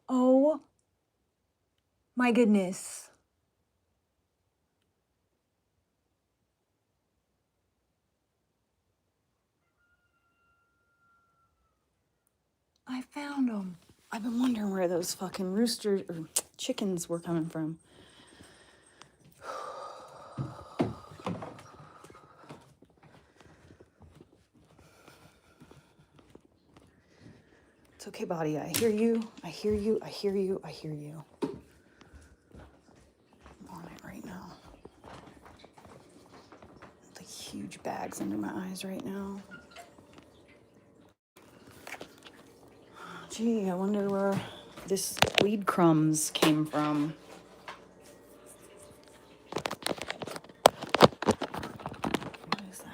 Oh my goodness. I found them. I've been wondering where those fucking roosters or chickens were coming from. It's okay, body. I hear you. I hear you. I hear you. I hear you. I'm on it right now. The huge bags under my eyes right now. Gee, I wonder where this weed crumbs came from. What is that?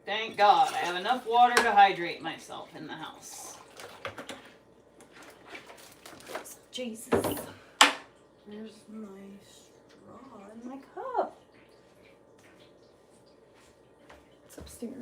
Thank God I have enough water to hydrate myself in the house. Jesus. Where's my straw in my cup? It's upstairs.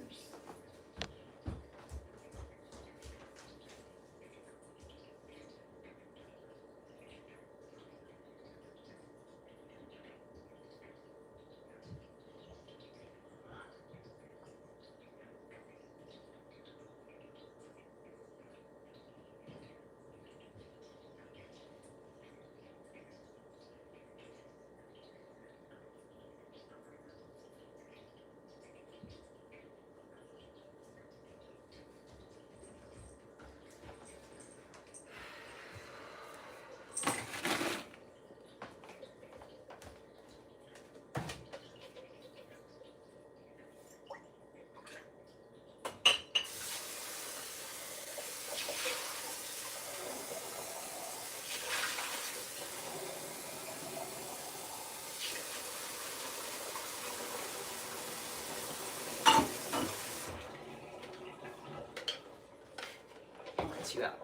You out.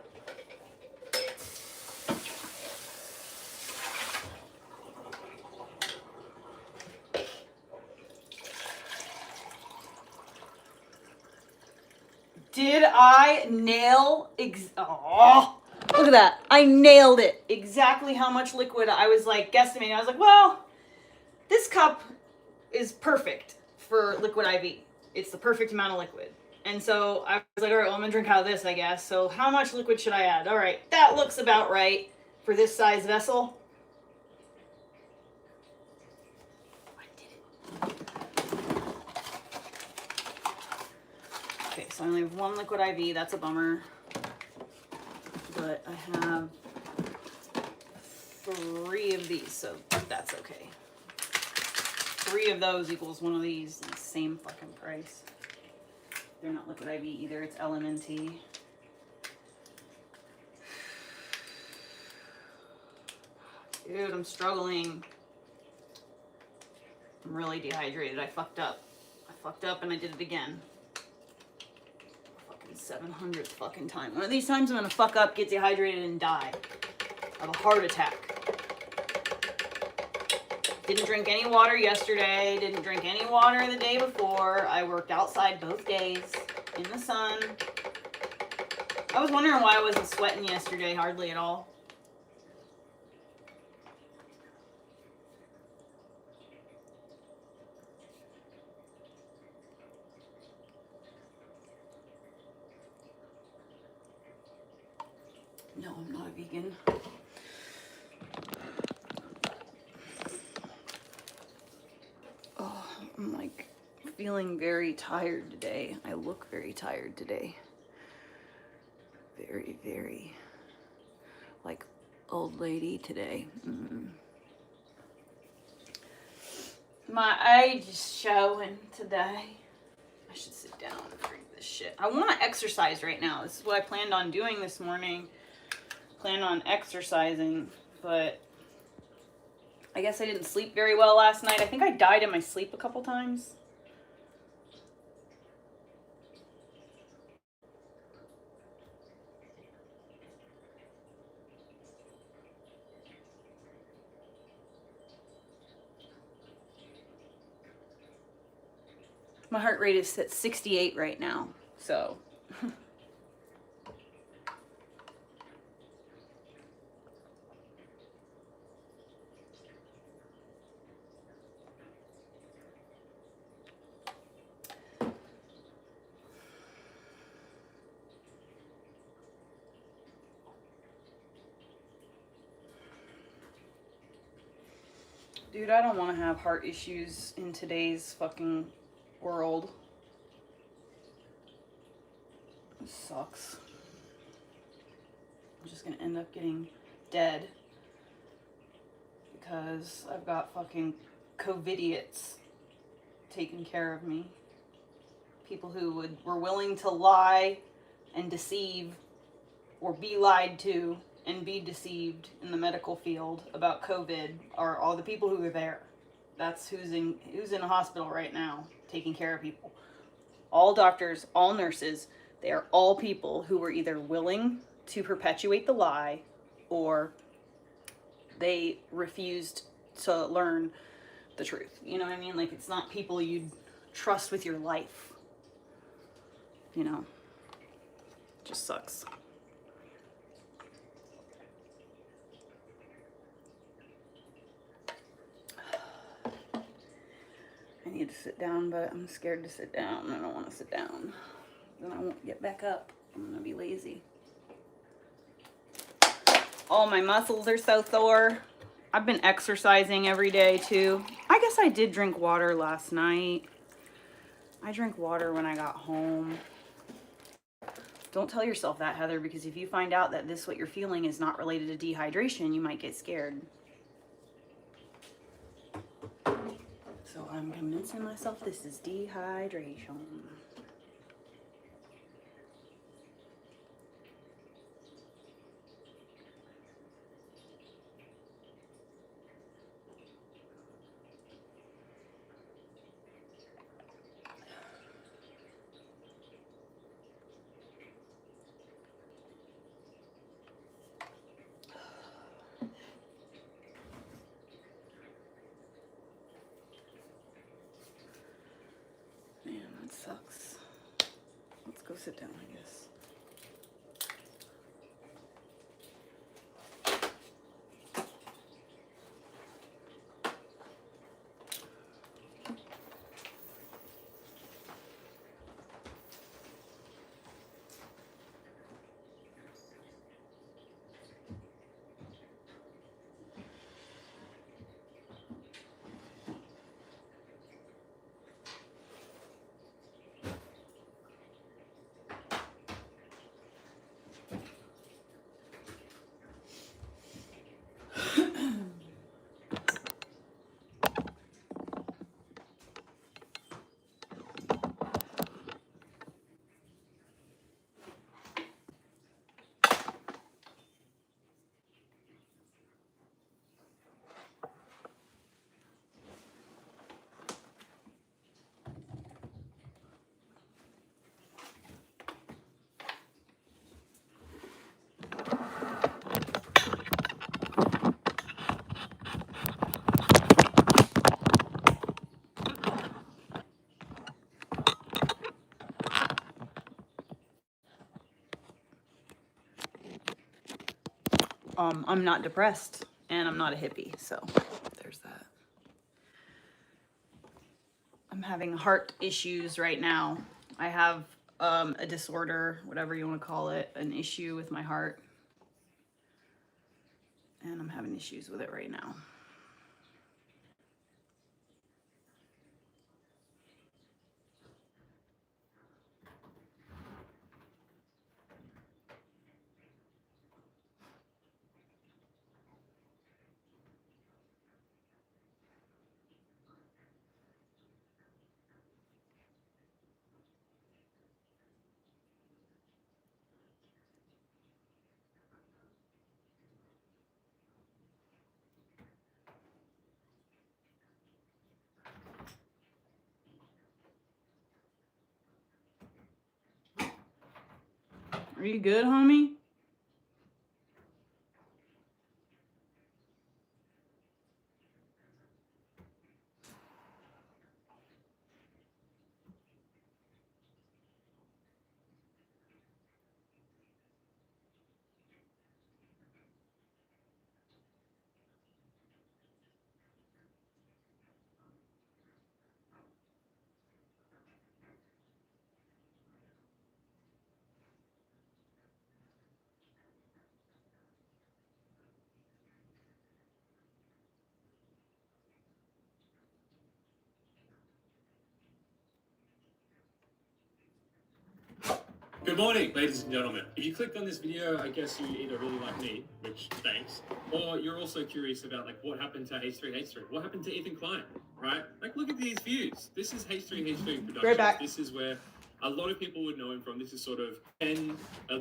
Did I nail? Oh, look at that! I nailed it. Exactly how much liquid I was like guesstimating. I was like, well, this cup is perfect for liquid IV. It's the perfect amount of liquid. And so I was like, all right, well, I'm gonna drink out of this, I guess. So how much liquid should I add? All right, that looks about right for this size vessel. I did it. Okay, so I only have one liquid IV. That's a bummer. but I have 3 of these, so that's okay. 3 of those equals 1 of these, the same fucking price. They're not Liquid IV either, it's LMNT. Dude, I'm struggling. I'm really dehydrated. I fucked up. And I did it again. Fucking 700th fucking time. One of these times I'm gonna fuck up, get dehydrated, and die of a heart attack. Didn't drink any water yesterday. Didn't drink any water the day before. I worked outside both days in the sun. I was wondering why I wasn't sweating yesterday hardly at all. No, I'm not a vegan. Oh, I'm like feeling very tired today. I look very tired today. Very, very like old lady today. My age is showing today. I should sit down and drink this shit. I want to exercise right now. This is what I planned on doing this morning. Plan on exercising, but I guess I didn't sleep very well last night. I think I died in my sleep a couple times. My heart rate is at 68 right now, so. Dude, I don't want to have heart issues in today's fucking world. This sucks. I'm just gonna end up getting dead because I've got fucking COVIDiots taking care of me. People who were willing to lie and deceive or be lied to and be deceived in the medical field about COVID are all the people who are there. That's who's in a hospital right now taking care of people. All doctors, all nurses, they are all people who were either willing to perpetuate the lie or they refused to learn the truth. You know what I mean? Like, it's not people you'd trust with your life. You know? It just sucks. I need to sit down, but I'm scared to sit down. I don't want to sit down. Then I won't get back up. I'm going to be lazy. All my muscles are so sore. I've been exercising every day, too. I guess I did drink water last night. I drank water when I got home. Don't tell yourself that, Heather, because if you find out that what you're feeling is not related to dehydration, you might get scared. So I'm convincing myself this is dehydration. Sucks. Let's go sit down, I guess. I'm not depressed and I'm not a hippie, so there's that. I'm having heart issues right now. I have a disorder, whatever you want to call it, an issue with my heart. And I'm having issues with it right now. Are you good, homie? Good morning, ladies and gentlemen. If you clicked on this video, I guess you either really like me, which thanks, or you're also curious about like what happened to H3H3, what happened to Ethan Klein, right? Like look at these views. This is H3H3 Productions. Right back. This is where a lot of people would know him from. This is sort of 10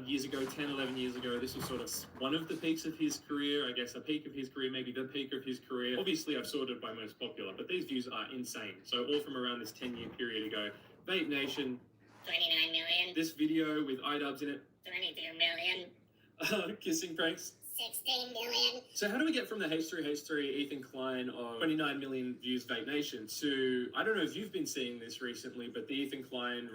years ago, 10, 11 years ago. This was sort of one of the peaks of his career, I guess a peak of his career, maybe the peak of his career. Obviously, I've sorted by most popular, but these views are insane. So all from around this 10-year period ago. Vape Nation, 29 million. this video with iDubbbz in it. 22 million. Kissing pranks. 16 million. So how do we get from the H3H3 Ethan Klein of 29 million views Vape Nation to, I don't know if you've been seeing this recently, but the Ethan Klein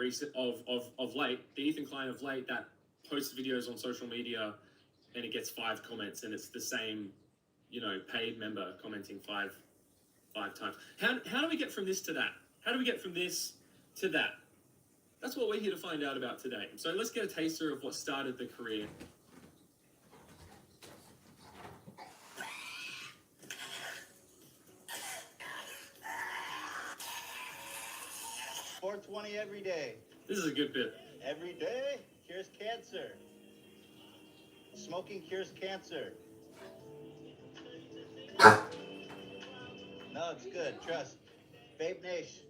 of late that posts videos on social media and it gets 5 comments and it's the same, paid member commenting five times. How do we get from this to that? How do we get from this to that? That's what we're here to find out about today. So let's get a taster of what started the career. $4.20 every day. This is a good bit. Every day cures cancer. Smoking cures cancer. No, it's good. Trust. Vape Nation.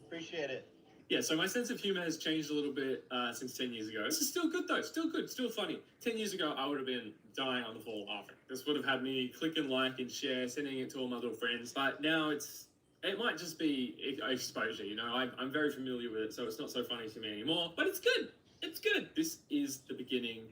Appreciate it. Yeah, so my sense of humor has changed a little bit since 10 years ago. This is still good though, still good, still funny. 10 years ago, I would have been dying on the floor laughing. This would have had me click and like and share, sending it to all my little friends. But now it might just be exposure, I'm very familiar with it, so it's not so funny to me anymore. But it's good, it's good. This is the beginning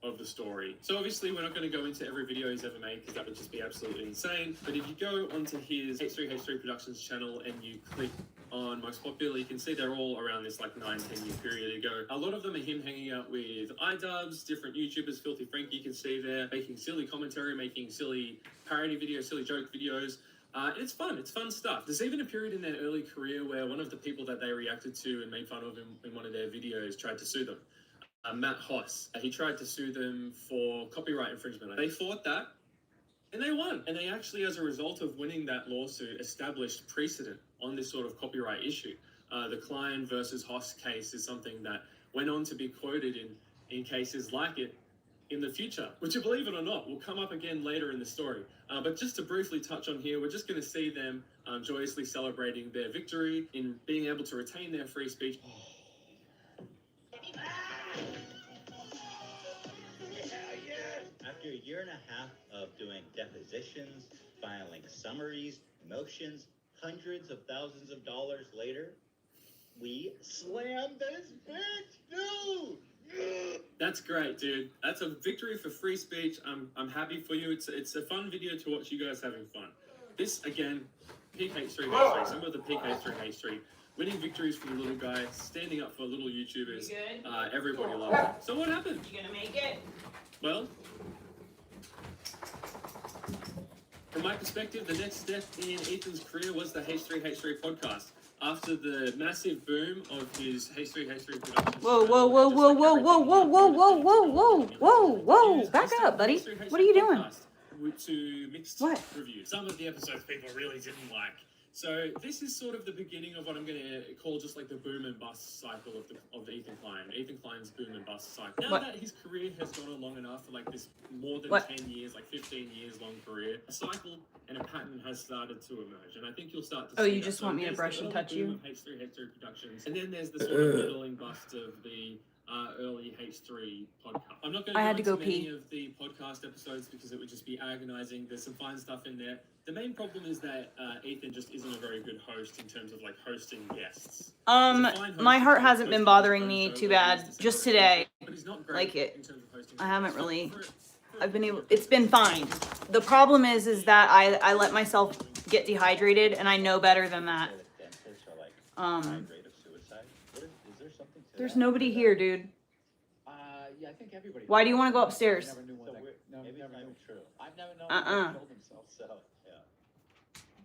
of the story. So obviously we're not going to go into every video he's ever made because that would just be absolutely insane. But if you go onto his H3H3 Productions channel and you click on most popular, you can see they're all around this like 9-10 year period ago. A lot of them are him hanging out with iDubbbz, different YouTubers, Filthy Frank you can see there, making silly commentary, making silly parody videos, silly joke videos. It's fun stuff. There's even a period in their early career where one of the people that they reacted to and made fun of in one of their videos tried to sue them. Matt Hoss. He tried to sue them for copyright infringement. They fought that and they won. And they actually, as a result of winning that lawsuit, established precedent on this sort of copyright issue. The Klein versus Hoss case is something that went on to be quoted in cases like it in the future, which, believe it or not, will come up again later in the story. But just to briefly touch on here, we're just going to see them joyously celebrating their victory in being able to retain their free speech. After a year and a half of doing depositions, filing summaries, motions, hundreds of thousands of dollars later, we slammed this bitch, dude! That's great, dude. That's a victory for free speech. I'm happy for you. It's a fun video to watch you guys having fun. This, again, peak H3H3, some of the peak H3H3. Winning victories for the little guy, standing up for little YouTubers. You good? Everybody loves it. So what happened? You gonna make it? Well, From my perspective, the next step in Ethan's career was the H3H3 podcast. After the massive boom of his H3H3 production. Whoa, whoa, whoa, whoa, whoa, whoa, whoa, whoa, whoa, whoa, whoa, whoa, whoa. Back up, buddy. What are you doing? To mixed What? reviews. Some of the episodes people really didn't like. So this is sort of the beginning of what I'm going to call just like the boom and bust cycle of Ethan Klein. Ethan Klein's boom and bust cycle. Now that his career has gone on long enough, for like this more than 10 years, like 15 years long career, a cycle and a pattern has started to emerge. And I think you'll start to see Oh, you that. just So want me to there's brush the and early touch boom you? of H3H3 Productions, and then there's the sort of middling bust of the early H3 podcast. I'm not going I had to to go go into many pee. of the podcast episodes because it would just be agonizing. There's some fine stuff in there. The main problem is that Ethan just isn't a very good host in terms of like hosting guests. My heart hasn't been bothering me too bad. Just today, But he's not great like it. in terms of hosting. I haven't really. I've been able. It's been fine. The problem is that I let myself get dehydrated, and I know better than that. There's nobody here, dude. Yeah, I think everybody. Why do you want to go upstairs? Never knew one Maybe it's not even true. I've never known Uh-uh. anyone killed himself. So, yeah.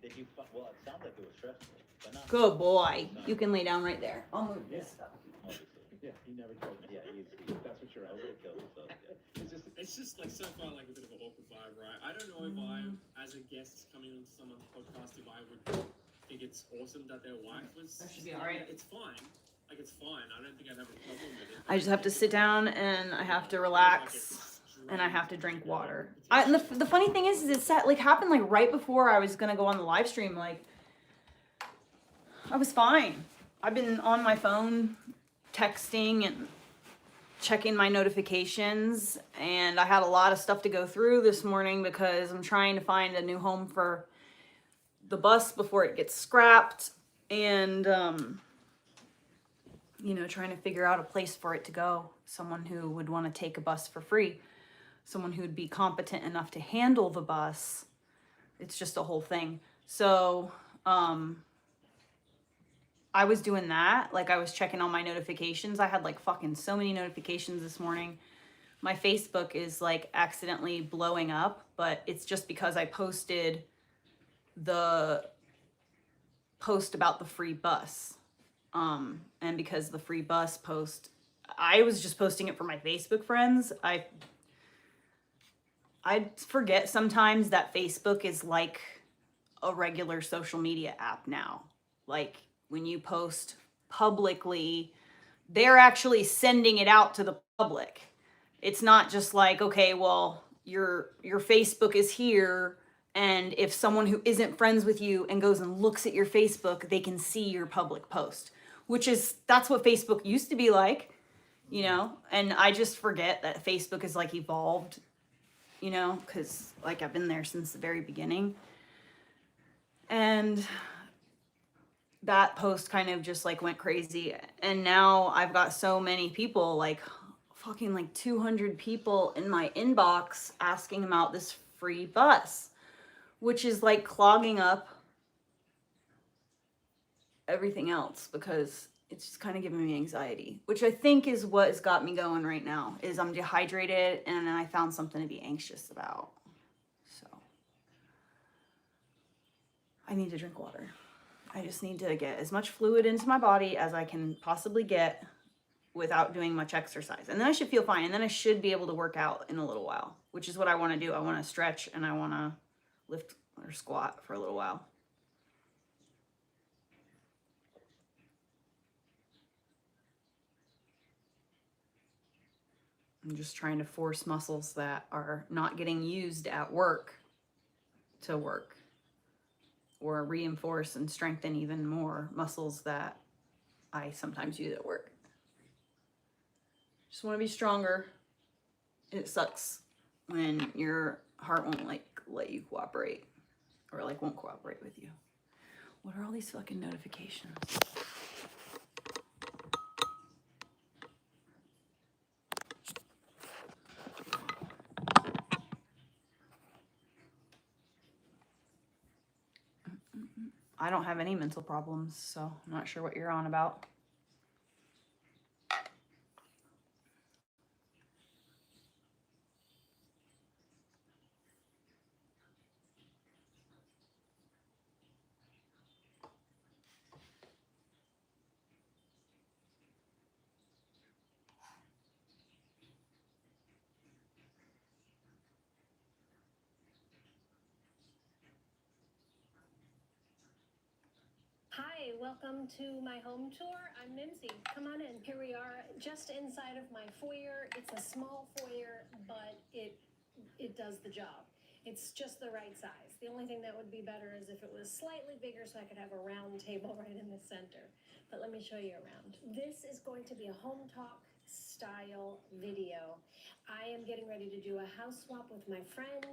Did you, well, it sounds like it was stressful, but not. Good boy. You can lay down right there. I'll move this stuff. Obviously. Yeah, he never killed himself. Yeah, That's what you're I out. would have killed himself, yeah. It's just like so far like a bit of an awkward vibe, right? I don't know if I, as a guest coming on someone's podcast, if I would think it's awesome that their wife was. That should be alright. It's fine. Like it's fine. I don't think I'd have a problem with it. I just have to sit down and I have to relax and I have to drink water. And the funny thing is it's that like happened like right before I was gonna go on the live stream. Like I was fine. I've been on my phone texting and checking my notifications, and I had a lot of stuff to go through this morning because I'm trying to find a new home for the bus before it gets scrapped, and you know, trying to figure out a place for it to go. Someone who would want to take a bus for free. Someone who would be competent enough to handle the bus. It's just a whole thing. So, I was doing that. Like, I was checking all my notifications. I had, like, fucking so many notifications this morning. My Facebook is, like, accidentally blowing up, but it's just because I posted the post about the free bus. And because the free bus post, I was just posting it for my Facebook friends. I forget sometimes that Facebook is like a regular social media app now. Like when you post publicly, they're actually sending it out to the public. It's not just like, okay, well, your Facebook is here, and if someone who isn't friends with you and goes and looks at your Facebook, they can see your public post. That's what Facebook used to be like, you know? And I just forget that Facebook is like evolved, you know, because like I've been there since the very beginning. And that post kind of just like went crazy. And now I've got so many people, like fucking like 200 people in my inbox asking about this free bus, which is like clogging up everything else because it's just kind of giving me anxiety, which I think is what has got me going right now. Is I'm dehydrated and I found something to be anxious about. So I need to drink water. I just need to get as much fluid into my body as I can possibly get without doing much exercise. And then I should feel fine. And then I should be able to work out in a little while, which is what I want to do. I want to stretch and I want to lift or squat for a little while. I'm just trying to force muscles that are not getting used at work to work, or reinforce and strengthen even more muscles that I sometimes use at work. Just want to be stronger. It sucks when your heart won't like let you cooperate, or like won't cooperate with you. What are all these fucking notifications? I don't have any mental problems, so I'm not sure what you're on about. Hi, welcome to my home tour. I'm Mimsy. Come on in. Here we are just inside of my foyer. It's a small foyer, but it does the job. It's just the right size. The only thing that would be better is if it was slightly bigger so I could have a round table right in the center. But let me show you around. This is going to be a home talk style video. I am getting ready to do a house swap with my friend,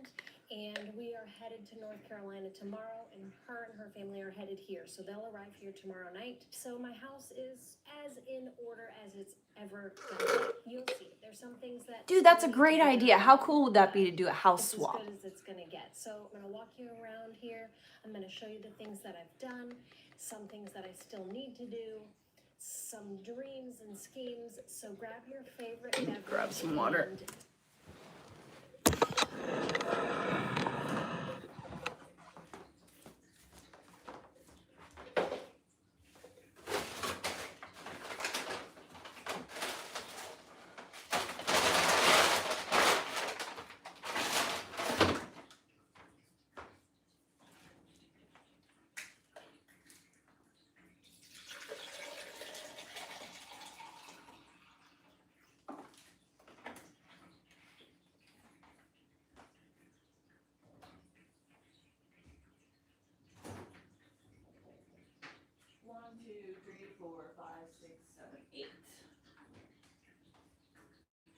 and we are headed to North Carolina tomorrow, and her family are headed here. So they'll arrive here tomorrow night. So my house is as in order as it's ever gonna be. You'll see. There's some things that Dude, that's a still need great to be idea. done, How cool would that be to but do a house it's swap? as good as it's gonna get. So I'm gonna walk you around here. I'm gonna show you the things that I've done, some things that I still need to do, some dreams and schemes. So grab your favorite beverage. Grab some water. And One, two, three, 4, 5, 6, 7, 8.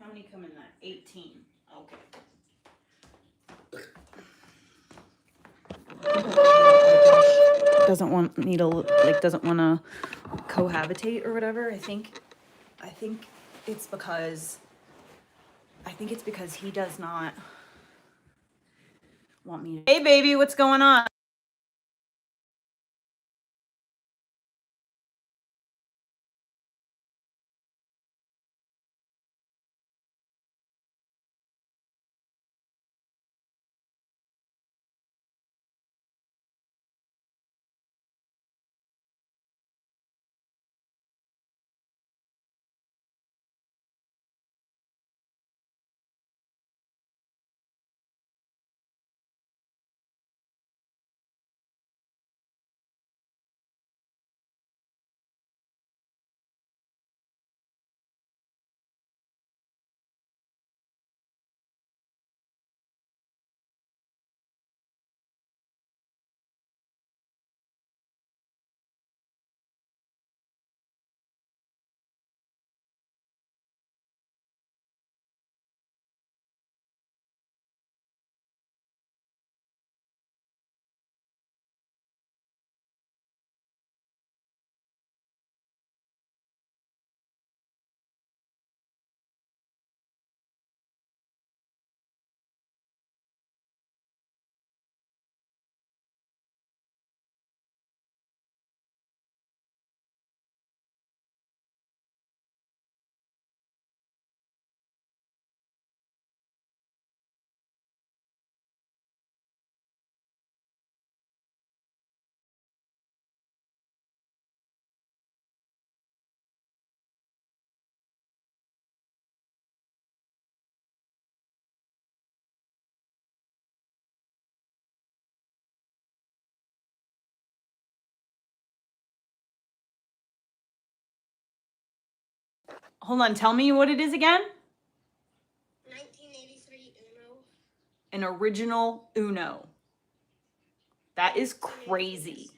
How many come in that? 18. Okay. Doesn't want me to doesn't want to cohabitate or whatever. I think it's because he does not want me to. Hey baby, what's going on? Hold on, tell me what it is again. 1983 Uno. An original Uno. That is crazy.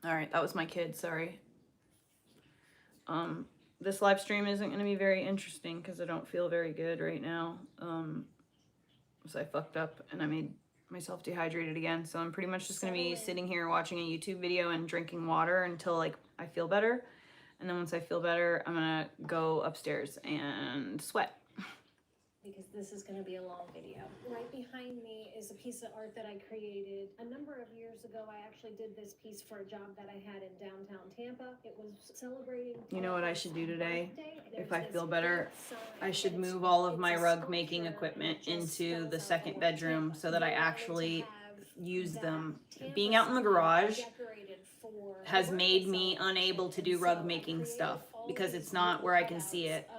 All right, that was my kid. Sorry. This live stream isn't going to be very interesting because I don't feel very good right now. So I fucked up and I made myself dehydrated again. So I'm pretty much just going to be sitting here watching a YouTube video and drinking water until like I feel better. And then once I feel better, I'm going to go upstairs and sweat. Because this is going to be a long video. Right behind me is a piece of art that I created a number of years ago. I actually did this piece for a job that I had in downtown Tampa. It was celebrating. You know what I should do today? If I There's feel this better, big I sign should that it's- move all of it's my a rug making sculpture equipment that just into spells the out second word bedroom Tampa. so that I We wanted to actually have use that them. Tampa Being out in the sign garage decorated for has the made birthday me unable to celebration. do And rug so I making created stuff all because these it's not little where I can see cutouts it. of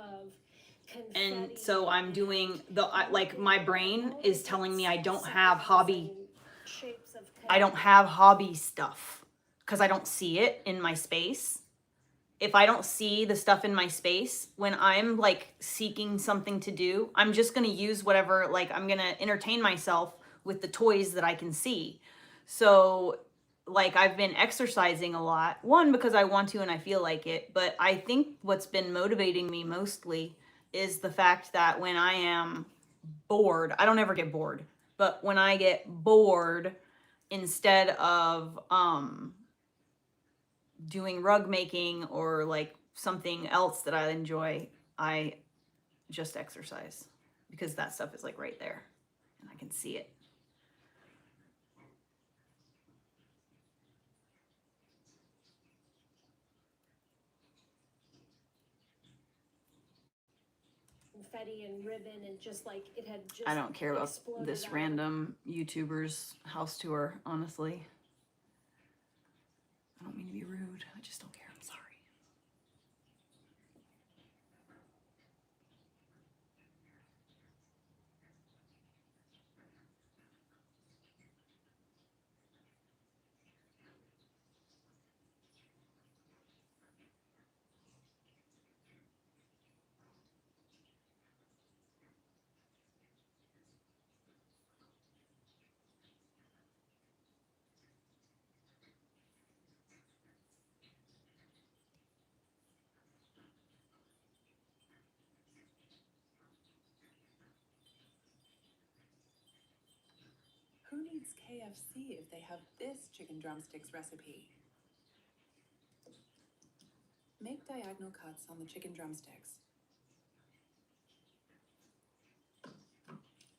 And confetti so I'm and doing like all my brain all is different telling me I don't sizes have hobby. and shapes of I don't confetti. have hobby stuff because I don't see it in my space. If I don't see the stuff in my space, when I'm like seeking something to do, I'm just going to use whatever, like I'm going to entertain myself with the toys that I can see. So like I've been exercising a lot, one, because I want to and I feel like it, but I think what's been motivating me mostly is the fact that when I am bored, I don't ever get bored, but when I get bored, instead of doing rug making or like something else that I enjoy, I just exercise because that stuff is like right there and I can see it. Confetti and ribbon and just like it had just I don't care about exploded this out. random YouTuber's house tour, honestly. I don't mean to be rude. I just don't care. I'm sorry. Who needs KFC if they have this chicken drumsticks recipe? Make diagonal cuts on the chicken drumsticks.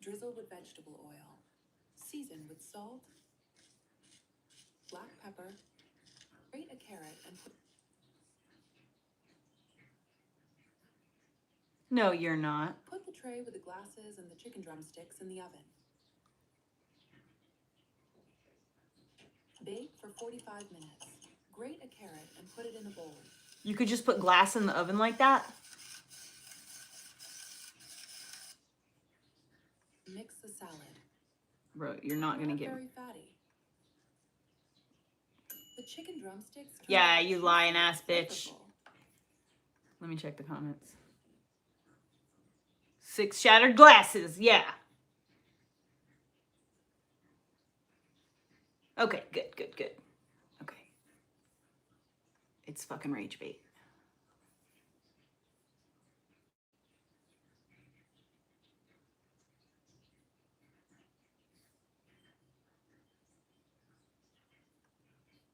Drizzle with vegetable oil. Season with salt, black pepper, grate a carrot and put... No, you're not. Put the tray with the glasses and the chicken drumsticks in the oven. Bake for 45 minutes. Grate a carrot and put it in a bowl. You could just put glass in the oven like that. Mix the salad. Bro, you're not gonna get... Very fatty. The chicken drumsticks... Yeah, you lying ass bitch. Let me check the comments. 6 shattered glasses, yeah. Okay, good. Okay. It's fucking rage bait.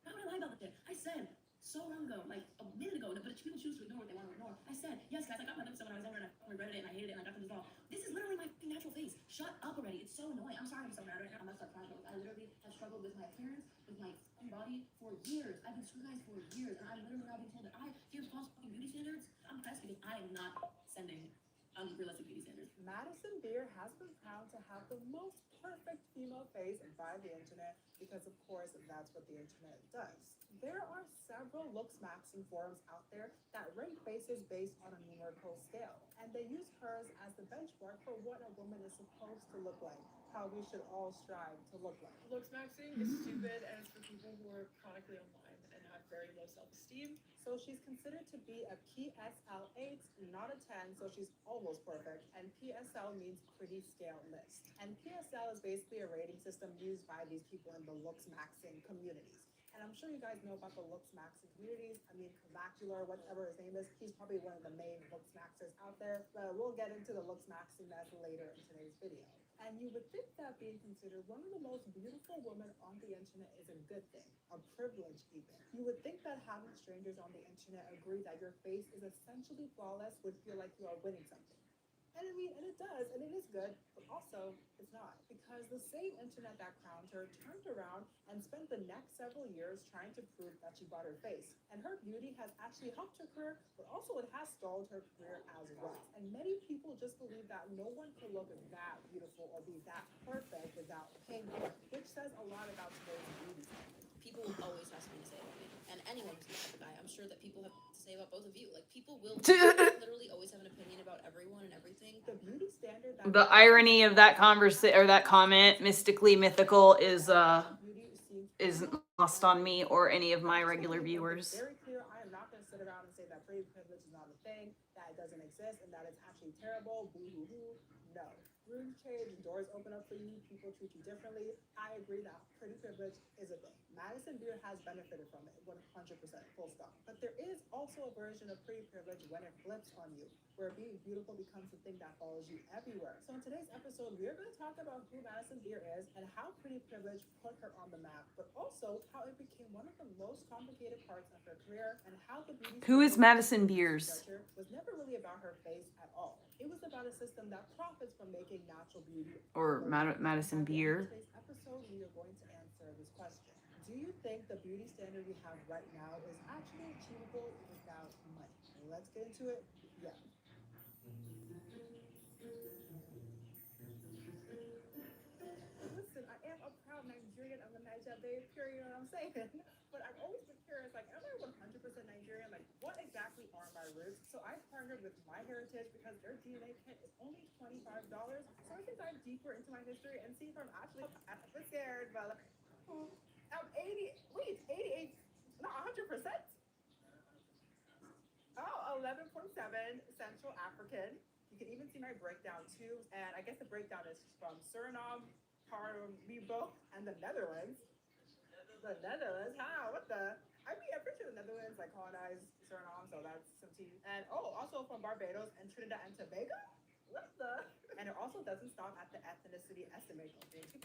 How would I lie about that? I said so long ago, like a minute ago, but people choose to ignore what they want to ignore. I said, yes, guys, I got my lips done when I was younger and I regretted it and I hated it and I got them dissolved. This is literally my natural face. Shut up already. It's so annoying. I'm sorry I'm so mad right now. I'm gonna start crying. I literally have struggled with my appearance, with my body for years. I've been scrutinized for years and I'm literally now being told that I hear false fucking beauty standards. I'm pressed because I am not sending unrealistic beauty standards. Madison Beer has been proud to have the most perfect female face by the internet because, of course, that's what the internet does. There are several looks maxing forums out there that rank faces based on a numerical scale, and they use hers as the benchmark for what a woman is supposed to look like, how we should all strive to look like. Looks maxing is stupid and it's for people who are chronically online and have very low self-esteem. So she's considered to be a PSL 8, not a 10, so she's almost perfect. And PSL means pretty scale list. And PSL is basically a rating system used by these people in the looks maxing communities. And I'm sure you guys know about the looks maxing communities. I mean, Kavacular, whatever his name is, he's probably one of the main looks maxers out there. But we'll get into the looks maxing mess later in today's video. And you would think that being considered one of the most beautiful women on the internet is a good thing, a privilege even. You would think that having strangers on the internet agree that your face is essentially flawless would feel like you are winning something. And I mean, and it does, and it is good, but also it's not. Because the same internet that crowned her turned around and spent the next several years trying to prove that she bought her face. And her beauty has actually helped her career, but also it has stalled her career as well. And many people just believe that no one could look that beautiful or be that perfect without paying for it, which says a lot about today's beauty standards. People will always have something to say about me. And anyone who's the type of guy, I'm sure that people have to say about both of you. Like, people will literally always have an opinion about everyone and everything. The beauty standard that The irony of that conversation or that comment, mystically mythical, is lost on me or any of my regular viewers. Very clear. I am not going to sit around and say that pretty privilege is not a thing, that it doesn't exist, and that it's actually terrible. Boo hoo hoo. No. Rooms change, doors open up for you, people treat you differently. I agree that pretty privilege is a thing. Madison Beer has benefited from it 100%, full stop. But there is also a version of pretty privilege when it flips on you, where being beautiful becomes the thing that follows you everywhere. So in today's episode, we're going to talk about who Madison Beer is and how pretty privilege put her on the map, but also how it became one of the most complicated parts of her career and how the beauty Who is Madison Beers? was never really about her face at all. It was about a system that profits from making natural beauty. Or Madison Beer. In today's episode, we are going to answer this question. Do you think the beauty standard we have right now is actually achievable without money? Let's get into it. Yeah. Listen, I am a proud Nigerian. I'm a Niger babe, period, you know what I'm saying? But I've always been curious, like, am I 100% Nigerian? Like, what exactly are my roots? So I partnered with My Heritage because their DNA kit is only $25. So I can dive deeper into my history and see if I'm actually scared, but I'm 88, not 100%. Oh, 11.7 Central African. You can even see my breakdown too. And I guess the breakdown is from Suriname, Paramaribo, and the Netherlands. The Netherlands? How? What the? I mean, I'm pretty sure the Netherlands like colonized Suriname, so that's some tea. And also from Barbados and Trinidad and Tobago? What the? And it also doesn't stop at the ethnicity estimation. Madison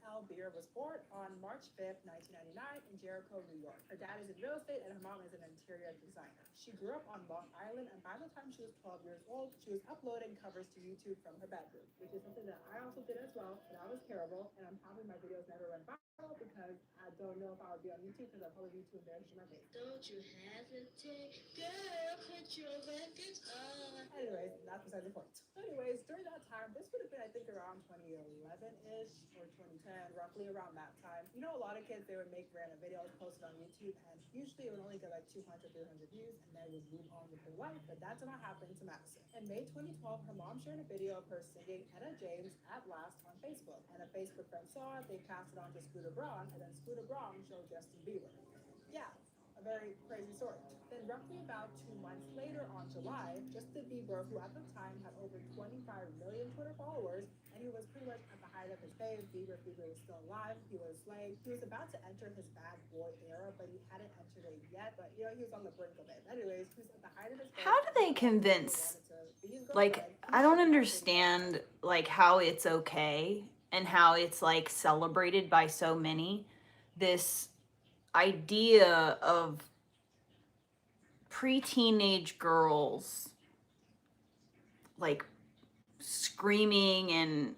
L. Beer was born on March 5th, 1999 in Jericho, New York. Her dad is in real estate and her mom is an interior designer. She grew up on Long Island, and by the time she was 12 years old, she was uploading covers to YouTube from her bedroom, which is something that I also did as well, but I was terrible, and I'm happy my videos never went viral because I don't know if I would be on YouTube because I'd probably be too embarrassed to my face. Don't you hesitate, girl, put your records on. Anyways, that's beside the point. Anyways, during that time, this would have been, I think, around 2011-ish or 2010, roughly around that time. You know, a lot of kids, they would make random videos, post it on YouTube, and usually it would only get like 200, 300 views, and then would move on with their life, but that did not happen to Madison. In May 2012, her mom shared a video of her singing Etta James at last on Facebook, and a Facebook friend saw it, they passed it on to Scooter Braun, and then Scooter Braun showed Justin Bieber. Yeah, a very crazy story. Then roughly about 2 months later on July, Justin Bieber, who at the time had over 25 million Twitter followers, and he was pretty much at the height of his fame. Bieber was still alive, he was slaying. He was about to enter his bad boy era, but he hadn't entered it yet, but you know, he was on the brink of it. Anyways, he was at the height of his fame. How do they convince, like, I don't understand, like, how it's okay and how it's, like, celebrated by so many, this idea of pre-teenage girls, like, screaming and,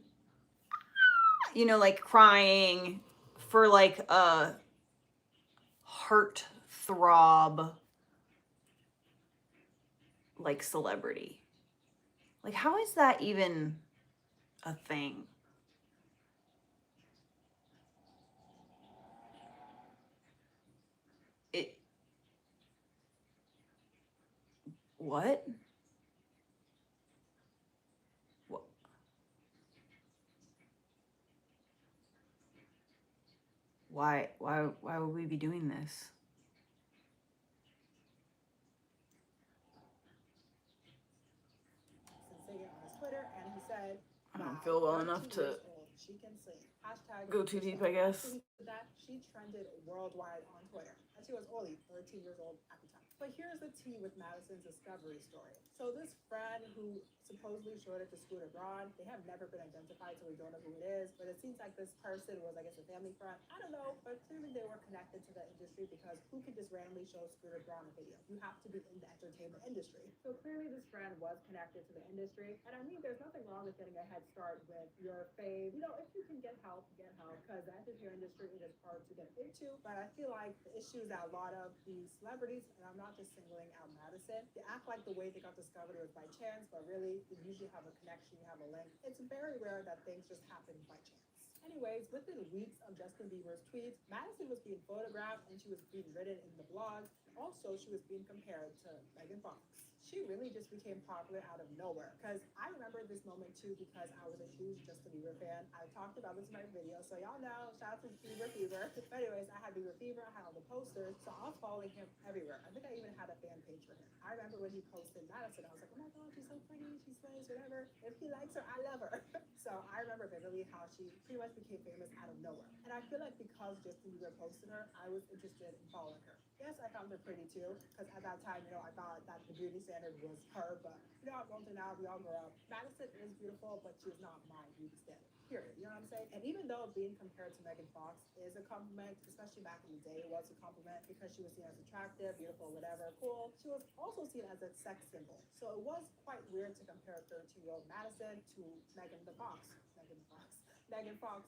you know, like, crying for, like, a heart throb, like, celebrity. Like, how is that even a thing? What? What? Why would we be doing this? Singing on his Twitter, and he said, I don't feel well enough to. she can sing. Hashtag Go too deep, I guess. So that she trended worldwide on Twitter, and she was only 13 years old at the time. But here's the tea with Madison's discovery story. So this friend who supposedly showed it to Scooter Braun, they have never been identified, so we don't know who it is. But it seems like this person was, I guess, a family friend. I don't know, but clearly they were connected to the industry, because who could just randomly show Scooter Braun a video? You have to be in the entertainment industry. So clearly this friend was connected to the industry. And I mean, there's nothing wrong with getting a head start with your fame. You know, if you can get help, because the entertainment industry, it is hard to get into. But I feel like the issue is that a lot of these celebrities, and I'm not just singling out Madison, they act like the way they got discovered was by chance, but really, you usually have a connection, you have a link. It's very rare that things just happen by chance. Anyways, within weeks of Justin Bieber's tweets, Madison was being photographed and she was being written in the blogs. Also, she was being compared to Megan Fox. She really just became popular out of nowhere. Because I remember this moment too, because I was a huge Justin Bieber fan. I talked about this in my video, so y'all know, shout out to Bieber Fever. But anyways, I had Bieber Fever, I had all the posters, so I was following him everywhere. I think I even had a fan page for him. I remember when he posted Madison, I was like, oh my god, she's so pretty, she slays, whatever. If he likes her, I love her. So I remember vividly how she pretty much became famous out of nowhere. And I feel like because Justin Bieber posted her, I was interested in following her. Yes, I found her pretty too, because at that time, you know, I thought that the beauty standard was her, but you know, I'm older now, we all grow up. Madison is beautiful, but she's not my beauty standard. Period. You know what I'm saying? And even though being compared to Megan Fox is a compliment, especially back in the day, it was a compliment because she was seen as attractive, beautiful, whatever, cool. She was also seen as a sex symbol. So it was quite weird to compare 13-year-old Madison to Megan Fox,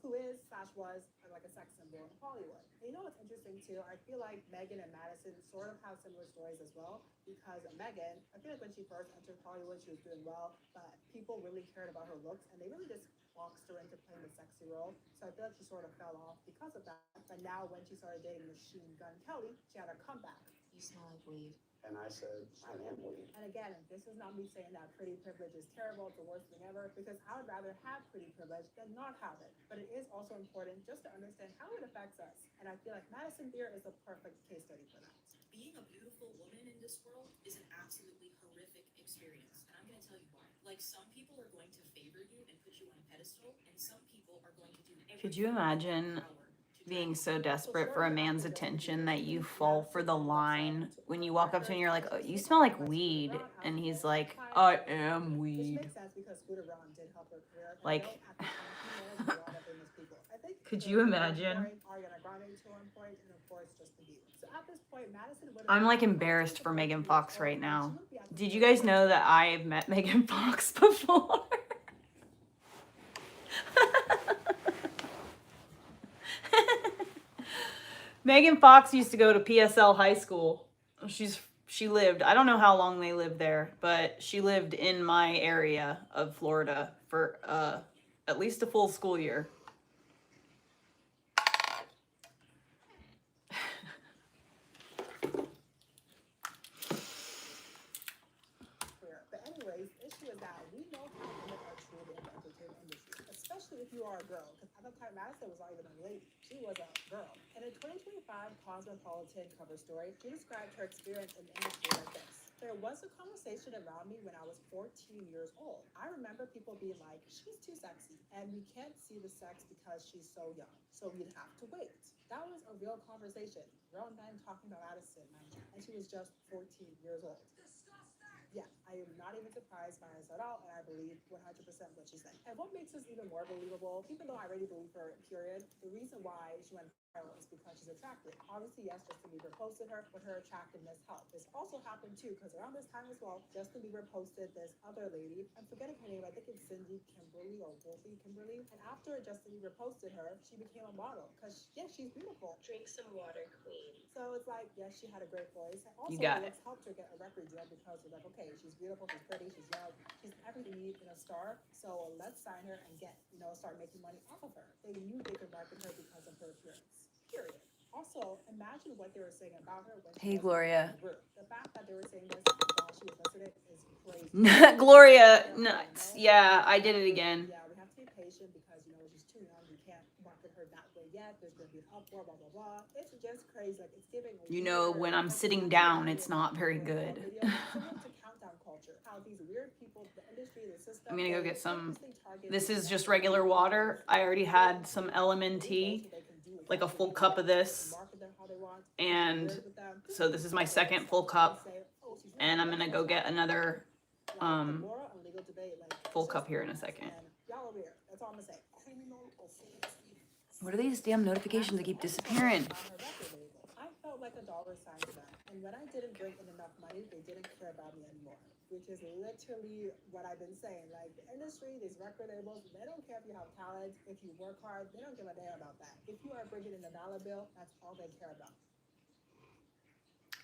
who is / was like a sex symbol in Hollywood. And you know what's interesting too? I feel like Megan and Madison sort of have similar stories as well, because Megan, I feel like when she first entered Hollywood, she was doing well, but people really cared about her looks, and they really just boxed her into playing the sexy role. So I feel like she sort of fell off because of that. But now when she started dating Machine Gun Kelly, she had a comeback. You smell like weed. And I said, I am weed. And again, this is not me saying that pretty privilege is terrible, it's the worst thing ever, because I would rather have pretty privilege than not have it. But it is also important just to understand how it affects us. And I feel like Madison Beer is a perfect case study for that. Being a beautiful woman in this world is an absolutely horrific experience. And I'm going to tell you why. Like, some people are going to favor you and put you on a pedestal, and some people are going to do everything. Could you imagine being so desperate for a man's attention that you fall for the line when you walk up to him and you're like, oh, you smell like weed, and he's like, I am weed. Which makes sense because Scooter Braun did help her career. Like, at the time, he managed a lot of famous people. I think could you imagine? Ariana Grande to one point, and of course Justin Bieber. So at this point, Madison would have I'm like embarrassed for Megan Fox right now. Did you guys know that I've met Megan Fox before? Megan Fox used to go to PSL High School. She lived, I don't know how long they lived there, but she lived in my area of Florida for at least a full school year. But anyways, the issue is that we know how women are treated in the entertainment industry, especially if you are a girl. Because at the time, Madison was not even a lady; she was a girl. In a 2025 Cosmopolitan cover story, she described her experience in the industry like this. There was a conversation around me when I was 14 years old. I remember people being like, she's too sexy, and we can't see the sex because she's so young, so we'd have to wait. That was a real conversation. Grown men talking about Madison, and she was just 14 years old. Yeah, I am not even surprised by this at all, and I believe 100% what she said. And what makes this even more believable, even though I already believe her, period, the reason why she went viral is because she's attractive. Obviously, yes, Justin Bieber posted her, but her attractiveness helped. This also happened too, because around this time as well, Justin Bieber posted this other lady. I'm forgetting her name. I think it's Cindy Kimberly or Wolfie Kimberly. And after Justin Bieber posted her, she became a model because, yes, she's beautiful. Drink some water, queen. So it's like, yes, she had a great voice. And also, You got it's helped her get a record deal because they're like, okay, she's beautiful, she's pretty, she's young, she's everything you need in a star. So let's sign her and start making money off of her. They knew they could market her because of her appearance. Period. Also, imagine what they were saying about her when Hey, Gloria. The fact that they were saying this while she was listening is crazy. Gloria, nuts. Yeah, I did it again. Yeah, we have to be patient because, she's too young. We can't market her that way yet. There's going to be an uproar, blah, blah, blah. It's just crazy. Like, it's giving... When I'm sitting down, it's not very good. Similar to countdown culture, how these weird people, the industry I'm gonna go get some. This is just regular water. I already had some LMNT, like a full cup of this. And so this is my second full cup. And I'm gonna go get another full cup here in a second. What are these damn notifications that keep disappearing? I felt like a dollar sign to them. And when I didn't bring in enough money, they didn't care about me anymore. Which is literally what I've been saying. Like, the industry, these record labels, they don't care if you have talent, if you work hard, they don't give a damn about that. If you are bringing in a dollar bill, that's all they care about.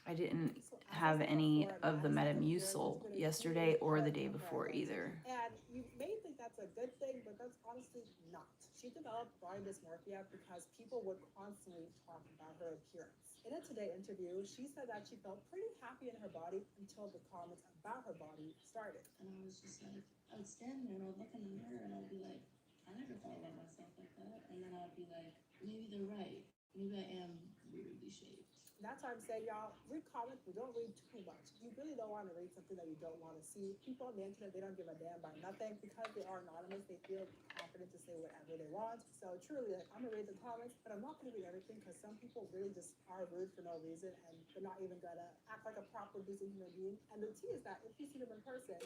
I didn't have any of the Metamucil yesterday or the day before either. And you may think that's a good thing, but that's honestly not. She developed body dysmorphia because people would constantly talk about her appearance. In a Today interview, she said that she felt pretty happy in her body until the comments about her body started. And I was just like, I would stand there and I would look in the mirror and I'd be like, I never thought about myself like that. And then I'd be like, maybe they're right. Maybe I am weirdly shaped. That's why I'm saying, y'all, read comics, but don't read too much. You really don't want to read something that you don't want to see. People on the internet, they don't give a damn about nothing. Because they are anonymous, they feel confident to say whatever they want. So truly, like, I'm going to read the comics, but I'm not going to read everything because some people really just are rude for no reason and they're not even going to act like a proper decent human being. And the tea is that if you see them in person,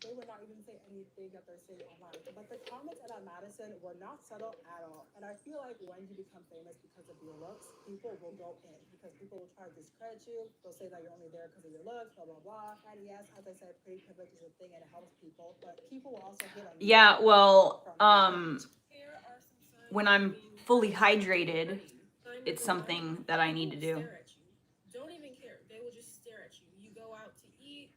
they would not even say anything that they're saying online. But the comments about Madison were not subtle at all. And I feel like when you become famous because of your looks, people will go in because people will try to discredit you. They'll say that you're only there because of your looks, blah, blah, blah. And yes, as I said, pretty privilege is a thing and it helps people. But people will also hit on you. Yeah, well, when I'm fully hydrated, it's something that I need to do. Don't even care. They will just stare at you. You go out to eat,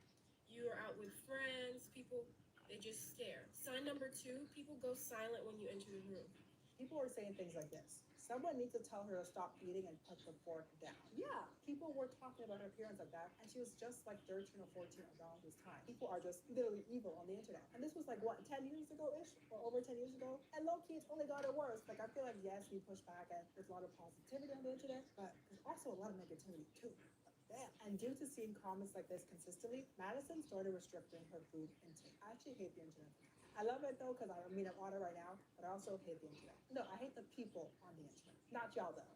you're out with friends, people, they just stare. Sign number 2, people go silent when you enter the room. People are saying things like this. Someone needs to tell her to stop eating and put the fork down. Yeah, people were talking about her appearance like that, and she was just like 13 or 14 around this time. People are just literally evil on the internet. And this was like, what, 10 years ago-ish? Or over 10 years ago? And low-key, it's only gotten worse. Like, I feel like, yes, we push back, and there's a lot of positivity on the internet, but there's also a lot of negativity, too. Damn. And due to seeing comments like this consistently, Madison started restricting her food intake. I actually hate the internet. I love it though, because I'm on it right now, but I also hate the internet. No, I hate the people on the internet. Not y'all though.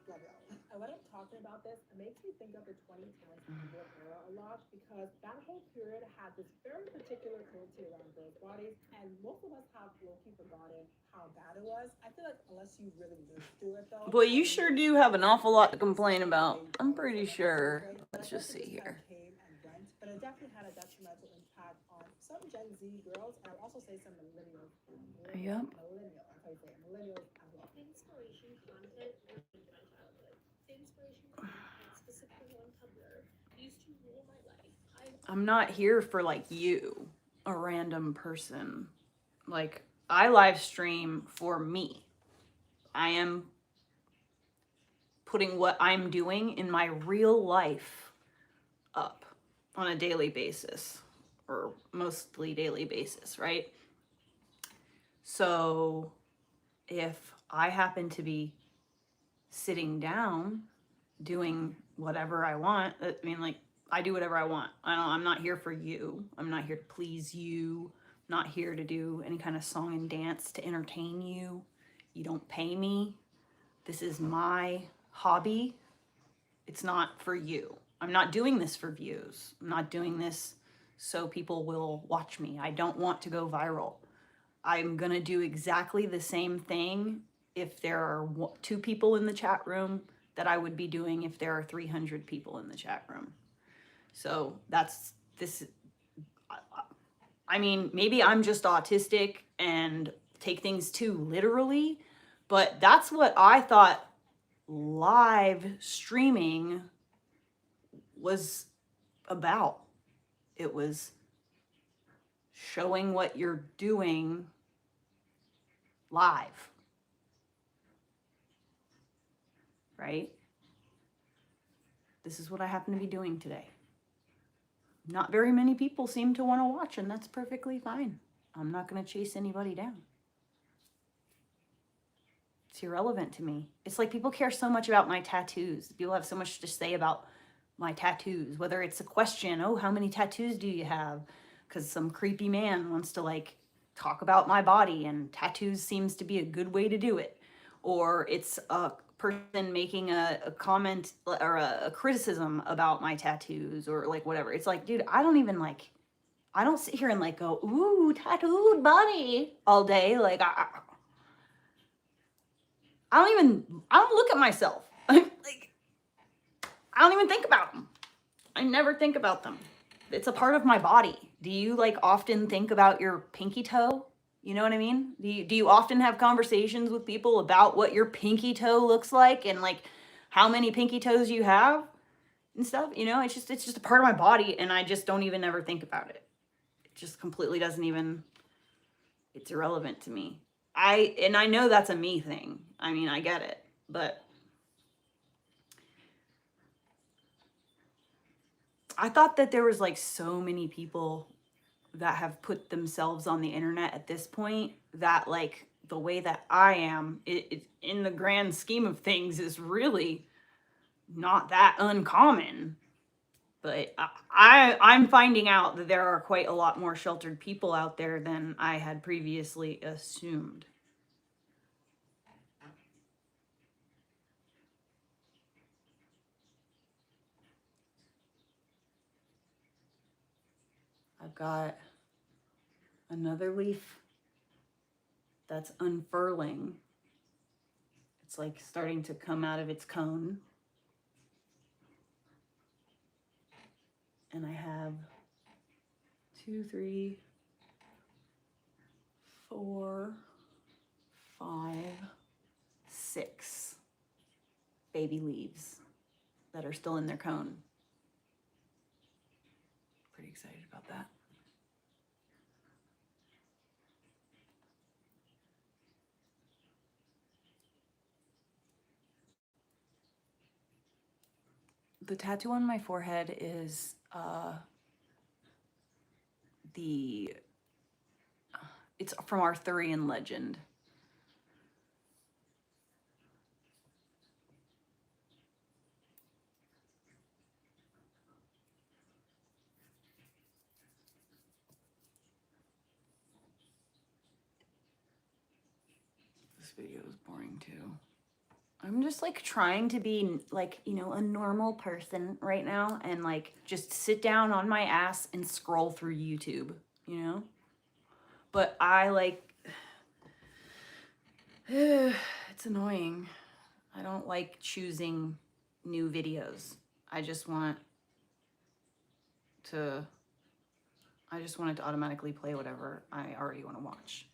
Love y'all. And when I'm talking about this, it makes me think of the 2010s Billboard era a lot, because that whole period had this very particular cruelty around girls' bodies, and most of us have low-key forgotten how bad it was. I feel like unless you really lived through it though. Boy, you sure do have an awful lot to complain about. I'm pretty sure. Let's just see here. But it definitely had a detrimental impact on some Gen Z girls, and I'll also say some millennials. Yep. Millennials as well. Inspiration content ruined my childhood. Inspiration content, specifically on Tumblr, used to rule my life. I'm not here for like you, a random person. Like, I live stream for me. I am putting what I'm doing in my real life up on a daily basis, or mostly daily basis, right? So if I happen to be sitting down doing whatever I want, I mean, like, I do whatever I want. I'm not here for you. I'm not here to please you. I'm not here to do any kind of song and dance to entertain you. You don't pay me. This is my hobby. It's not for you. I'm not doing this for views. I'm not doing this so people will watch me. I don't want to go viral. I'm going to do exactly the same thing if there are 2 people in the chat room that I would be doing if there are 300 people in the chat room. So that's this. I mean, maybe I'm just autistic and take things too literally, but that's what I thought live streaming was about. It was showing what you're doing live, right? This is what I happen to be doing today. Not very many people seem to want to watch, and that's perfectly fine. I'm not going to chase anybody down. It's irrelevant to me. It's like people care so much about my tattoos. People have so much to say about my tattoos, whether it's a question, oh, how many tattoos do you have? because some creepy man wants to like talk about my body, and tattoos seems to be a good way to do it. Or it's a person making a comment or a criticism about my tattoos, or like whatever. It's like, dude, I don't sit here and like go, ooh, tattooed body all day. Like I don't look at myself. Like, I don't even think about them. I never think about them. It's a part of my body. Do you like often think about your pinky toe? You know what I mean? Do you often have conversations with people about what your pinky toe looks like, and like how many pinky toes you have and stuff? You know, it's just a part of my body, and I just don't even ever think about it. It just completely doesn't even, it's irrelevant to me. And I know that's a me thing. I mean, I get it, but I thought that there was like so many people that have put themselves on the internet at this point that like the way that I am, it in the grand scheme of things is really not that uncommon. But I'm finding out that there are quite a lot more sheltered people out there than I had previously assumed. I've got another leaf that's unfurling. It's like starting to come out of its cone. And I have 2, 3, 4, 5, 6 baby leaves that are still in their cone. Pretty excited about that. The tattoo on my forehead is it's from Arthurian legend. This video is boring too. I'm just like trying to be like, you know, a normal person right now, and like just sit down on my ass and scroll through YouTube, you know? But I like, it's annoying. I don't like choosing new videos. I just want it to automatically play whatever I already want to watch.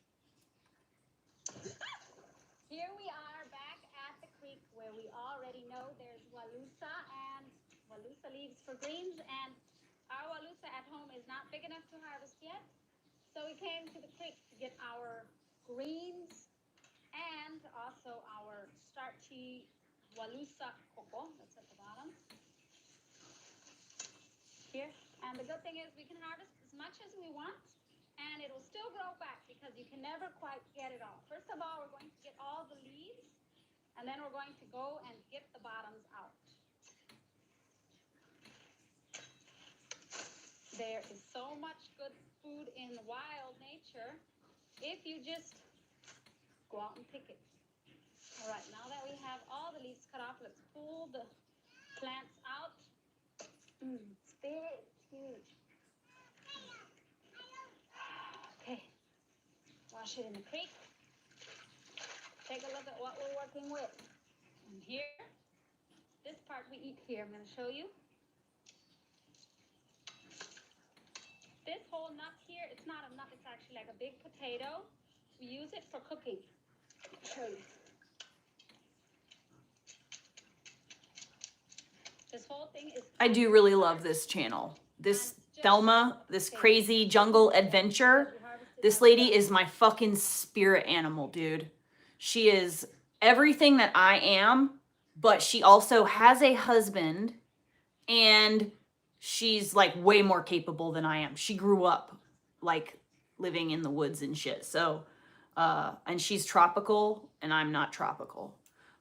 Here we are back at the creek where we already know there's walusa and walusa leaves for greens, and our walusa at home is not big enough to harvest yet. So we came to the creek to get our greens and also our starchy walusa cocoa that's at the bottom here. And the good thing is we can harvest as much as we want, and it'll still grow back because you can never quite get it all. First of all, we're going to get all the leaves, and then we're going to go and get the bottoms out. There is so much good food in wild nature if you just go out and pick it. All right, now that we have all the leaves cut off, let's pull the plants out. It's big, huge. Okay, wash it in the creek. Take a look at what we're working with. And here, this part we eat here, I'm going to show you. This whole nut here, it's not a nut, it's actually like a big potato. We use it for cooking. I'll show you. This whole thing is... I do really love this channel. This Thelma, this crazy jungle adventure. This lady is my fucking spirit animal, dude. She is everything that I am, but she also has a husband, and she's like way more capable than I am. She grew up like living in the woods and shit. So, and she's tropical and I'm not tropical.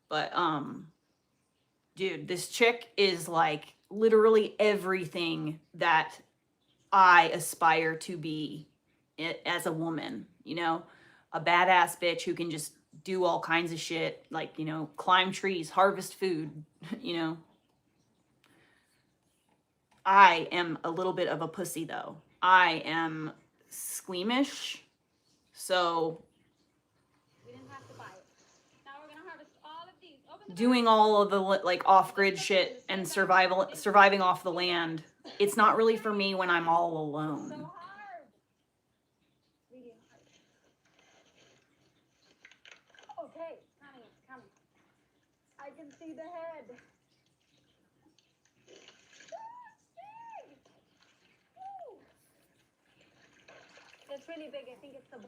But, dude, this chick is like literally everything that I aspire to be it as a woman, you know, a badass bitch who can just do all kinds of shit, like, you know, climb trees, harvest food, you know. I am a little bit of a pussy though. I am squeamish. So We didn't have to buy it. Now we're gonna harvest all of these. Open the doing all of the like off-grid shit and surviving off the land, it's not really for me when I'm all So alone. hard. Really hard. Okay, it's coming, it's coming. I can see the head. It's really big. I think it's the.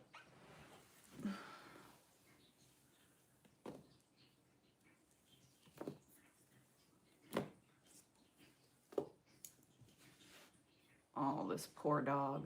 Oh, this poor dog.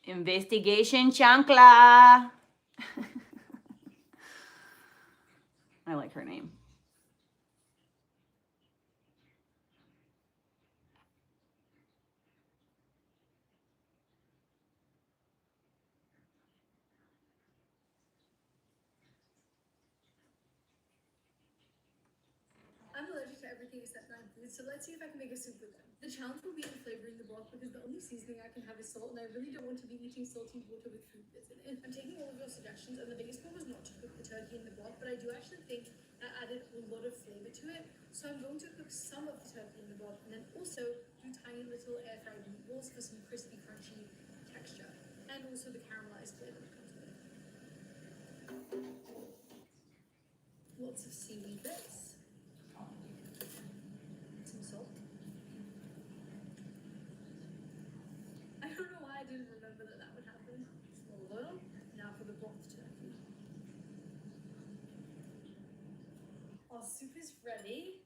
Investigation Chancla. I like her name. I'm allergic to everything except nine foods, so let's see if I can make a soup with them. The challenge will be in flavoring the broth because the only seasoning I can have is salt, and I really don't want to be eating salty water with food that's in it. I'm taking all of your suggestions, and the biggest one was not to cook the turkey in the broth, but I do actually think that added a lot of flavor to it. So I'm going to cook some of the turkey in the broth, and then also do tiny little air fried meatballs for some crispy, crunchy texture, and also the caramelized flavor that comes with it. Lots of seaweed bits. Some salt. I don't know why I didn't remember that would happen. Small oil. Now for the broth turkey. Our soup is ready.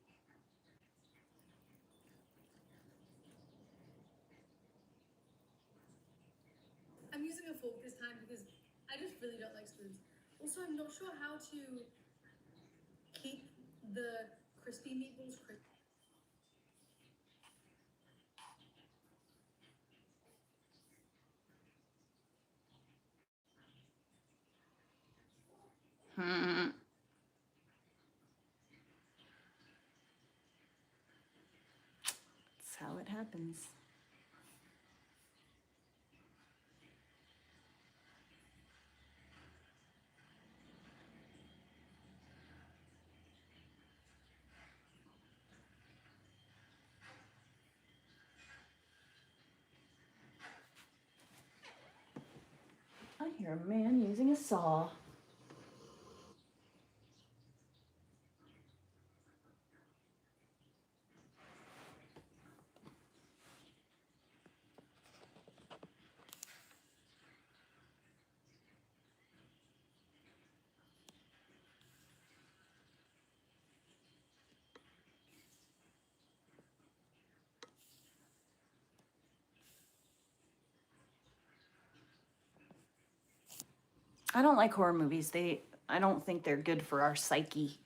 I'm using a fork this time because I just really don't like spoons. Also, I'm not sure how to keep the crispy meatballs crispy. That's how it happens. I hear a man using a saw. I don't like horror movies. I don't think they're good for our psyche.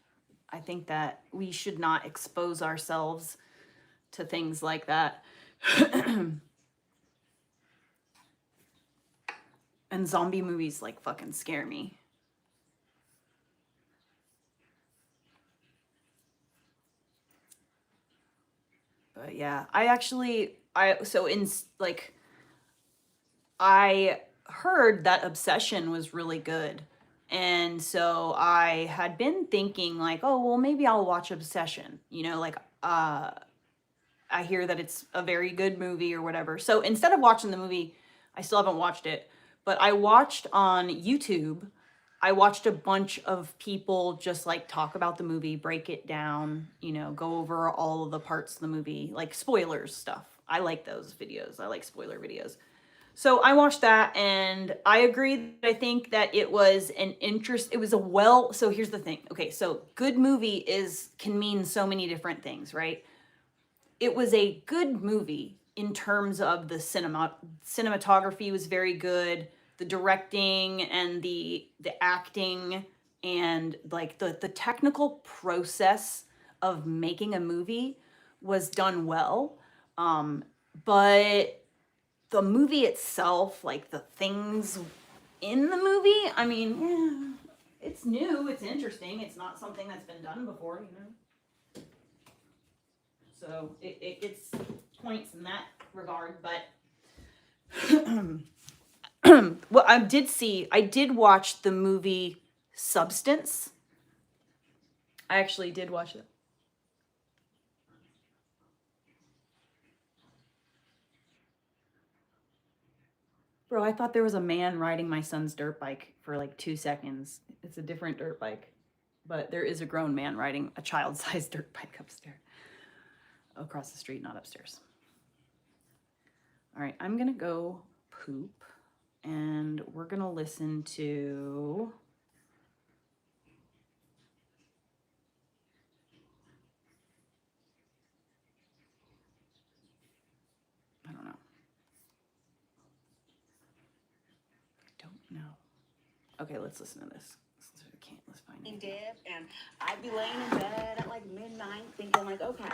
I think that we should not expose ourselves to things like that. And zombie movies like fucking scare me. But yeah, I heard that Obsession was really good. And so I had been thinking like, oh, well, maybe I'll watch Obsession, you know, like, I hear that it's a very good movie or whatever. So instead of watching the movie, I still haven't watched it, but I watched on YouTube I watched a bunch of people just like talk about the movie, break it down, you know, go over all of the parts of the movie, like spoilers stuff. I like those videos. I like spoiler videos. So I watched that and I agree. I think that it was so here's the thing. Okay, so good movie can mean so many different things, right? It was a good movie in terms of the cinematography was very good, the directing and the acting and like the technical process of making a movie was done well. But the movie itself, like the things in the movie, I mean, it's new, it's interesting, it's not something that's been done before, you know. So it gets points in that regard, but well, I did watch the movie Substance. I actually did watch it. Bro, I thought there was a man riding my son's dirt bike for like 2 seconds. It's a different dirt bike, but there is a grown man riding a child-sized dirt bike upstairs. Across the street, not upstairs. All right, I'm gonna go poop and we're gonna listen to I don't know. I don't know. Okay, let's listen to this. Let's find it. Dip, and I'd be laying in bed at like midnight thinking like, okay,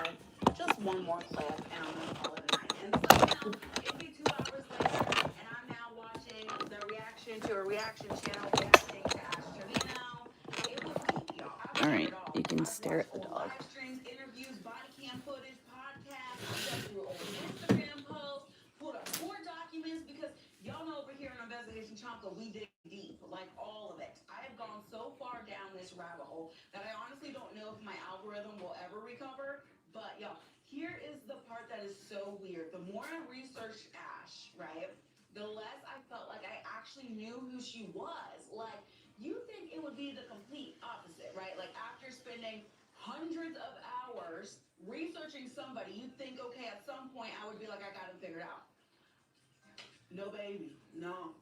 just one more clip and I'm gonna call it a night. And so now it'd be 2 hours later and I'm now watching the reaction to a reaction channel reacting to Ash Trevino. It was deep, y'all. All right, you can stare at the dog. Live streams, interviews, body cam footage, podcasts, I went through old Instagram posts, pulled up court documents because y'all know over here in Investigation Chonka, we dig deep, like all of it. I have gone so far down this rabbit hole that I honestly don't know if my algorithm will ever recover. But y'all, here is the part that is so weird. The more I researched Ash, right, the less I felt like I actually knew who she was. Like, you think it would be the complete opposite, right? Like, after spending hundreds of hours researching somebody, you'd think, okay, at some point I would be like, I got him figured out. No, baby. No.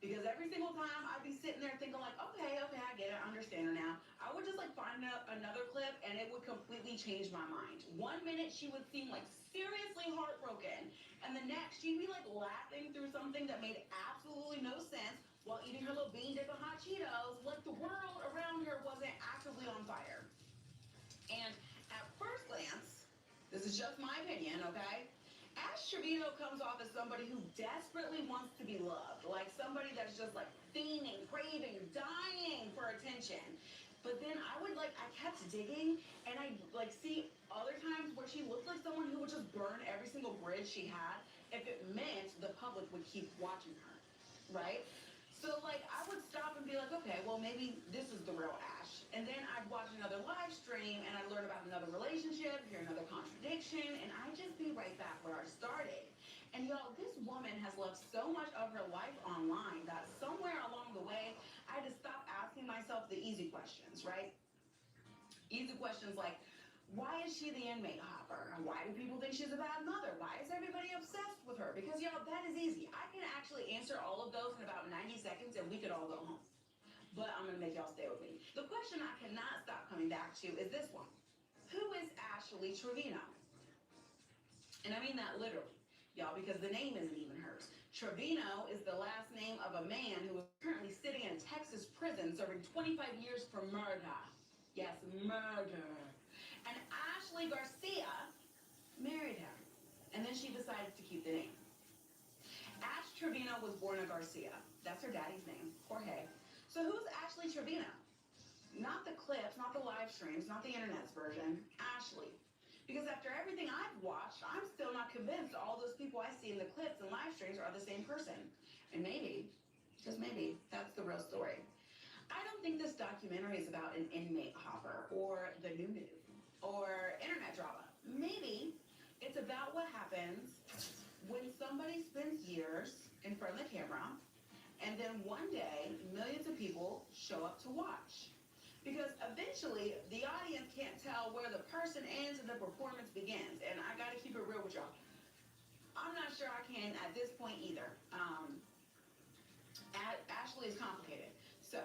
Because every single time I'd be sitting there thinking like, okay, I get it, I understand her now. I would just like find another clip and it would completely change my mind. 1 minute she would seem like seriously heartbroken, and the next she'd be like laughing through something that made absolutely no sense while eating her little bean dip and hot Cheetos, like the world around her wasn't actively on fire. And at first glance, this is just my opinion, okay? Ash Trevino comes off as somebody who desperately wants to be loved, like somebody that's just like fiending, craving, dying for attention. But then I kept digging and I like see other times where she looked like someone who would just burn every single bridge she had if it meant the public would keep watching her, right? So like I would stop and be like, okay, well maybe this is the real Ash. And then I'd watch another live stream and I'd learn about another relationship, hear another contradiction, and I'd just be right back where I started. And y'all, this woman has left so much of her life online that somewhere along the way, I had to stop asking myself the easy questions, right? Easy questions like, why is she the inmate hopper? Why do people think she's a bad mother? Why is everybody obsessed with her? Because y'all, that is easy. I can actually answer all of those in about 90 seconds and we could all go home. But I'm going to make y'all stay with me. The question I cannot stop coming back to is this one. Who is Ashley Trevino? And I mean that literally, y'all, because the name isn't even hers. Trevino is the last name of a man who is currently sitting in a Texas prison serving 25 years for murder. Yes, murder. And Ashley Garcia married him. And then she decided to keep the name. Ash Trevino was born a Garcia. That's her daddy's name, Jorge. So who's Ashley Trevino? Not the clips, not the live streams, not the internet's version. Ashley. Because after everything I've watched, I'm still not convinced all those people I see in the clips and live streams are the same person. And maybe, just maybe, that's the real story. I don't think this documentary is about an inmate hopper or the new or internet drama. Maybe it's about what happens when somebody spends years in front of the camera And then one day, millions of people show up to watch. Because eventually, the audience can't tell where the person ends and the performance begins. And I gotta keep it real with y'all. I'm not sure I can at this point either. Ashley is complicated. So,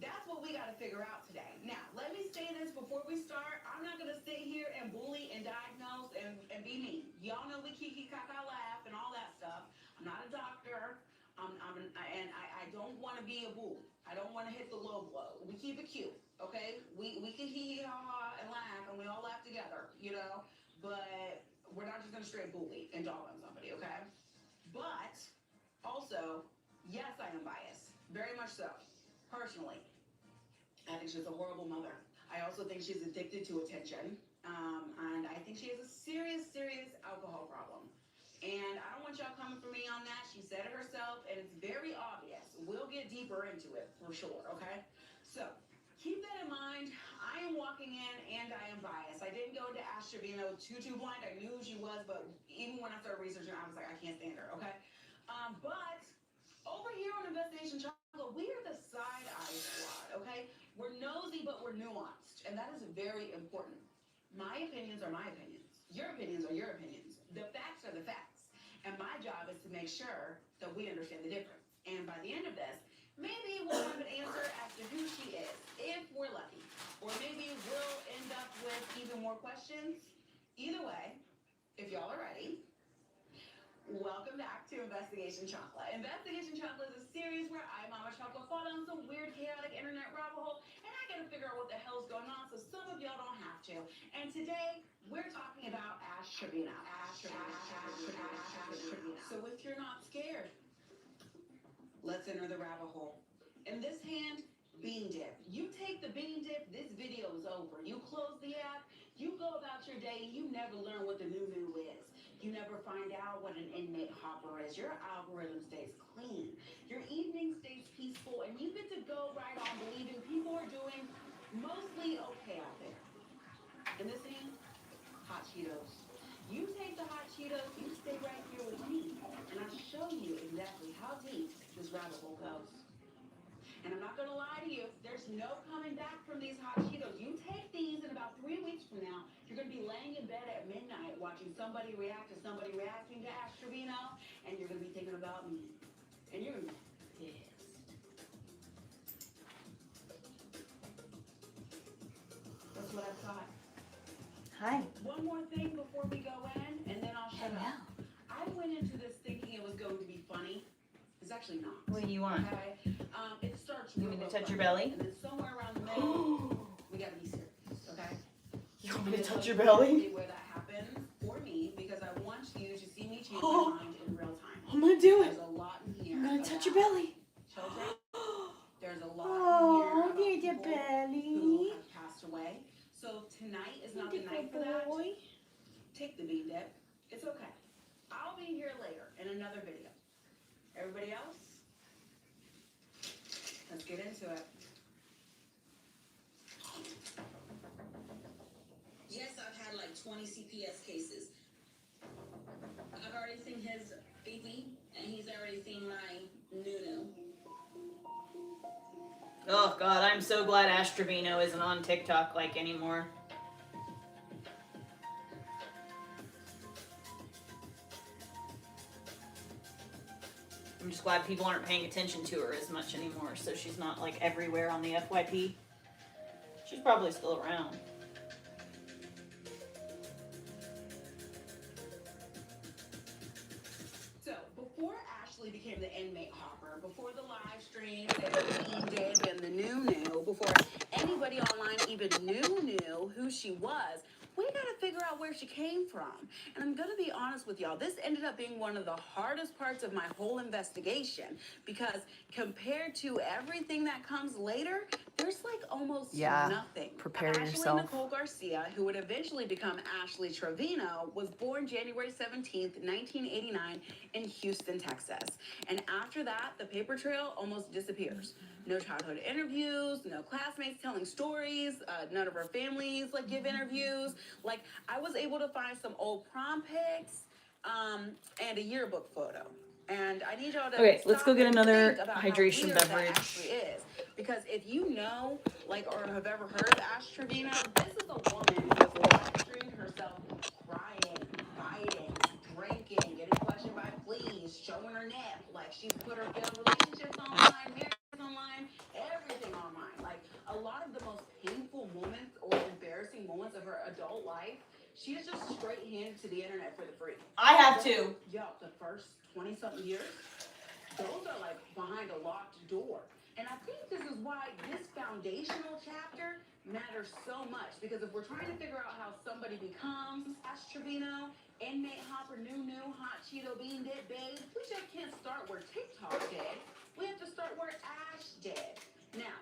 that's what we got to figure out today. Now, let me say this before we start. I'm not going to sit here and bully and diagnose and be mean. Y'all know we kiki kaka laugh and all that stuff. I'm not a doctor. And I don't want to be a bully. I don't want to hit the low blow. We keep it cute, okay? We can hee hee ha ha and laugh, and we all laugh together, you know? But we're not just going to straight bully and dog on somebody, okay? But also, yes, I am biased. Very much so. Personally. I think she's a horrible mother. I also think she's addicted to attention. And I think she has a serious, serious alcohol problem. And I don't want y'all coming for me on that. She said it herself, and it's very obvious. We'll get deeper into it for sure, okay? So, keep that in mind. I am walking in, and I am biased. I didn't go into Ash Trevino too blind. I knew who she was, but even when I started researching, I was like, I can't stand her, okay? But over here on Investigation Chocolate, we are the side-eye squad, okay? We're nosy, but we're nuanced, and that is very important. My opinions are my opinions. Your opinions are your opinions. The facts are the facts. And my job is to make sure that we understand the difference. And by the end of this, maybe we'll have an answer as to who she is, if we're lucky. Or maybe we'll end up with even more questions. Either way, if y'all are ready, welcome back to Investigation Chocolate. Investigation Chocolate is a series where I, Mama Chocolate, fall down some weird, chaotic internet rabbit hole, and I gotta figure out what the hell's going on, so some of y'all don't have to. And today, we're talking about Ash Trevino. So if you're not scared, let's enter the rabbit hole. In this hand, bean dip. You take the bean dip, this video is over. You close the app, you go about your day, and you never learn what the new is. You never find out what an inmate hopper is. Your algorithm stays clean. Your evening stays peaceful, and you get to go right on believing people are doing mostly okay out there. In this hand, hot Cheetos. You take the hot Cheetos, you stay right here with me, and I'll show you exactly how deep this rabbit hole goes. And I'm not going to lie to you, there's no coming back from these hot Cheetos. You take these, and about 3 weeks from now, you're going to be laying in bed at midnight watching somebody react to somebody reacting to Ash Trevino, and you're going to be thinking about me. And you're going to be pissed. That's what I thought. Hi. One more thing before we go in, and then I'll shut up. I went into this thinking it was going to be funny. It's actually not. What do you want? Okay. It starts. You want me to touch your belly? And then somewhere around the middle, we gotta be serious. Okay. You want me to touch your belly? Where that happens for me, because I want you to see me change my mind in real time. I'm gonna do it. There's a lot in here. I'm gonna touch your belly. Children. There's a lot in here about there's your people belly. who have passed away. So tonight is not the night for that. Take the bean dip. It's okay. I'll be here later in another video. Everybody else? Let's get into it. Yes, I've had like 20 CPS cases. I've already seen his baby, and he's already seen my Nunu. Oh God, I'm so glad Ash Trevino isn't on TikTok like anymore. I'm just glad people aren't paying attention to her as much anymore, so she's not like everywhere on the FYP. She's probably still around. So, before Ashley became the inmate hopper, before the live streams and the bean dip and the new, before anybody online even knew who she was, we gotta figure out where she came from. And I'm gonna be honest with y'all, this ended up being one of the hardest parts of my whole investigation, because compared to everything that comes later, there's like almost nothing. Prepare Ashley yourself. Nicole Garcia, who would eventually become Ashley Trevino, was born January 17th, 1989 in Houston, Texas. And after that, the paper trail almost disappears. No childhood interviews, no classmates telling stories, none of her families like give interviews. Like, I was able to find some old prom pics and a yearbook photo. And I need y'all to Okay, let's go stop get and another think about how hydration weird that beverage. actually is. Because if you know, like, or have ever heard of Ash Trevino, this is a woman who has live streamed herself crying, fighting, drinking, getting questioned by police, showing her nip. Like, she's put her failed relationships online, marriages online, everything online. Like, a lot of the most painful moments or embarrassing moments of her adult life, she is just straight handed to the internet for the free. I have to. Yo, the first 20-something years, those are like behind a locked door. And I think this is why this foundational chapter matters so much. Because if we're trying to figure out how somebody becomes Ash Trevino, inmate hopper, new, hot Cheeto bean dip babe, we just can't start where TikTok did. We have to start where Ash did. Now,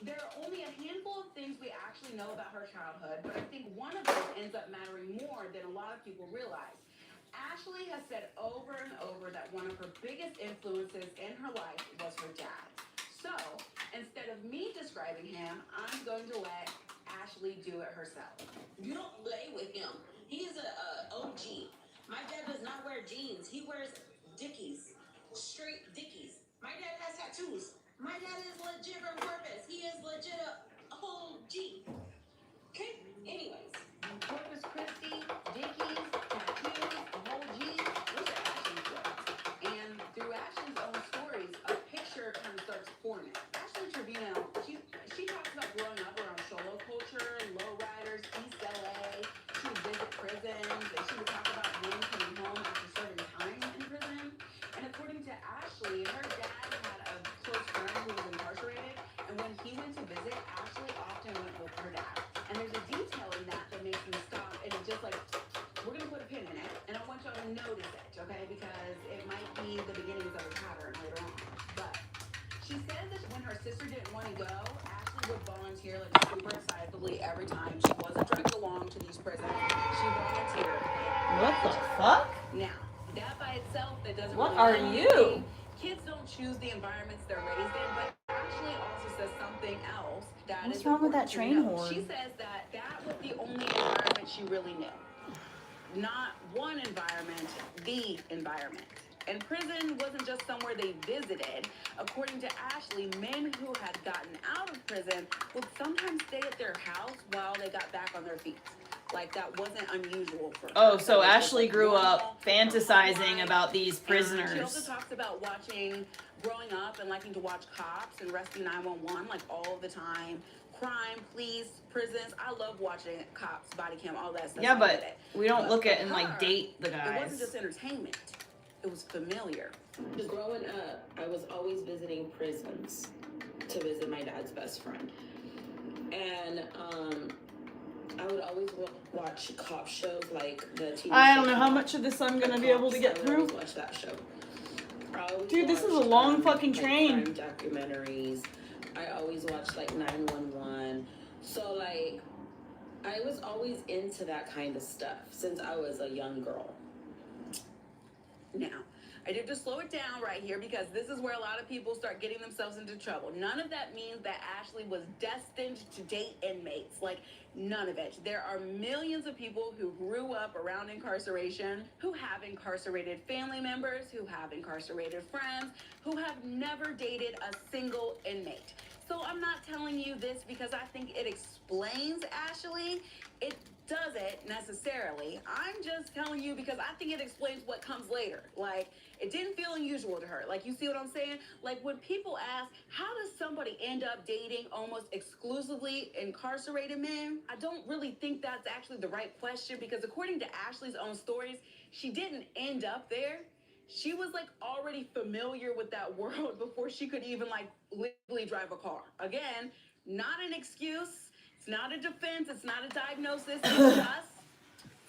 there are only a handful of things we actually know about her childhood, but I think one of them ends up mattering more than a lot of people realize. Ashley has said over and over that one of her biggest influences in her life was her dad. So, instead of me describing him, I'm going to let Ashley do it herself. You don't play with him. He's a OG. My dad does not wear jeans. He wears Dickies. Straight Dickies. My dad has tattoos. My dad is legit on purpose. He is legit a whole G. Okay? Anyways. Corpus Christi, Dickies, tattoos, a whole G. Those are Ashley's words. And through Ashley's own stories, a picture kind of starts forming. Ashley Trevino, she talks about growing up around Cholo culture, lowriders, East LA. She would visit prisons, and she would talk about men coming home after serving time in prison. And according to Ashley, her dad had a close friend who was incarcerated, and when he went to visit, Ashley often went with her dad. And there's a detail in that makes me stop, and it's just like, we're gonna put a pin in it, and I want y'all to notice it, okay? Because it might be the beginnings of a pattern later on. But she says that when her sister didn't want to go, Ashley would volunteer like super excitedly every time she wasn't dragged along to these prisons. She volunteered. What the fuck? Now, that by itself, that doesn't What really are mean you? anything. Kids don't choose the environments they're raised in, but Ashley also says something else that What's is wrong with important that to train note. horn? She says that was the only environment she really knew. Not one environment, the environment. And prison wasn't just somewhere they visited. According to Ashley, men who had gotten out of prison would sometimes stay at their house while they got back on their feet. Like, that wasn't unusual for her. Oh, so That was just, Ashley like, grew normal up for her fantasizing life. about these And she also prisoners. talks about growing up and liking to watch Cops and Rescue 911, like, all the time. Crime, police, prisons. I love watching Cops, body cam, all that stuff. Yeah, I but get it. we don't But look for at and like her, date the it wasn't guys. just entertainment. It was familiar. Growing up, I was always visiting prisons to visit my dad's best friend. And I would always watch cop shows like the TV I don't show know how Cops. much of this I'm gonna be able to get I would through. always watch that show. I always Dude, this is a watched, long fucking like, train. crime documentaries. I always watched like 911. So like, I was always into that kind of stuff since I was a young girl. Now, I did just slow it down right here because this is where a lot of people start getting themselves into trouble. None of that means that Ashley was destined to date inmates. Like, none of it. There are millions of people who grew up around incarceration, who have incarcerated family members, who have incarcerated friends, who have never dated a single inmate. So I'm not telling you this because I think it explains Ashley. It doesn't necessarily. I'm just telling you because I think it explains what comes later. Like, it didn't feel unusual to her. Like, you see what I'm saying? Like, when people ask, how does somebody end up dating almost exclusively incarcerated men? I don't really think that's actually the right question because according to Ashley's own stories, she didn't end up there. She was like already familiar with that world before she could even like legally drive a car. Again, not an excuse. It's not a defense. It's not a diagnosis. It's just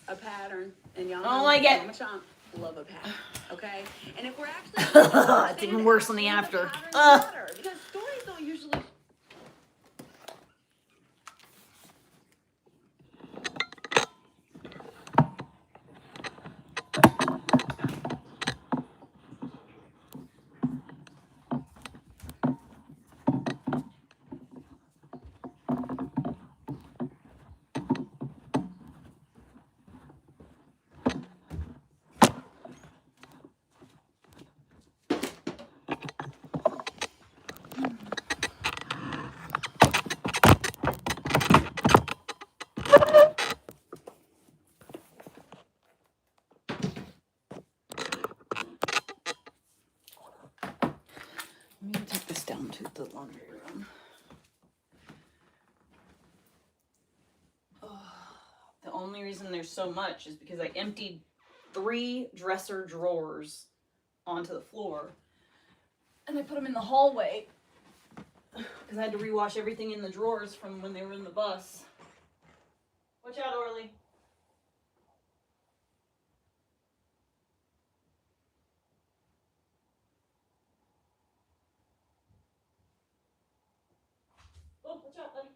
a pattern. And y'all I don't know like it. I'm a chomp. Love a pattern. Okay? And if we're actually It's even worse on the after. Because stories don't usually laundry room. The only reason there's so much is because I emptied 3 dresser drawers onto the floor. And I put them in the hallway because I had to rewash everything in the drawers from when they were in the bus. Watch out, Orly. Oh, watch out, buddy.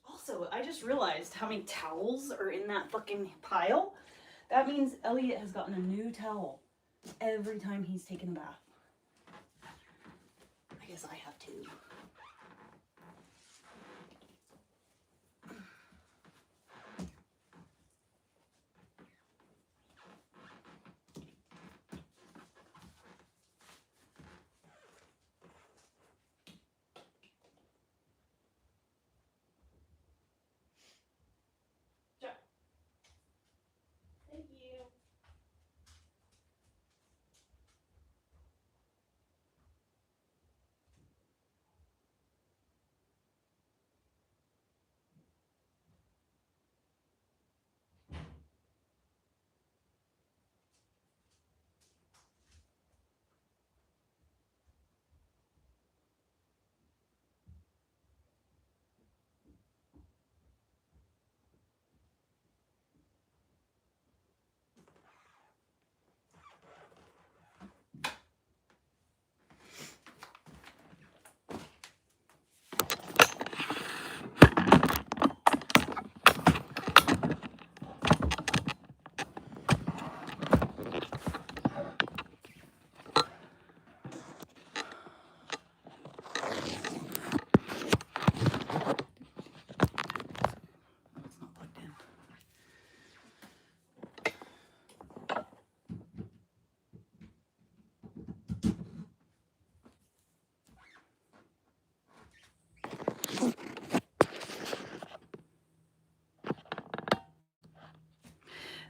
Also, I just realized how many towels are in that fucking pile. That means Elliot has gotten a new towel every time he's taken a bath. I guess I have to. Thank you.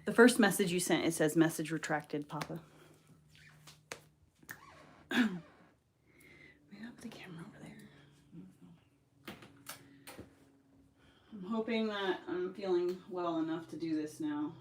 The first message you sent, it says message retracted, Papa. We have the camera over there. I'm hoping that I'm feeling well enough to do this now.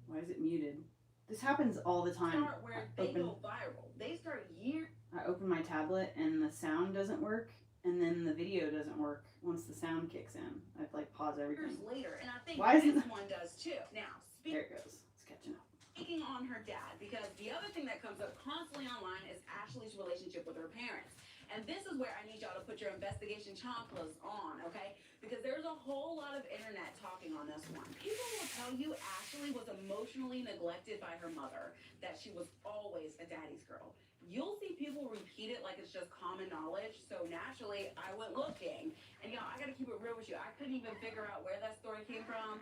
Why is it muted? This happens all the time. Start where they go viral. They start years. I open my tablet and the sound doesn't work, and then the video doesn't work once the sound kicks in. I have to like pause everything. Years later, and I think Why this isn't one does too. Now, there it goes. It's catching up. speaking on her dad, because the other thing that comes up constantly online is Ashley's relationship with her parents. And this is where I need y'all to put your investigation chanclas on, okay? Because there's a whole lot of internet talking on this one. People will tell you Ashley was emotionally neglected by her mother, that she was always a daddy's girl. You'll see people repeat it like it's just common knowledge. So naturally, I went looking. And y'all, I gotta keep it real with you. I couldn't even figure out where that story came from.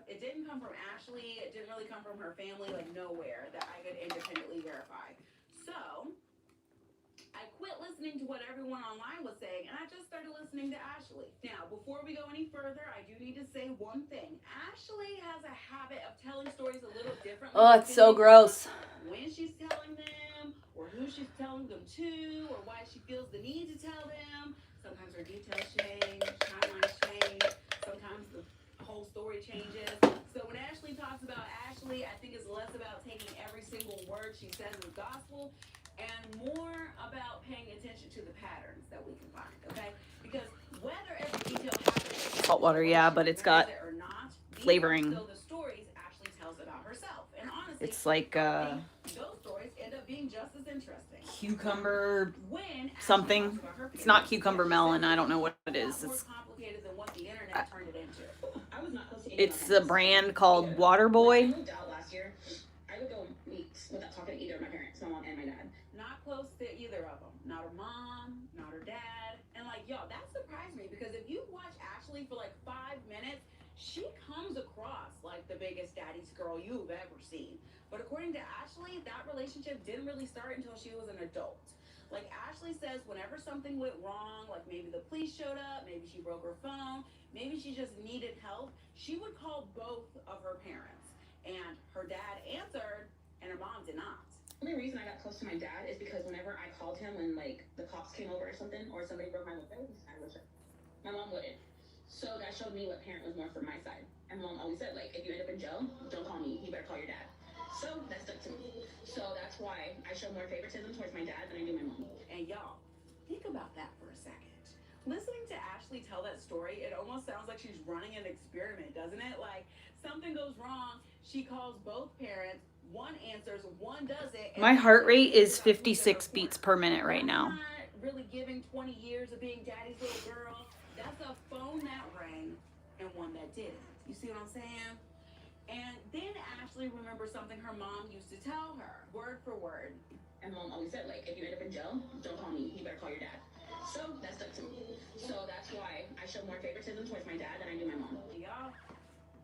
It didn't come from Ashley. It didn't really come from her family, like nowhere that I could independently verify. So I quit listening to what everyone online was saying, and I just started listening to Ashley. Now, before we go any further, I do need to say one thing. Ashley has a habit of telling stories a little differently. Oh, it's so gross. When she's telling them, or who she's telling them to, or why she feels the need to tell them. Sometimes her details change, timelines change, sometimes the whole story changes. So when Ashley talks about Ashley, I think it's less about taking every single word she says as gospel, and more about paying attention to the patterns that we can find, okay? Because whether every detail happens Salt water, yeah, but it's got or not, flavoring. so the stories Ashley tells about herself. And honestly, It's like those stories end up being just as interesting. cucumber When something. Ashley talks about her It's not parents, cucumber she melon. says I don't know what it it's is. a lot more complicated than what the internet turned it into. I was not close to any of my It's a parents. brand called Either. Waterboy. When I moved out last year, I would go weeks without talking to either of my parents, my mom and my dad. Not close to either of them. Not her mom, not her dad. And like, y'all, that surprised me because if you watch Ashley for like 5 minutes, she comes across like the biggest daddy's girl you've ever seen. But according to Ashley, that relationship didn't really start until she was an adult. Like Ashley says, whenever something went wrong, like maybe the police showed up, maybe she broke her phone, maybe she just needed help, she would call both of her parents. And her dad answered, and her mom did not. The only reason I got close to my dad is because whenever I called him when like the cops came over or something, or somebody broke my window, I would check. My mom wouldn't. So that showed me what parent was more from my side. And mom always said, like, if you end up in jail, don't call me. You better call your dad. So that stuck to me. So that's why I show more favoritism towards my dad than I do my mom. And y'all, think about that for a second. Listening to Ashley tell that story, it almost sounds like she's running an experiment, doesn't it? Like something goes wrong, she calls both parents, one answers, one doesn't. My heart rate is 56 beats per minute right now. Not really giving 20 years of being daddy's little girl. That's a phone that rang and one that didn't. You see what I'm saying? And then Ashley remembers something her mom used to tell her, word for word. And mom always said, like, if you end up in jail, don't call me. You better call your dad. So that stuck to me. So that's why I show more favoritism towards my dad than I do my mom. Y'all,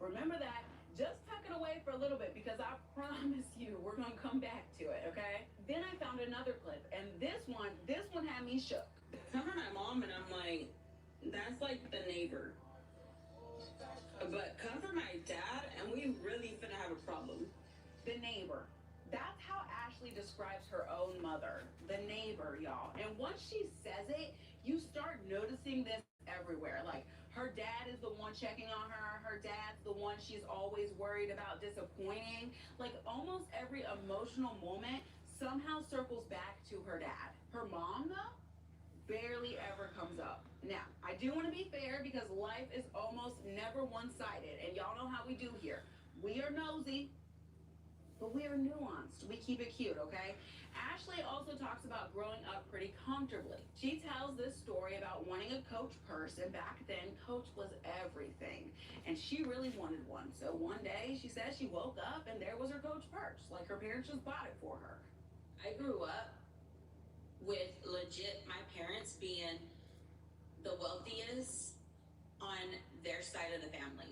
remember that. Just tuck it away for a little bit because I promise you we're gonna come back to it, okay? Then I found another clip, and this one had me shook. Cover my mom, and I'm like, that's like the neighbor. But cover my dad, and we really finna have a problem. The neighbor. That's how Ashley describes her own mother. The neighbor, y'all. And once she says it, you start noticing this everywhere. Like, her dad is the one checking on her. Her dad's the one she's always worried about disappointing. Like, almost every emotional moment somehow circles back to her dad. Her mom, though, barely ever comes up. Now, I do want to be fair because life is almost never one-sided. And y'all know how we do here. We are nosy, but we are nuanced. We keep it cute, okay? Ashley also talks about growing up pretty comfortably. She tells this story about wanting a Coach purse, and back then, Coach was everything. And she really wanted one. So one day, she says she woke up and there was her Coach purse. Like her parents just bought it for her. I grew up with legit my parents being the wealthiest on their side of the family.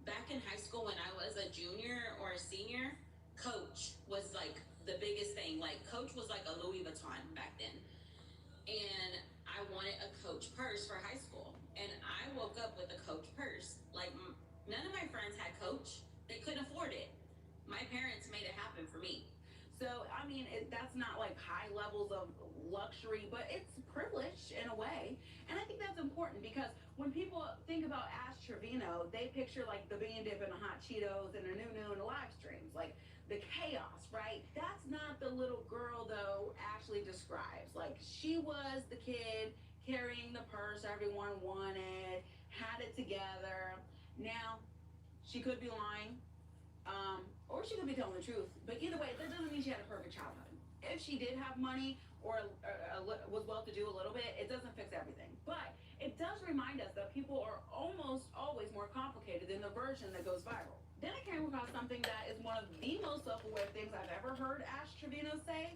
Back in high school when I was a junior or a senior, Coach was like the biggest thing. Like Coach was like a Louis Vuitton back then. And I wanted a Coach purse for high school. And I woke up with a Coach purse. Like none of my friends had Coach. They couldn't afford it. My parents made it happen for me. So, I mean, that's not like high levels of luxury, but it's privilege in a way. And I think that's important because when people think about Ash Trevino, they picture like the bean dip and the hot Cheetos and the new and the live streams, like the chaos, right? That's not the little girl, though, Ashley describes. Like, she was the kid carrying the purse everyone wanted, had it together. Now, she could be lying. Or she could be telling the truth. But either way, that doesn't mean she had a perfect childhood. If she did have money or was well-to-do a little bit, it doesn't fix everything. But it does remind us that people are almost always more complicated than the version that goes viral. Then I came across something that is one of the most self-aware things I've ever heard Ash Trevino say.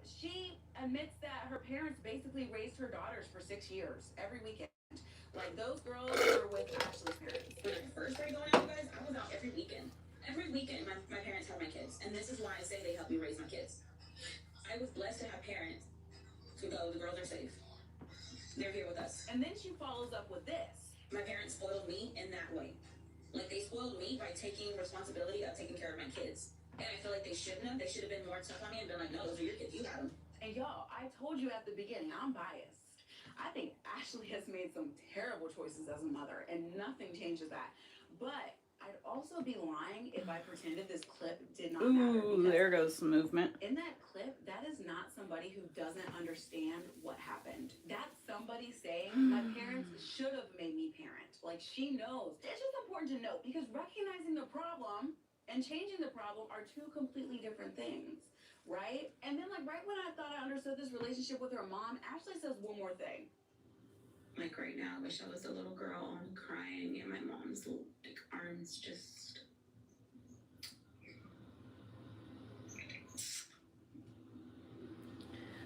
She admits that her parents basically raised her daughters for 6 years, every weekend. Like, those girls were with Ashley's parents. When I first started going out, you guys, I was out every weekend. Every weekend, my parents had my kids. And this is why I say they helped me raise my kids. I was blessed to have parents to go, the girls are safe. They're here with us. And then she follows up with this. My parents spoiled me in that way. Like, they spoiled me by taking responsibility of taking care of my kids. And I feel like they shouldn't have. They should have been more tough on me and been like, no, those are your kids. You had them. And y'all, I told you at the beginning, I'm biased. I think Ashley has made some terrible choices as a mother, and nothing changes that. But I'd also be lying if I pretended this clip did not matter. Ooh, there goes some movement. In that clip, that is not somebody who doesn't understand what happened. That's somebody saying, my parents should have made me parent. Like, she knows. It's just important to note because recognizing the problem and changing the problem are two completely different things. right? And then, like, right when I thought I understood this relationship with her mom, Ashley says one more thing. Like right now, I wish I was a little girl crying in my mom's like arms, just.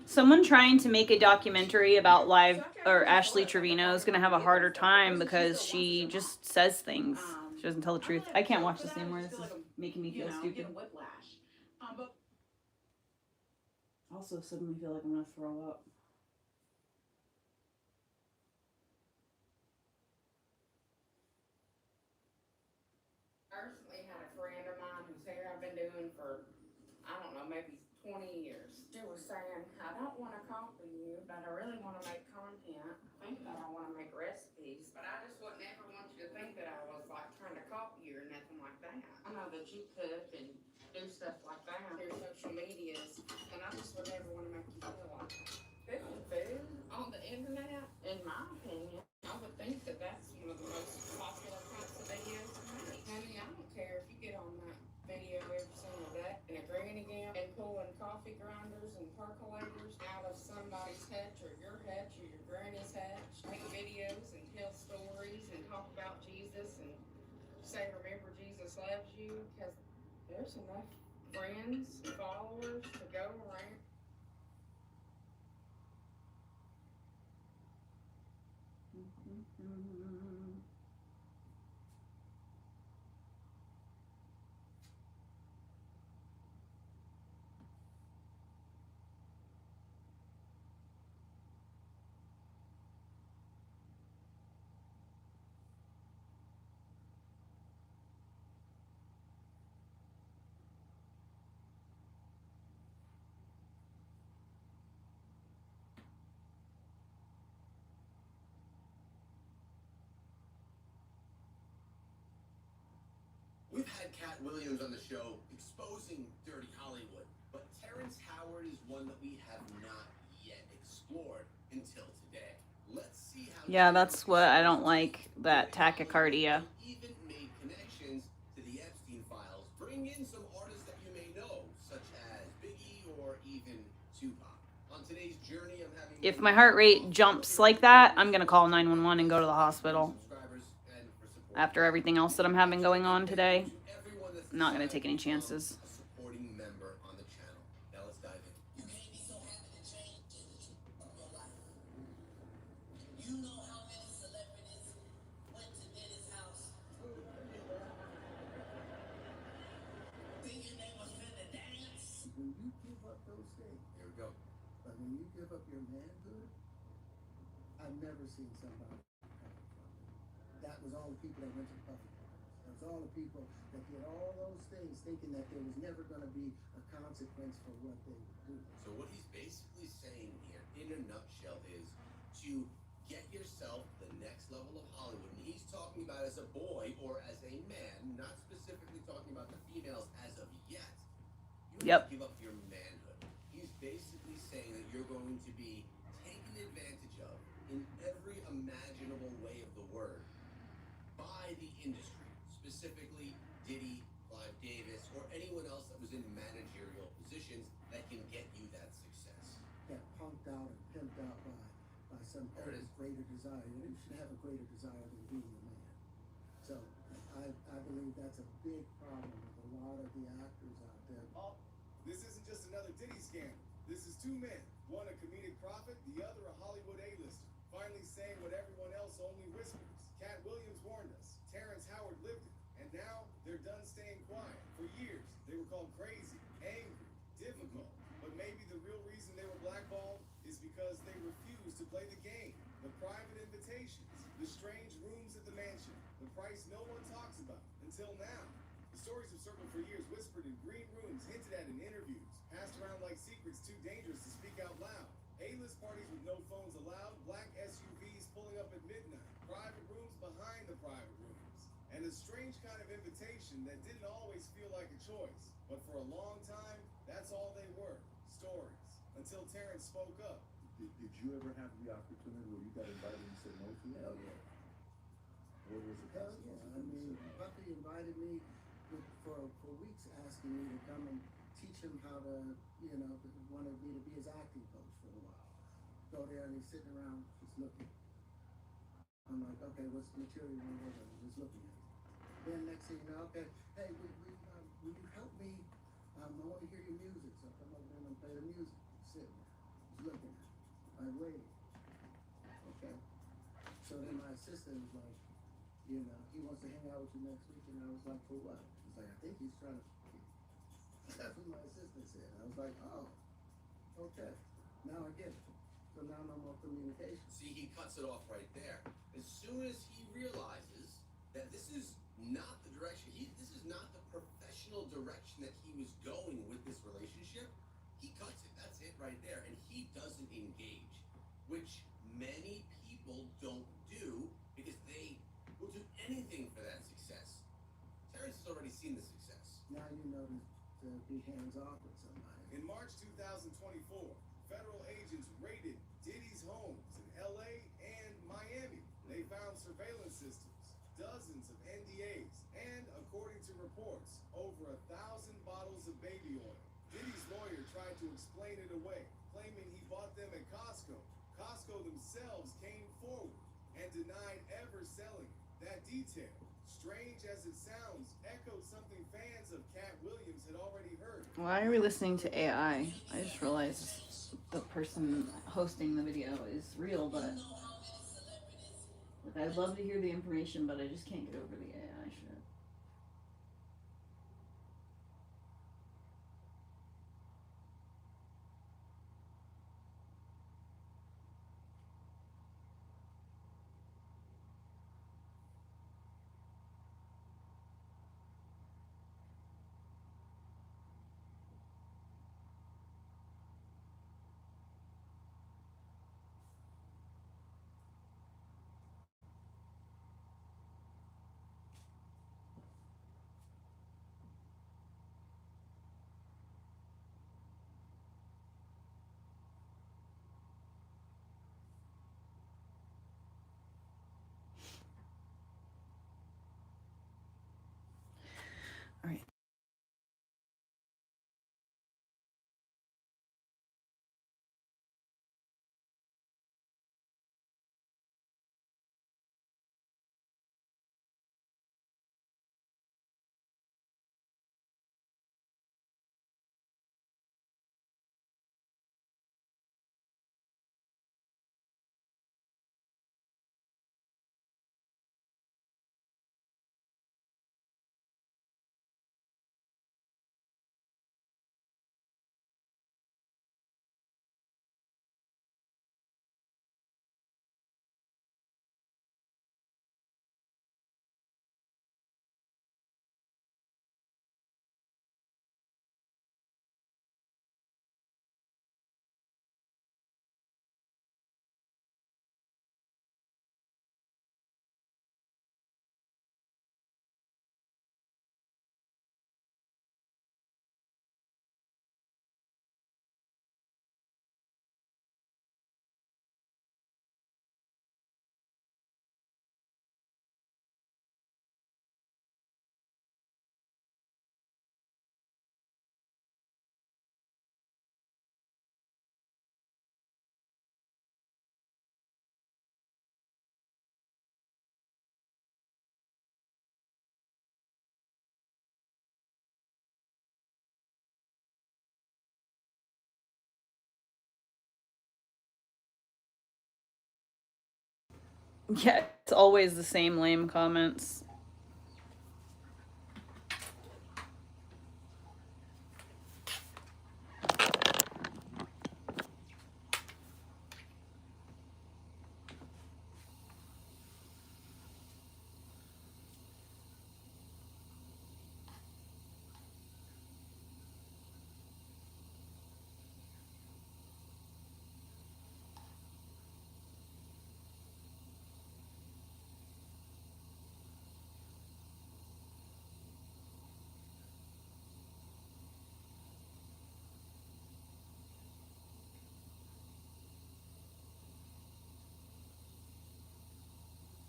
Someone trying to make a documentary about Ashley Trevino is going to have a harder time because she just says things. She doesn't tell the truth. I can't watch this anymore. This is making me feel stupid. Whiplash. But Also, suddenly feel like I'm going to throw up. I recently had a friend of mine whose hair I've been doing for, I don't know, maybe 20 years. She was saying, I don't want to copy you, but I really want to make content. I think that I want to make recipes, but I just would never want you to think that I was like trying to copy you or nothing like that. I know that you cook and do stuff like that on your social medias, and I just would never want to make you feel like that. Cooking food on the internet, in my opinion, I would think that that's one of the most popular types of videos to make. Honey, I don't care if you get on that video every single day in a granny gown and pulling coffee grinders and percolators out of somebody's hutch or your granny's hutch. Make videos and tell stories and talk about Jesus and say, remember Jesus loves you, because there's enough friends, followers to go around. We've had Cat Williams on the show exposing dirty Hollywood, but Terrence Howard is one that we have not yet explored until today. Let's see how. Yeah, that's what I don't like, that tachycardia. Even made connections to the Epstein files. Bring in some artists that you may know, such as Biggie or even Tupac. On today's journey, I'm having. If my heart rate jumps like that, I'm going to call 911 and go to the hospital. After everything else that I'm having going on today, I'm not going to take any chances. A supporting member on the channel. Now let's dive in. You can't be so happy to change your life. You know how many celebrities went to Diddy's house thinking they was finna dance. When you give up those things, here we go. But when you give up your manhood, I've never seen somebody. That was all the people that went to the puffy parties. That was all the people that did all those things thinking that there was never going to be a consequence for what they would do. So what he's basically saying here, in a nutshell, is to get yourself to the next level of Hollywood. And he's talking about as a boy or as a man, not specifically talking about the females as of yet. You have to give up your manhood. He's basically saying that you're going to be taken advantage of in every imaginable way of the word by the industry, specifically Diddy, Clive Davis, or anyone else that was in managerial positions that can get you that success. Got punked out and pimped out by some artist greater desire. You should have a greater desire than being a man. So I believe that's a big problem with a lot of the actors out there. Oh, this isn't just another Diddy scandal. This is two men, one a comedic prophet, the other a Hollywood A-lister, finally saying what everyone else only whispers. Cat Williams warned us. Terrence Howard lived it. And now they're done staying quiet. For years, they were called crazy, angry, difficult. But maybe the real reason they were blackballed is because they refused to play the game. The private invitations, the strange rooms at the mansion, the price no one talks about until now. The stories have circled for years, whispered in green rooms, hinted at in interviews, passed around like secrets too dangerous to speak out loud. A-list parties with no phones allowed, black SUVs pulling up at midnight, private rooms behind the private rooms, and a strange kind of invitation that didn't always feel like a choice. But for a long time, that's all they were, stories, until Terrence spoke up. Did you ever have the opportunity where you got invited and said no to it? Hell yeah. What was it? Hell yeah. I mean, Puffy invited me for weeks, asking me to come and teach him how to you know, wanted me to be his acting coach for a while. Go there and he's sitting around just looking. I'm like, okay, what's the material you want to work on? Just looking at it. Then next thing you know, okay, hey, will you help me? I want to hear your music, so I come over there and play the music. Sitting there, just looking at it. I'm waiting. Okay. So then my assistant was like, you know, he wants to hang out with you next week, and I was like, for what? He's like, I think he's trying to. That's what my assistant said. I was like, oh, okay. Now I get it. So now no more communication. See, he cuts it off right there. As soon as he realizes that this is not the direction, this is not the professional direction that he was going with this relationship, he cuts it. That's it right there. And he doesn't engage, which many people don't do because they will do anything for that success. Terrence has already seen the success. Now you know to be hands-off with somebody. In March 2024, federal agents raided Diddy's homes in LA and Miami. They found surveillance systems, dozens of NDAs, and according to reports, over 1,000 bottles of baby oil. Diddy's lawyer tried to explain it away, claiming he bought them at Costco. Costco themselves came forward and denied ever selling it. That detail, strange as it sounds, echoed something fans of Cat Williams had already heard. Why are we listening to AI? I just realized the person hosting the video is real, but like, I'd love to hear the information, but I just can't get over the AI shit. All right. Yeah, it's always the same lame comments.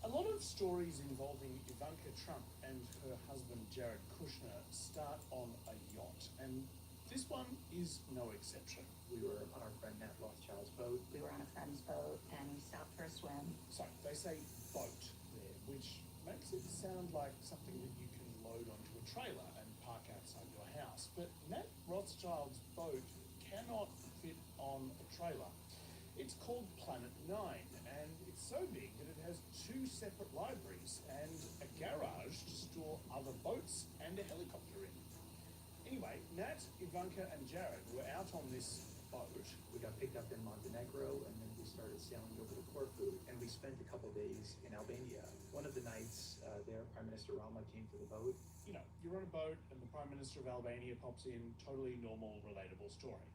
A lot of stories involving Ivanka Trump and her husband Jared Kushner start on a yacht, and This one is no exception. We were on our friend Nat Rothschild's boat. We were on a friend's boat and we stopped for a swim. So they say boat there, which makes it sound like something that you can load onto a trailer and park outside your house. But Nat Rothschild's boat cannot fit on a trailer. It's called Planet 9, and it's so big that it has 2 separate libraries and a garage to store other boats and a helicopter in. Anyway, Nat, Ivanka and Jared were out on this boat. We got picked up in Montenegro, and then we started sailing over to Corfu, and we spent a couple days in Albania. One of the nights there, Prime Minister Rama came to the boat. You know, you're on a boat and the Prime Minister of Albania pops in, totally normal, relatable story.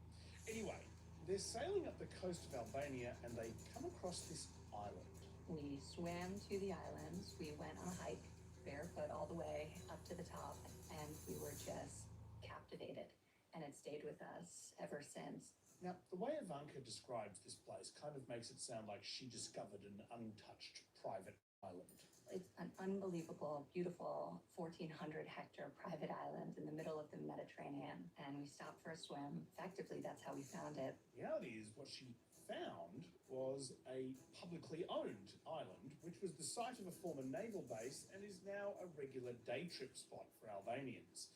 Anyway, they're sailing up the coast of Albania and they come across this island. We swam to the islands. We went on a hike, barefoot all the way up to the top, and we were just captivated. And it stayed with us ever since. Now, the way Ivanka describes this place kind of makes it sound like she discovered an untouched private island. It's an unbelievable, beautiful 1,400 hectare private island in the middle of the Mediterranean. And we stopped for a swim. Effectively, that's how we found it. The reality is what she found was a publicly owned island, which was the site of a former naval base and is now a regular day trip spot for Albanians.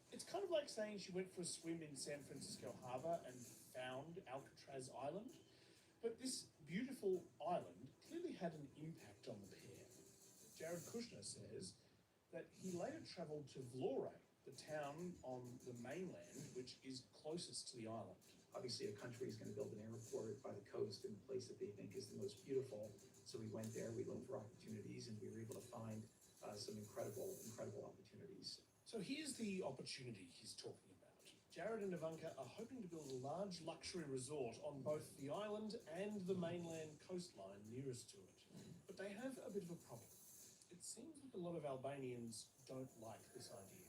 It's kind of like saying she went for a swim in San Francisco Harbor and found Alcatraz Island. But this beautiful island clearly had an impact on the pair. Jared Kushner says that he later travelled to Vlore, the town on the mainland which is closest to the island. Obviously, a country is going to build an airport by the coast in the place that they think is the most beautiful. So we went there, we looked for opportunities, and we were able to find some incredible opportunities. So here's the opportunity he's talking about. Jared and Ivanka are hoping to build a large luxury resort on both the island and the mainland coastline nearest to it. But they have a bit of a problem. It seems like a lot of Albanians don't like this idea.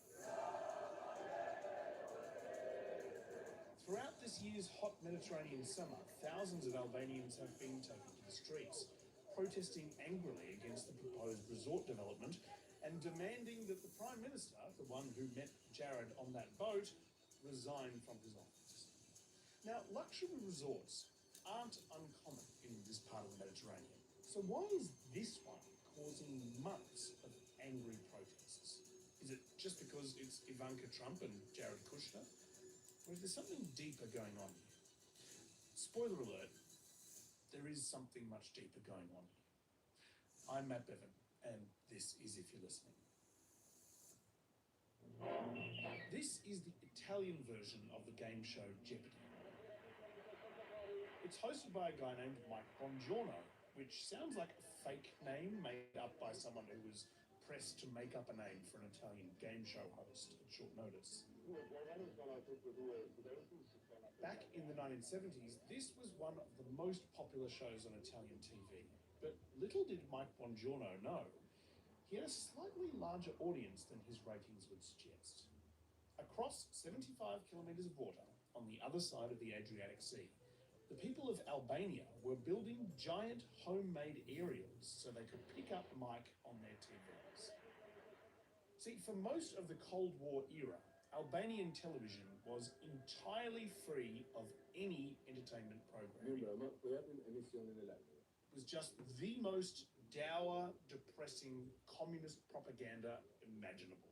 Throughout this year's hot Mediterranean summer, thousands of Albanians have been taken to the streets, protesting angrily against the proposed resort development and demanding that the Prime Minister, the one who met Jared on that boat, resign from his office. Now, luxury resorts aren't uncommon in this part of the Mediterranean. So why is this one causing months of angry protests? Is it just because it's Ivanka Trump and Jared Kushner? Or is there something deeper going on here? Spoiler alert, there is something much deeper going on here. I'm Matt Bevan, and this is If You're Listening. This is the Italian version of the game show Jeopardy. It's hosted by a guy named Mike Bongiorno, which sounds like a fake name made up by someone who was pressed to make up a name for an Italian game show host at short notice. Back in the 1970s, this was one of the most popular shows on Italian TV. But little did Mike Bongiorno know, he had a slightly larger audience than his ratings would suggest. Across 75 kilometres of water, on the other side of the Adriatic Sea, the people of Albania were building giant homemade aerials so they could pick up Mike on their TVs. See, for most of the Cold War era, Albanian television was entirely free of any entertainment program. It was just the most dour, depressing communist propaganda imaginable.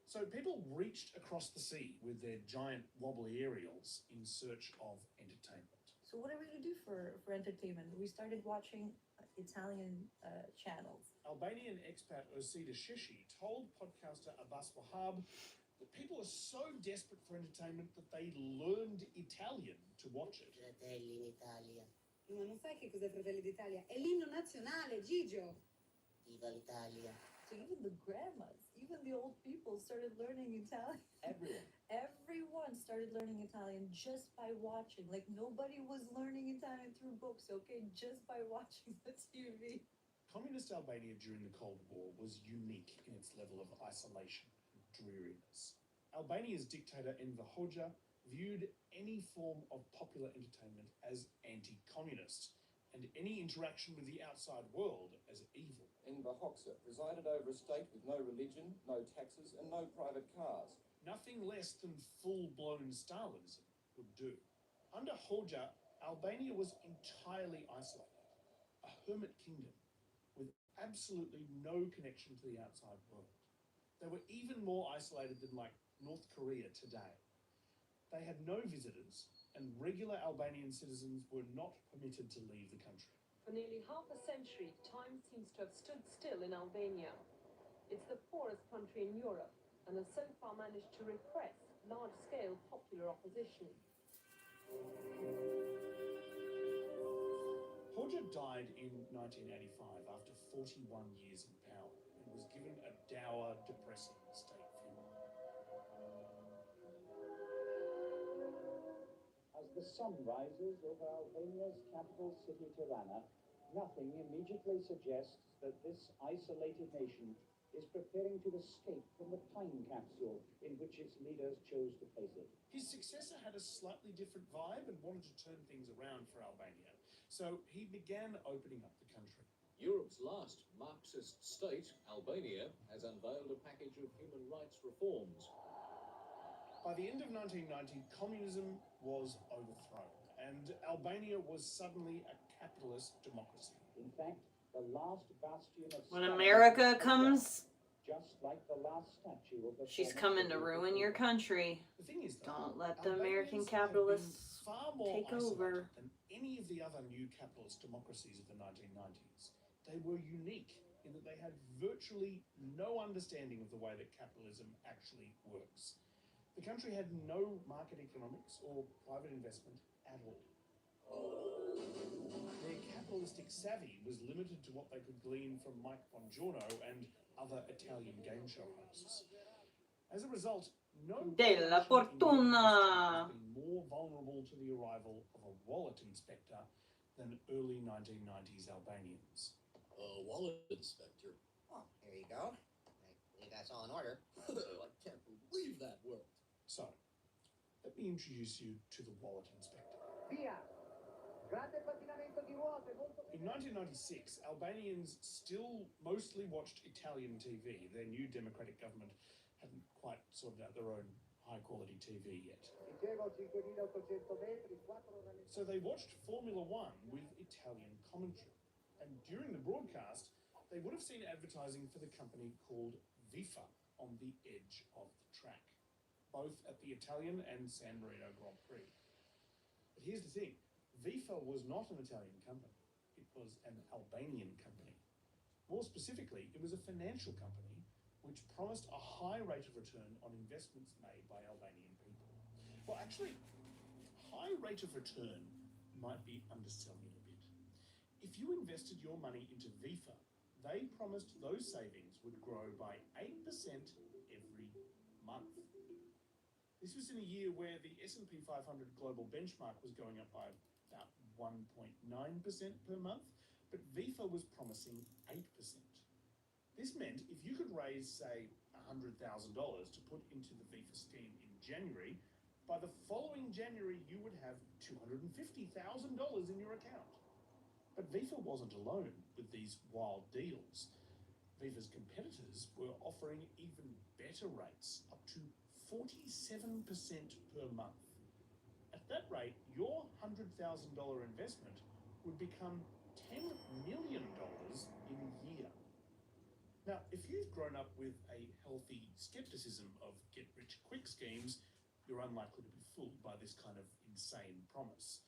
So people reached across the sea with their giant wobbly aerials in search of entertainment. So what are we going to do for entertainment? We started watching Italian channels. Albanian expat Osita Shishi told podcaster Abbas Wahab that people are so desperate for entertainment that they learned Italian to watch it. Fratelli in Italia. Ma non sai che cos'è Fratelli d'Italia? È l'inno nazionale, Gigio! Viva l'Italia! So even the grandmas, even the old people started learning Italian. Everyone started learning Italian just by watching. Like nobody was learning Italian through books, okay? Just by watching the TV. Communist Albania during the Cold War was unique in its level of isolation and dreariness. Albania's dictator Enver Hoxha viewed any form of popular entertainment as anti-communist, and any interaction with the outside world as evil. Enver Hoxha presided over a state with no religion, no taxes, and no private cars. Nothing less than full-blown Stalinism would do. Under Hoxha, Albania was entirely isolated, a hermit kingdom with absolutely no connection to the outside world. They were even more isolated than like North Korea today. They had no visitors, and regular Albanian citizens were not permitted to leave the country. For nearly half a century, time seems to have stood still in Albania. It's the poorest country in Europe and has so far managed to repress large-scale popular opposition. Hoxha died in 1985 after 41 years in power and was given a dour, depressing state funeral. As the sun rises over Albania's capital city Tirana, nothing immediately suggests that this isolated nation is preparing to escape from the time capsule in which its leaders chose to place it. His successor had a slightly different vibe and wanted to turn things around for Albania, so he began opening up the country. Europe's last Marxist state, Albania, has unveiled a package of human rights reforms. By the end of 1990, communism was overthrown, and Albania was suddenly a capitalist democracy. In fact, the last bastion of When America comes, just like the last statue of the she's coming to ruin your country. The thing is, Don't let the American Albanians have been capitalists far more take isolated over. than any of the other new capitalist democracies of the 1990s. They were unique in that they had virtually no understanding of the way that capitalism actually works. The country had no market economics or private investment at all. Their capitalistic savvy was limited to what they could glean from Mike Bongiorno and other Italian game show hosts. As a result, no Della population in fortuna. has been more vulnerable to the arrival of a wallet inspector than early 1990s Albanians. Wallet inspector. Oh, here you go. I believe that's all in order. I can't believe that worked. So, let me introduce you to the wallet inspector. Via. Grande pattinamento di ruote, molto In 1996, Albanians still mostly watched Italian TV. Their new democratic government hadn't quite sorted out their own high-quality TV yet. Dicevo 5.800 metri, 4 ore. So they watched Formula One with Italian commentary. And during the broadcast, they would have seen advertising for the company called FIFA on the edge of the track, both at the Italian and San Marino Grand Prix. But here's the thing. FIFA was not an Italian company. It was an Albanian company. More specifically, it was a financial company which promised a high rate of return on investments made by Albanian people. Well, actually, high rate of return might be underselling it a bit. If you invested your money into FIFA, they promised those savings would grow by 8% every month. This was in a year where the S&P 500 global benchmark was going up by about 1.9% per month, but FIFA was promising 8%. This meant if you could raise, say, $100,000 to put into the FIFA scheme in January, by the following January you would have $250,000 in your account. But FIFA wasn't alone with these wild deals. FIFA's competitors were offering even better rates, up to 47% per month. At that rate, your $100,000 investment would become $10 million in a year. Now, if you've grown up with a healthy skepticism of get-rich-quick schemes, you're unlikely to be fooled by this kind of insane promise.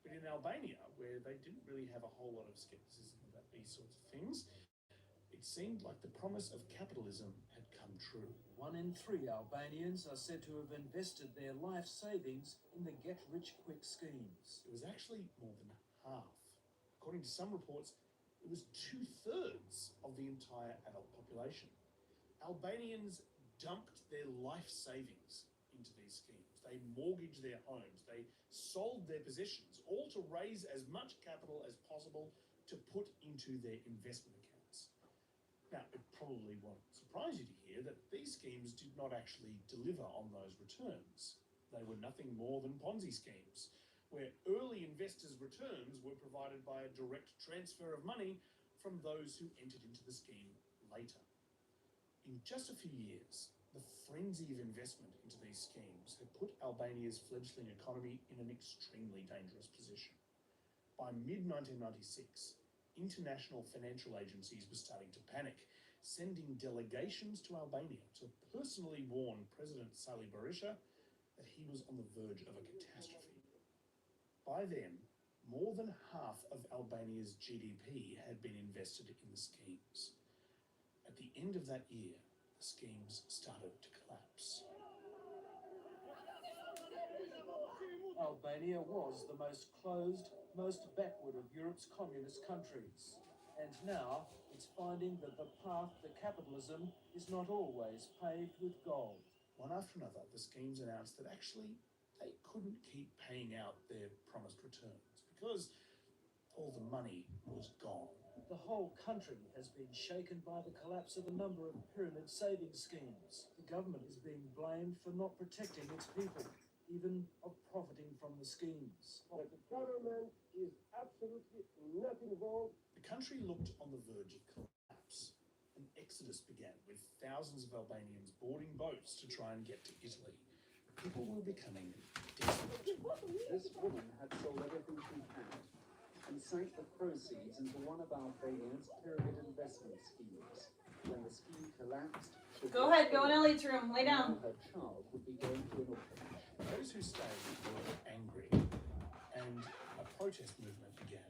But in Albania, where they didn't really have a whole lot of skepticism about these sorts of things, it seemed like the promise of capitalism had come true. 1 in 3 Albanians are said to have invested their life savings in the get-rich-quick schemes. It was actually more than half. According to some reports, it was 2/3 of the entire adult population. Albanians dumped their life savings into these schemes. They mortgaged their homes. They sold their possessions, all to raise as much capital as possible to put into their investment accounts. Now, it probably won't surprise you to hear that these schemes did not actually deliver on those returns. They were nothing more than Ponzi schemes, where early investors' returns were provided by a direct transfer of money from those who entered into the scheme later. In just a few years, The frenzy of investment into these schemes had put Albania's fledgling economy in an extremely dangerous position. By mid-1996, international financial agencies were starting to panic, sending delegations to Albania to personally warn President Sali Berisha that he was on the verge of a catastrophe. By then, more than half of Albania's GDP had been invested in the schemes. At the end of that year, the schemes started to collapse. Albania was the most closed, most backward of Europe's communist countries. And now it's finding that the path to capitalism is not always paved with gold. One after another, the schemes announced that actually they couldn't keep paying out their promised returns because all the money was gone. The whole country has been shaken by the collapse of a number of pyramid savings schemes. The government is being blamed for not protecting its people, even of profiting from the schemes. But the government is absolutely not involved. The country looked on the verge of collapse. An exodus began with thousands of Albanians boarding boats to try and get to Italy. People were becoming desperate. This woman had sold everything she had and sank the proceeds into one of Albania's pyramid investment schemes. When the scheme collapsed, Go ahead, go in Elliot's room, lay down. her child would be going to an orphanage. Those who stayed were angry, and a protest movement began,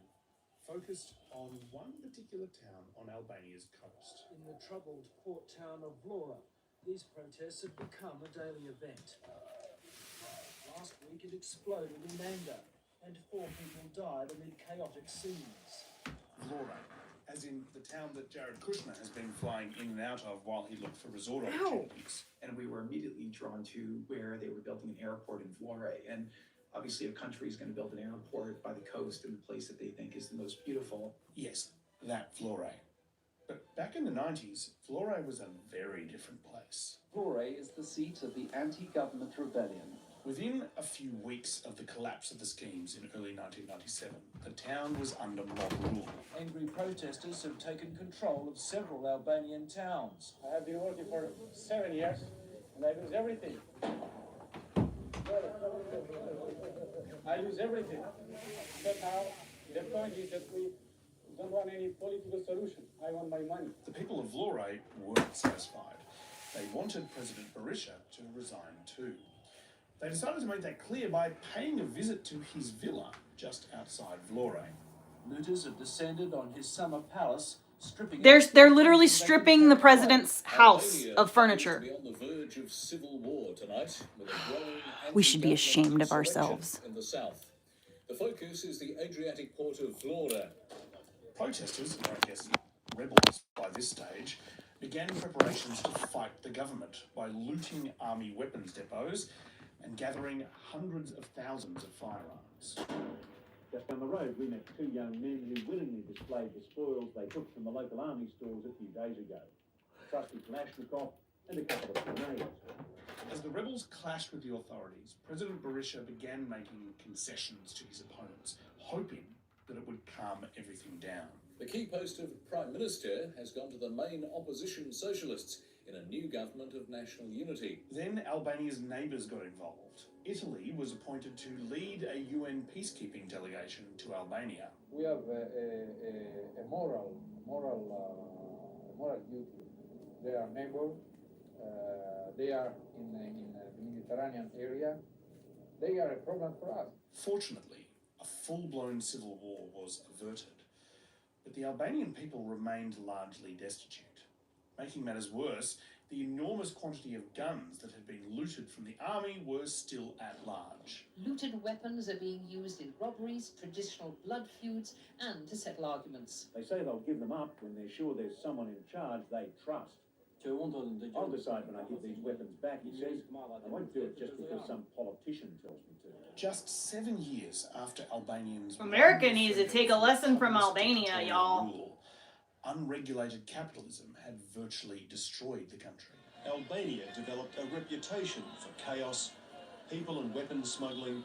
focused on one particular town on Albania's coast. In the troubled port town of Vlora, these protests have become a daily event. Last week it exploded in anger, and 4 people died amid chaotic scenes. Vlora, as in the town that Jared Kushner has been flying in and out of while he looked for resort opportunities. And we were immediately drawn to where they were building an airport in Vlore. And obviously a country is going to build an airport by the coast in the place that they think is the most beautiful. Yes, that Vlore. But back in the 90s, Vlore was a very different place. Vlore is the seat of the anti-government rebellion. Within a few weeks of the collapse of the schemes in early 1997, the town was under mob rule. Angry protesters have taken control of several Albanian towns. I have been working for 7 years and I lose everything. I lose everything. But now the point is that we don't want any political solution. I want my money. The people of Vlore weren't satisfied. They wanted President Berisha to resign too. They decided to make that clear by paying a visit to his villa just outside Vlore. Looters have descended on his summer palace, stripping. They're literally stripping the president's house of furniture. On the verge of civil war tonight, with a growing We should be ashamed of insurrection ourselves. in the south. The focus is the Adriatic port of Vlora. Protesters, or I guess rebels by this stage, began preparations to fight the government by looting army weapons depots and gathering hundreds of thousands of firearms. Just down the road, we met 2 young men who willingly displayed the spoils they took from the local army stores a few days ago. A trusty Kalashnikov and a couple of grenades. As the rebels clashed with the authorities, President Berisha began making concessions to his opponents, hoping that it would calm everything down. The key post of Prime Minister has gone to the main opposition socialists in a new government of national unity. Then Albania's neighbours got involved. Italy was appointed to lead a UN peacekeeping delegation to Albania. We have a moral duty. They are neighbors. They are in the Mediterranean area. They are a problem for us. Fortunately, a full-blown civil war was averted, but the Albanian people remained largely destitute. Making matters worse, the enormous quantity of guns that had been looted from the army were still at large. Looted weapons are being used in robberies, traditional blood feuds, and to settle arguments. They say they'll give them up when they're sure there's someone in charge they trust. I'll decide when I give these weapons back, he says. I won't do it just because some politician tells me to. Just 7 years after Albanians... America needs to take a lesson from Albania, y'all. Rule, unregulated capitalism had virtually destroyed the country. Albania developed a reputation for chaos, people and weapons smuggling,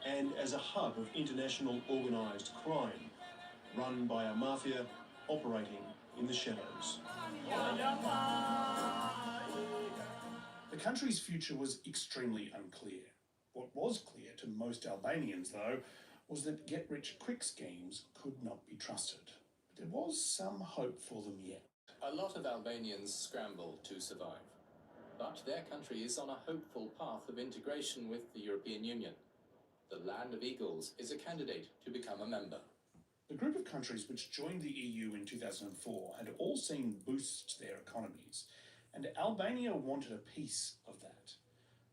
and as a hub of international organised crime, run by a mafia operating in the shadows. country's future was extremely unclear. What was clear to most Albanians, though, was that get-rich-quick schemes could not be trusted. But there was some hope for them yet. A lot of Albanians scramble to survive, but their country is on a hopeful path of integration with the European Union. The Land of Eagles is a candidate to become a member. The group of countries which joined the EU in 2004 had all seen boosts to their economies, and Albania wanted a piece of that.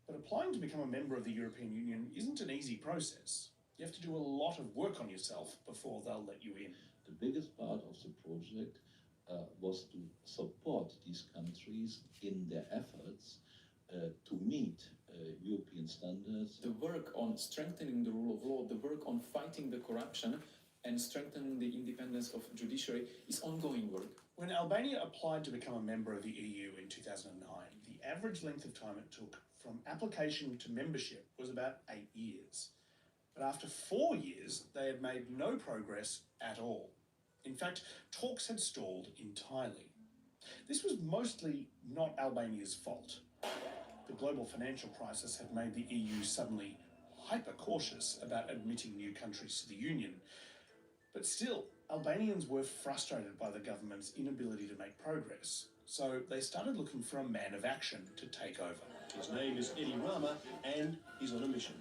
But applying to become a member of the European Union isn't an easy process. You have to do a lot of work on yourself before they'll let you in. The biggest part of the project was to support these countries in their efforts to meet European standards. The work on strengthening the rule of law, the work on fighting the corruption and strengthening the independence of judiciary is ongoing work. When Albania applied to become a member of the EU in 2009, the average length of time it took from application to membership was about 8 years. But after 4 years, they had made no progress at all. In fact, talks had stalled entirely. This was mostly not Albania's fault. The global financial crisis had made the EU suddenly hyper-cautious about admitting new countries to the Union. But still, Albanians were frustrated by the government's inability to make progress, so they started looking for a man of action to take over. His name is Edi Rama, and he's on a mission.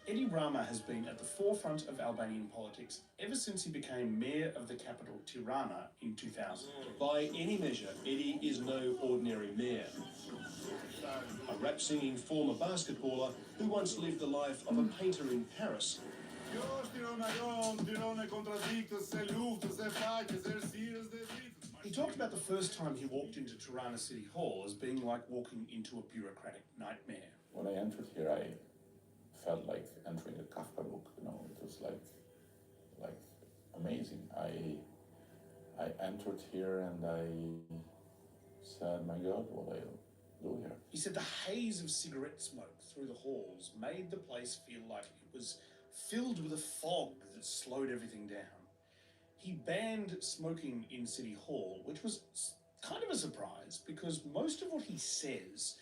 Edi Rama has been at the forefront of Albanian politics ever since he became mayor of the capital Tirana in 2000. By any measure, Edi is no ordinary mayor. A rap-singing former basketballer who once lived the life of a painter in Paris. He talked about the first time he walked into Tirana City Hall as being like walking into a bureaucratic nightmare. When I entered here, I felt like entering a Kafka book, you know, it was like amazing. I entered here and I said, my God, what I do here? He said the haze of cigarette smoke through the halls made the place feel like it was filled with a fog that slowed everything down. He banned smoking in City Hall, which was kind of a surprise because most of what he says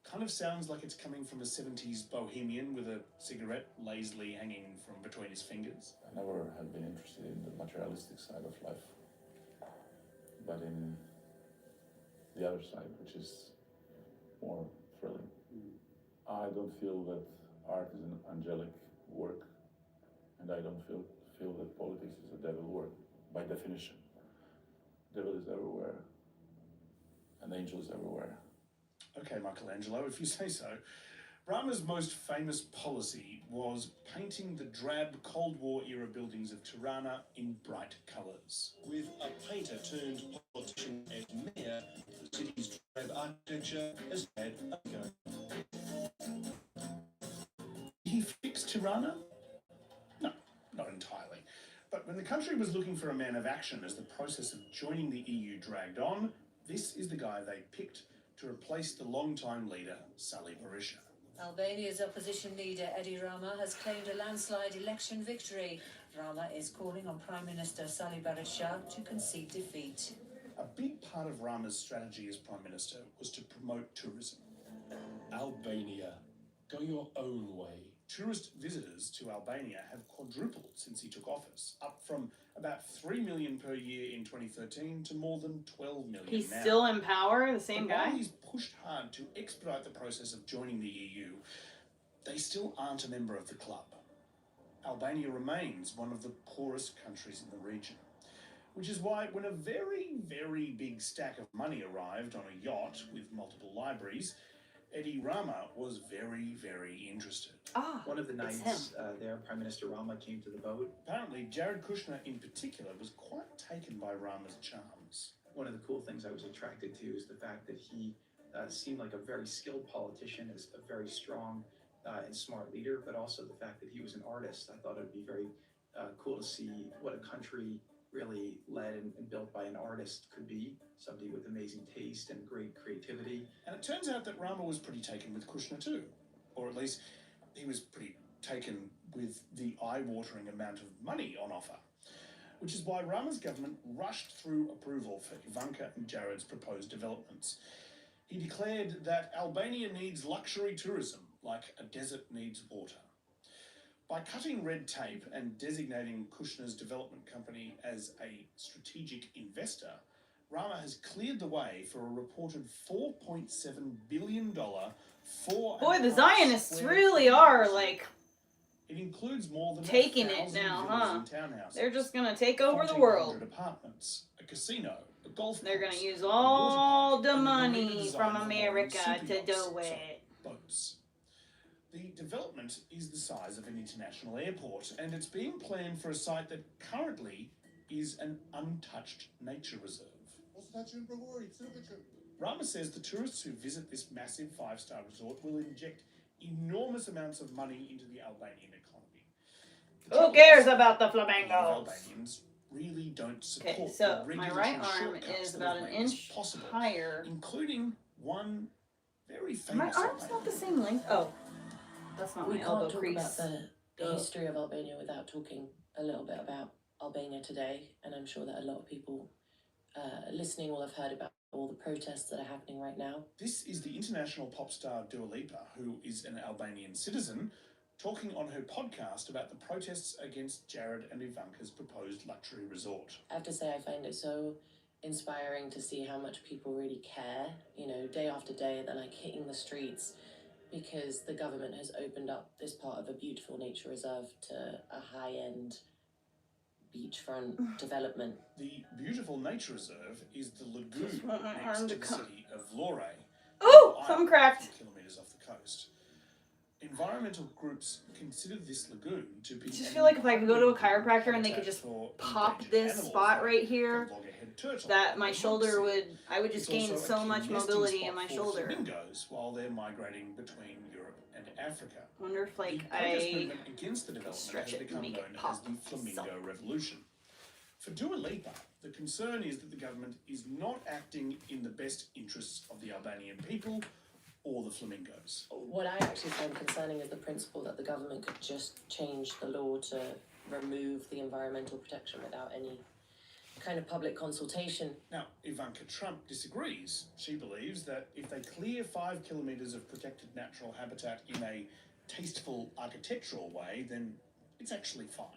kind of sounds like it's coming from a 70s bohemian with a cigarette lazily hanging from between his fingers. I never had been interested in the materialistic side of life, but in the other side, which is more thrilling. I don't feel that art is an angelic work, and I don't feel that politics is a devil work, by definition. Devil is everywhere, and angel is everywhere. Okay, Michelangelo, if you say so. Rama's most famous policy was painting the drab Cold War era buildings of Tirana in bright colours. With a painter turned politician as mayor, the city's drab architecture has had a go. He fixed Tirana? No, not entirely. But when the country was looking for a man of action as the process of joining the EU dragged on, this is the guy they picked to replace the long-time leader, Sali Berisha. Albania's opposition leader, Edi Rama, has claimed a landslide election victory. Rama is calling on Prime Minister Sali Berisha to concede defeat. A big part of Rama's strategy as Prime Minister was to promote tourism. Albania, go your own way. Tourist visitors to Albania have quadrupled since he took office, up from about 3 million per year in 2013 to more than 12 million He's now. still in power, the same But guy? while he's pushed hard to expedite the process of joining the EU, they still aren't a member of the club. Albania remains one of the poorest countries in the region, which is why when a very, very big stack of money arrived on a yacht with multiple libraries, Edi Rama was very, very interested. One of the nights there, Prime Minister Rama came to the boat. Apparently, Jared Kushner in particular was quite taken by Rama's charms. One of the cool things I was attracted to is the fact that he seemed like a very skilled politician, as a very strong and smart leader, but also the fact that he was an artist. I thought it would be very cool to see what a country really led and built by an artist could be, somebody with amazing taste and great creativity. And it turns out that Rama was pretty taken with Kushner too, or at least he was pretty taken with the eye-watering amount of money on offer, which is why Rama's government rushed through approval for Ivanka and Jared's proposed developments. He declared that Albania needs luxury tourism like a desert needs water. By cutting red tape and designating Kushner's development company as a strategic investor, Rama has cleared the way for a reported $4.7 billion Boy, the Zionists really are like it includes more than taking it 1,000 now, villas huh? and townhouses. They're just gonna take over the 1,400 world. apartments, a casino, a golf They're course, gonna use a all water the park, and a marina money designed from for mooring America super to yachts, do it. sorry, boats. The development is the size of an international airport, and it's being planned for a site that currently is an untouched nature reserve. Rama says the tourists who visit this massive five-star resort will inject enormous amounts of money into the Albanian economy. Who cares about the The flamingos? Albanians really don't support Okay, so the my regulatory right arm shortcuts is that about have an made this inch possible, higher. including one very My famous arm's not the same length. Oh, that's not We my can't elbow talk crease. about the Duh. history of Albania without talking a little bit about Albania today, and I'm sure that a lot of people listening will have heard about all the protests that are happening right now. This is the international pop star Dua Lipa, who is an Albanian citizen, talking on her podcast about the protests against Jared and Ivanka's proposed luxury resort. I have to say, I find it so inspiring to see how much people really care, you know, day after day. They're like hitting the streets because the government has opened up this part of a beautiful nature reserve to a high-end beachfront development. The beautiful nature reserve is the lagoon Just want my next arm to to the come. city of Vlore. Oh, an something island cracked. a few kilometers off the coast. Environmental groups consider this lagoon to be I just an feel like if I could go to a incredible chiropractor and they could habitat just for pop endangered this animals spot like right the here, loggerhead turtle that and my the shoulder monk seal. I would just It's gain also a so key much nesting mobility spot in my for shoulder. flamingos while they're migrating between Europe and Africa. Wonder if like The protest I movement against the development stretch has it and become make known it as pop. the Flamingo Revolution. For Dua Lipa, the concern is that the government is not acting in the best interests of the Albanian people or the flamingos. What I actually find concerning is the principle that the government could just change the law to remove the environmental protection without any kind of public consultation. Now, Ivanka Trump disagrees. She believes that if they clear 5 kilometres of protected natural habitat in a tasteful architectural way, then it's actually fine.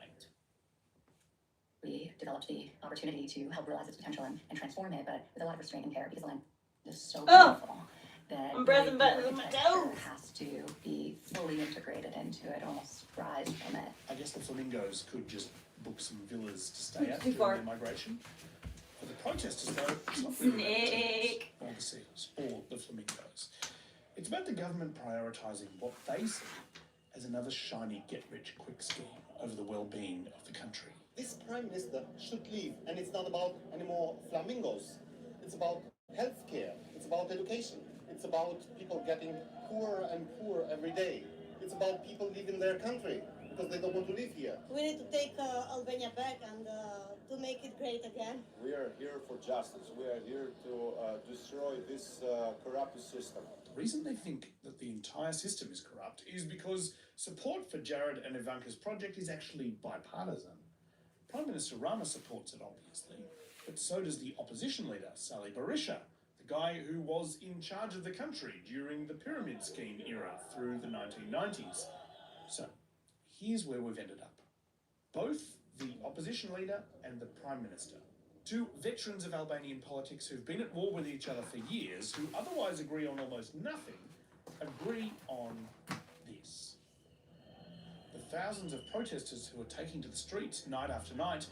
We developed the opportunity to help realize its potential and transform it, but with a lot of restraint and care, because the land is so beautiful that I'm pressing buttons with my architecture toes. has to be fully integrated into it, almost rise from it. I guess the flamingos could just book some villas to stay at Too during far. their migration. For the protesters, though, it's not really about the turtles or the seals or the flamingos. It's about the government prioritising what they see as another shiny get-rich-quick scheme over the well-being of the country. This prime minister should leave, and it's not about anymore flamingos. It's about healthcare. It's about education. It's about people getting poorer and poorer every day. It's about people leaving their country because they don't want to live here. We need to take Albania back and to make it great again. We are here for justice. We are here to destroy this corrupt system. The reason they think that the entire system is corrupt is because support for Jared and Ivanka's project is actually bipartisan. Prime Minister Rama supports it, obviously, but so does the opposition leader, Sali Berisha, the guy who was in charge of the country during the pyramid scheme era through the 1990s. So, here's where we've ended up. Both the opposition leader and the Prime Minister, two veterans of Albanian politics who've been at war with each other for years, who otherwise agree on almost nothing, agree on this. The thousands of protesters who are taking to the streets night after night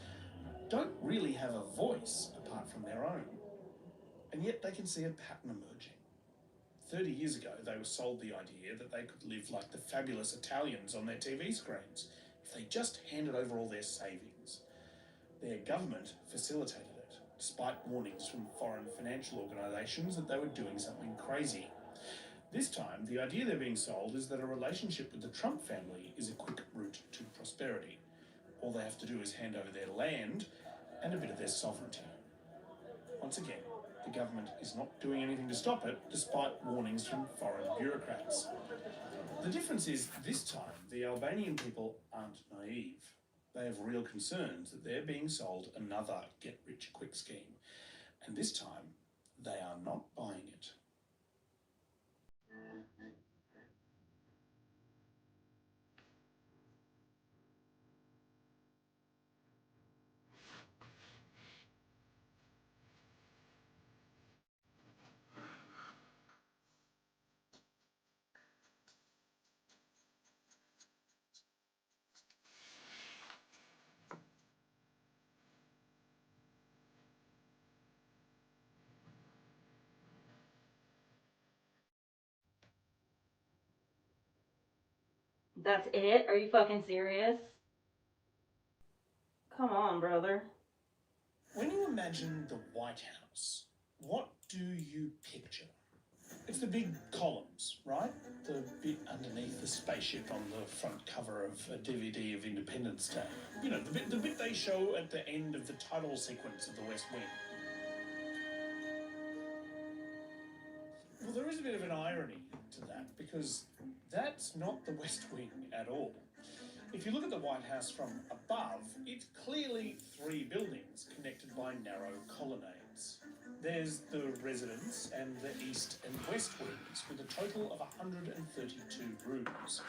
don't really have a voice apart from their own. And yet they can see a pattern emerging. 30 years ago, they were sold the idea that they could live like the fabulous Italians on their TV screens if they just handed over all their savings. Their government facilitated it, despite warnings from foreign financial organisations that they were doing something crazy. This time, the idea they're being sold is that a relationship with the Trump family is a quick route to prosperity. All they have to do is hand over their land and a bit of their sovereignty. Once again, the government is not doing anything to stop it, despite warnings from foreign bureaucrats. The difference is, this time, the Albanian people aren't naive. They have real concerns that they're being sold another get-rich-quick scheme. And this time, they are not buying it. That's it? Are you fucking serious? Come on, brother. When you imagine the White House, what do you picture? It's the big columns, right? The bit underneath the spaceship on the front cover of a DVD of Independence Day. You know, the bit they show at the end of the title sequence of The West Wing. Well, there is a bit of an irony to that, because that's not the West Wing at all. If you look at the White House from above, it's clearly three buildings connected by narrow colonnades. There's the residence and the east and west wings, with a total of 132 rooms.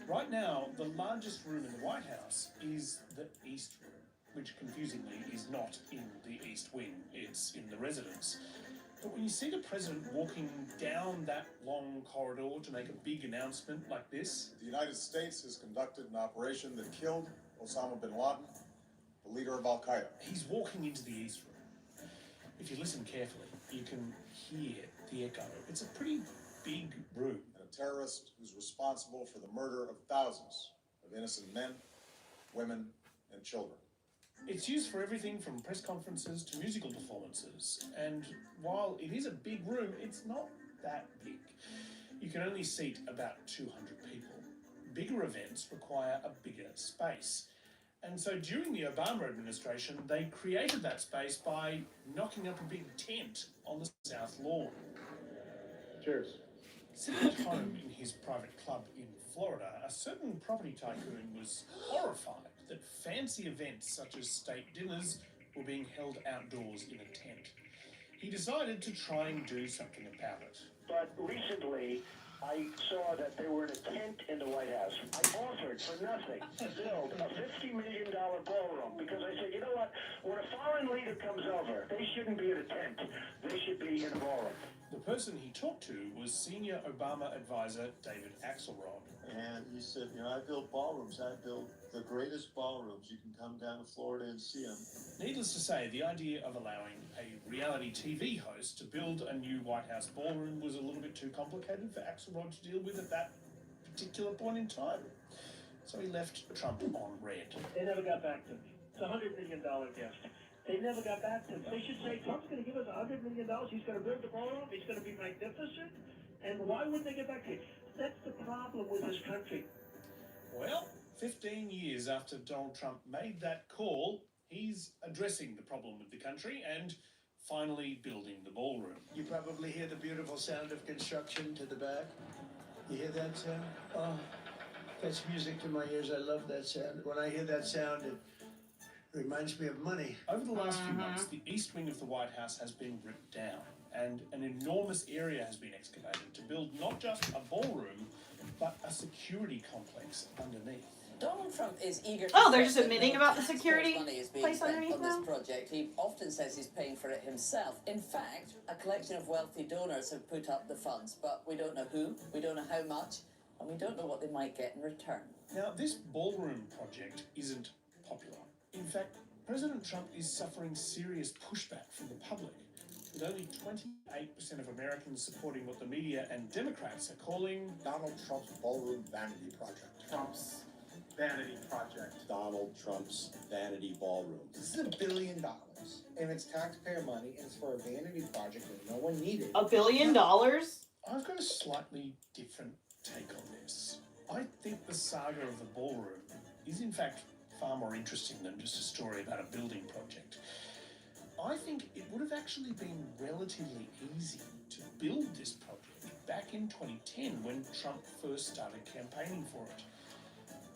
Right now, the largest room in the White House is the East Room, which confusingly is not in the East Wing, it's in the residence. But when you see the president walking down that long corridor to make a big announcement like this... The United States has conducted an operation that killed Osama bin Laden, the leader of Al-Qaeda. He's walking into the East Room. If you listen carefully, you can hear the echo. It's a pretty big room. And a terrorist who's responsible for the murder of thousands of innocent men, women, and children. It's used for everything from press conferences to musical performances, and while it is a big room, it's not that big. You can only seat about 200 people. Bigger events require a bigger space. And so during the Obama administration, they created that space by knocking up a big tent on the South Lawn. Cheers. Sitting at home in his private club in Florida, a certain property tycoon was horrified that fancy events such as state dinners were being held outdoors in a tent. He decided to try and do something about it. But recently, I saw that they were in a tent in the White House. I offered for nothing to build a $50 million ballroom because I said, you know what? When a foreign leader comes over, they shouldn't be in a tent. They should be in a ballroom. The person he talked to was senior Obama advisor David Axelrod. And he said, you know, I build ballrooms. I build the greatest ballrooms. You can come down to Florida and see them. Needless to say, the idea of allowing a reality TV host to build a new White House ballroom was a little bit too complicated for Axelrod to deal with at that particular point in time. So he left Trump on red. They never got back to me. It's a $100 million gift. They never got back to me. They should say, Trump's going to give us $100 million. He's going to build the ballroom. He's going to be magnificent. And why wouldn't they get back to you? That's the problem with this country. Well, 15 years after Donald Trump made that call, he's addressing the problem with the country and finally building the ballroom. You probably hear the beautiful sound of construction to the back. You hear that sound? Oh, that's music to my ears. I love that sound. When I hear that sound, it reminds me of money. Over the last few months, the east wing of the White House has been ripped down, and an enormous area has been excavated to build not just a ballroom, but a security complex underneath. Donald Trump is eager to... Oh, they're just admitting about the security money is being place spent underneath on now? this project. He often says he's paying for it himself. In fact, a collection of wealthy donors have put up the funds, but we don't know who, we don't know how much, and we don't know what they might get in return. Now, this ballroom project isn't popular. In fact, President Trump is suffering serious pushback from the public, with only 28% of Americans supporting what the media and Democrats are calling Donald Trump's ballroom vanity project. Trump's vanity project. Donald Trump's vanity ballroom. This is $1 billion, and it's taxpayer money, and it's for a vanity project that no one needed. $1 billion? I've got a slightly different take on this. I think the saga of the ballroom is in fact far more interesting than just a story about a building project. I think it would have actually been relatively easy to build this project back in 2010 when Trump first started campaigning for it.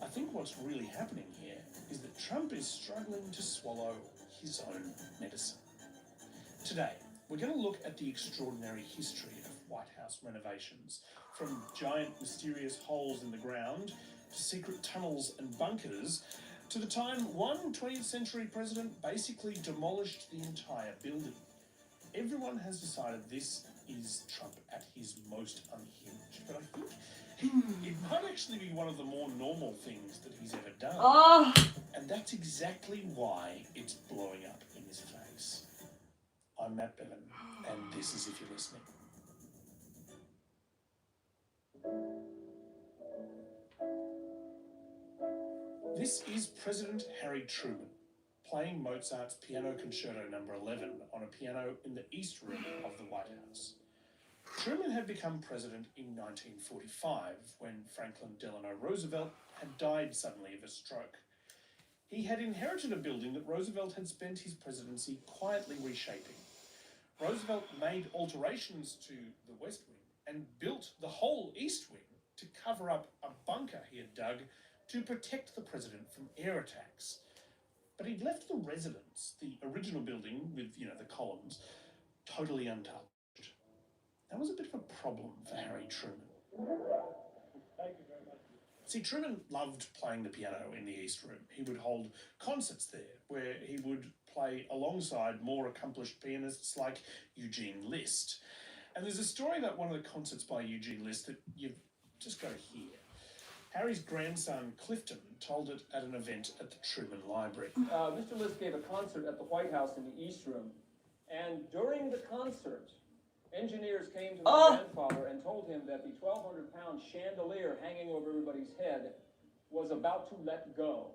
I think what's really happening here is that Trump is struggling to swallow his own medicine. Today, we're going to look at the extraordinary history of White House renovations, from giant mysterious holes in the ground to secret tunnels and bunkers, to the time one 20th century president basically demolished the entire building. Everyone has decided this is Trump at his most unhinged, but I think it might actually be one of the more normal things that he's ever done. Oh. And that's exactly why it's blowing up in his face. I'm Matt Bevan, and this is If You're Listening. This is President Harry Truman playing Mozart's Piano Concerto No. 11 on a piano in the East Room of the White House. Truman had become president in 1945 when Franklin Delano Roosevelt had died suddenly of a stroke. He had inherited a building that Roosevelt had spent his presidency quietly reshaping. Roosevelt made alterations to the West Wing and built the whole East Wing to cover up a bunker he had dug to protect the president from air attacks. But he'd left the residence, the original building with, the columns, totally untouched. That was a bit of a problem for Harry Truman. Thank you very much. See, Truman loved playing the piano in the East Room. He would hold concerts there where he would play alongside more accomplished pianists like Eugene Liszt. And there's a story about one of the concerts by Eugene Liszt that you've just got to hear. Harry's grandson, Clifton, told it at an event at the Truman Library. Mr. Liszt gave a concert at the White House in the East Room, and during the concert, engineers came to my grandfather and told him that the 1,200-pound chandelier hanging over everybody's head was about to let go.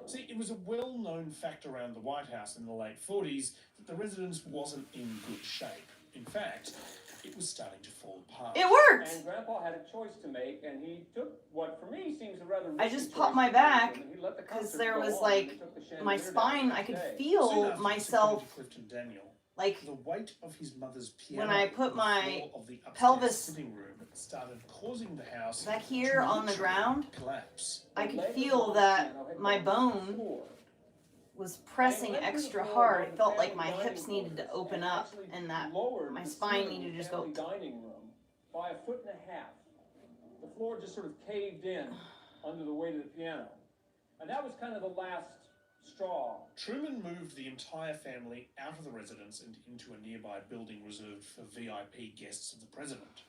See, it was a well-known fact around the White House in the late 40s that the residence wasn't in good shape. In fact, it was starting to fall apart. It worked! And Grandpa had a choice to make, and he took what, for me, seems a rather I just popped my back because there was my spine, I could feel myself, like, the weight of his mother's piano when I put my of the pelvis sitting room started causing the house back here on the ground, collapse. I could feel that my bone was pressing extra hard. It felt like my hips needed to open up and that my spine needed to just go. Dining room by 1.5 feet. The floor just sort of caved in under the weight of the piano. And that was kind of the last straw. Truman moved the entire family out of the residence and into a nearby building reserved for VIP guests of the president.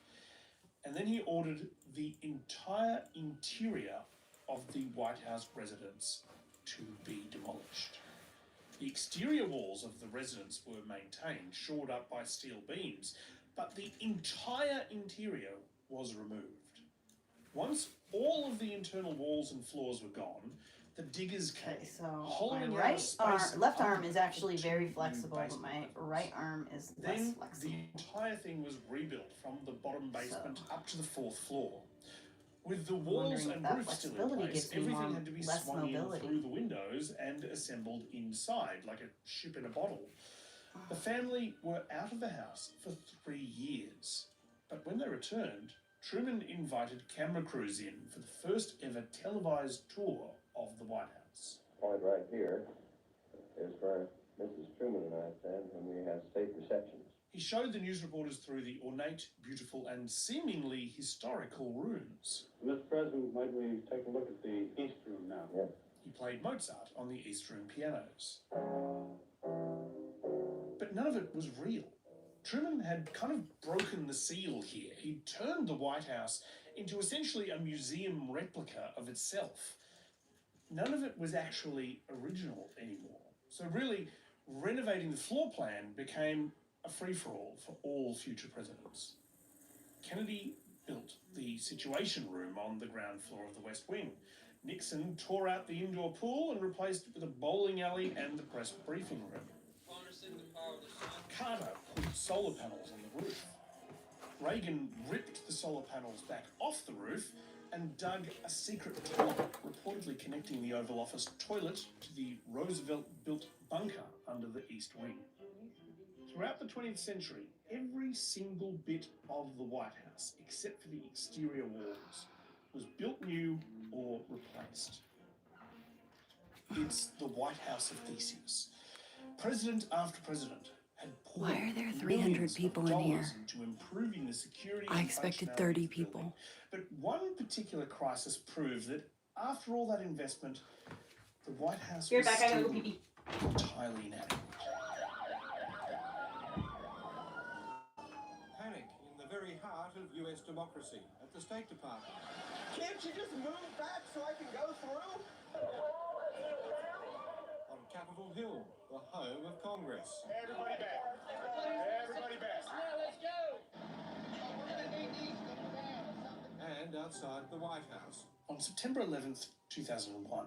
And then he ordered the entire interior of the White House residence to be demolished. The exterior walls of the residence were maintained, shored up by steel beams, but the entire interior was removed. Once all of the internal walls and floors were gone, the diggers came. Okay, so my left arm is actually very flexible, but my right arm is less flexible. The entire thing was rebuilt from the bottom basement up to the 4th floor. With the walls and roof still in place, everything had to be swung in through the windows and assembled inside, like a ship in a bottle. The family were out of the house for 3 years. But when they returned, Truman invited camera crews in for the first ever televised tour of the White House. Point right here is where Mrs. Truman and I stand when we have state receptions. He showed the news reporters through the ornate, beautiful, and seemingly historical rooms. Mr. President, might we take a look at the East Room now? Yes. He played Mozart on the East Room pianos. But none of it was real. Truman had kind of broken the seal here. He'd turned the White House into essentially a museum replica of itself. None of it was actually original anymore. So really, renovating the floor plan became a free-for-all for all future presidents. Kennedy built the Situation Room on the ground floor of the West Wing. Nixon tore out the indoor pool and replaced it with a bowling alley and the press briefing room. Carter put solar panels on the roof. Reagan ripped the solar panels back off the roof and dug a secret tunnel, reportedly connecting the Oval Office toilet to the Roosevelt-built bunker under the East Wing. Throughout the 20th century, every single bit of the White House, except for the exterior walls, was built new or replaced. It's the White House of Theseus. President after president had poured Why are there 300 people in here? into improving the security I and expected functionality 30 of the building. people. But one particular crisis proved that after all that investment, the White House was still entirely inadequate. Panic in the very heart of US democracy at the State Department. Can't you just move back so I can go through? On Capitol Hill, the home of Congress. Everybody back. Everybody back. Now let's go. And outside the White House. On September 11th, 2001.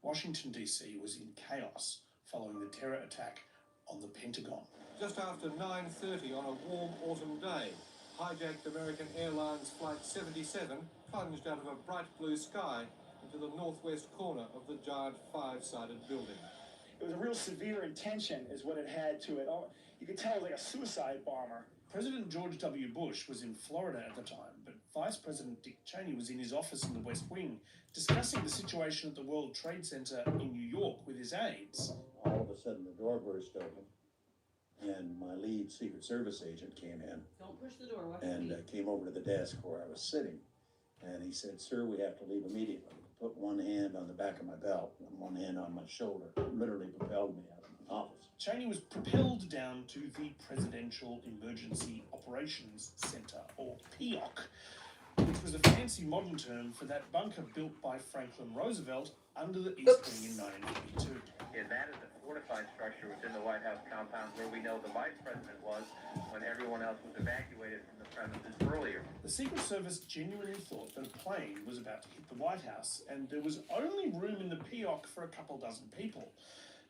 Washington, D.C. was in chaos following the terror attack on the Pentagon. Just after 9:30 on a warm autumn day, hijacked American Airlines Flight 77 plunged out of a bright blue sky into the northwest corner of the giant five-sided building. It was a real severe intention is what it had to it. Oh, you could tell it was like a suicide bomber. President George W. Bush was in Florida at the time, but Vice President Dick Cheney was in his office in the West Wing discussing the situation at the World Trade Center in New York with his aides. All of a sudden, the door burst open, and my lead Secret Service agent came in. Don't push the door. Watch And came over to the desk where I was sitting, and he said, "Sir, we have to leave immediately." Put one hand on the back of my belt and one hand on my shoulder. Literally propelled me out of my office. Cheney was propelled down to the Presidential Emergency Operations Center, or PEOC, which was a fancy modern term for that bunker built by Franklin Roosevelt under the East Wing in 1942. Yeah, that is a fortified structure within the White House compound where we know the Vice President was when everyone else was evacuated from the premises earlier. The Secret Service genuinely thought that a plane was about to hit the White House, and there was only room in the PEOC for a couple dozen people.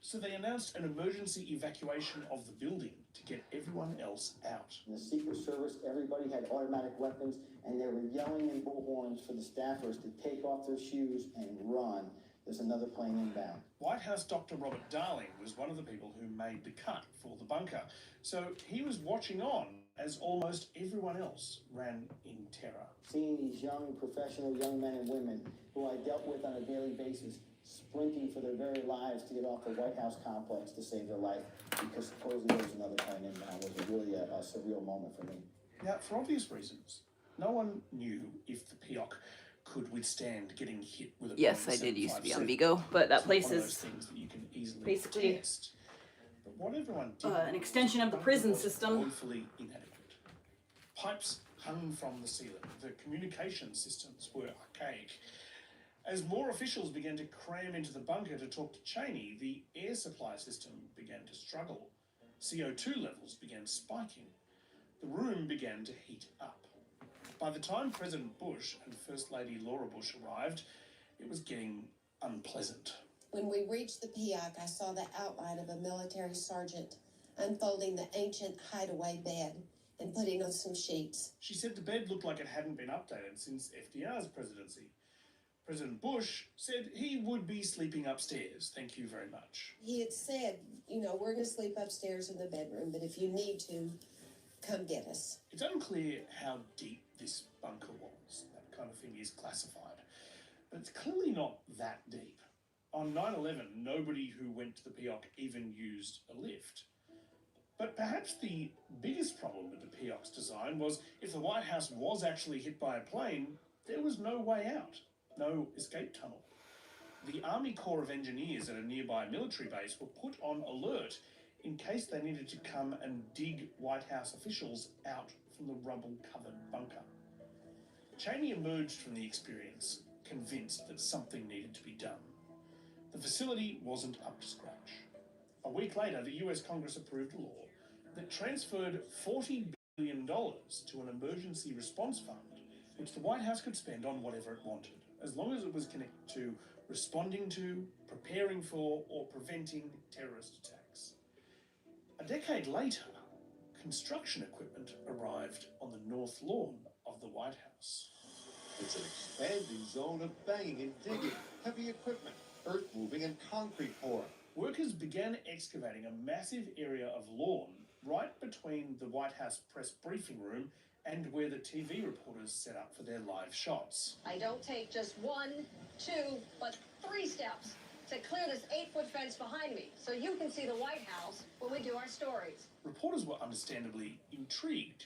So they announced an emergency evacuation of the building to get everyone else out. In the Secret Service, everybody had automatic weapons, and they were yelling in bullhorns for the staffers to take off their shoes and run. There's another plane inbound. White House Dr. Robert Darling was one of the people who made the cut for the bunker. So he was watching on as almost everyone else ran in terror. Seeing these young, professional young men and women who I dealt with on a daily basis sprinting for their very lives to get off the White House complex to save their life because supposedly there was another plane inbound was really a surreal moment for me. Now, for obvious reasons, no one knew if the PEOC could withstand getting hit with a Yes, I did used to be on Vigo, but that place is basically but what everyone did an extension of the prison system. woefully inadequate. Pipes hung from the ceiling. The communication systems were archaic. As more officials began to cram into the bunker to talk to Cheney, the air supply system began to struggle. CO2 levels began spiking. The room began to heat up. By the time President Bush and First Lady Laura Bush arrived, it was getting unpleasant. When we reached the PEOC, I saw the outline of a military sergeant unfolding the ancient hideaway bed and putting on some sheets. She said the bed looked like it hadn't been updated since FDR's presidency. President Bush said he would be sleeping upstairs. Thank you very much. He had said, we're going to sleep upstairs in the bedroom, but if you need to, come get us. It's unclear how deep this bunker was. That kind of thing is classified. But it's clearly not that deep. On 9/11, nobody who went to the PEOC even used a lift. But perhaps the biggest problem with the PEOC's design was if the White House was actually hit by a plane, there was no way out. No escape tunnel. The Army Corps of Engineers at a nearby military base were put on alert in case they needed to come and dig White House officials out from the rubble-covered bunker. Cheney emerged from the experience convinced that something needed to be done. The facility wasn't up to scratch. A week later, the US Congress approved a law that transferred $40 billion to an emergency response fund, which the White House could spend on whatever it wanted, as long as it was connected to responding to, preparing for, or preventing terrorist attacks. A decade later, construction equipment arrived on the north lawn of the White House. It's an expanding zone of banging and digging, heavy equipment, earth moving and concrete pouring. Workers began excavating a massive area of lawn right between the White House press briefing room and where the TV reporters set up for their live shots. I don't take just 1, 2, but 3 steps to clear this 8-foot fence behind me so you can see the White House when we do our stories. Reporters were understandably intrigued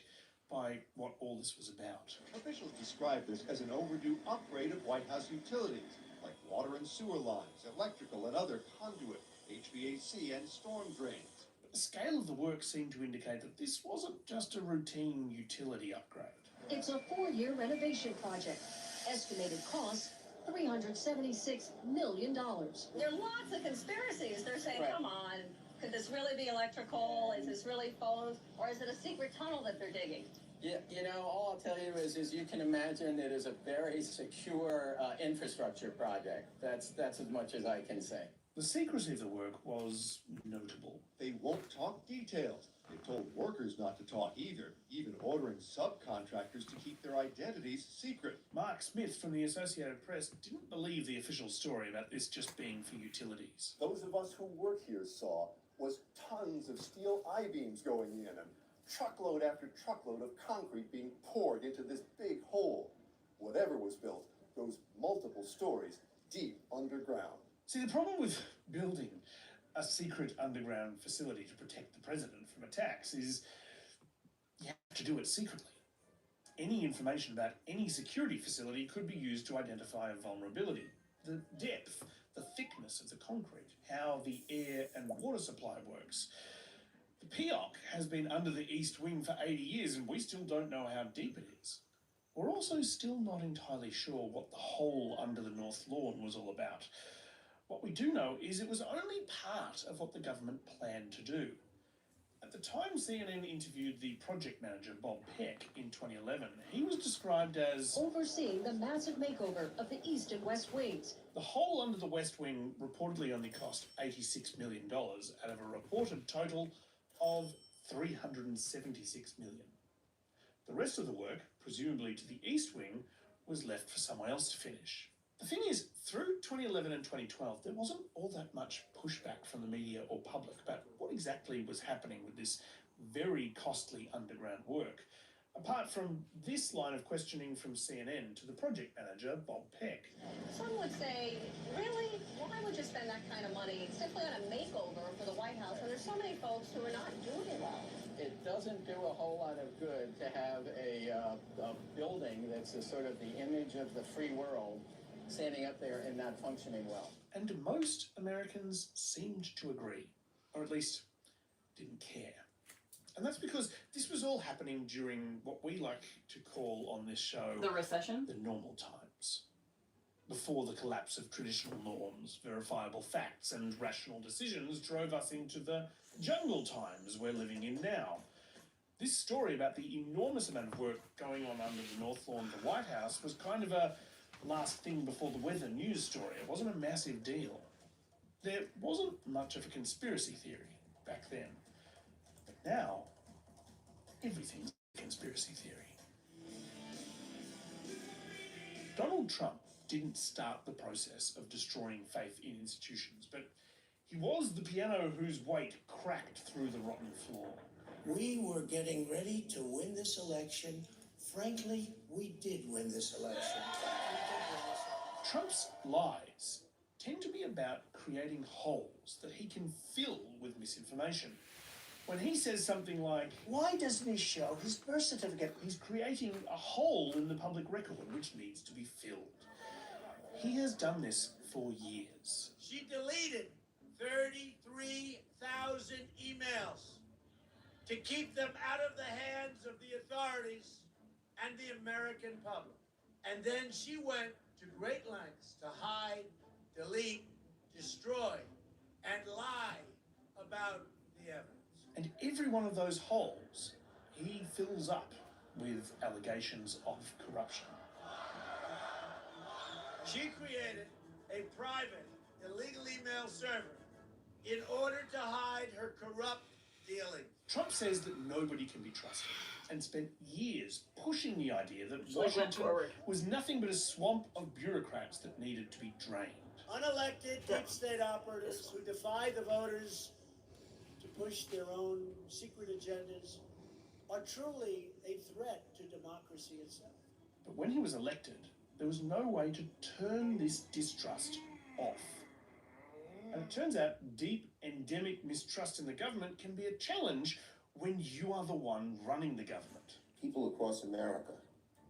by what all this was about. Officials describe this as an overdue upgrade of White House utilities, like water and sewer lines, electrical and other conduit, HVAC and storm drains. But the scale of the work seemed to indicate that this wasn't just a routine utility upgrade. It's a 4-year renovation project. Estimated cost, $376 million. There are lots of conspiracies. They're saying, come on, could this really be electrical? Is this really phones? Or is it a secret tunnel that they're digging? Yeah, you know, all I'll tell you is you can imagine it is a very secure infrastructure project. That's as much as I can say. The secrecy of the work was notable. They won't talk details. They told workers not to talk either, even ordering subcontractors to keep their identities secret. Mark Smith from the Associated Press didn't believe the official story about this just being for utilities. Those of us who work here saw was tons of steel I-beams going in and truckload after truckload of concrete being poured into this big hole. Whatever was built goes multiple stories deep underground. See, the problem with building a secret underground facility to protect the president from attacks is you have to do it secretly. Any information about any security facility could be used to identify a vulnerability. The depth, the thickness of the concrete, how the air and water supply works. The PIOC has been under the East Wing for 80 years and we still don't know how deep it is. We're also still not entirely sure what the hole under the North Lawn was all about. What we do know is it was only part of what the government planned to do. At the time CNN interviewed the project manager, Bob Peck, in 2011, he was described as overseeing the massive makeover of the East and West Wings. The hole under the West Wing reportedly only cost $86 million out of a reported total of $376 million. The rest of the work, presumably to the East Wing, was left for someone else to finish. The thing is, through 2011 and 2012, there wasn't all that much pushback from the media or public about what exactly was happening with this very costly underground work, apart from this line of questioning from CNN to the project manager, Bob Peck. Some would say, really? Why would you spend that kind of money simply on a makeover for the White House when there's so many folks who are not doing it well? It doesn't do a whole lot of good to have a building that's a sort of the image of the free world standing up there and not functioning well. And most Americans seemed to agree, or at least didn't care. And that's because this was all happening during what we like to call on this show The recession? The normal times. Before the collapse of traditional norms, verifiable facts and rational decisions drove us into the jungle times we're living in now. This story about the enormous amount of work going on under the North Lawn of the White House was kind of a last thing before the weather news story. It wasn't a massive deal. There wasn't much of a conspiracy theory back then. But now, everything's a conspiracy theory. Donald Trump didn't start the process of destroying faith in institutions, but he was the piano whose weight cracked through the rotten floor. We were getting ready to win this election. Frankly, we did win this election. Trump's lies tend to be about creating holes that he can fill with misinformation. When he says something like, Why doesn't he show his birth certificate? he's creating a hole in the public record which needs to be filled. He has done this for years. She deleted 33,000 emails to keep them out of the hands of the authorities and the American public. And then she went to great lengths to hide, delete, destroy, and lie about the evidence. And every one of those holes he fills up with allegations of corruption. She created a private, illegal email server in order to hide her corrupt dealings. Trump says that nobody can be trusted and spent years pushing the idea that So he went Washington forward. was nothing but a swamp of bureaucrats that needed to be drained. Unelected deep state operatives who defy the voters to push their own secret agendas are truly a threat to democracy itself. But when he was elected, there was no way to turn this distrust off. And it turns out deep, endemic mistrust in the government can be a challenge when you are the one running the government. People across America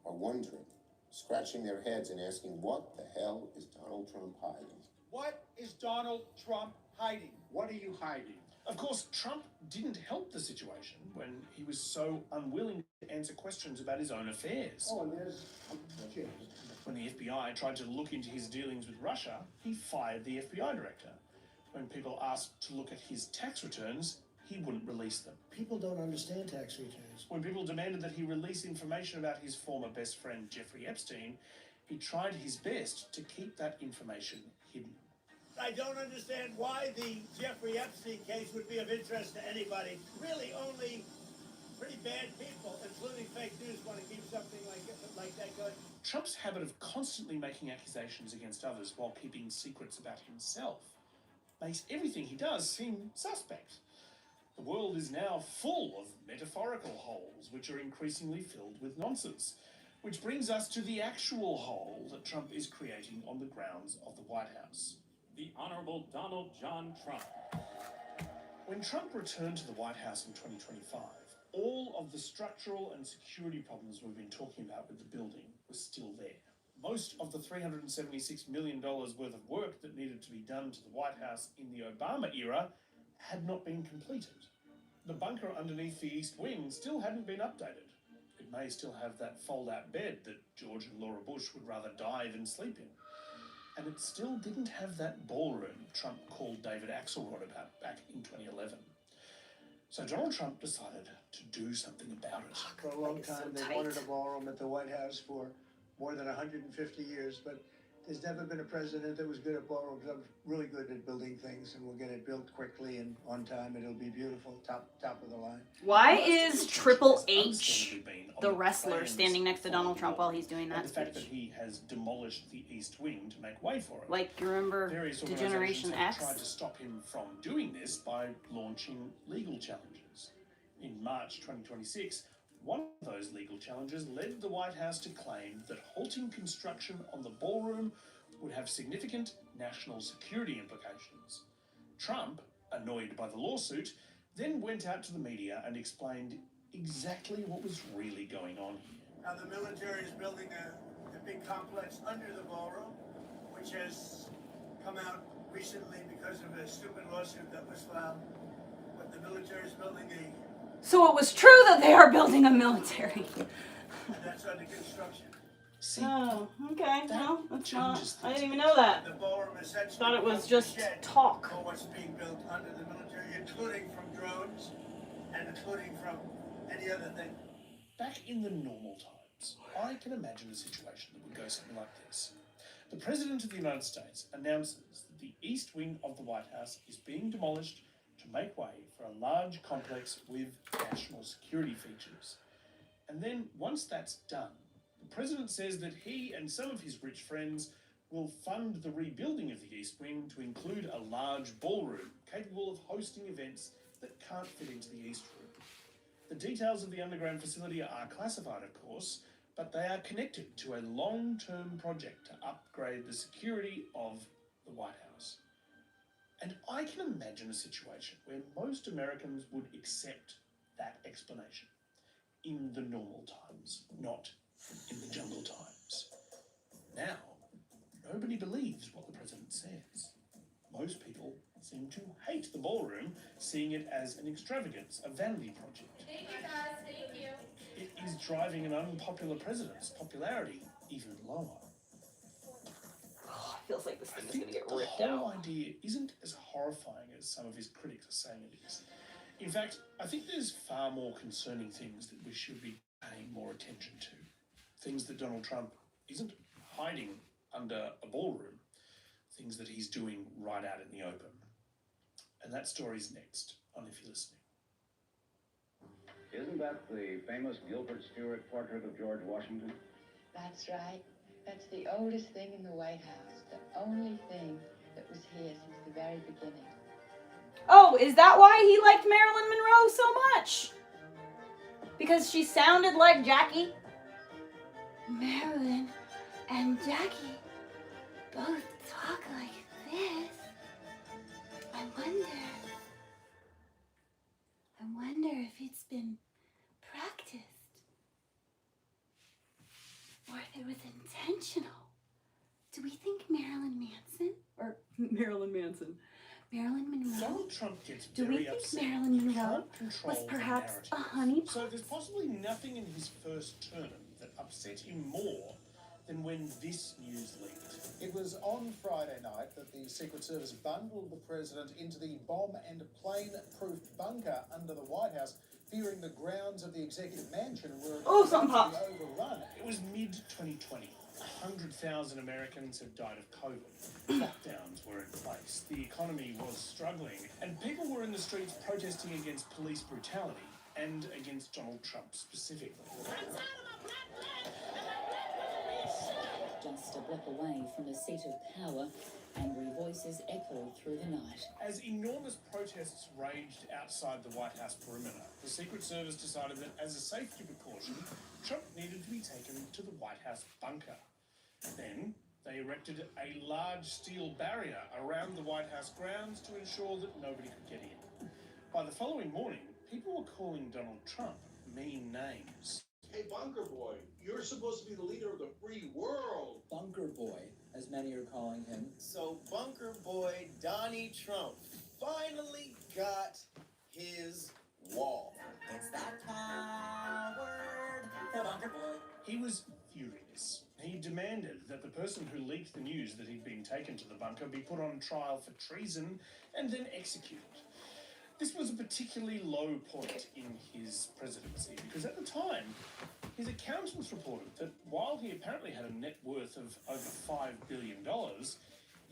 are wondering, scratching their heads and asking, what the hell is Donald Trump hiding? What is Donald Trump hiding? What are you hiding? Of course, Trump didn't help the situation when he was so unwilling to answer questions about his own affairs. Oh, and there's When the FBI tried to look into his dealings with Russia, he fired the FBI director. When people asked to look at his tax returns, he wouldn't release them. People don't understand tax returns. When people demanded that he release information about his former best friend Jeffrey Epstein, he tried his best to keep that information hidden. I don't understand why the Jeffrey Epstein case would be of interest to anybody. Really, only pretty bad people, including fake news, want to keep something like that going. Trump's habit of constantly making accusations against others while keeping secrets about himself makes everything he does seem suspect. The world is now full of metaphorical holes, which are increasingly filled with nonsense. Which brings us to the actual hole that Trump is creating on the grounds of the White House. The Honorable Donald John Trump. When Trump returned to the White House in 2025, all of the structural and security problems we've been talking about with the building were still there. Most of the $376 million worth of work that needed to be done to the White House in the Obama era had not been completed. The bunker underneath the East Wing still hadn't been updated. It may still have that fold-out bed that George and Laura Bush would rather die than sleep in. And it still didn't have that ballroom Trump called David Axelrod about back in 2011. So Donald Trump decided to do something about it. For a long time, they wanted a ballroom at the White House for more than 150 years, but there's never been a president that was good at ballrooms. I'm really good at building things, and we'll get it built quickly and on time. It'll be beautiful, top of the line. Why is Triple H, the wrestler, standing next to Donald Trump while he's doing that the fact that he has demolished the East Wing to make way for it. Like, you remember Various Degeneration organizations have X? tried to stop him from doing this by launching legal challenges. In March 2026, one of those legal challenges led the White House to claim that halting construction on the ballroom would have significant national security implications. Trump, annoyed by the lawsuit, then went out to the media and explained exactly what was really going on here. Now, the military is building a big complex under the ballroom, which has come out recently because of a stupid lawsuit that was filed. But the military is building So it was true that they are building a military. and that's under construction. See, oh, okay. No, that's not. changes I didn't even know that. The ballroom essentially Thought it was becomes just a shed talk. for what's being built under the military, including from drones and including from any other thing. Back in the normal times, I can imagine a situation that would go something like this. The President of the United States announces that the East Wing of the White House is being demolished to make way for a large complex with national security features. And then, once that's done, the President says that he and some of his rich friends will fund the rebuilding of the East Wing to include a large ballroom capable of hosting events that can't fit into the East Room. The details of the underground facility are classified, of course, but they are connected to a long-term project to upgrade the security of the White House. And I can imagine a situation where most Americans would accept that explanation in the normal times, not in the jungle times. Now, nobody believes what the President says. Most people seem to hate the ballroom, seeing it as an extravagance, a vanity project. Thank you, guys. Thank you. It is driving an unpopular president's popularity even lower. Oh, it feels like this thing is I going to think get the ripped whole out. idea isn't as horrifying as some of his critics are saying it is. In fact, I think there's far more concerning things that we should be paying more attention to. Things that Donald Trump isn't hiding under a ballroom. Things that he's doing right out in the open. And that story's next on If You're Listening. Isn't that the famous Gilbert Stuart portrait of George Washington? That's right. That's the oldest thing in the White House. The only thing that was here since the very beginning. Oh, is that why he liked Marilyn Monroe so much? Because she sounded like Jackie? Marilyn and Jackie both talk like this. I wonder if it's been practiced. Or if it was intentional. Do we think Marilyn Manson? Or Marilyn Manson. Marilyn Monroe? Donald Trump gets Do very we think upset. Marilyn He Monroe can't control was the perhaps narrative. a honeypot? So there's possibly nothing in his first term that upset him more than when this news leaked. It was on Friday night that the Secret Service bundled the president into the bomb and plane-proof bunker under the White House, fearing the grounds of the executive mansion were about to be overrun. It was mid-2020. 100,000 Americans had died of COVID. Lockdowns were in place. The economy was struggling, and people were in the streets protesting against police brutality and against Donald Trump specifically. Just a block away from the seat of power, angry voices echoed through the night. As enormous protests raged outside the White House perimeter, the Secret Service decided that as a safety precaution, Trump needed to be taken to the White House bunker. Then they erected a large steel barrier around the White House grounds to ensure that nobody could get in. By the following morning, people were calling Donald Trump mean names. Hey, Bunker Boy, you're supposed to be the leader of the free world. Bunker Boy, as many are calling him. So Bunker Boy Donnie Trump finally got his wall. It's that coward, the Bunker Boy. He was furious. He demanded that the person who leaked the news that he'd been taken to the bunker be put on trial for treason and then executed. This was a particularly low point in his presidency because at the time, his accountants reported that while he apparently had a net worth of over $5 billion,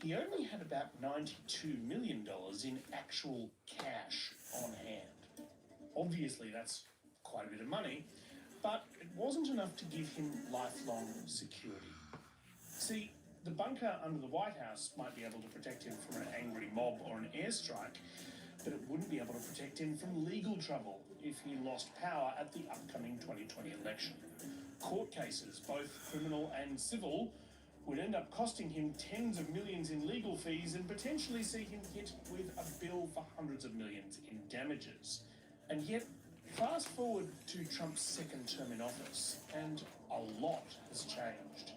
he only had about $92 million in actual cash on hand. Obviously, that's quite a bit of money, but it wasn't enough to give him lifelong security. See, the bunker under the White House might be able to protect him from an angry mob or an airstrike, but it wouldn't be able to protect him from legal trouble if he lost power at the upcoming 2020 election. Court cases, both criminal and civil, would end up costing him tens of millions in legal fees and potentially see him hit with a bill for hundreds of millions in damages. And yet, fast forward to Trump's second term in office, and a lot has changed.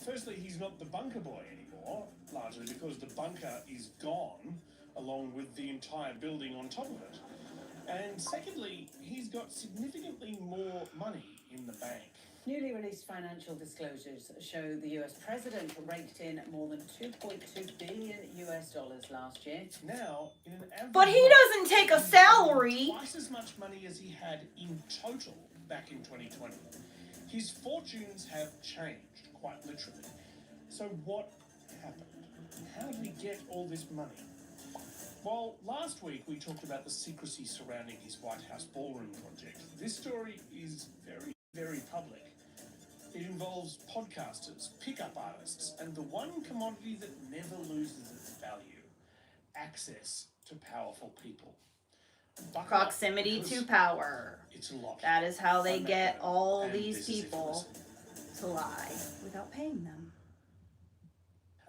Firstly, he's not the bunker boy anymore, largely because the bunker is gone, along with the entire building on top of it. And secondly, he's got significantly more money in the bank. Newly released financial disclosures show the US president raked in more than $2.2 billion last year. Now, in an average But he doesn't take a salary. Twice as much money as he had in total back in 2020. His fortunes have changed, quite literally. So what happened? How did he get all this money? Well, last week we talked about the secrecy surrounding his White House ballroom project. This story is very, very public. It involves podcasters, pickup artists, and the one commodity that never loses its value: access to powerful people. Proximity to power. It's a lot. That is how they get matter, all and these this is people to lie without paying them.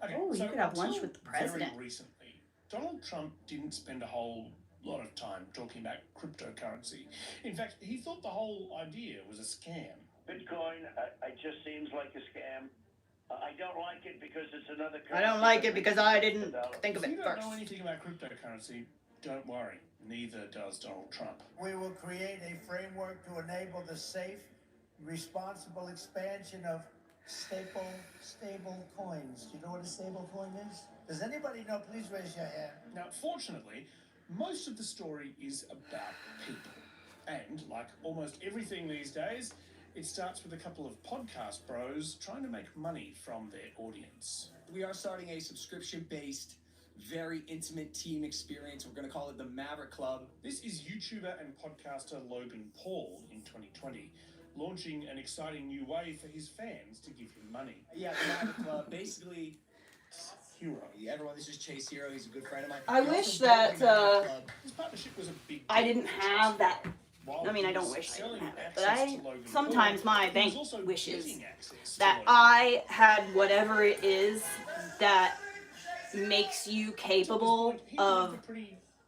Okay, Oh, so you could have lunch until with the president. Very recently, Donald Trump didn't spend a whole lot of time talking about cryptocurrency. In fact, he thought the whole idea was a scam. Bitcoin, it just seems like a scam. I don't like it because it's another currency. I don't like it because I didn't think of If it you don't first. know anything about cryptocurrency, don't worry. Neither does Donald Trump. We will create a framework to enable the safe, responsible expansion of stable coins. Do you know what a stable coin is? Does anybody know? Please raise your hand. Now, fortunately, most of the story is about people. And, like almost everything these days, it starts with a couple of podcast bros trying to make money from their audience. We are starting a subscription-based, very intimate team experience. We're going to call it the Maverick Club. This is YouTuber and podcaster Logan Paul in 2020, launching an exciting new way for his fans to give him money. Yeah, the Maverick Club. Basically, Hero. Everyone, this is Chase Hero. He's a good friend of mine. I He wish also that built the Maverick Club. This partnership was a big I deal. didn't have that. While I mean, I he don't was wish I selling didn't have it, but access I to Logan sometimes Paul, my he was bank also wishes getting access to that Logan. I had whatever it is that makes you capable of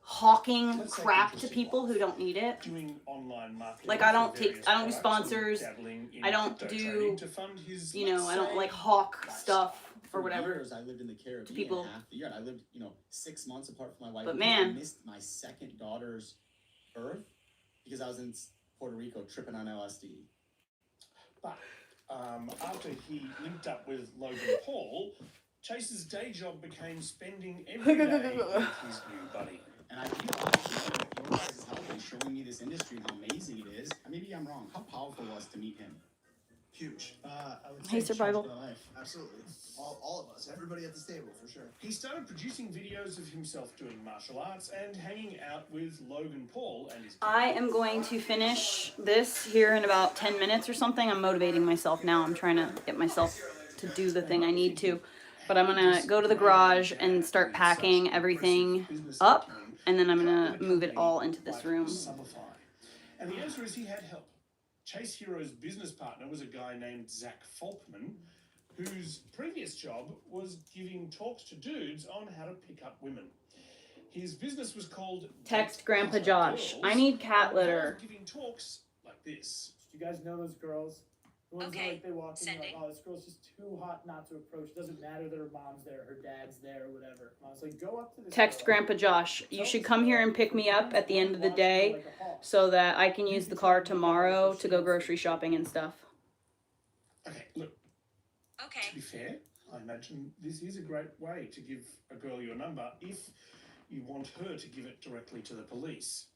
hawking crap to people who don't need it. Doing online marketing Like I don't for take, various I don't do products and sponsors. dabbling in I don't crypto do, trading to fund his, you know, let's I don't say, like hawk lifestyle. stuff or For whatever. years, I lived in the Caribbean people. half the year. And I lived, 6 months apart from my wife. But because man. I missed my second daughter's birth because I was in Puerto Rico tripping on LSD. But after he linked up with Logan Paul, Chase's day job became spending every day with his new buddy. And I realized that your guys' help in showing me this industry and how amazing it is. Maybe I'm wrong. How powerful was to meet him? Huge. I would Hey, say survival. changed my life. Absolutely. All of us. Everybody at this table, for sure. He started producing videos of himself doing martial arts and hanging out with Logan Paul and his... I am going to finish this here in about 10 minutes or something. I'm motivating myself now. I'm trying to get myself to do the thing I need to. But I'm going to go to the garage and start packing everything up. And then I'm going to move it all into this room. And the answer is he had help. Chase Hero's business partner was a guy named Zach Folkman, whose previous job was giving talks to dudes on how to pick up women. His business was called Text Grandpa Josh. I need cat litter. Giving talks like this. Do you guys know those girls? The ones Okay, that, like, they walk in sending. like, oh, this girl's just too hot not to approach. Doesn't matter that her mom's there, her dad's there, whatever. I was like, go up to this Text girl. Grandpa Josh. You should come here and pick me up at the end of the day so that I can use the car tomorrow to go grocery shopping and stuff. Okay, look. Okay. To be fair, I imagine this is a great way to give a girl your number if you want her to give it directly to the police.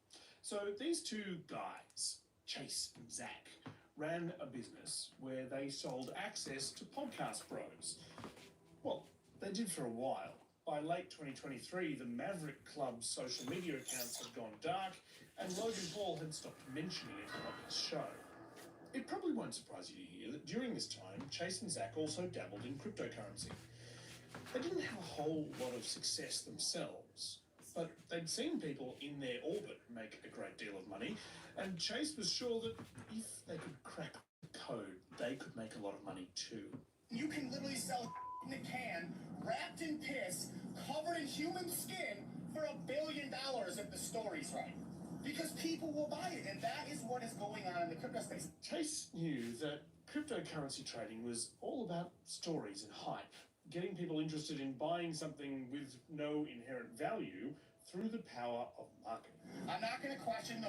So these two guys, Chase and Zach, ran a business where they sold access to podcast bros. Well, they did for a while. By late 2023, the Maverick Club's social media accounts had gone dark, and Logan Paul had stopped mentioning it on his show. It probably won't surprise you to hear that during this time, Chase and Zach also dabbled in cryptocurrency. They didn't have a whole lot of success themselves, but they'd seen people in their orbit make a great deal of money, and Chase was sure that if they could crack the code, they could make a lot of money too. You can literally sell in a can, wrapped in piss, covered in human skin for $1 billion if the story's right. Because people will buy it, and that is what is going on in the crypto space. Chase knew that cryptocurrency trading was all about stories and hype, getting people interested in buying something with no inherent value through the power of marketing. I'm not going to question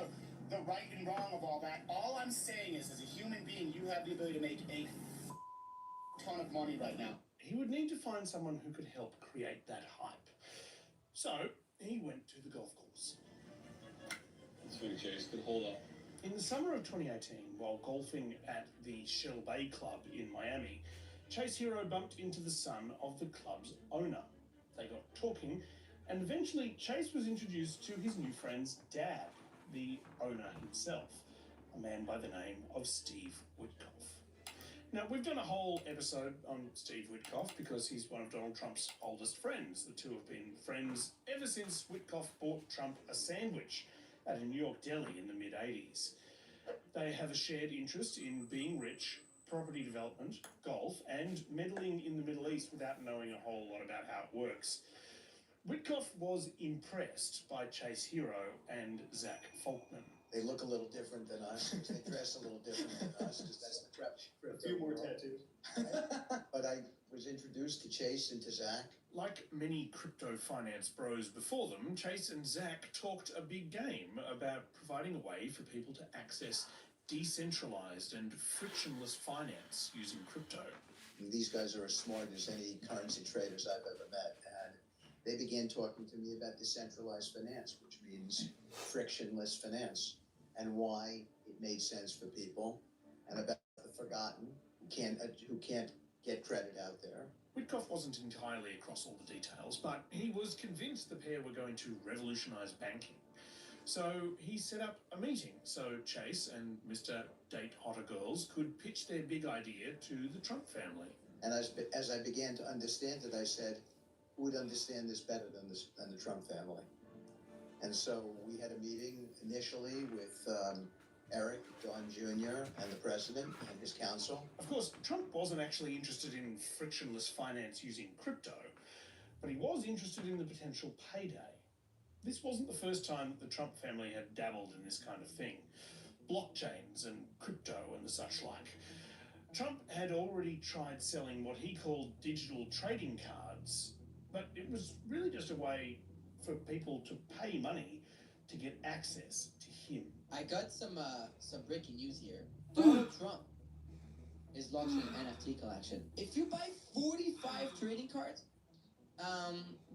the right and wrong of all that. All I'm saying is, as a human being, you have the ability to make a ton of money right now. He would need to find someone who could help create that hype. So he went to the golf course. That's funny, Chase. Good hold up. In the summer of 2018, while golfing at the Shell Bay Club in Miami, Chase Hero bumped into the son of the club's owner. They got talking, and eventually Chase was introduced to his new friend's dad, the owner himself, a man by the name of Steve Witkoff. Now, we've done a whole episode on Steve Witkoff because he's one of Donald Trump's oldest friends. The two have been friends ever since Witkoff bought Trump a sandwich at a New York deli in the mid-80s. They have a shared interest in being rich, property development, golf, and meddling in the Middle East without knowing a whole lot about how it works. Witkoff was impressed by Chase Hero and Zach Folkman. They look a little different than us. They dress a little different than us, because that's the trap. A few more tattoos. But I was introduced to Chase and to Zach. Like many crypto finance bros before them, Chase and Zach talked a big game about providing a way for people to access decentralized and frictionless finance using crypto. These guys are as smart as any currency traders I've ever met, and they began talking to me about decentralized finance, which means frictionless finance, and why it made sense for people, and about the forgotten who can't get credit out there. Witkoff wasn't entirely across all the details, but he was convinced the pair were going to revolutionize banking. So he set up a meeting so Chase and Mr. Date Hotter Girls could pitch their big idea to the Trump family. And as I began to understand it, I said, who would understand this better than the Trump family? And so we had a meeting initially with Eric, Don Jr., and the president and his counsel. Of course, Trump wasn't actually interested in frictionless finance using crypto, but he was interested in the potential payday. This wasn't the first time that the Trump family had dabbled in this kind of thing. Blockchains and crypto and the such like. Trump had already tried selling what he called digital trading cards, but it was really just a way for people to pay money to get access to him. I got some breaking news here. Donald Trump is launching an NFT collection. If you buy 45 trading cards,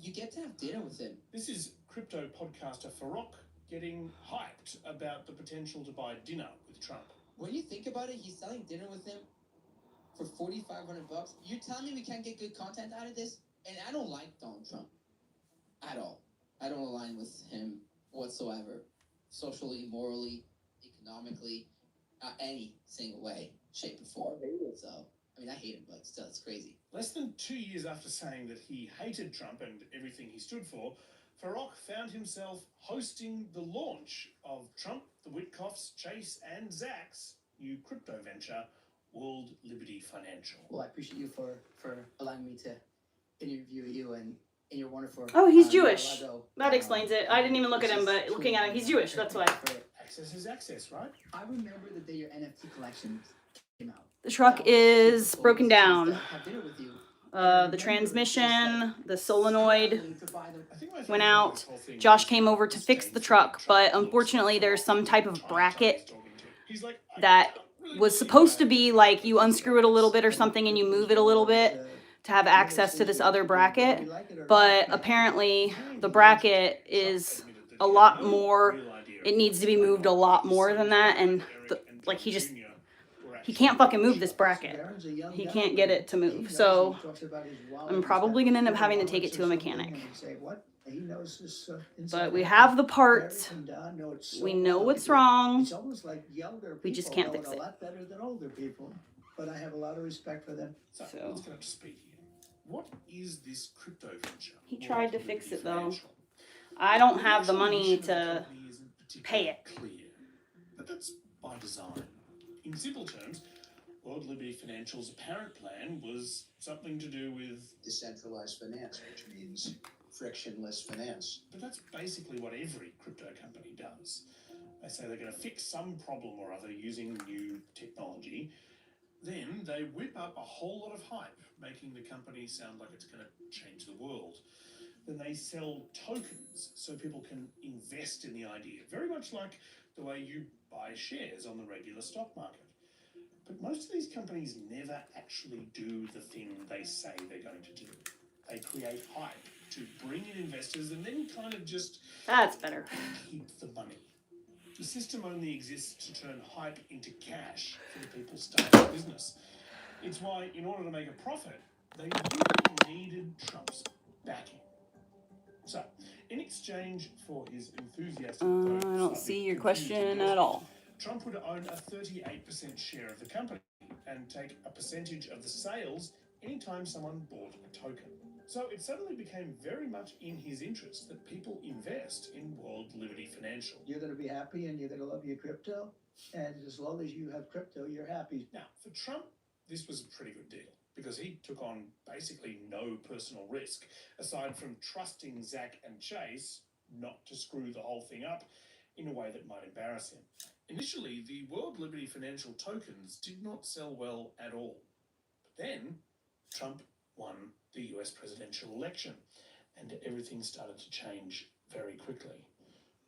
you get to have dinner with him. This is crypto podcaster Farokh getting hyped about the potential to buy dinner with Trump. When you think about it, he's selling dinner with him for $4,500. You're telling me we can't get good content out of this? And I don't like Donald Trump at all. I don't align with him whatsoever, socially, morally, economically, any single way, shape, or form. So, I mean, I hate him, but still, it's crazy. Less than 2 years after saying that he hated Trump and everything he stood for, Farokh found himself hosting the launch of Trump, the Witkoffs, Chase, and Zach's new crypto venture, World Liberty Financial. Well, I appreciate you for allowing me to interview you and your wonderful... Oh, he's Jewish. That explains it. I didn't even look at him, but looking at him, he's Jewish. That's why. Access is access, right? I remember the day your NFT collection came out. The truck is broken down. The transmission, the solenoid went out. Josh came over to fix the truck, but unfortunately there's some type of bracket that was supposed to be like you unscrew it a little bit or something and you move it a little bit to have access to this other bracket. But apparently the bracket is a lot more, it needs to be moved a lot more than that. And like he can't fucking move this bracket. He can't get it to move. So I'm probably going to end up having to take it to a mechanic. But we have the parts. We know what's wrong. We just can't fix it. But I have a lot of respect for them. So let's get up to speed here. What is this crypto venture? He tried to fix it though. I don't have the money to pay it. Clear, but that's by design. In simple terms, World Liberty Financial's apparent plan was something to do with decentralized finance, which means frictionless finance. But that's basically what every crypto company does. They say they're going to fix some problem or other using new technology. Then they whip up a whole lot of hype, making the company sound like it's going to change the world. Then they sell tokens so people can invest in the idea, very much like the way you buy shares on the regular stock market. But most of these companies never actually do the thing they say they're going to do. They create hype to bring in investors and then kind of just... That's better. ...keep the money. The system only exists to turn hype into cash for the people starting a business. It's why, in order to make a profit, they really needed Trump's backing. So, in exchange for his enthusiastic vote, I don't see your question at all. Trump would own a 38% share of the company and take a percentage of the sales anytime someone bought a token. So it suddenly became very much in his interest that people invest in World Liberty Financial. You're going to be happy and you're going to love your crypto. And as long as you have crypto, you're happy. Now, for Trump, this was a pretty good deal because he took on basically no personal risk, aside from trusting Zach and Chase not to screw the whole thing up in a way that might embarrass him. Initially, the World Liberty Financial tokens did not sell well at all. But then, Trump won the US presidential election, and everything started to change very quickly.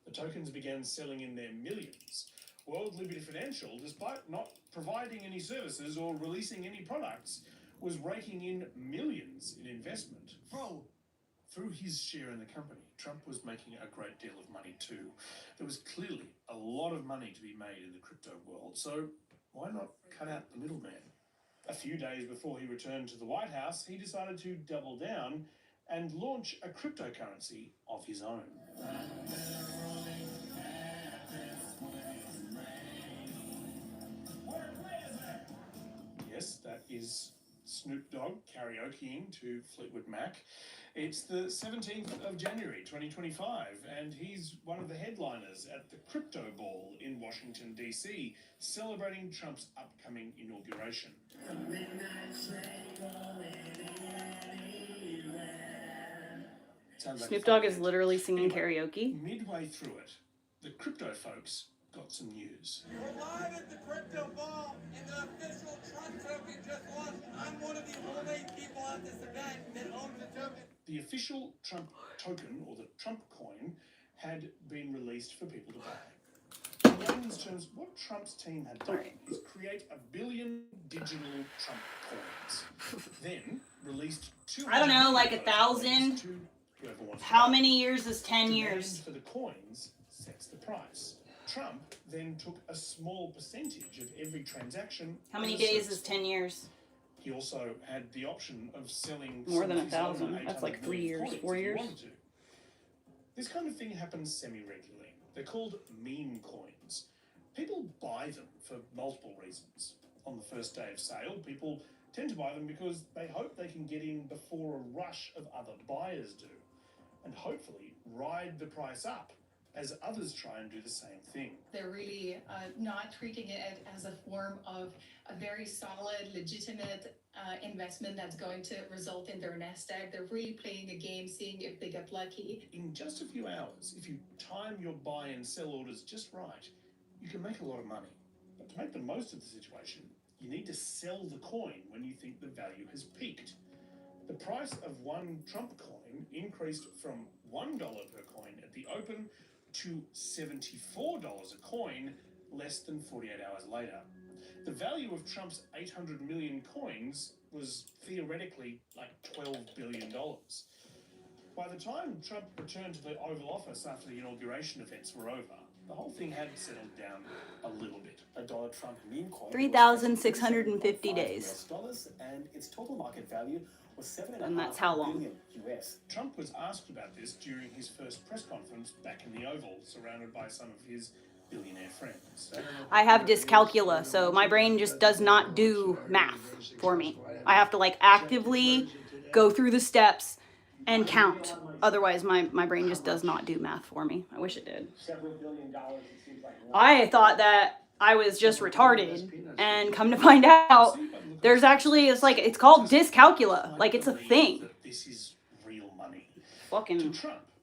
The tokens began selling in their millions. World Liberty Financial, despite not providing any services or releasing any products, was raking in millions in investment. Through his share in the company, Trump was making a great deal of money too. There was clearly a lot of money to be made in the crypto world, so why not cut out the middleman? A few days before he returned to the White House, he decided to double down and launch a cryptocurrency of his own. Yes, that is Snoop Dogg karaokeing to Fleetwood Mac. It's the 17th of January 2025, and he's one of the headliners at the Crypto Ball in Washington, D.C., celebrating Trump's upcoming inauguration. Snoop Dogg is literally singing karaoke. Midway through it, the crypto folks got some news. We're live at the Crypto Ball, and the official Trump token just launched. I'm one of the only people at this event that owns the token. The official Trump token, or the Trump coin, had been released for people to buy. In layman's terms, what Trump's team had done is create 1 billion digital Trump coins, then released 200 I don't know, like million 1,000. to whoever wants to How buy. many years is 10 Demand years? for the coins sets the price. Trump then took a small percentage of every transaction. How many as a days service is 10 years? He also had the option of selling More some than of his own 1,000. That's like 800 3 million years, coins 4 if he years. wanted to. This kind of thing happens semi-regularly. They're called meme coins. People buy them for multiple reasons. On the first day of sale, people tend to buy them because they hope they can get in before a rush of other buyers do, and hopefully ride the price up as others try and do the same thing. They're really not treating it as a form of a very solid, legitimate investment that's going to result in their nest egg. They're really playing a game, seeing if they get lucky. In just a few hours, if you time your buy and sell orders just right, you can make a lot of money. But to make the most of the situation, you need to sell the coin when you think the value has peaked. The price of one Trump coin increased from $1 per coin at the open to $74 a coin less than 48 hours later. The value of Trump's 800 million coins was theoretically like $12 billion. By the time Trump returned to the Oval Office after the inauguration events were over, the whole thing had settled down a little bit. A dollar Trump meme coin 3,650 days. $US, and its total market value was And that's how long? $7.5 billion US. Trump was asked about this during his first press conference back in the Oval, surrounded by some of his billionaire friends. I have dyscalculia, so my brain just does not do math for me. I have to like actively go through the steps and count. Otherwise, my brain just does not do math for me. I wish it did. Several $1 billion, it seems like. I thought that I was just retarded, and come to find out, there's actually, it's called dyscalculia. Like, it's a thing. This is real money. Fucking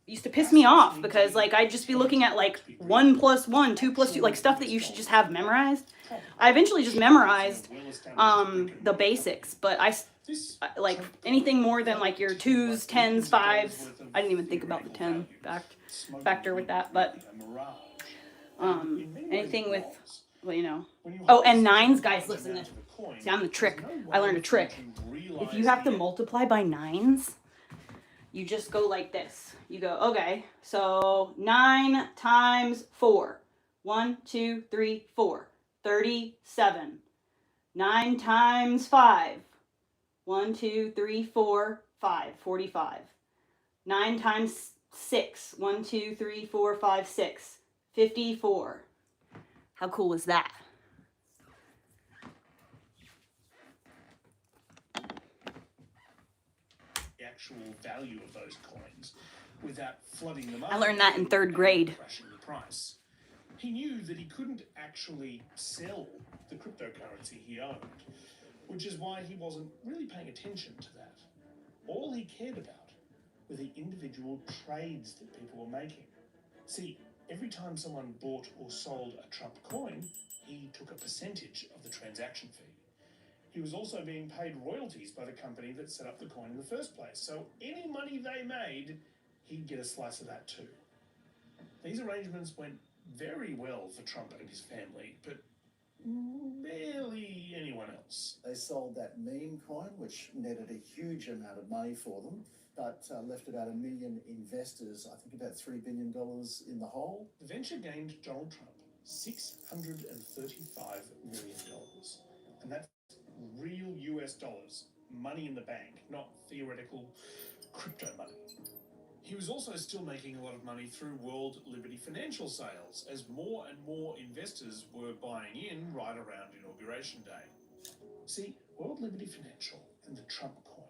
used to piss me off because, like, I'd just be looking at, like, 1 + 1, 2 + 2, like, stuff that you should just have memorized. I eventually just memorized the basics, but I like, anything more than, like, your 2s, 10s, 5s, I didn't even think about the 10 factor with that, but, anything with, well, you know. Oh, and 9s, guys, listen. See, I'm the trick. I learned a trick. If you have to multiply by 9s, you just go like this. You go, okay, so 9 times 4. 1, 2, 3, 4. 37. 9 times 5. 1, 2, 3, 4, 5. 45. 9 times 6. 1, 2, 3, 4, 5, 6. 54. How cool is that? The actual value of those coins without flooding the market. I learned that in 3rd grade. Crashing the price. He knew that he couldn't actually sell the cryptocurrency he owned, which is why he wasn't really paying attention to that. All he cared about were the individual trades that people were making. See, every time someone bought or sold a Trump coin, he took a percentage of the transaction fee. He was also being paid royalties by the company that set up the coin in the first place, so any money they made, he'd get a slice of that too. These arrangements went very well for Trump and his family, but barely anyone else. They sold that meme coin, which netted a huge amount of money for them, but left about 1 million investors, I think about $3 billion in the hole. The venture gained Donald Trump $635 million. And that's real US dollars, money in the bank, not theoretical crypto money. He was also still making a lot of money through World Liberty financial sales, as more and more investors were buying in right around Inauguration Day. See, World Liberty Financial and the Trump coin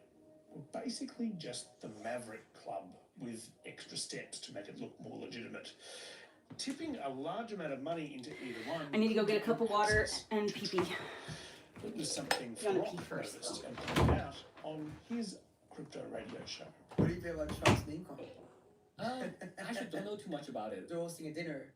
were basically just the Maverick Club with extra steps to make it look more legitimate. Tipping a large amount of money into either one. I need to go get a cup of water and pee-pee. It was something I'm gonna Rock pee first, noticed and pointed out on his crypto radio show. What do you feel about Trump's meme coin? Actually, don't know too much about it. They're hosting a dinner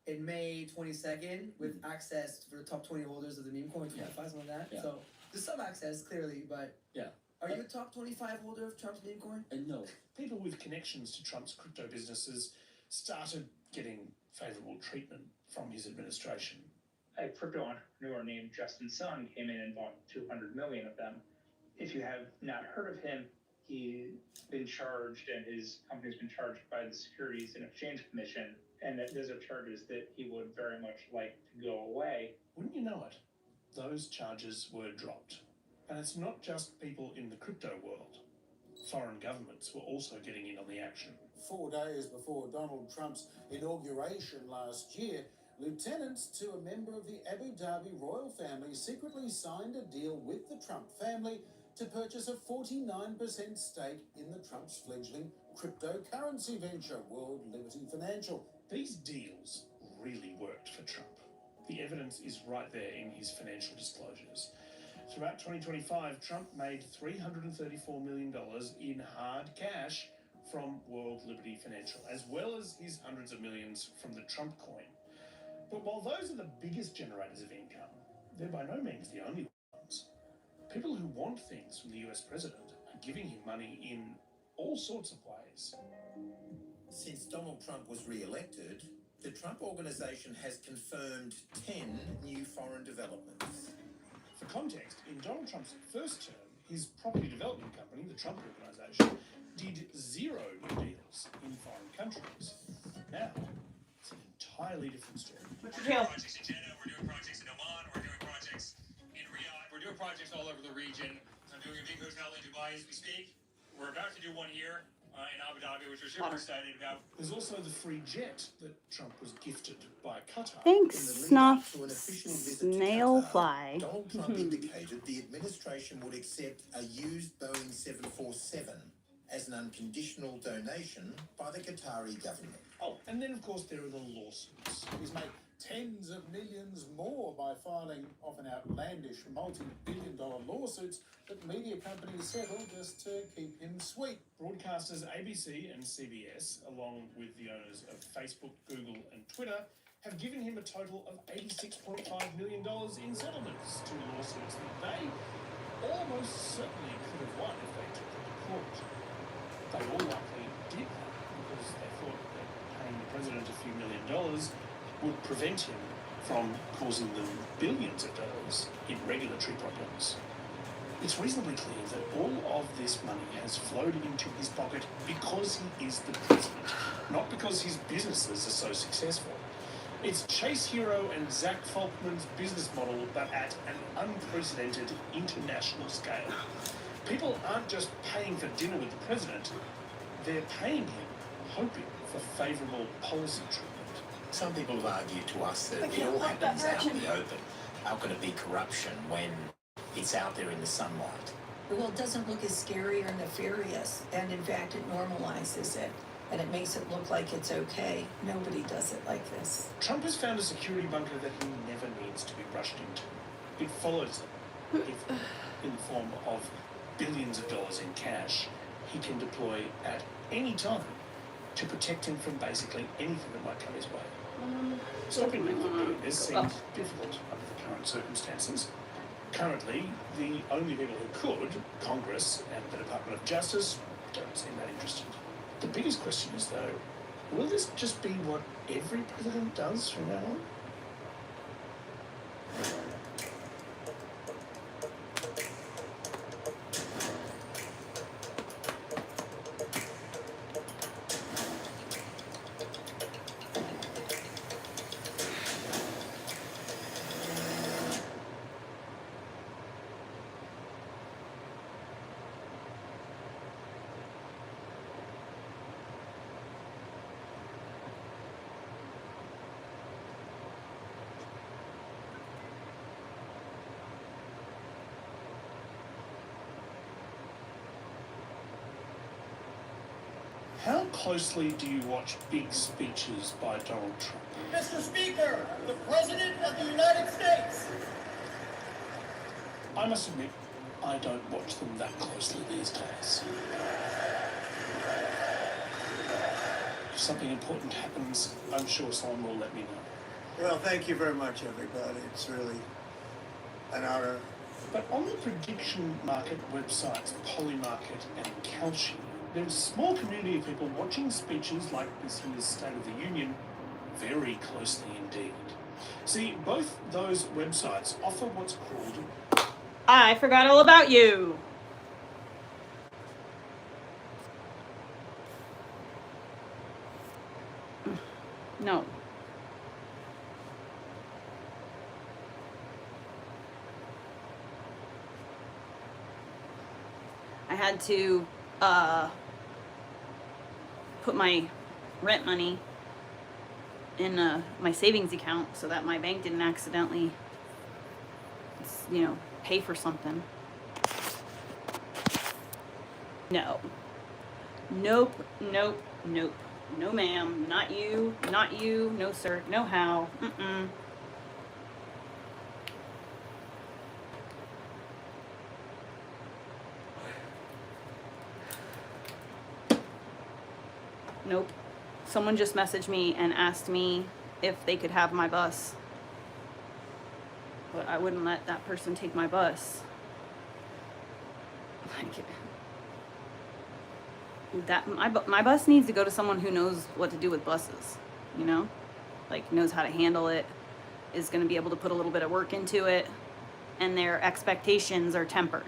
in May 22nd with access for the top 20 holders of the meme coin, 25, something like that. Yeah. So there's some access, clearly, but Yeah. are you a top 25 holder of Trump's meme coin? No. People with connections to Trump's crypto businesses started getting favourable treatment from his administration. A crypto entrepreneur named Justin Sun came in and bought 200 million of them. If you have not heard of him, he's been charged and his company's been charged by the Securities and Exchange Commission, and that those are charges that he would very much like to go away. Wouldn't you know it? Those charges were dropped. And it's not just people in the crypto world. Foreign governments were also getting in on the action. 4 days before Donald Trump's inauguration last year, lieutenants to a member of the Abu Dhabi royal family secretly signed a deal with the Trump family to purchase a 49% stake in the Trump's fledgling cryptocurrency venture, World Liberty Financial. These deals really worked for Trump. The evidence is right there in his financial disclosures. Throughout 2025, Trump made $334 million in hard cash from World Liberty Financial, as well as his hundreds of millions from the Trump coin. But while those are the biggest generators of income, they're by no means the only ones. People who want things from the US president are giving him money in all sorts of ways. Since Donald Trump was re-elected, the Trump Organization has confirmed 10 new foreign developments. For context, in Donald Trump's first term, his property development company, the Trump Organization, did 0 deals in foreign countries. Now, it's an entirely different story. We're doing projects in Jeddah, we're doing projects in Oman, we're doing projects in Riyadh, we're doing projects all over the region. I'm doing a big hotel in Dubai as we speak. We're about to do one here in Abu Dhabi, which we're super excited about. There's also the free jet that Trump was gifted by Qatar. Thanks, In the lead-up Snuff. to an official visit to Snail Qatar, fly. Donald Trump indicated the administration would accept a used Boeing 747 as an unconditional donation by the Qatari government. Oh, and then of course there are the lawsuits. He's made tens of millions more by filing often outlandish multi-billion-dollar lawsuits that media companies settle just to keep him sweet. Broadcasters ABC and CBS, along with the owners of Facebook, Google and Twitter, have given him a total of $86.5 million in settlements to lawsuits that they almost certainly could have won if they took them to court. They all likely did that because they thought that paying the president a few $1 million would prevent him from causing them billions of dollars in regulatory problems. It's reasonably clear that all of this money has flowed into his pocket because he is the president, not because his businesses are so successful. It's Chase Hero and Zach Falkman's business model, but at an unprecedented international scale. People aren't just paying for dinner with the president, they're paying him, hoping for favourable policy treatment. Some people have argued to us that it all happens out in the open. How can it be corruption when it's out there in the sunlight? Well, it doesn't look as scary or nefarious, and in fact, it normalizes it, and it makes it look like it's okay. Nobody does it like this. Trump has found a security bunker that he never needs to be rushed into. It follows him, in the form of billions of dollars in cash he can deploy at any time to protect him from basically anything that might come his way. Stopping him from doing this seems difficult under the current circumstances. Currently, the only people who could, Congress and the Department of Justice, don't seem that interested. The biggest question is, though, will this just be what every president does from now on? How closely do you watch big speeches by Donald Trump? Mr. Speaker, the President of the United States. I must admit, I don't watch them that closely these days. If something important happens, I'm sure someone will let me know. Well, thank you very much, everybody. It's really an honor. But on the prediction market websites Polymarket and Kalshi, there's a small community of people watching speeches like this year's State of the Union very closely indeed. See, both those websites offer what's called... I forgot all about you. No. I had to put my rent money in my savings account so that my bank didn't accidentally, pay for something. No. Nope, nope, nope. No ma'am, not you, no sir, no how, mm-mm. Nope. Someone just messaged me and asked me if they could have my bus. But I wouldn't let that person take my bus. My bus needs to go to someone who knows what to do with buses, like knows how to handle it, is going to be able to put a little bit of work into it, and their expectations are tempered.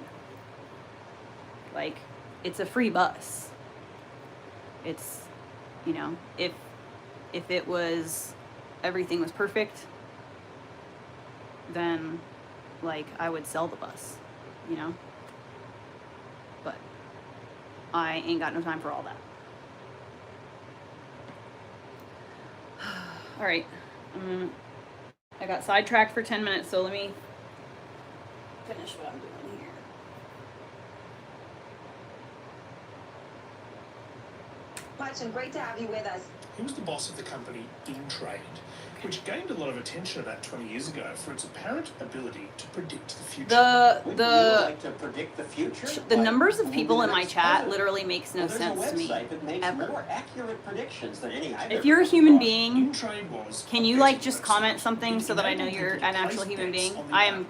Like, it's a free bus. It's, if it was, everything was perfect, then, like, I would sell the bus, But I ain't got no time for all that. All right. I got sidetracked for 10 minutes, so let me finish what I'm doing here. Much and great to have you with us. He was the boss of the company InTrade, which gained a lot of attention about 20 years ago for its apparent ability to predict the future. Would you like to predict the future? The numbers of people in my chat literally makes no sense to me. That makes more accurate predictions than any I've If ever you're a come human across. being, can you just comment something so that I know you're an actual human being? I am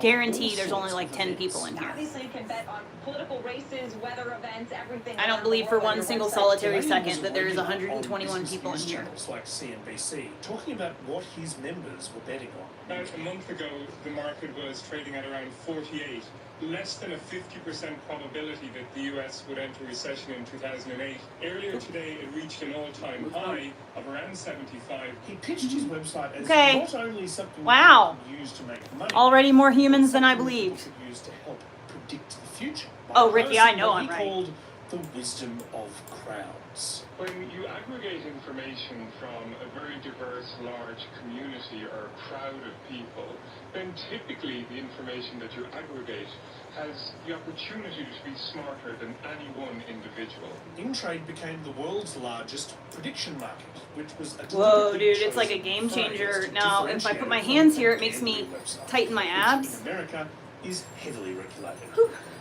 guaranteed there's only like 10 people in here. Obviously, you can bet on political races, weather events, everything. I don't believe for one single solitary second that there's 121 people in here. Like CNBC, talking about what his members were betting on. About a month ago, the market was trading at around 48, less than a 50% probability that the US would enter recession in 2008. Earlier today, it reached an all-time high of around 75. He pitched his website as Okay. not only something Wow. you could use to make money, Already more humans than I believed. but use to help predict the future. Oh, Ricky, I know What I'm he right. called the wisdom of crowds. When you aggregate information from a very diverse, large community or crowd of people, then typically the information that you aggregate has the opportunity to be smarter than any one individual. InTrade became the world's largest prediction market, which was a Whoa, deliberately dude, it's like a chosen game phrase changer. to Now, if I differentiate put my it hands from here, it makes me gambling websites, tighten my which abs. in America is heavily regulated.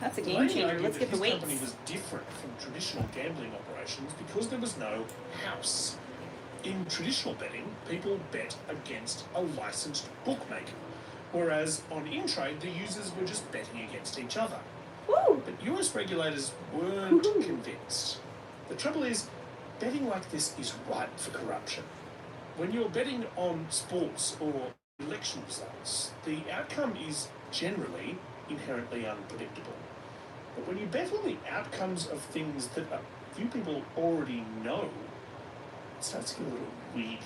That's a The game lady changer. argued Let's that get the his weights. company was different from traditional gambling operations because there was no house. In traditional betting, people bet against a licensed bookmaker, whereas on InTrade, the users were just betting against each other. Woo. But US regulators weren't convinced. The trouble is, betting like this is ripe for corruption. When you're betting on sports or election results, the outcome is generally inherently unpredictable. But when you bet on the outcomes of things that a few people already know, it starts to get a little weedy.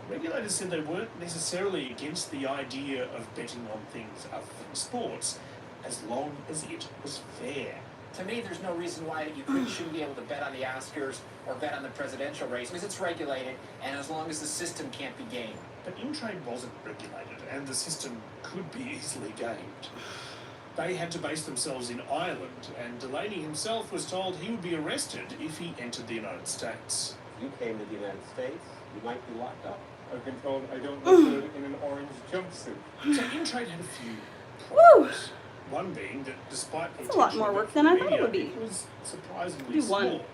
Regulators said they weren't necessarily against the idea of betting on things other than sports, as long as it was fair. To me, there's no reason why shouldn't be able to bet on the Oscars or bet on the presidential race, because it's regulated, and as long as the system can't be gamed. But InTrade wasn't regulated, and the system could be easily gamed. They had to base themselves in Ireland, and Delaney himself was told he would be arrested if he entered the United States. If you came to the United States, you might be locked up. I've been told I don't look good in an orange jumpsuit. So InTrade had a few Woo! One being that despite That's a lot more work than I thought it would be. it was surprisingly Do one. small.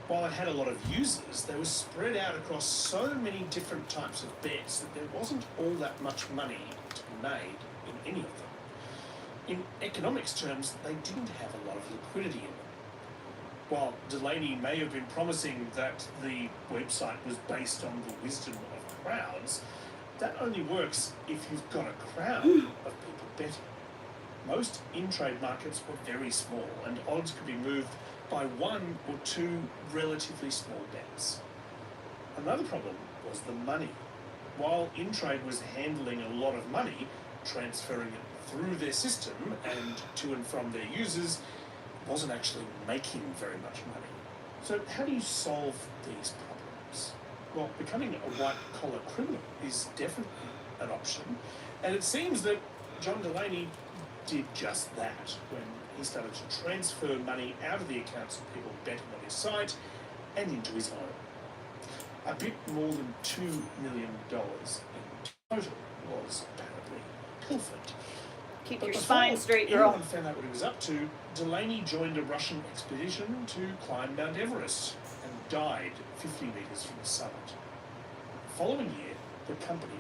While it had a lot of users, they were spread out across so many different types of bets that there wasn't all that much money to be made in any of them. In economics terms, they didn't have a lot of liquidity in them. While Delaney may have been promising that the website was based on the wisdom of crowds, that only works if you've got a crowd of people betting. Most in-trade markets were very small, and odds could be moved by one or two relatively small bets. Another problem was the money. While in-trade was handling a lot of money, transferring it through their system and to and from their users, wasn't actually making very much money. So how do you solve these problems? Well, becoming a white-collar criminal is definitely an option, and it seems that John Delaney did just that when he started to transfer money out of the accounts of people betting on his site and into his own. A bit more than $2 million in total was apparently pilfered. Keep your spine straight, girl. Anyone found out what he was up to, Delaney joined a Russian expedition to climb Mount Everest and died 50 metres from the summit. The following year, the company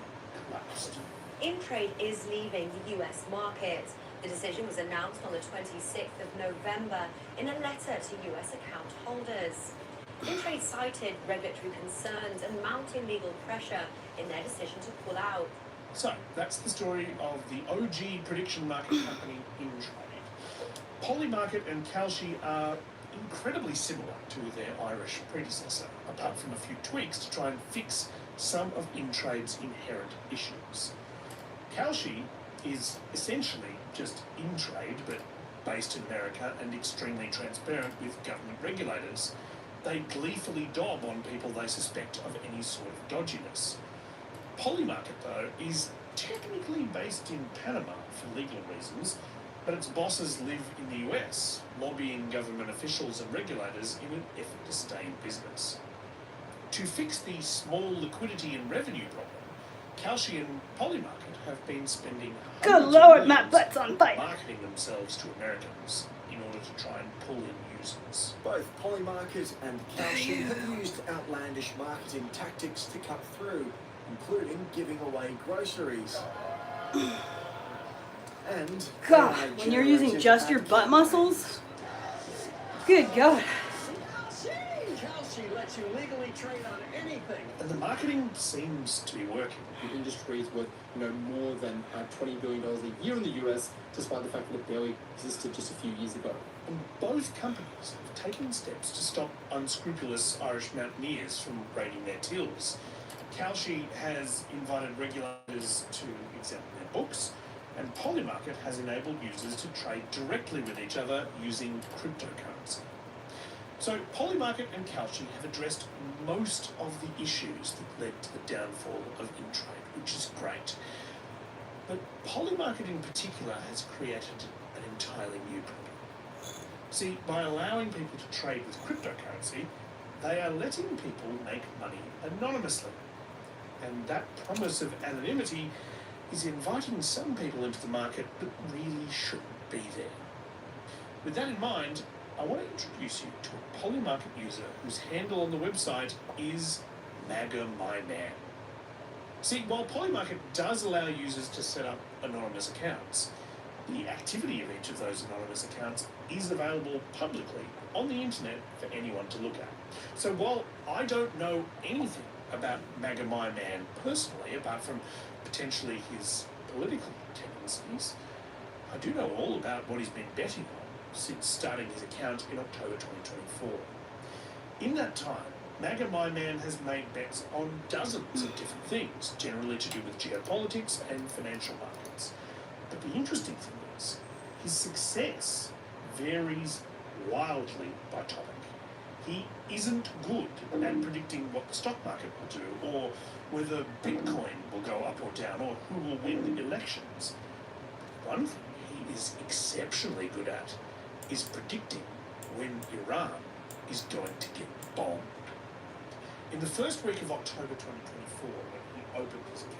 collapsed. InTrade is leaving the US market. The decision was announced on the 26th of November in a letter to US account holders. InTrade cited regulatory concerns and mounting legal pressure in their decision to pull out. So, that's the story of the OG prediction market company InTrade. Polymarket and Kalshi are incredibly similar to their Irish predecessor, apart from a few tweaks to try and fix some of InTrade's inherent issues. Kalshi is essentially just InTrade, but based in America and extremely transparent with government regulators. They gleefully dob on people they suspect of any sort of dodginess. Polymarket, though, is technically based in Panama for legal reasons, but its bosses live in the US, lobbying government officials and regulators in an effort to stay in business. To fix the small liquidity and revenue problem, Kalshi and Polymarket have been spending Good Lord, my butt's on fire. marketing themselves to Americans in order to try and pull in users. Both Polymarket and Kalshi have used outlandish marketing tactics to cut through, including giving away groceries. And God, when you're using just your butt muscles? Good God. Kalshi lets you legally trade on anything. And the marketing seems to be working. The industry is worth, more than $20 billion a year in the US, despite the fact that it barely existed just a few years ago. And both companies have taken steps to stop unscrupulous Irish mountaineers from raiding their tills. Kalshi has invited regulators to examine their books, and Polymarket has enabled users to trade directly with each other using cryptocurrency. So Polymarket and Kalshi have addressed most of the issues that led to the downfall of InTrade, which is great. But Polymarket in particular has created an entirely new problem. See, by allowing people to trade with cryptocurrency, they are letting people make money anonymously. And that promise of anonymity is inviting some people into the market that really shouldn't be there. With that in mind, I want to introduce you to a Polymarket user whose handle on the website is MAGA My Man. See, while Polymarket does allow users to set up anonymous accounts, the activity of each of those anonymous accounts is available publicly on the internet for anyone to look at. So while I don't know anything about MAGA My Man personally, apart from potentially his political tendencies, I do know all about what he's been betting on since starting his account in October 2024. In that time, MAGA My Man has made bets on dozens of different things, generally to do with geopolitics and financial markets. But the interesting thing is, his success varies wildly by topic. He isn't good at predicting what the stock market will do, or whether Bitcoin will go up or down, or who will win the elections. One thing he is exceptionally good at is predicting when Iran is going to get bombed. In the first week of October 2024, when he opened his account,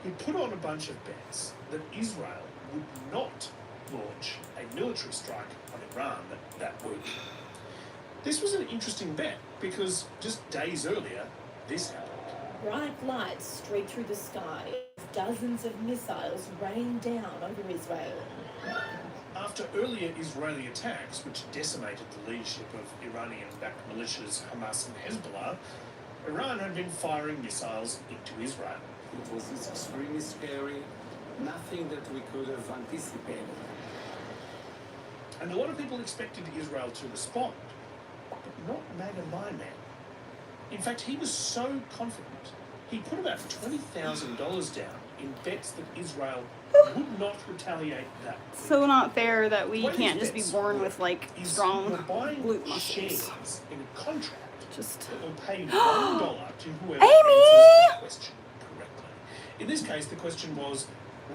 he put on a bunch of bets that Israel would not launch a military strike on Iran that week. This was an interesting bet because just days earlier, this happened. Bright lights streak through the sky as dozens of missiles rain down over Israel. After After earlier Israeli attacks, which decimated the leadership of Iranian-backed militias Hamas and Hezbollah, Iran had been firing missiles into Israel. It was extremely scary, nothing that we could have anticipated. And a lot of people expected Israel to respond, but not MAGA my man. In fact, he was so confident, he put about $20,000 down in bets that Israel would not retaliate that week. So not fair that we What can't his just be bets born were with like is strong you're buying glute muscles. shares in a contract Just that will pay $1 to whoever Amy! answers the question correctly. In this case, the question was,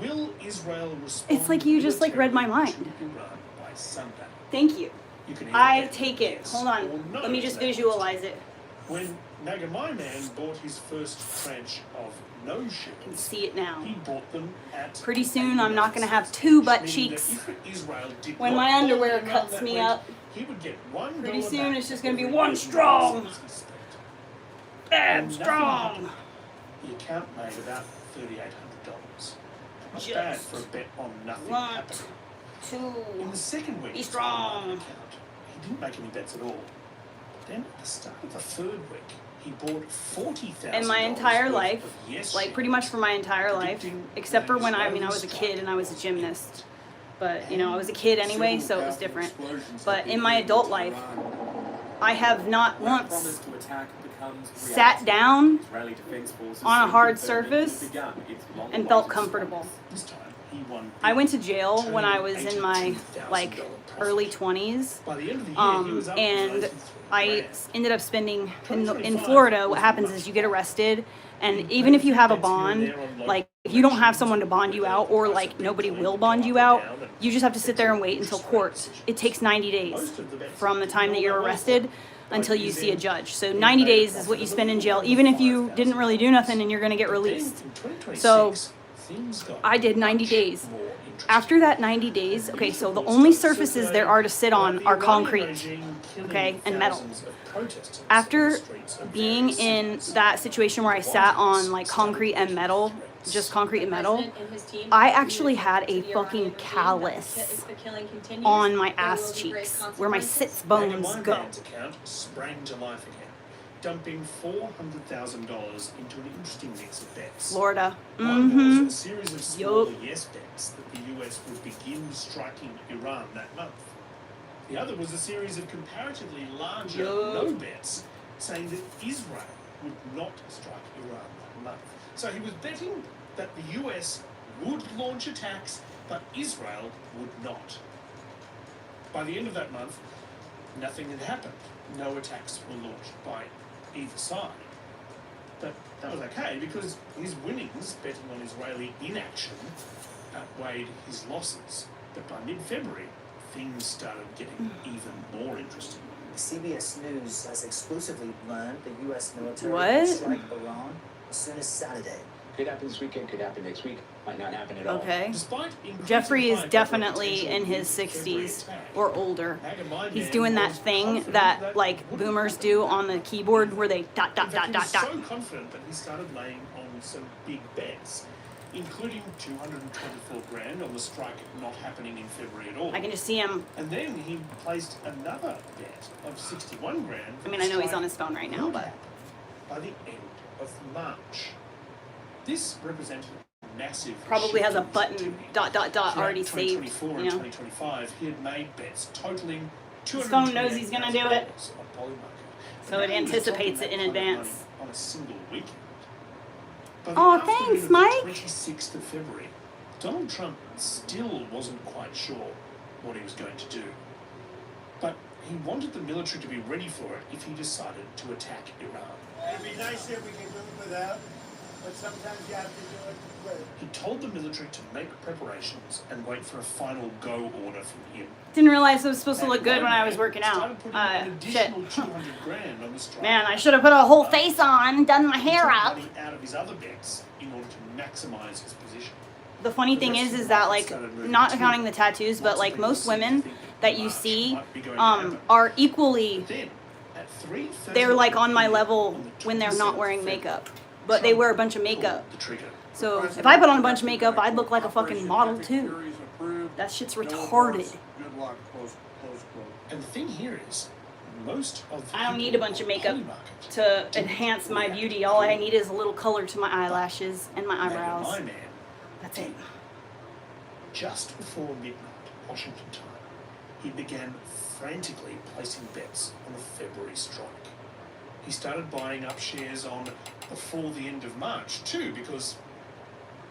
will Israel respond? It's like you just like read my mind. to Iran by Sunday? Thank you. You can either I bet take it. yes Hold or on. no Let me to just that visualize it. When MAGA my man bought his first tranche of no shares, I can see it now. he bought them at Pretty soon I'm not gonna have two butt meaning cheeks. that if Israel did When not my follow underwear Iran cuts that me week, up. he would get $1 Pretty soon back it's just for gonna be every one $1 strong. he spent. Bad And nothing strong. happened. The account made about $3,800. Not Just bad for a bet on nothing want happening. to In the second week be of strong. the account, he didn't make any bets at all. But then at the start of the third week, he bought $40,000 In my entire worth life, of yes like pretty much for my entire life, predicting except for when I Israeli was a strike kid and I was a gymnast. But you know, I was a kid anyway, so it was different. But in my adult life, I have not once sat down on a hard surface and felt comfortable. This time, he won I went to jail when I was in my like early 20s, By the end of the year, he was up to and 93 I grand. ended up spending in Florida. What happens is you get arrested, and even if you have a bond, like if you don't have someone to bond you out, or like nobody will bond you out, you just have to sit there and wait until court. It takes 90 days from the time that you're arrested until you see a judge. So 90 days is what you spend in jail, even if you didn't really do nothing and you're gonna get released. So I did 90 days. After that 90 days, okay, so the only surfaces there are to sit on are concrete, okay, and metal. After being in that situation where I sat on like concrete and metal, just concrete and metal, I actually had a fucking callus on my ass cheeks where my sits bones go. Account sprang to life again, dumping $400,000 into an interesting mix of bets. Florida. One was a series of smaller yes bets that the US would begin striking Iran that month. The other was a series of comparatively larger no bets, saying that Israel would not strike Iran that month. So he was betting that the US would launch attacks, but Israel would not. By the end of that month, nothing had happened. No attacks were launched by either side. But that was okay because his winnings betting on Israeli inaction outweighed his losses. But by mid-February, things started getting even more interesting. CBS News has exclusively learned the U.S. military will What? strike Iran as soon as Saturday. Could happen this weekend, could happen next week, might not happen at all. Okay. Despite increasing Jeffrey is high definitely potential in his February 60s attack, or older. MAGA my He's man doing that was thing confident that like wouldn't boomers do on the keyboard where they dot dot In fact, dot he dot was dot. so confident that he started laying on some big bets, including 224 grand on the strike not happening in February at all. I can just see him. And then he placed another bet of 61 grand. I mean, I know he's on his phone right now, but by the end of March. This represented a massive probably has a shift in button activity. dot dot dot Throughout already saved. 2024 You and know, 2025, he had made bets totaling his phone knows he's gonna do it, $228,000 on Polymarket. so it Now he was anticipates it dropping in that kind of advance. money on a single weekend. By the Oh, afternoon thanks, of the Mike. 26th of February, Donald Trump still wasn't quite sure what he was going to do. But he wanted the military to be ready for it if he decided to attack Iran. It'd be nice if we can do it without, but sometimes you have to do it with. He told the military to make preparations and wait for a final go order from him. Didn't realize it was supposed to look good when I was working out. Started putting an Shit. additional 200 grand on the strike. Man, I should have put a whole face on, done my He hair took up. money out of his other bets in order to maximize his position. The funny thing is that like, not accounting the tattoos, but like most women that you see, are equally, Then, at 3:30 they're like on my level when they're not wearing makeup, but they wear a bunch of makeup. the trigger. So if I put on a bunch of makeup, I'd look like a fucking model too. That shit's retarded. luck, close quote. And the thing here is, most of the I don't need a bunch of makeup to enhance my beauty. All I need is a little color to my eyelashes and my eyebrows. My man, That's it. just before midnight Washington time, he began frantically placing bets on the February strike. He started buying up shares on before the end of March too, because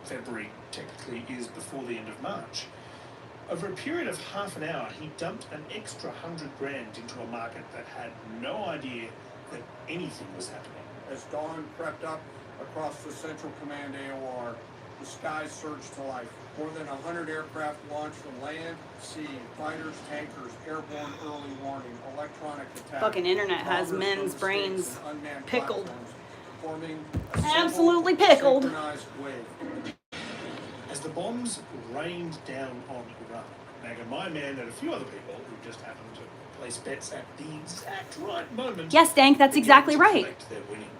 February technically is before the end of March. Over a period of half an hour, he dumped an extra $100 grand into a market that had no idea that anything was happening. As dawn crept up across the Central Command AOR, the skies surged to life. More than 100 aircraft launched from land, sea, fighters, tankers, airborne early warning, electronic attack. Fucking internet has bombers men's from brains space and unmanned pickled. platforms, forming a Absolutely simple, pickled. synchronized wave. As the bombs rained down on Iran, MAGA, my man, and a few other people who just happened to place bets at the exact right moment. Yes, Dank, that's exactly right.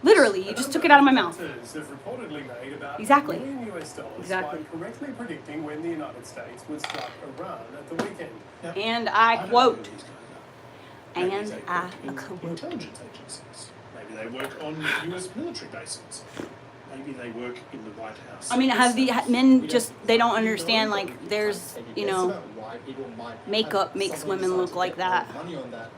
Literally, you just took it out of my mouth. Have reportedly made about Exactly. $1 million Exactly. by correctly predicting when the United States would strike Iran at the weekend. And I quote. Maybe And they I work in quote. intelligence agencies. Maybe they work on US military bases. Maybe they work in the White House. I mean, have the men just, they don't understand, like, there's, you know, makeup makes women look like that.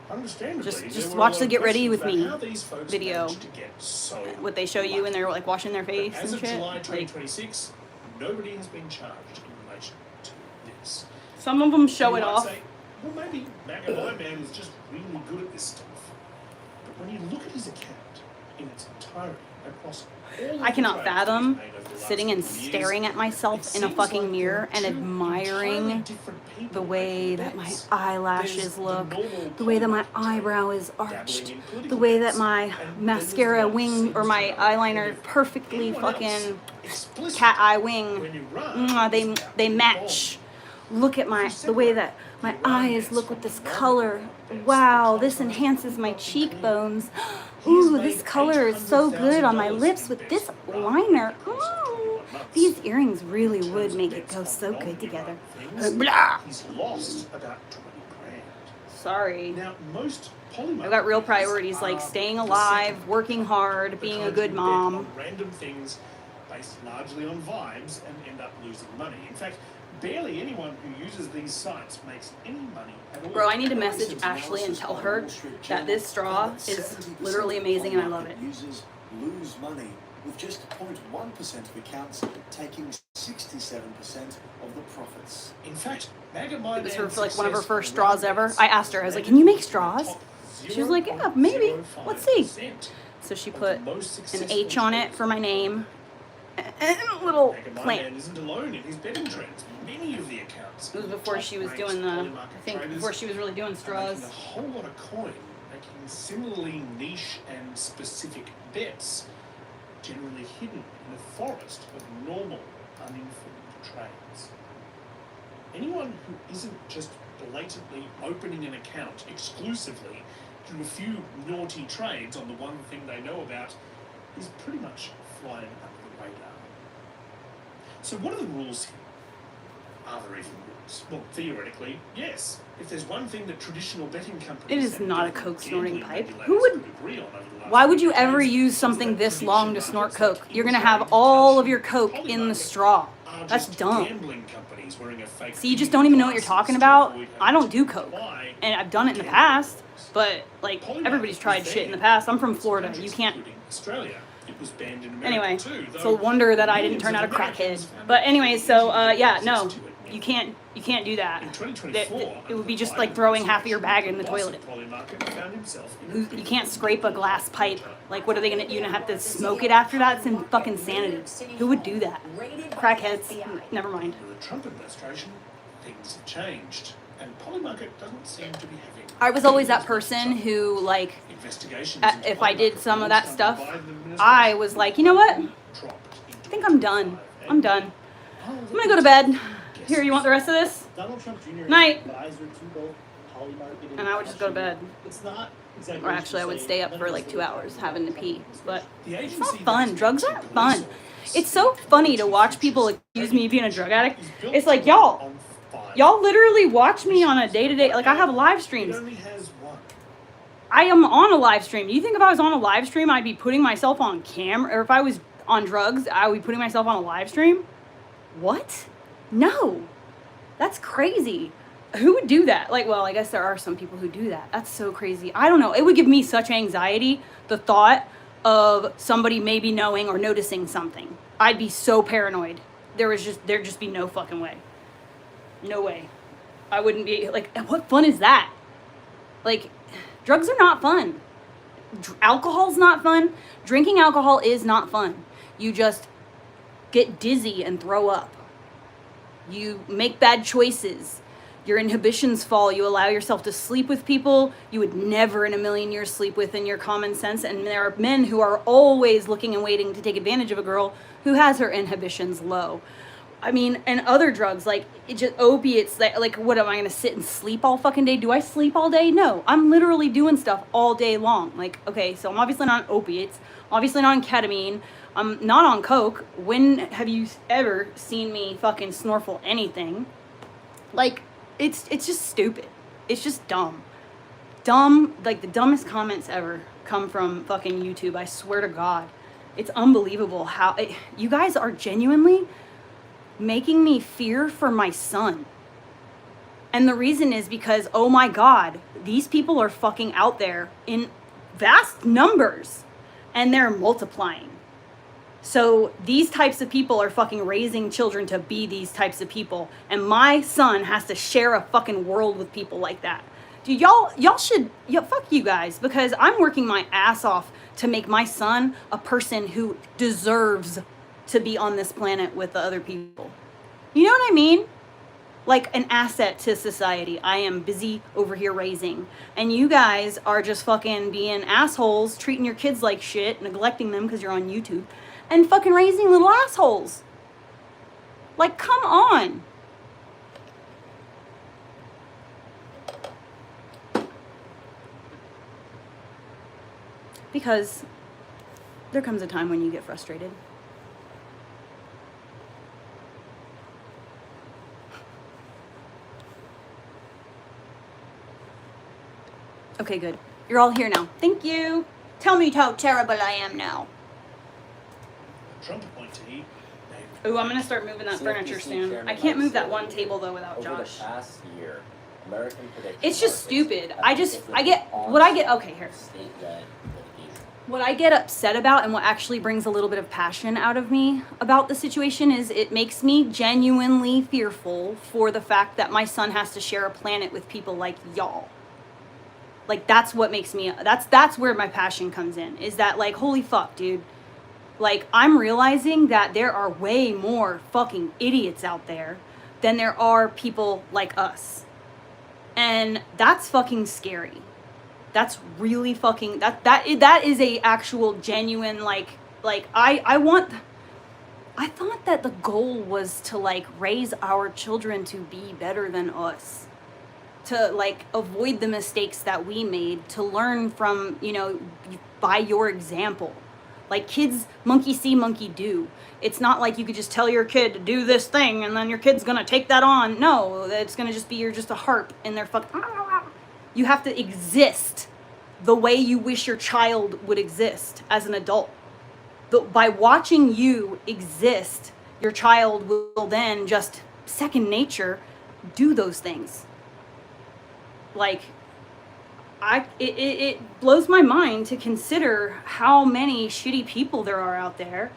Understandably, Just there watch were the Get Ready with questions Me about how these folks video. managed to get so What they show you when they're, like, washing their face As and of shit. July Like, 2026, nobody has been charged in relation to this. some of them show You it might off. say, well, maybe MAGA My Man is just really good at this stuff. But when you look at his account in its entirety across all I of cannot the trades fathom that he's made over the last sitting and 20 years, staring at myself in a fucking mirror and admiring the way that my eyelashes look, the way that my eyebrow is arched, the way that my mascara wing or my eyeliner perfectly fucking cat eye wing, they match. Look at the way that my eyes look with this color. Wow, this enhances my cheekbones. Ooh, this color is so good on my lips with this liner. Ooh, these earrings really would make it go so good together. Blah. He's lost about 20 grand. Sorry. Now, most polymarket I've got real priorities like staying alive, working hard, being a good mom. random things based largely on vibes and end up losing money. In fact, barely anyone who uses these sites makes any money at all. Bro, I need to message Ashley and tell her that this straw is literally amazing and I love it. Users lose money, with just 0.1% of accounts taking 67% of the profits. In fact, MAGA My It was Man's her like one of her success first in straws running ever. bets I asked her, I was like, can you make straws? She was like, yeah, maybe. Let's see. 0.05% So she of put the most an successful H on it for my name and a little MAGA My plant. Man isn't alone in his betting trends. Many of the accounts. It was before she was doing the, I think before she was really doing Making straws. a whole lot of coin, making similarly niche and specific bets, generally hidden in a forest of normal, uninformed trades. Anyone who isn't just blatantly opening an account exclusively to do a few naughty trades on the one thing they know about is pretty much flying under the radar. So what are the rules here? Are there even rules? Well, theoretically, yes. If there's one thing that traditional betting companies It is and not a government coke snorting gambling pipe. regulators Who would? could agree on over the last Why would you few ever decades use is something that this long to prediction snort markets coke? like You're gonna interest have rate all of inflation your coke and in the polymarket straw. are That's just dumb. gambling companies wearing a fake See, you just piggy don't even know what you're glasses talking to about. avoid I don't do having to coke, buy and I've done it in the past. But like everybody's tried shit in the past. I'm from Florida. You can't. including Australia. It was banned in America Anyway, too, it's a though wonder that I didn't millions turn of out a crackhead. Americans found But it anyway, so easy to yeah, get no, access to it. you can't do that. In That- 2024, It would be just like throwing half of your bag in the boss toilet. of Polymarket found himself in a You can't scrape a glass pipe. Like, what are they gonna? You gonna have to smoke it after that? It's in fucking insanity. Who would do that? Crackheads. Never mind. Under the Trump administration, things have changed, and Polymarket doesn't seem to be having I was always that person who, like, investigations. if I did some of that stuff, I was like, you know what? I think I'm done. I'm done. I'm gonna go to bed. Here, you want the rest of this? Donald Trump Jr. Night. advisor to both Polymarket And I would just go to bed. It's not exactly. Or actually, I would stay up for like 2 hours having to pee. But The it's agency not that fun. is Drugs making aren't police fun. It's so funny to watch people accuse me of being a drug addict. It's like, y'all, Y'all literally watch me on a day-to-day, like I have live streams. It only has one. I am on a live stream. Do you think if I was on a live stream, I'd be putting myself on camera? Or if I was on drugs, I would be putting myself on a live stream? What? No. That's crazy. Who would do that? Like, well, I guess there are some people who do that. That's so crazy. I don't know. It would give me such anxiety, the thought of somebody maybe knowing or noticing something. I'd be so paranoid. There'd just be no fucking way. No way. I wouldn't be, like, what fun is that? Like, drugs are not fun. Alcohol's not fun. Drinking alcohol is not fun. You just get dizzy and throw up. You make bad choices. Your inhibitions fall. You allow yourself to sleep with people you would never in a million years sleep with in your common sense. And there are men who are always looking and waiting to take advantage of a girl who has her inhibitions low. I mean, and other drugs, like opiates, like what am I going to sit and sleep all fucking day? Do I sleep all day? No, I'm literally doing stuff all day long. Like, okay, so I'm obviously not on opiates, obviously not on ketamine, I'm not on coke. When have you ever seen me fucking snorkel anything? Like, it's just stupid. It's just dumb. Dumb, like the dumbest comments ever come from fucking YouTube. I swear to God. It's unbelievable how you guys are genuinely making me fear for my son. And the reason is because, oh my God, these people are fucking out there in vast numbers and they're multiplying. So these types of people are fucking raising children to be these types of people. And my son has to share a fucking world with people like that. Dude, y'all should, fuck you guys, because I'm working my ass off to make my son a person who deserves to be on this planet with the other people. You know what I mean? Like an asset to society. I am busy over here raising. And you guys are just fucking being assholes, treating your kids like shit, neglecting them because you're on YouTube, and fucking raising little assholes. Like, come on. Because there comes a time when you get frustrated. Okay, good. You're all here now. Thank you. Tell me how terrible I am now. Trump appointee. Ooh, I'm gonna start moving that furniture soon. I can't move that one table though without Josh. Over the past year, American predictions It's just stupid. I get okay, here. State debt litigation. What I get upset about and what actually brings a little bit of passion out of me about the situation is it makes me genuinely fearful for the fact that my son has to share a planet with people like y'all. Like, that's what makes me, that's where my passion comes in, is that, like, holy fuck, dude. Like, I'm realizing that there are way more fucking idiots out there than there are people like us. And that's fucking scary. That's really fucking, that is a actual genuine, like I thought that the goal was to, like, raise our children to be better than us. To, like, avoid the mistakes that we made, to learn from, you know, by your example. Like, kids monkey see, monkey do. It's not like you could just tell your kid to do this thing and then your kid's gonna take that on. No, it's gonna just be, you're just a harp and they're fucking, you have to exist the way you wish your child would exist as an adult. By watching you exist, your child will then just second nature do those things. Like, it blows my mind to consider how many shitty people there are out there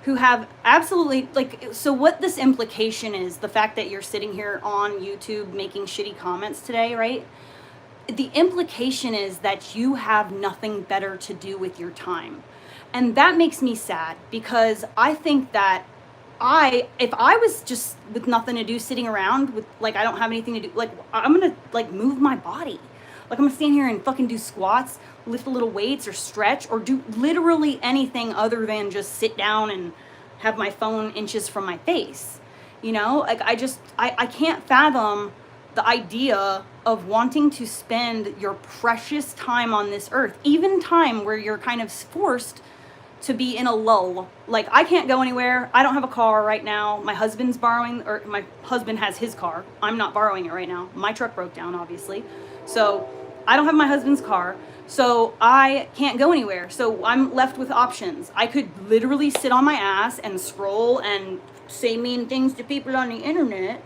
who have absolutely, like, so what this implication is, the fact that you're sitting here on YouTube making shitty comments today, right? The implication is that you have nothing better to do with your time. And that makes me sad, because I think that if I was just with nothing to do, sitting around with, like, I don't have anything to do, like, I'm gonna, like, move my body. Like, I'm gonna stand here and fucking do squats, lift a little weights, or stretch, or do literally anything other than just sit down and have my phone inches from my face. You know, like, I can't fathom the idea of wanting to spend your precious time on this earth, even time where you're kind of forced to be in a lull. Like, I can't go anywhere. I don't have a car right now. My husband's borrowing, or my husband has his car. I'm not borrowing it right now. My truck broke down, obviously. So I don't have my husband's car. So I can't go anywhere. So I'm left with options. I could literally sit on my ass and scroll and say mean things to people on the internet,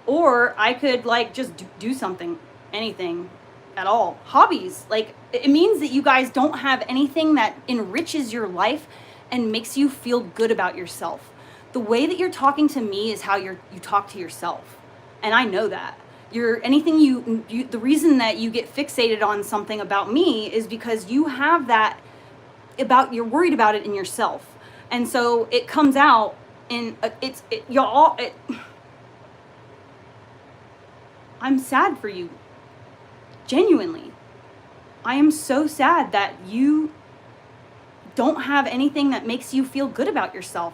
or I could like just do something, anything at all. Hobbies, like, it means that you guys don't have anything that enriches your life and makes you feel good about yourself. The way that you're talking to me is how you talk to yourself, and I know that. The reason that you get fixated on something about me is because you have that you're worried about it in yourself, and so it comes out in I'm sad for you. Genuinely. I am so sad that you don't have anything that makes you feel good about yourself.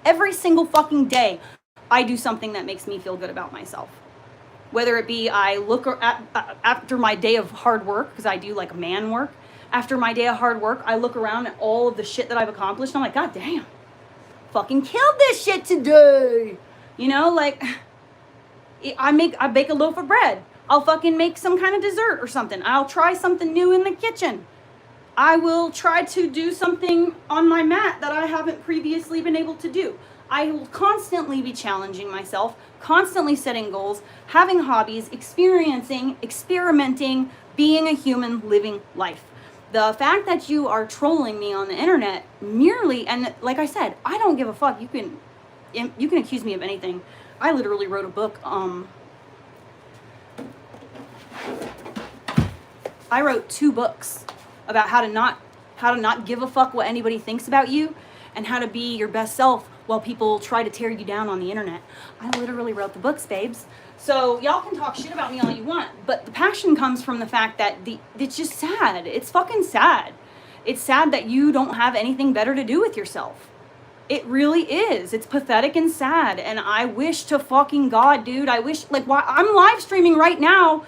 Every single fucking day, I do something that makes me feel good about myself. Whether it be I look after my day of hard work, because I do like man work. After my day of hard work, I look around at all of the shit that I've accomplished. And I'm like, God damn, fucking killed this shit today. You know, like, I bake a loaf of bread. I'll fucking make some kind of dessert or something. I'll try something new in the kitchen. I will try to do something on my mat that I haven't previously been able to do. I will constantly be challenging myself, constantly setting goals, having hobbies, experimenting, being a human living life. The fact that you are trolling me on the internet merely, and like I said, I don't give a fuck. You can accuse me of anything. I literally wrote a book. I wrote 2 books about how to not give a fuck what anybody thinks about you, and how to be your best self while people try to tear you down on the internet. I literally wrote the books, babes. So y'all can talk shit about me all you want, but the passion comes from the fact that it's just sad. It's fucking sad. It's sad that you don't have anything better to do with yourself. It really is. It's pathetic and sad. And I wish to fucking God, dude, I wish, like, why I'm live streaming right now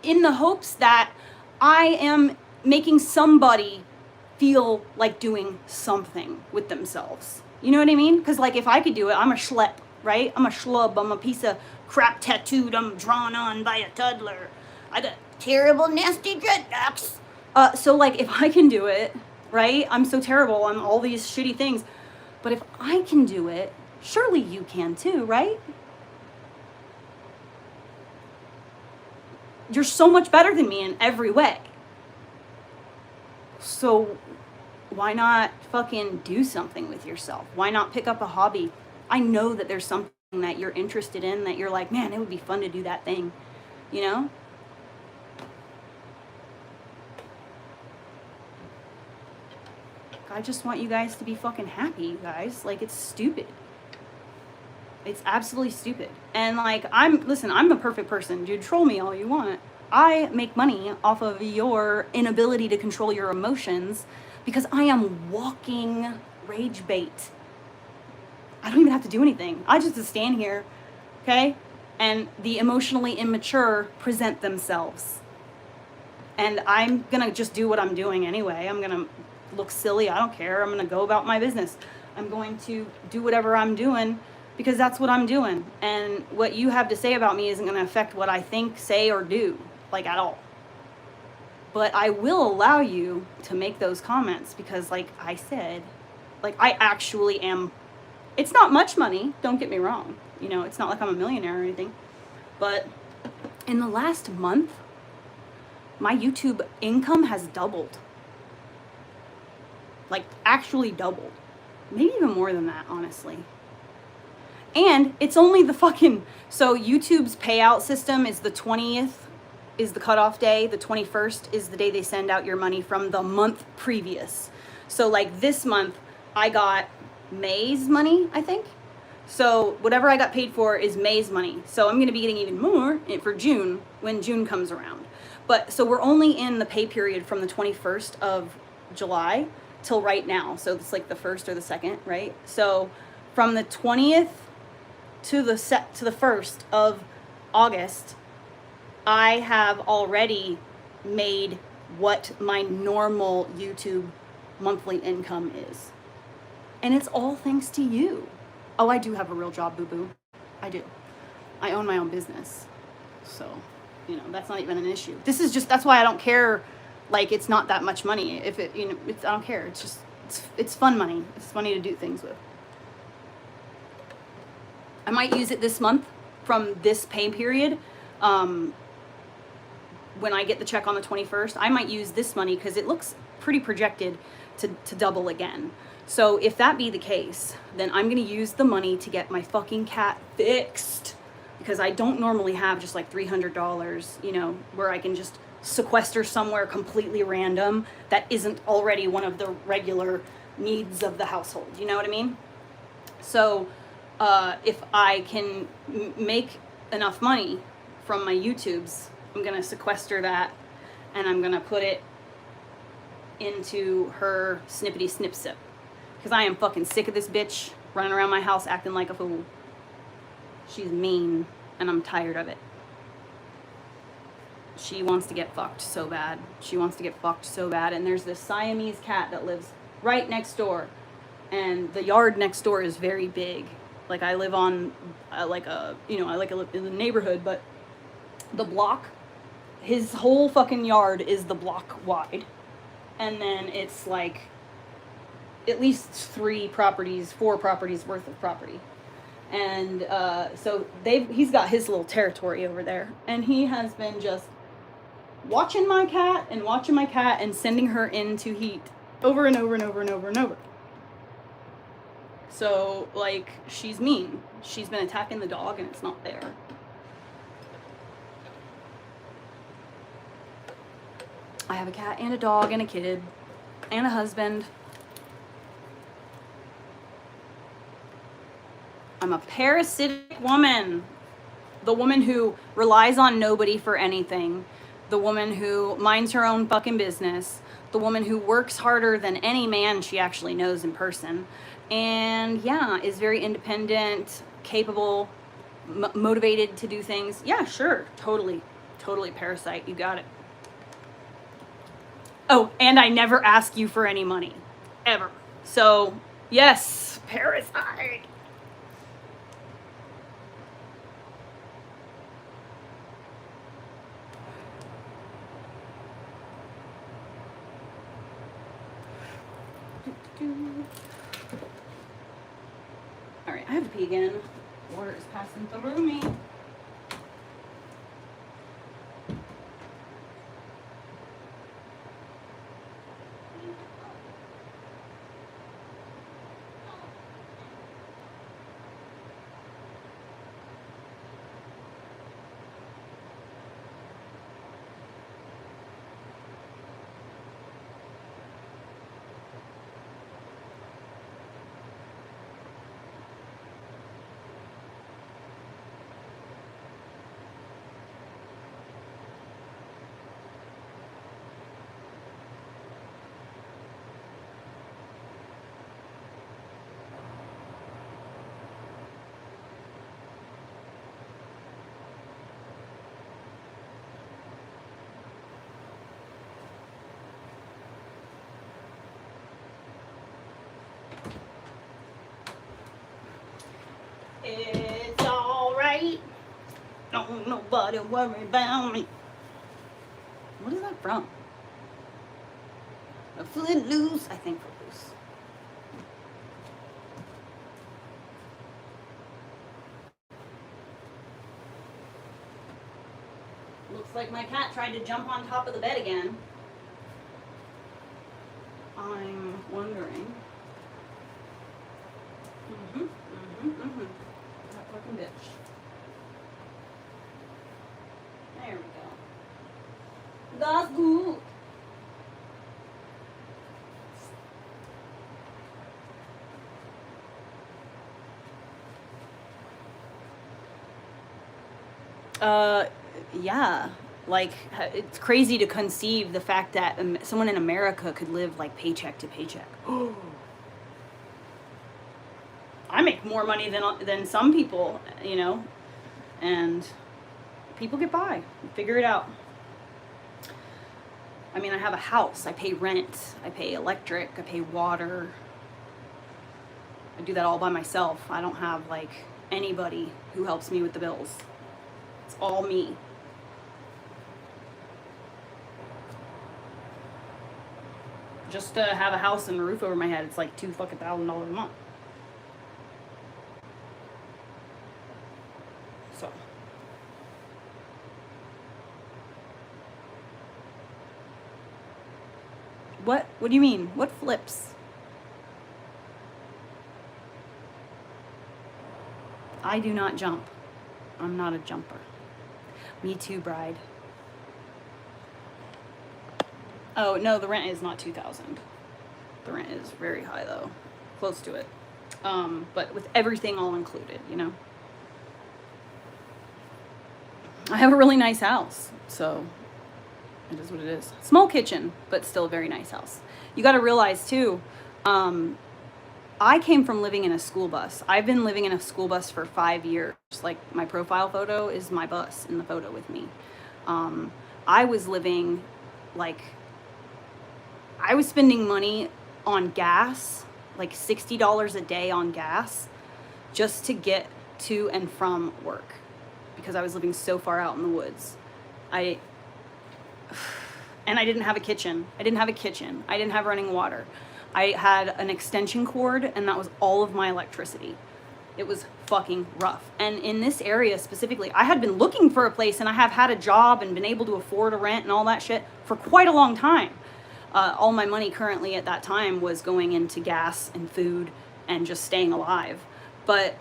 in the hopes that I am making somebody feel like doing something with themselves. You know what I mean? Because, like, if I could do it, I'm a schlep, right? I'm a schlub. I'm a piece of crap tattooed. I'm drawn on by a toddler. I got terrible, nasty dreadlocks. So, like, if I can do it, right? I'm so terrible on all these shitty things. But if I can do it, surely you can too, right? You're so much better than me in every way. So why not fucking do something with yourself? Why not pick up a hobby? I know that there's something that you're interested in that you're like, man, it would be fun to do that thing, you know? I just want you guys to be fucking happy, you guys. Like, it's stupid. It's absolutely stupid. And, like, I'm the perfect person. Dude, troll me all you want. I make money off of your inability to control your emotions because I am walking rage bait. I don't even have to do anything. I just stand here, okay? And the emotionally immature present themselves. And I'm gonna just do what I'm doing anyway. I'm gonna look silly. I don't care. I'm gonna go about my business. I'm going to do whatever I'm doing because that's what I'm doing. And what you have to say about me isn't gonna affect what I think, say, or do, like, at all. But I will allow you to make those comments because, like I said, like, I actually am. It's not much money, don't get me wrong. You know, it's not like I'm a millionaire or anything. But in the last month, my YouTube income has doubled. Like, actually doubled. Maybe even more than that, honestly. And it's only the fucking... So YouTube's payout system is the 20th is the cutoff day. The 21st is the day they send out your money from the month previous. So, like, this month, I got May's money, I think. So whatever I got paid for is May's money. So I'm going to be getting even more for June when June comes around. But so we're only in the pay period from the 21st of July till right now. So it's like the 1st or the 2nd, right? So from the 20th to the 1st of August, I have already made what my normal YouTube monthly income is. And it's all thanks to you. Oh, I do have a real job, boo-boo. I do. I own my own business. So, you know, that's not even an issue. This is just, that's why I don't care. Like, it's not that much money. If it, you know, it's, I don't care. It's just, it's fun money. It's money to do things with. I might use it this month from this pay period. When I get the check on the 21st, I might use this money because it looks pretty projected to double again. So if that be the case, then I'm going to use the money to get my fucking cat fixed, because I don't normally have just like $300, you know, where I can just sequester somewhere completely random that isn't already one of the regular needs of the household. You know what I mean? So if I can make enough money from my YouTubes, I'm going to sequester that and I'm going to put it into her snippety snip sip. Because I am fucking sick of this bitch running around my house acting like a fool. She's mean and I'm tired of it. She wants to get fucked so bad. She wants to get fucked so bad. And there's this Siamese cat that lives right next door. And the yard next door is very big. Like I live on like a, you know, I like live in the neighborhood, but the block, his whole fucking yard is the block wide. And then it's like at least 4 properties worth of property. And so he's got his little territory over there. And he has been just watching my cat and sending her into heat over and over and over and over and over. So, like, she's mean. She's been attacking the dog and it's not there. I have a cat and a dog and a kid and a husband. I'm a parasitic woman. The woman who relies on nobody for anything. The woman who minds her own fucking business. The woman who works harder than any man she actually knows in person. And yeah, is very independent, capable, motivated to do things. Yeah, sure. Totally parasite. You got it. Oh, and I never ask you for any money. Ever. So, yes, parasite. All right, I have to pee again. Water is passing through me. It's alright. Don't nobody worry about me. What is that from? A Footloose? I think Footloose. Looks like my cat tried to jump on top of the bed again. I'm wondering. That fucking bitch. There we go. That's good. Yeah. Like, it's crazy to conceive the fact that someone in America could live like paycheck to paycheck. I make more money than some people, you know, and people get by, figure it out. I mean, I have a house, I pay rent, I pay electric, I pay water. I do that all by myself. I don't have like anybody who helps me with the bills. It's all me. Just to have a house and a roof over my head, it's like $2,000 a month. So. What? What do you mean? What flips? I do not jump. I'm not a jumper. Me too, bride. Oh, no, the rent is not $2,000. The rent is very high, though. Close to it. But with everything all included, you know? I have a really nice house, so it is what it is. Small kitchen, but still a very nice house. You got to realize, too, I came from living in a school bus. I've been living in a school bus for 5 years. Like, my profile photo is my bus in the photo with me. I was living, like, I was spending money on gas, like $60 a day on gas, just to get to and from work, because I was living so far out in the woods. And I didn't have a kitchen. I didn't have running water. I had an extension cord, and that was all of my electricity. It was fucking rough. And in this area specifically, I had been looking for a place, and I have had a job and been able to afford a rent and all that shit for quite a long time. All my money currently at that time was going into gas and food and just staying alive. But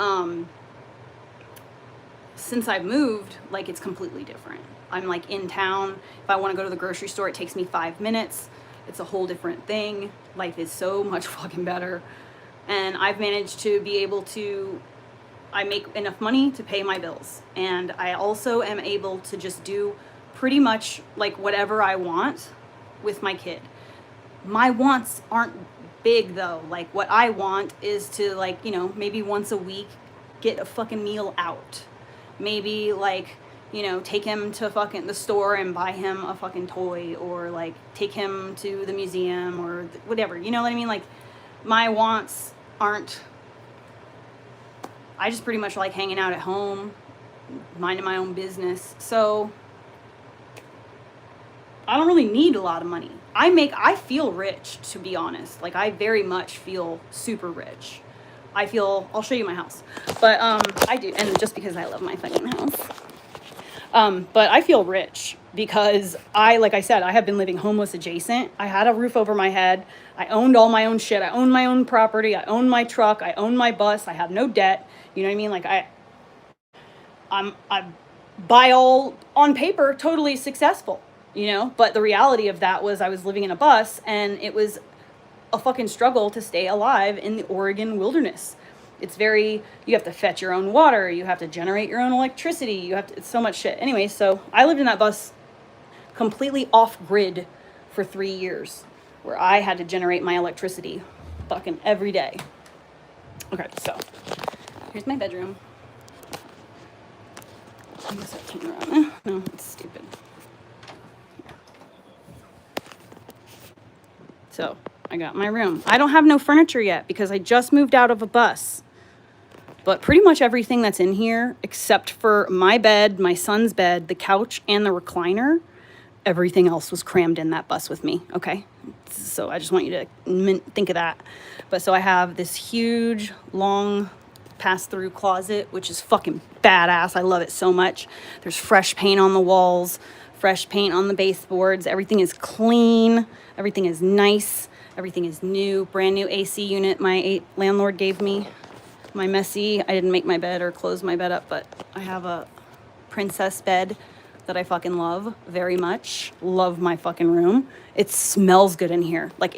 since I've moved, like, it's completely different. I'm like in town. If I want to go to the grocery store, it takes me 5 minutes. It's a whole different thing. Life is so much fucking better. And I've managed to be able to, I make enough money to pay my bills. And I also am able to just do pretty much like whatever I want with my kid. My wants aren't big though. Like, what I want is to, like, you know, maybe once a week get a fucking meal out. Maybe, like, you know, take him to fucking the store and buy him a fucking toy, or like take him to the museum or whatever. You know what I mean? Like, my wants aren't, I just pretty much like hanging out at home, minding my own business. So I don't really need a lot of money. I feel rich, to be honest. Like, I very much feel super rich. I'll show you my house. But I do, and just because I love my fucking house. But I feel rich because like I said, I have been living homeless adjacent. I had a roof over my head. I owned all my own shit. I owned my own property. I owned my truck. I owned my bus. I have no debt. You know what I mean? Like, I'm by all on paper totally successful, you know? But the reality of that was I was living in a bus, and it was a fucking struggle to stay alive in the Oregon wilderness. It's you have to fetch your own water. You have to generate your own electricity. It's so much shit. Anyway, so I lived in that bus completely off grid for 3 years, where I had to generate my electricity fucking every day. Okay, so here's my bedroom. I guess I turn around. No, it's stupid. So I got my room. I don't have no furniture yet because I just moved out of a bus. But pretty much everything that's in here, except for my bed, my son's bed, the couch, and the recliner, everything else was crammed in that bus with me, okay? So I just want you to think of that. But so I have this huge, long pass-through closet, which is fucking badass. I love it so much. There's fresh paint on the walls, fresh paint on the baseboards. Everything is clean. Everything is nice. Everything is new. Brand new AC unit my landlord gave me. My messy, I didn't make my bed or close my bed up, but I have a princess bed that I fucking love very much. Love my fucking room. It smells good in here. Like,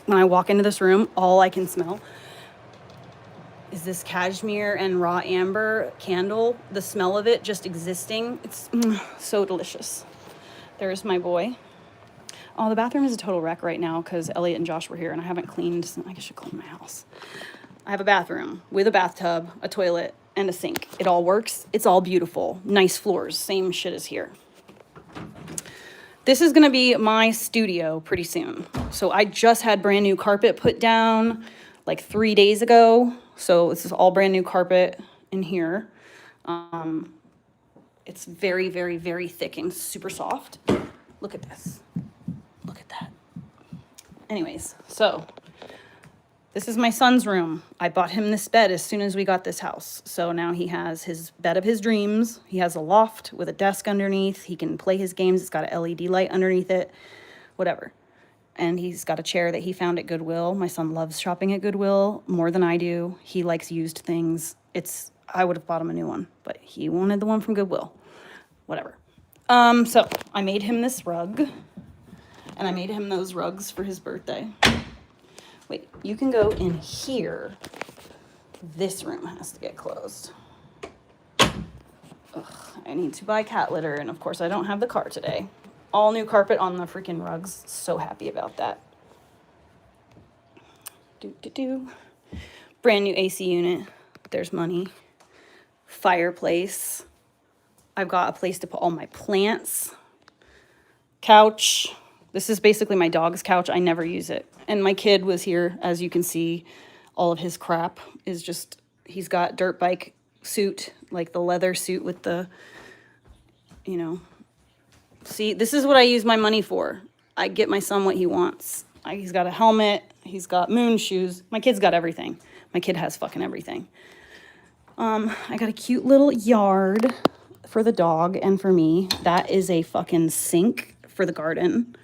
when I walk into this room, all I can smell is this cashmere and raw amber candle. The smell of it just existing, it's so delicious. There's my boy. Oh, the bathroom is a total wreck right now because Elliot and Josh were here and I haven't cleaned. I should clean my house. I have a bathroom with a bathtub, a toilet, and a sink. It all works. It's all beautiful. Nice floors. Same shit as here. This is going to be my studio pretty soon. So I just had brand new carpet put down. like 3 days ago. So this is all brand new carpet in here. It's very, very, very thick and super soft. Look at this. Look at that. Anyways, so this is my son's room. I bought him this bed as soon as we got this house. So now he has his bed of his dreams. He has a loft with a desk underneath. He can play his games. It's got an LED light underneath it, whatever. And he's got a chair that he found at Goodwill. My son loves shopping at Goodwill more than I do. He likes used things. I would have bought him a new one, but he wanted the one from Goodwill. Whatever. So I made him this rug, and I made him those rugs for his birthday. Wait, you can go in here. This room has to get closed. Ugh, I need to buy cat litter, and of course I don't have the car today. All new carpet on the freaking rugs. So happy about that. Brand new AC unit. There's money. Fireplace. I've got a place to put all my plants. Couch. This is basically my dog's couch. I never use it. And my kid was here. As you can see, all of his crap is just, he's got dirt bike suit, like the leather suit with the, you know. See, this is what I use my money for. I get my son what he wants. He's got a helmet. He's got moon shoes. My kid's got everything. My kid has fucking everything. I got a cute little yard for the dog and for me. That is a fucking sink for the garden.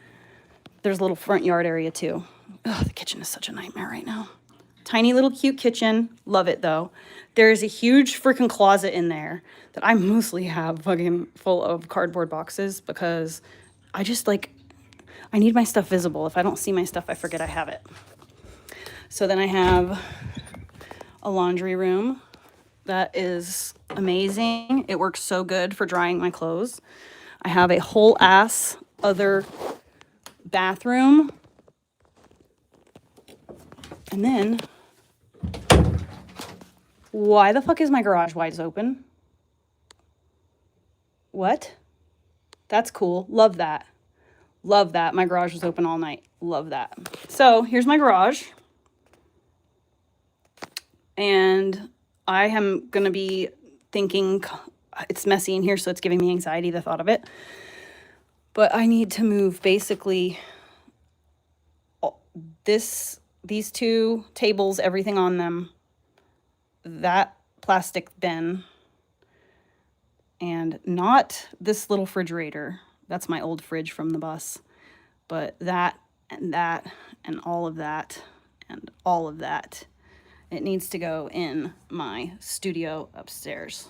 There's a little front yard area too. Ugh, the kitchen is such a nightmare right now. Tiny little cute kitchen. Love it though. There's a huge freaking closet in there that I mostly have fucking full of cardboard boxes because I just I need my stuff visible. If I don't see my stuff, I forget I have it. So then I have a laundry room. That is amazing. It works so good for drying my clothes. I have a whole ass other bathroom. And then, why the fuck is my garage wide open? What? That's cool. Love that. Love that. My garage was open all night. Love that. So here's my garage. And I am going to be thinking, it's messy in here, so it's giving me anxiety, the thought of it. But I need to move basically these two tables, everything on them, that plastic bin, and not this little refrigerator. That's my old fridge from the bus. But that and all of that and all of that. It needs to go in my studio upstairs.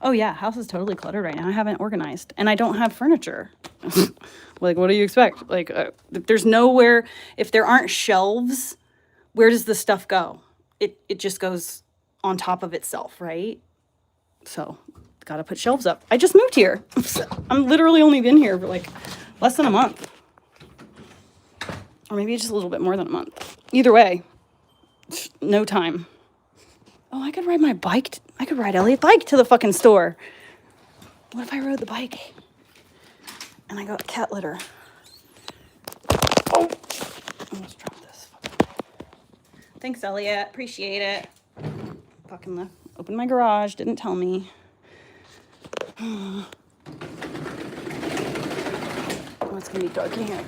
Oh yeah, house is totally cluttered right now. I haven't organized and I don't have furniture. Like, what do you expect? Like, there's nowhere, if there aren't shelves, where does the stuff go? It just goes on top of itself, right? So, gotta put shelves up. I just moved here. I'm literally only been here for like less than a month. Or maybe just a little bit more than a month. Either way, no time. Oh, I could ride my bike. I could ride Elliot's bike to the fucking store. What if I rode the bike and I got cat litter? Oh, almost dropped this. Thanks, Elliot. Appreciate it. Fucking left. Opened my garage. Didn't tell me. Oh, it's gonna be dark in here.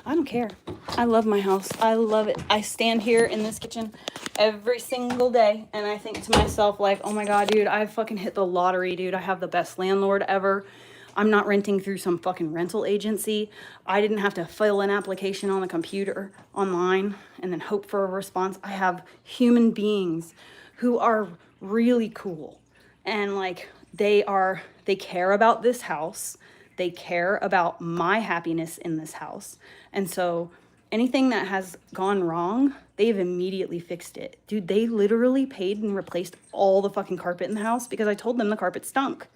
I don't care. I love my house. I love it. I stand here in this kitchen every single day and I think to myself like, oh my God, dude, I fucking hit the lottery, dude. I have the best landlord ever. I'm not renting through some fucking rental agency. I didn't have to fill an application on the computer online and then hope for a response. I have human beings who are really cool and like they care about this house. They care about my happiness in this house. And so anything that has gone wrong, they've immediately fixed it. Dude, they literally paid and replaced all the fucking carpet in the house because I told them the carpet stunk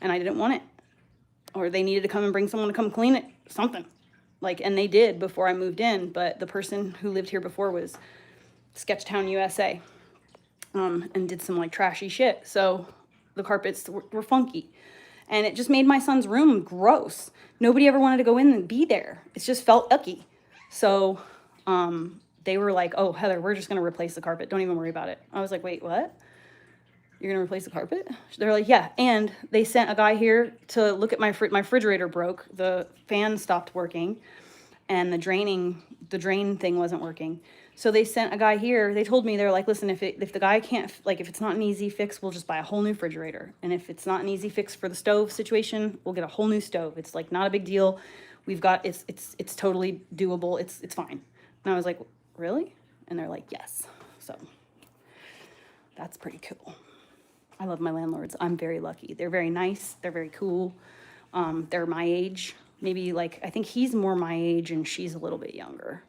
and I didn't want it. Or they needed to come and bring someone to come clean it, something. Like, and they did before I moved in, but the person who lived here before was Sketchtown, USA. and did some like trashy shit. So the carpets were funky. And it just made my son's room gross. Nobody ever wanted to go in and be there. It just felt icky. So they were like, oh, Heather, we're just going to replace the carpet. Don't even worry about it. I was like, wait, what? You're going to replace the carpet? They're like, yeah. And they sent a guy here to look at my refrigerator broke. The fan stopped working and the drain thing wasn't working. So they sent a guy here. They told me, they're like, listen, if the guy can't, like, if it's not an easy fix, we'll just buy a whole new refrigerator. And if it's not an easy fix for the stove situation, we'll get a whole new stove. It's like not a big deal. We've got, it's totally doable. It's fine. And I was like, really? And they're like, yes. So that's pretty cool. I love my landlords. I'm very lucky. They're very nice. They're very cool. They're my age. Maybe like, I think he's more my age and she's a little bit younger.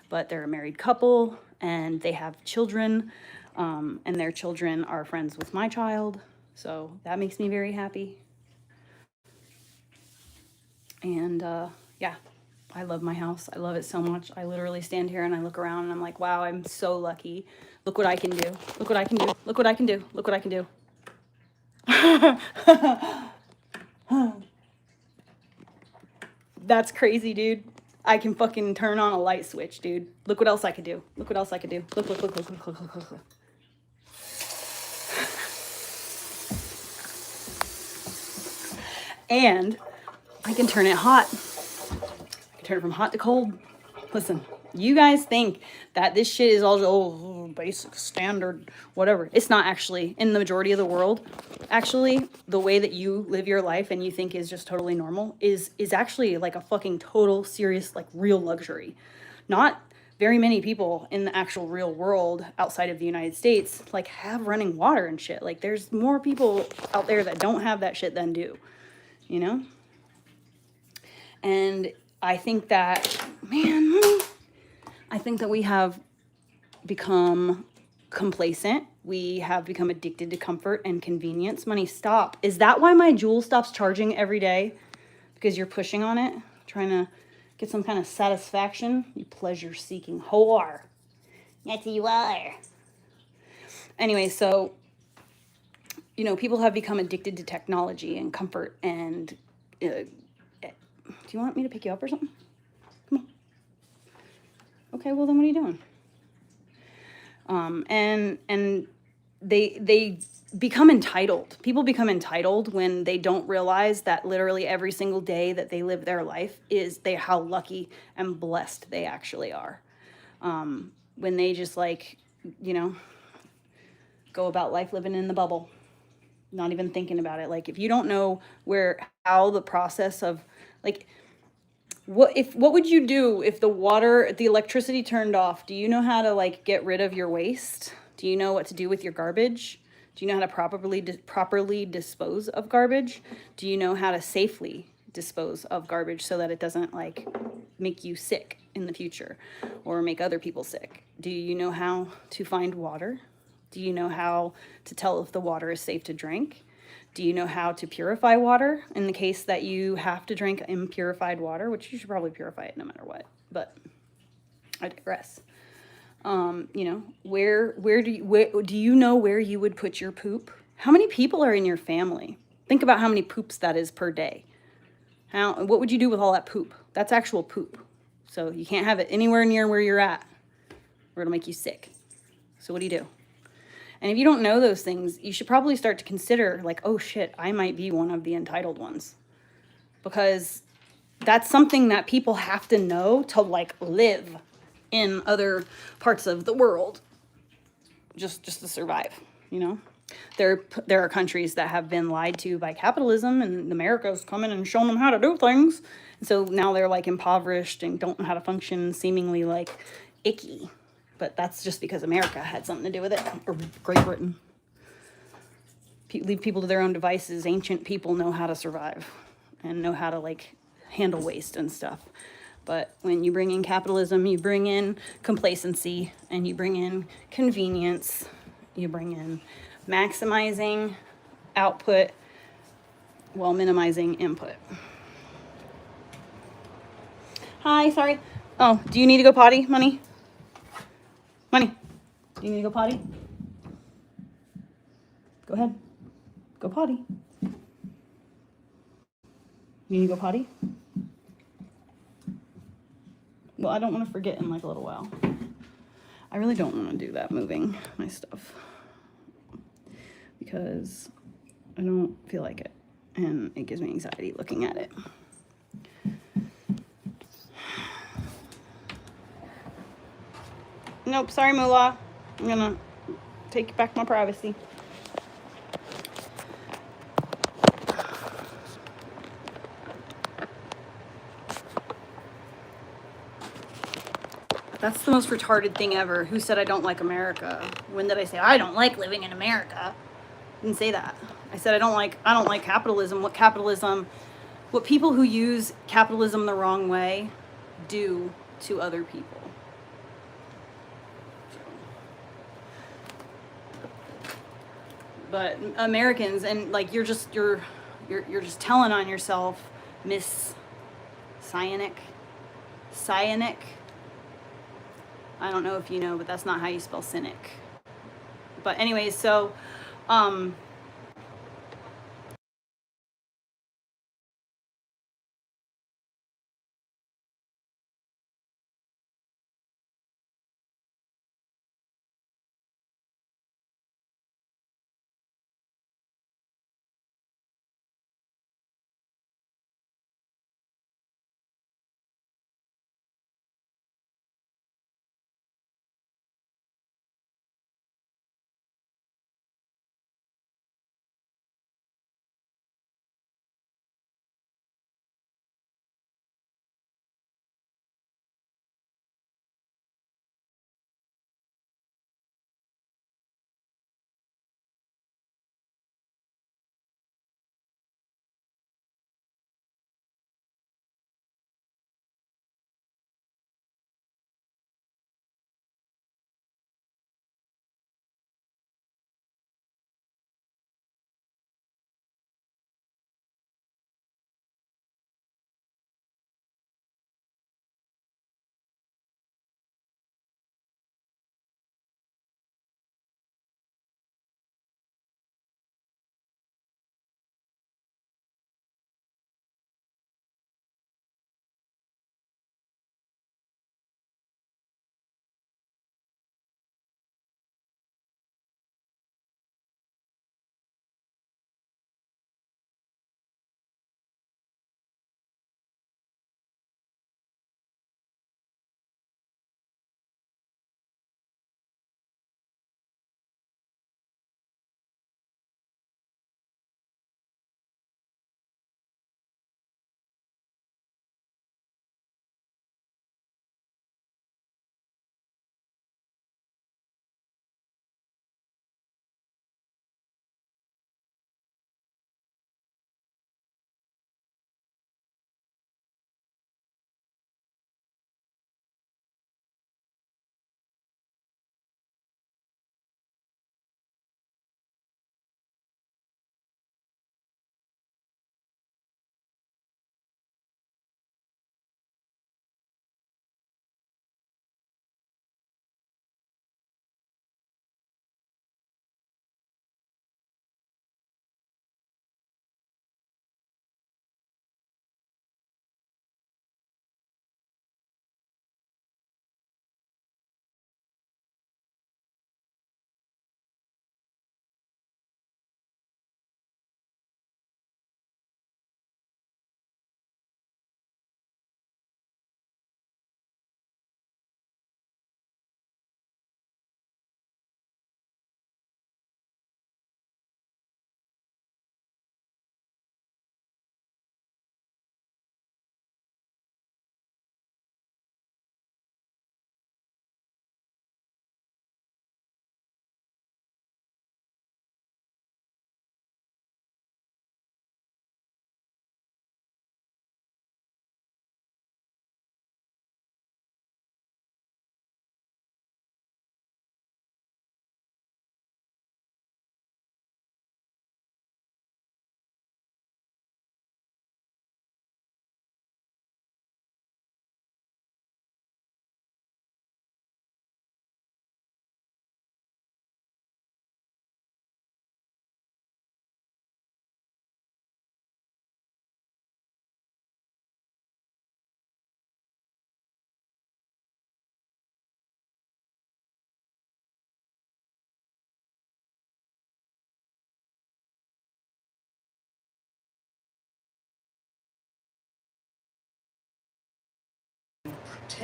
But they're a married couple and they have children, and their children are friends with my child. So that makes me very happy. And yeah, I love my house. I love it so much. I literally stand here and I look around and I'm like, wow, I'm so lucky. Look what I can do. Look what I can do. Look what I can do. Look what I can do. That's crazy, dude. I can fucking turn on a light switch, dude. Look what else I could do. Look what else I could do. Look, look, look, look, look, look, look, look, look. And I can turn it hot. I can turn it from hot to cold. Listen, you guys think that this shit is all basic, standard, whatever. It's not actually. In the majority of the world, actually, the way that you live your life and you think is just totally normal is actually like a fucking total, serious, like real luxury. Not very many people in the actual real world outside of the United States like have running water and shit. Like there's more people out there that don't have that shit than do, you know? And I think that, man, I think that we have become complacent. We have become addicted to comfort and convenience. Money, stop. Is that why my Juul stops charging every day? Because you're pushing on it, trying to get some kind of satisfaction? You pleasure-seeking whore. Yes, you are. Anyway, so, you know, people have become addicted to technology and comfort and... do you want me to pick you up or something? Come on. Okay, well then what are you doing? And they become entitled. People become entitled when they don't realize that literally every single day that they live their life is how lucky and blessed they actually are. When they just like, you know, go about life living in the bubble, not even thinking about it. Like if you don't know how the process of like, what would you do if the electricity turned off? Do you know how to like get rid of your waste? Do you know what to do with your garbage? Do you know how to properly dispose of garbage? Do you know how to safely dispose of garbage so that it doesn't like make you sick in the future or make other people sick? Do you know how to find water? Do you know how to tell if the water is safe to drink? Do you know how to purify water in the case that you have to drink impurified water, which you should probably purify it no matter what, but I digress. You know, do you know where you would put your poop? How many people are in your family? Think about how many poops that is per day. What would you do with all that poop? That's actual poop. So you can't have it anywhere near where you're at or it'll make you sick. So what do you do? And if you don't know those things, you should probably start to consider like, oh shit, I might be one of the entitled ones. Because that's something that people have to know to like live in other parts of the world. Just to survive, you know? There are countries that have been lied to by capitalism and America's come in and shown them how to do things. And so now they're like impoverished and don't know how to function, seemingly like icky. But that's just because America had something to do with it, or Great Britain. Leave people to their own devices. Ancient people know how to survive and know how to like handle waste and stuff. But when you bring in capitalism, you bring in complacency and you bring in convenience, you bring in maximizing output while minimizing input. Hi, sorry. Oh, do you need to go potty, Money? Money, do you need to go potty? Go ahead. Go potty. You need to go potty? Well, I don't want to forget in like a little while. I really don't want to do that, moving my stuff, because I don't feel like it, and it gives me anxiety looking at it. Nope, sorry, Moolah. I'm gonna take back my privacy. That's the most retarded thing ever. Who said I don't like America? When did I say I don't like living in America? I didn't say that. I said I don't like capitalism. What people who use capitalism the wrong way do to other people. But Americans, and like you're just telling on yourself, Miss Cyanic. I don't know if you know, but that's not how you spell cynic. But anyways, so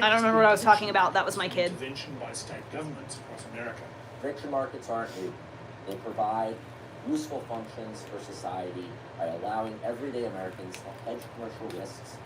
I don't remember what I was talking about. That was my kid. Intervention by state governments across America. Prediction markets aren't new. They provide useful functions for society by allowing everyday Americans to hedge commercial risks.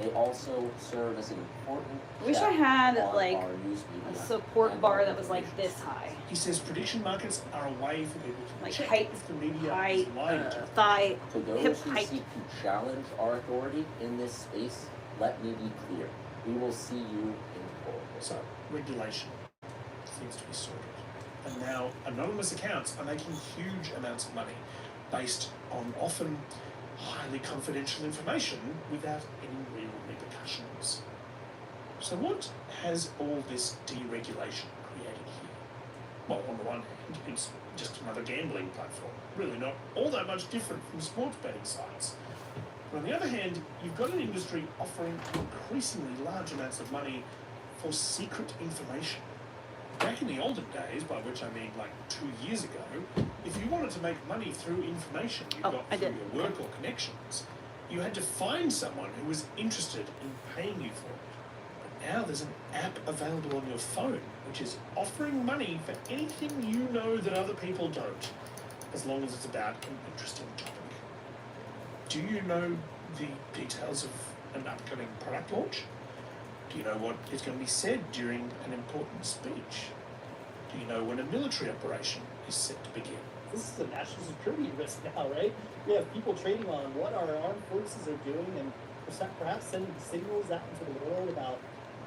They also serve as an important I wish I check had on like our news a media support and bar our that was like information. this high. He says prediction markets are a way for people to Like check height, if the media height, is lying to them. thigh, To those hip who height. seek to challenge our authority in this space, let me be clear. We will see you in court. So, regulation seems to be sorted. And now, anonymous accounts are making huge amounts of money based on often highly confidential information without any real repercussions. So what has all this deregulation created here? Well, on the one hand, it's just another gambling platform, really not all that much different from sports betting sites. But on the other hand, you've got an industry offering increasingly large amounts of money for secret information. Back in the olden days, by which I mean like 2 years ago, if you wanted to make money through information you got through your work or connections, you had to find someone who was interested in paying you for it. But now there's an app available on your phone which is offering money for anything you know that other people don't, as long as it's about an interesting topic. Do you know the details of an upcoming product launch? Do you know what is going to be said during an important speech? Do you know when a military operation is set to begin? This is a national security risk now, right? We have people trading on what our armed forces are doing and perhaps sending signals out into the world about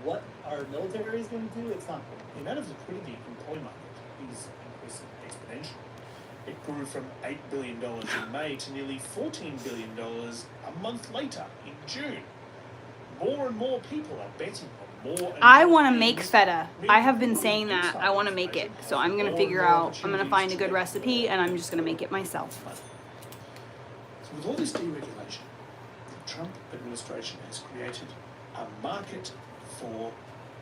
what our military is going to do. It's not good. The amount of liquidity in the toy market is increasing exponentially. It grew from $8 billion in May to nearly $14 billion a month later in June. More and more people are betting on more and I more want to make things, feta. I have been meaning saying that. I want to make it. So I'm going to figure out, I'm going to find a good recipe and I'm just going to make it myself. So with all this deregulation, the Trump administration has created a market for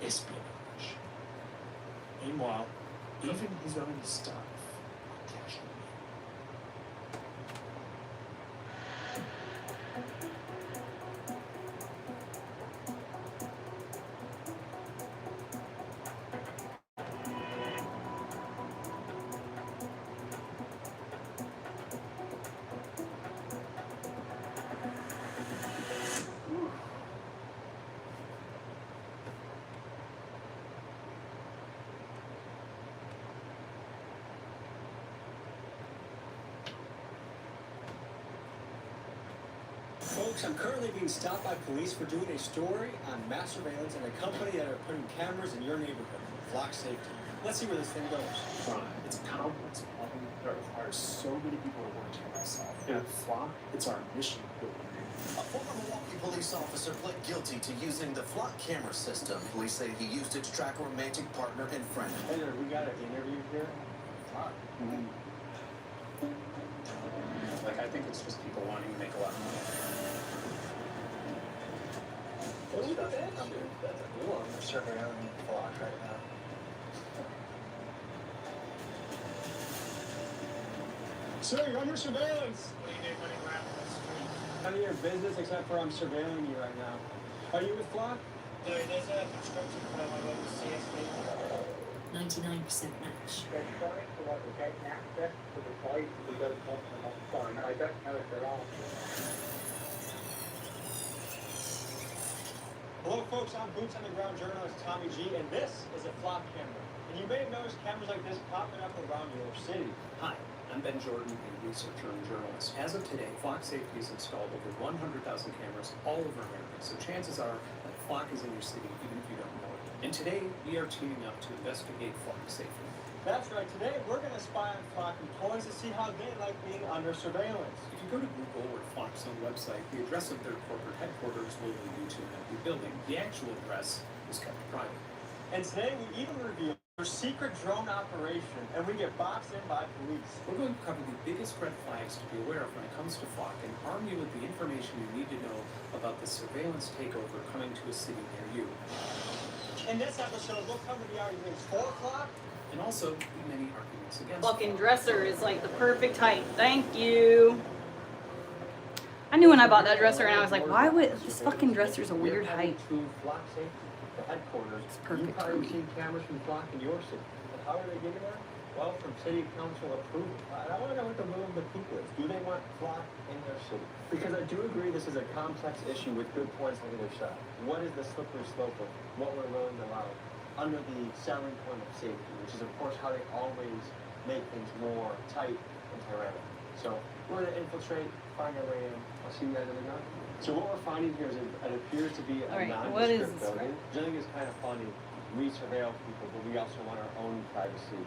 espionage. Meanwhile, even his own staff are cashing in. Folks, I'm currently being stopped by police for doing a story on mass surveillance and a company that are putting cameras in your neighborhood. Flock safety. Let's see where this thing goes. It's a complex problem that requires so many people to work together to solve. And at Flock, it's our mission building. A former Milwaukee police officer pled guilty to using the Flock camera system. Police say he used it to track a romantic partner and friend. Hey there, we got an interview here. Flock. Like, I think it's just people wanting to make a lot of money. That's a cool one. We're surveilling Flock right now. Sir, you're under surveillance. None of your business except for I'm surveilling you right now. Are you with Flock? There's a construction firm I went to CSP. 99% match. Hello folks, I'm Boots on the Ground journalist Tommy G, and this is a Flock camera. And you may have noticed cameras like this popping up around your city. Hi, I'm Ben Jordan, a researcher and journalist. As of today, Flock Safety has installed over 100,000 cameras all over America, so chances are that Flock is in your city even if you don't know it. And today, we are teaming up to investigate Flock safely. That's right, today we're going to spy on Flock employees to see how they like being under surveillance. If you go to Google or Flock's own website, the address of their corporate headquarters will lead you to an empty building. The actual address is kept private. And today we even reveal their secret drone operation, and we get boxed in by police. We're going to cover the biggest red flags to be aware of when it comes to Flock and arm you with the information you need to know about the surveillance takeover coming to a city near you. In this episode, we'll cover the arguments for Flock, and also the many arguments against Fucking dresser is like the perfect height. Thank you. I knew when I bought that dresser and I was like, why would this fucking dresser's a weird height? the headquarters, perfect you for probably me. seen cameras from Flock in your city. And how are they getting there? Well, from city council approval. I want to know what the will of the people is. Do they want Flock in their city? Because I do agree this is a complex issue with good points on either side. What is the slippery slope of what we're willing to allow under the selling point of safety, which is, of course, how they always make things more tight and tyrannical. So we're going to infiltrate, find our way in. I'll see you guys in the garden. So what we're finding here is it appears to be a nondescript building, which I think is kind of funny. We surveil people, but we also want our own privacy.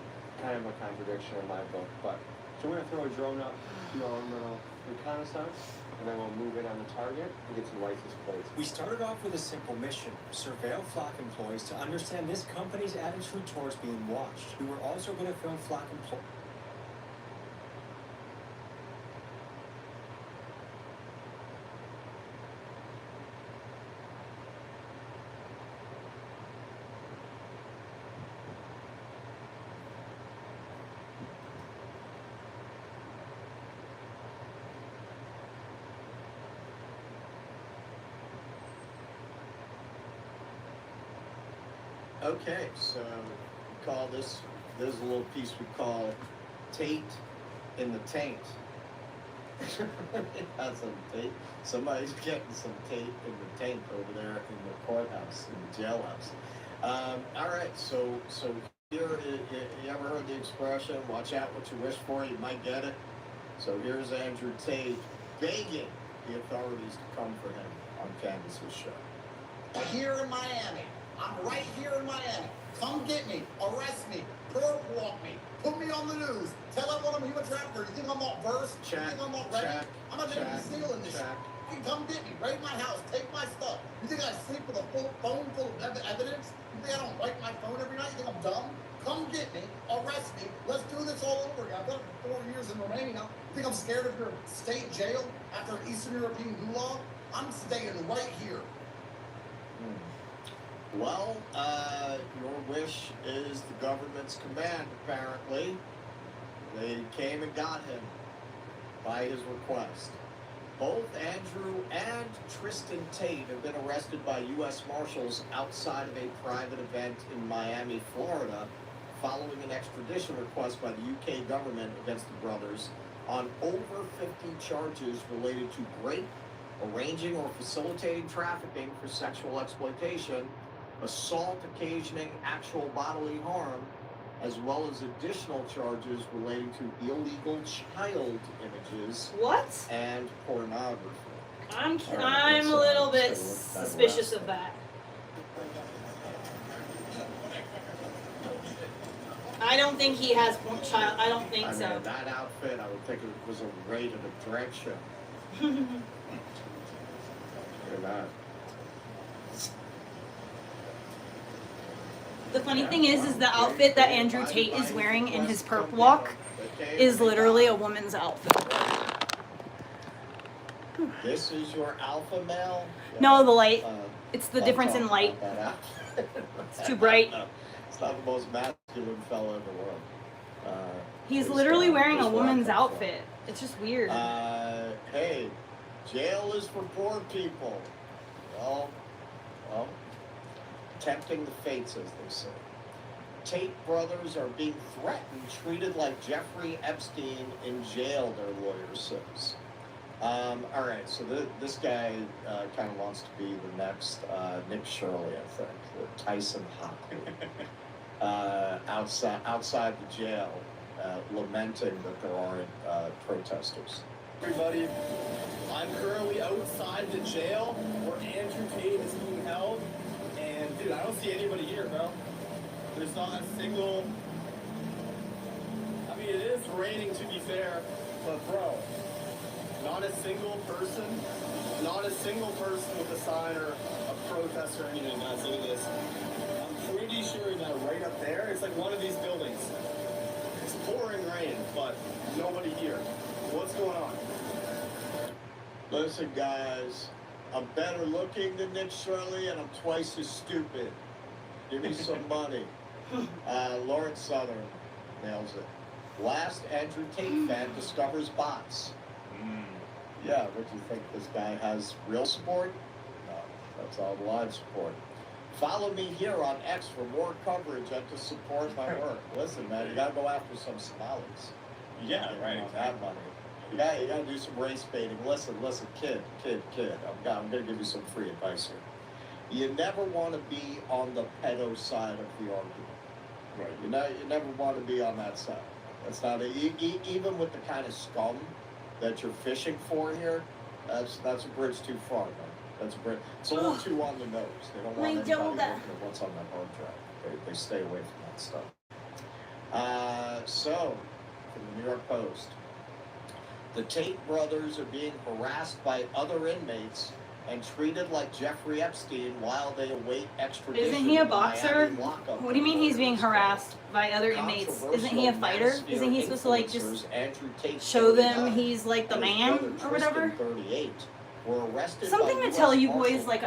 Kind of a contradiction in my book. But so we're going to throw a drone up, do our own little reconnaissance, and then we'll move in on the target and get some license plates. We started off with a simple mission: surveil Flock employees to understand this company's attitude towards being watched. We were also going to film Flock employees. Okay, so we call this, there's a little piece we call Tate in the Taint. That's some Tate. Somebody's getting some Tate in the taint over there in the courthouse, in the jailhouse. All right, so here, you ever heard the expression, watch out what you wish for, you might get it? So here's Andrew Tate begging the authorities to come for him on Candace's show. Here in Miami. I'm right here in Miami. Come get me, arrest me, perp walk me, put me on the news, tell everyone I'm a human trafficker. You think I'm not versed? You think I'm not ready? I'm not gonna be stealing this shit. You can come get me, raid my house, take my stuff. You think I sleep with a full phone full of evidence? You think I don't wipe my phone every night? You think I'm dumb? Come get me, arrest me, let's do this all over again. I've done it for 4 years in Romania. You think I'm scared of your state jail after an Eastern European gulag? I'm staying right here. Well, your wish is the government's command, apparently. They came and got him by his request. Both Andrew and Tristan Tate have been arrested by U.S. Marshals outside of a private event in Miami, Florida, following an extradition request by the U.K. government against the brothers on over 50 charges related to rape, arranging or facilitating trafficking for sexual exploitation, assault occasioning actual bodily harm, as well as additional charges relating to illegal child images. What? And pornography. I'm a little bit suspicious of that. I don't think he has child. I don't think so. I mean, that outfit, I would think it was a raid at a drag show. Look at that. The funny thing is the outfit that Andrew Tate is wearing in his perp walk is literally a woman's outfit. This is your alpha male? No, the light. It's the difference in light. It's too bright. It's not the most masculine fellow in the world. He's literally wearing a woman's outfit. It's just weird. Hey, jail is for poor people. Well, tempting the fates, as they say. Tate brothers are being threatened, treated like Jeffrey Epstein in jail, their lawyer says. All right, so this guy kind of wants to be the next Nick Shirley, I think, the Tyson Hawk, outside the jail, lamenting that there aren't protesters. Everybody, I'm currently outside the jail where Andrew Tate is being held. And dude, I don't see anybody here, bro. There's not a single. I mean, it is raining, to be fair, but bro, not a single person with a sign or a protest or anything. Guys, look at this. I'm pretty sure that right up there, it's like one of these buildings. It's pouring rain, but nobody here. What's going on? Listen, guys. I'm better looking than Nick Shirley, and I'm twice as stupid. Give me some money. Lawrence Southern nails it. Last Andrew Tate fan discovers bots. Yeah, what do you think? This guy has real support? No, that's all blind support. Follow me here on X for more coverage and to support my work. Listen, man, you gotta go after some Somalis. Yeah, right. That money. You gotta do some race baiting. Listen, kid. I'm gonna give you some free advice here. You never want to be on the pedo side of the argument. Right. You never want to be on that side. That's not even with the kind of scum that you're fishing for here. That's a bridge too far, man. That's a bridge. It's a little too on the nose. They don't want anybody looking at what's on that hard drive. They stay away from that stuff. So, from the New York Post, the Tate brothers are being harassed by other inmates and treated like Jeffrey Epstein while they await extradition. Isn't he a boxer? What do you mean he's being harassed by other inmates? Isn't he a fighter? Isn't he supposed to like just show them he's like the man or whatever? 38 were arrested. Something to tell you boys, like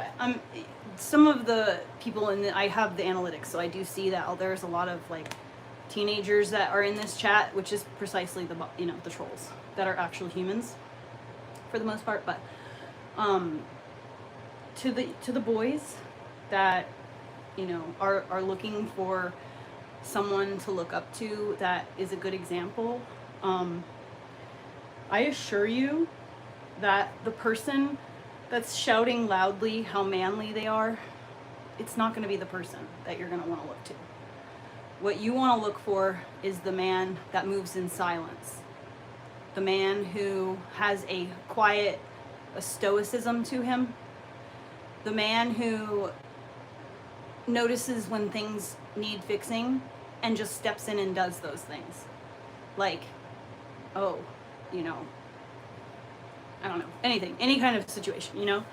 some of the people I have the analytics, so I do see that there's a lot of like teenagers that are in this chat, which is precisely the the trolls that are actual humans for the most part, but to the boys that are looking for someone to look up to that is a good example, I assure you that the person that's shouting loudly how manly they are, it's not going to be the person that you're going to want to look to. What you want to look for is the man that moves in silence, the man who has a stoicism to him, the man who notices when things need fixing and just steps in and does those things. Like, I don't know, anything, any kind of situation,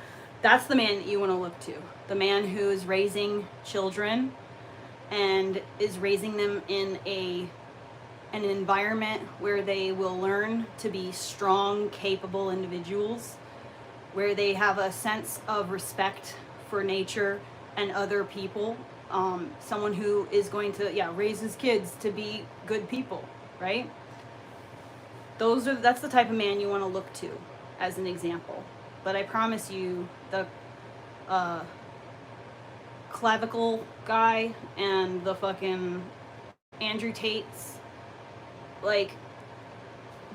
that's the man that you want to look to. The man who is raising children and is raising them in an environment where they will learn to be strong, capable individuals, where they have a sense of respect for nature and other people. Someone who is going to, raise his kids to be good people, right? That's the type of man you want to look to as an example. But I promise you, the clavicle guy and the fucking Andrew Tates, like,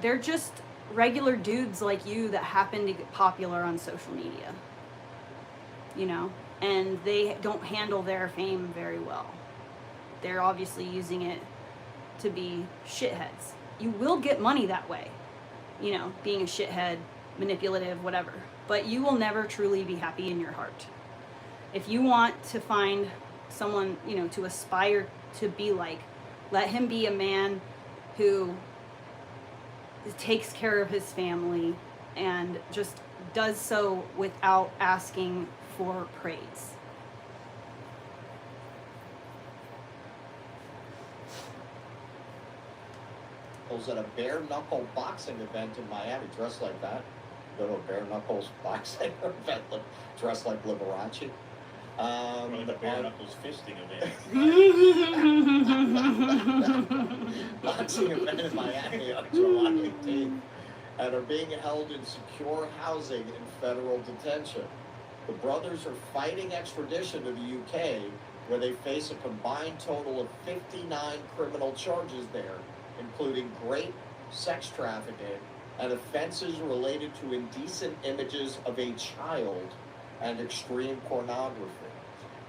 they're just regular dudes like you that happen to get popular on social media, and they don't handle their fame very well. They're obviously using it to be shitheads. You will get money that way, being a shithead, manipulative, whatever, but you will never truly be happy in your heart. If you want to find someone, to aspire to be like, let him be a man who takes care of his family and just does so without asking for praise. I was at a bare knuckle boxing event in Miami, dressed like that. Go to a bare knuckles boxing event, dressed like Liberace. The bare knuckles fisting event. Boxing event in Miami on July 18th, and are being held in secure housing in federal detention. The brothers are fighting extradition to the UK, where they face a combined total of 59 criminal charges there, including rape, sex trafficking, and offenses related to indecent images of a child and extreme pornography.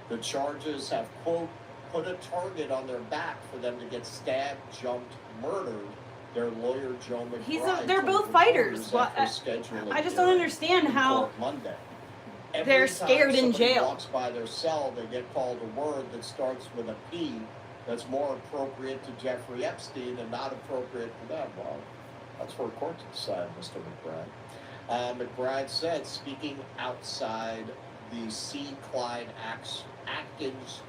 The charges have, quote, put a target on their back for them to get stabbed, jumped, murdered. Their lawyer, Joe McBride, they're both fighters. I just don't understand how Monday. They're scared in jail. Walks by their cell, they get called a word that starts with a P that's more appropriate to Jeffrey Epstein and not appropriate to them. Well, that's for a court to decide, Mr. McBride. McBride said, speaking outside the C. Clyde Atkins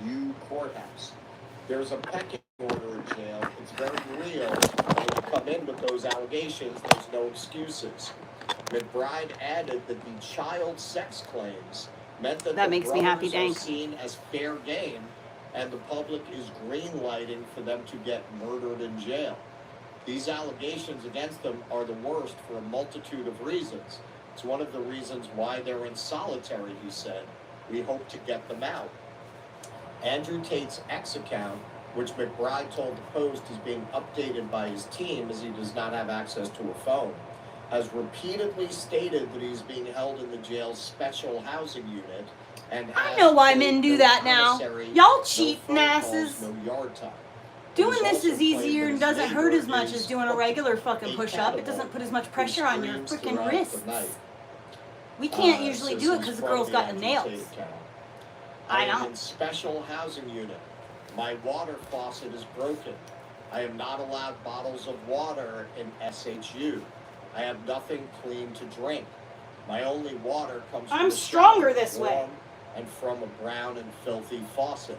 U courthouse, there's a pecking order in jail. It's very real. When you come in with those allegations, there's no excuses. McBride added that the child sex claims meant that the makes me happy, brothers are seen as fair game, and the public is green-lighting for them to get murdered in jail. These allegations against them are the worst for a multitude of reasons. It's one of the reasons why they're in solitary, he said. We hope to get them out. Andrew Tate's X account, which McBride told the Post is being updated by his team as he does not have access to a phone, has repeatedly stated that he's being held in the jail's special housing unit and I know why men do that now. Y'all cheap no phone asses. calls, no yard time. Doing It this also is easier claimed and that his doesn't hurt as neighbor much as is doing a regular fucking push-up. It incapable doesn't put as much who pressure on your screams freaking throughout wrists. the night. We can't usually This do it is because the from girl's got the Andrew nails. Tate account. I am know. in special housing unit. My water faucet is broken. I am not allowed bottles of water in SHU. I have nothing clean to drink. My only water comes from I'm a stronger shower, this way. warm, and from a brown and filthy faucet.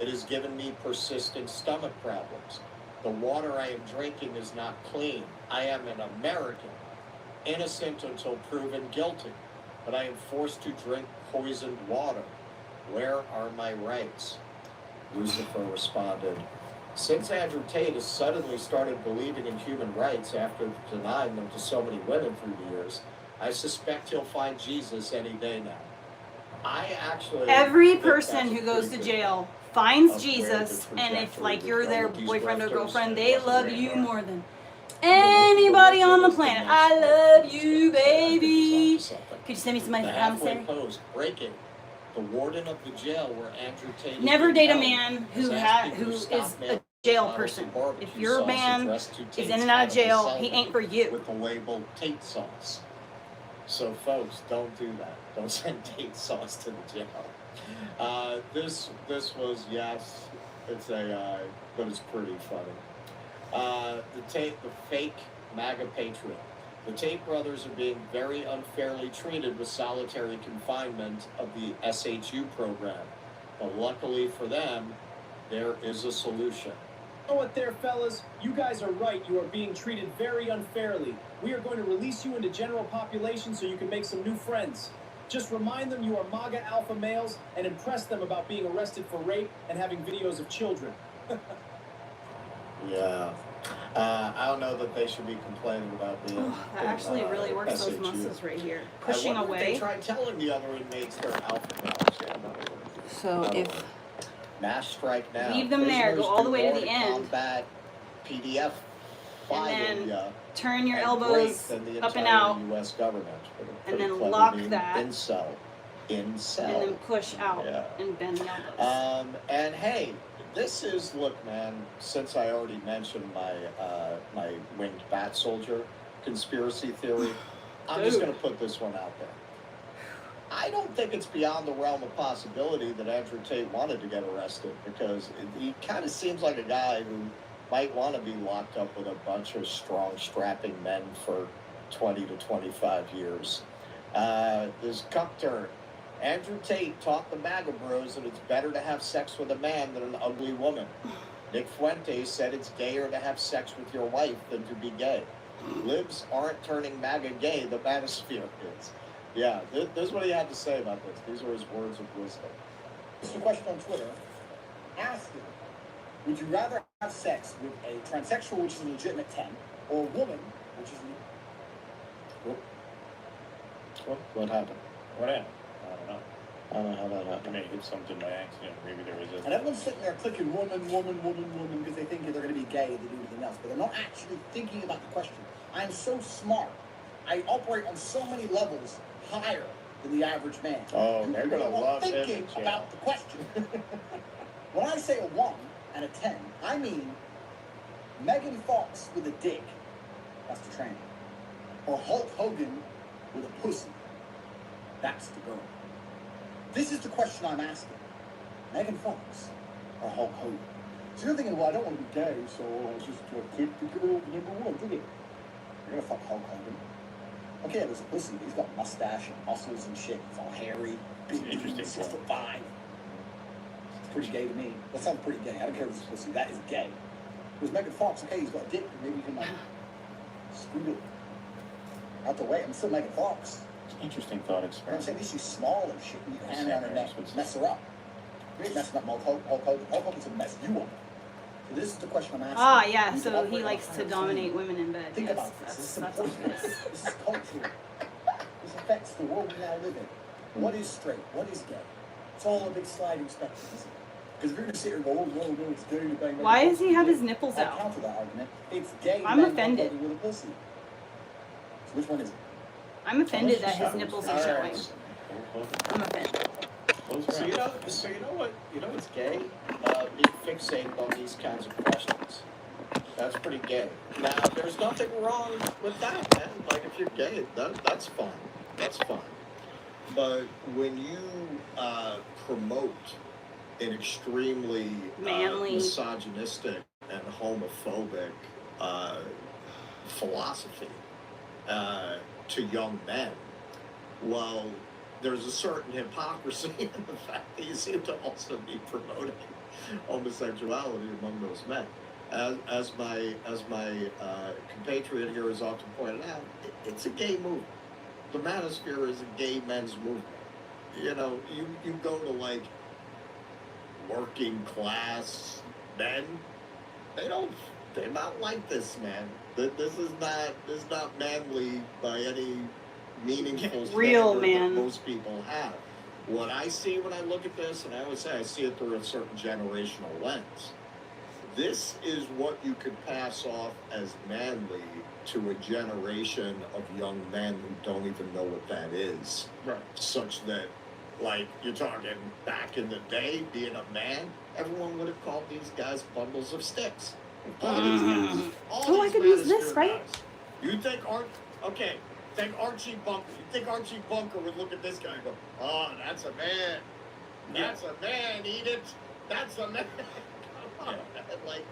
It has given me persistent stomach problems. The water I am drinking is not clean. I am an American, innocent until proven guilty, but I am forced to drink poisoned water. Where are my rights? Lucifer responded, since Andrew Tate has suddenly started believing in human rights after denying them to so many women through the years, I suspect he'll find Jesus any day now. I actually... Every person who goes to jail finds Jesus, and if like you're their boyfriend or girlfriend, they love you more than anybody on the planet. I love you, baby. Could you send me some money The for halfway commissary? post breaking. The warden of the jail where Andrew Tate is Never being date a held man has who asked people who to is stop a mailing jail bottles person. of barbecue If your sauce man addressed to is Tate's in and out of jail, cannibal he cellmate ain't for you. with the label Tate sauce. So folks, don't do that. Don't send Tate sauce to the jail. This was, yes, it's AI, but it's pretty funny. The fake MAGA patriot. The Tate brothers are being very unfairly treated with solitary confinement of the SHU program. But luckily for them, there is a solution. You know what there, fellas? You guys are right. You are being treated very unfairly. We are going to release you into general population so you can make some new friends. Just remind them you are MAGA alpha males and impress them about being arrested for rape and having videos of children. Yeah. I don't know that they should be complaining about being. That actually really works those SHU. muscles right here. I Pushing wonder if away. They tried telling the other inmates they're alpha males. Yeah, So if mass strike now. leave them there, go all the way to the end. Combat PDF And then turn your and elbows great than the up and entire out, U.S. government. With a and then pretty clever lock name, that. Incel. and then push out Yeah. and bend the elbows. And hey, this is, look, man, since I already mentioned my my winged bat soldier conspiracy theory, I'm just going to put this one out there. I don't think it's beyond the realm of possibility that Andrew Tate wanted to get arrested, because he kind of seems like a guy who might want to be locked up with a bunch of strong, strapping men for 20 to 25 years. This cuck turn. Andrew Tate taught the MAGA bros that it's better to have sex with a man than an ugly woman. Nick Fuentes said it's gayer to have sex with your wife than to be gay. Libs aren't turning MAGA gay, the manosphere is. Yeah, this is what he had to say about this. These are his words of wisdom. This is a question on Twitter. Ask him, would you rather have sex with a transsexual, which is a legitimate 10, or a woman, which is What happened? What happened? I don't know. I don't know how that I happened. may hit something by accident. Maybe there was a... And everyone's sitting there clicking woman, because they think they're going to be gay, they do anything else. But they're not actually thinking about the question. I'm so smart. I operate on so many levels higher than the average man. Oh, they're going to love thinking him. about the question. When I say a 1 and a 10, I mean Megan Fox with a dick. That's the tranny. Or Hulk Hogan with a pussy. That's the girl. This is the question I'm asking. Megan Fox or Hulk Hogan? So you're thinking, well, I don't want to be gay, so I was just click the girl number 1, did it? You're gonna fuck Hulk Hogan. Okay, there's a pussy, but he's got mustache and muscles and shit. It's all hairy, big, Interesting. 6'5". It's pretty gay to me. That sounds pretty gay. I don't care if it's a pussy. That is gay. With Megan Fox, okay, he's got a dick, but maybe you can like scoot it out the way. I'm still Megan Fox. Interesting thought You know what I'm experiment. saying? At least she's small and shit, and you can hand her on her neck, mess her up. You ain't messing up Hulk Hogan. Hulk Hogan's gonna mess you up. So this is the question I'm asking. Ah, yeah, You so can he operate likes on to higher dominate plane. women in bed. Think Yes, about this. This is that's important. obvious. This is cultural. This affects the world we now live in. What is straight? What is gay? It's all a big sliding spectrum, isn't it? Because if you're gonna sit here and go, oh, no, it's gay to bang. Why does he have his nipples I'll out? counter that argument. It's gay to I'm bang offended. somebody with a pussy. So which one is it? I'm offended that his nipples are showing. Alright. I'm offended. So you know what's gay? Being fixated on these kinds of questions. That's pretty gay. Now, there's nothing wrong with that, man. Like, if you're gay, that's fine. That's fine. But when you promote an extremely manly, misogynistic and homophobic philosophy to young men, well, there's a certain hypocrisy in the fact that you seem to also be promoting homosexuality among those men. As my compatriot here has often pointed out, it's a gay movement. The manosphere is a gay men's movement. You know, you go to like working class men, they're not like this, man. This is not manly by any meaningful real standard man that most people have. What I see when I look at this, and I always say I see it through a certain generational lens. This is what you could pass off as manly to a generation of young men who don't even know what that is. Right. Such that, like, you're talking back in the day, being a man, everyone would have called these guys bundles of sticks. All these guys. Oh, I could use this, right? You think Archie Bunker. You think Archie Bunker would look at this guy and go, oh, that's a man. That's a man, eat it. That's a man. Come on, man. Like,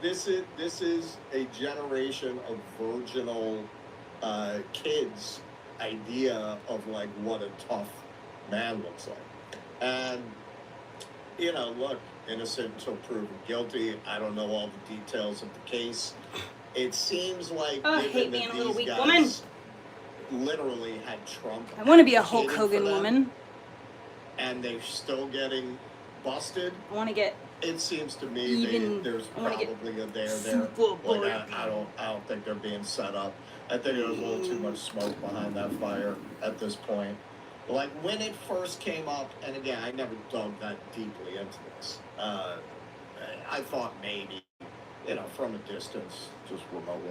this is a generation of virginal kids' idea of, like, what a tough man looks like. And, you know, look, innocent until proven guilty. I don't know all the details of the case. It seems like I hate being a little weak woman. Literally had Trump. I want to be a Hulk advocating Hogan for them, woman. and they're still getting busted. I want to get. It seems to me even. there's I want to probably get a there. super Like, I don't think they're being set up. I think there's a little too much smoke behind that fire at this point. Like when it first came up, and again, I never dug that deeply into this. I thought maybe, you know, from a distance, just remotely.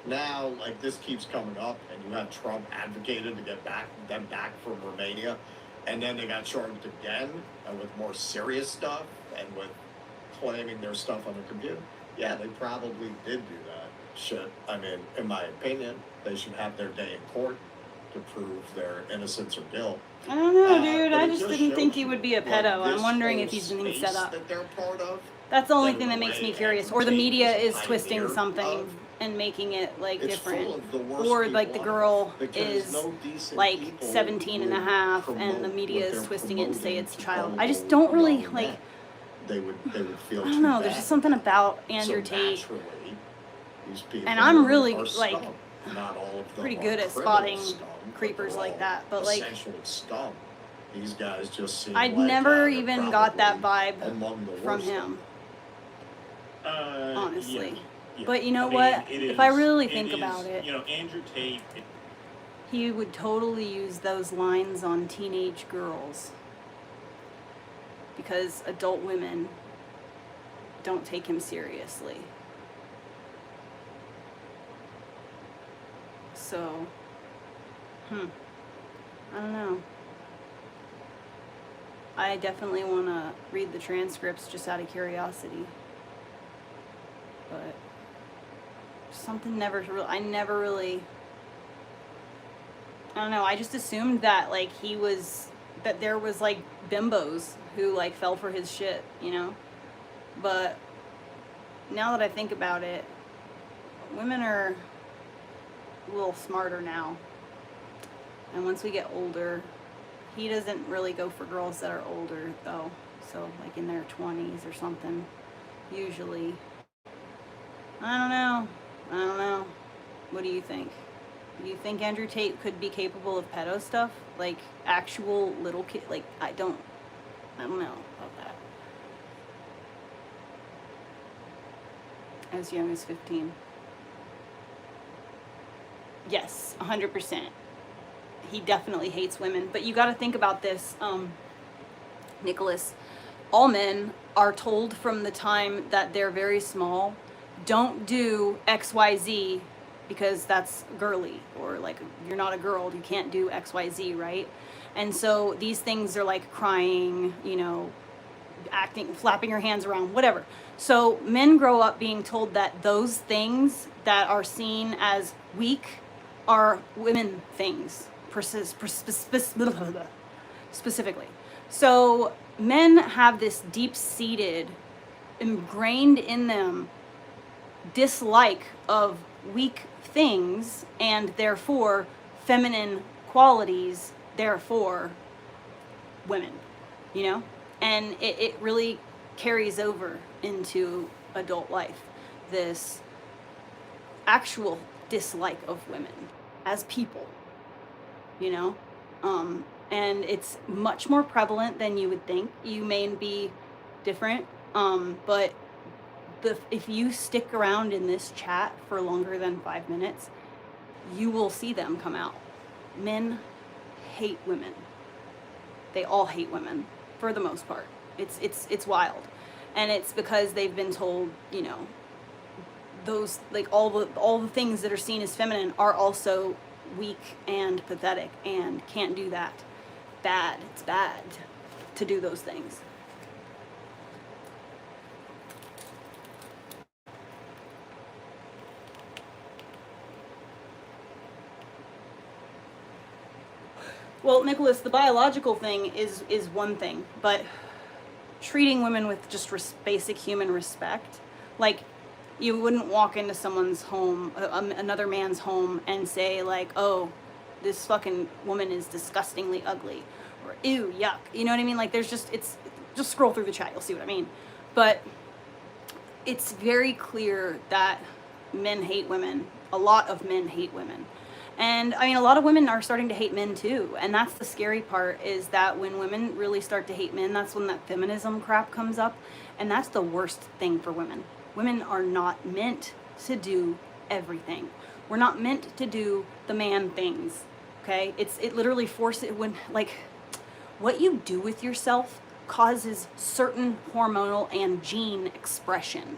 Now, like, this keeps coming up, and you have Trump advocated to get them back from Romania, and then they got charged again, and with more serious stuff, and with claiming their stuff on the computer. Yeah, they probably did do that shit. I mean, in my opinion, they should have their day in court to prove their innocence or guilt. I don't know, dude. But I it just didn't think he would be a pedo. like, I'm wondering this if he's whole being set space up. that they're part of, That's the only that thing that in a makes me way curious. Or the Andrew media Tate is was twisting pioneer something of. and making it like It's different. full of the worst Or like the people girl because is no decent like people 17 and a would half and the promote media what is they're twisting it to say promoting it's to child. I just gullible don't really young like. men. They would feel I don't too know. There's bad. just something about Andrew So Tate. naturally, these people And I'm really are like scum. Not all of them pretty are good at criminal spotting scum, but creepers they're like all that. But like, essentially scum. These guys just seem I'd like, never they're even got that probably vibe among the from worst of him. them. Honestly. Yeah. But you know I mean, what? it If I is- really it think is, about it, you know, Andrew Tate. he would totally use those lines on teenage girls. Because adult women don't take him seriously. So, I don't know. I definitely want to read the transcripts just out of curiosity. But something I never really, I don't know, I just assumed that like that there was like bimbos who like fell for his shit, you know? But now that I think about it, women are a little smarter now. And once we get older, he doesn't really go for girls that are older though. So like in their 20s or something, usually. I don't know. What do you think? Do you think Andrew Tate could be capable of pedo stuff? Like actual little kid, like I don't know about that. As young as 15. Yes, 100%. He definitely hates women. But you got to think about this, Nicholas. All men are told from the time that they're very small, don't do XYZ because that's girly, or like you're not a girl, you can't do XYZ, right? And so these things are like crying, you know, acting, flapping your hands around, whatever. So men grow up being told that those things that are seen as weak are women things, specifically. So men have this deep-seated, ingrained in them dislike of weak things, and therefore feminine qualities, therefore women, you know? And it really carries over into adult life, this actual dislike of women as people, you know? And it's much more prevalent than you would think. You may be different, but if you stick around in this chat for longer than 5 minutes, you will see them come out. Men hate women. They all hate women, for the most part. It's wild. And it's because they've been told, you know, those, like, all the things that are seen as feminine are also weak and pathetic and can't do that. Bad. It's bad to do those things. Well, Nicholas, the biological thing is one thing, but treating women with just basic human respect, like, you wouldn't walk into someone's home, another man's home, and say like, oh, this fucking woman is disgustingly ugly, or ew, yuck. You know what I mean? Like, there's just, just scroll through the chat, you'll see what I mean. But it's very clear that men hate women. A lot of men hate women. And I mean, a lot of women are starting to hate men too. And that's the scary part, is that when women really start to hate men, that's when that feminism crap comes up. And that's the worst thing for women. Women are not meant to do everything. We're not meant to do the man things, okay? It literally forces, when, like, what you do with yourself causes certain hormonal and gene expression.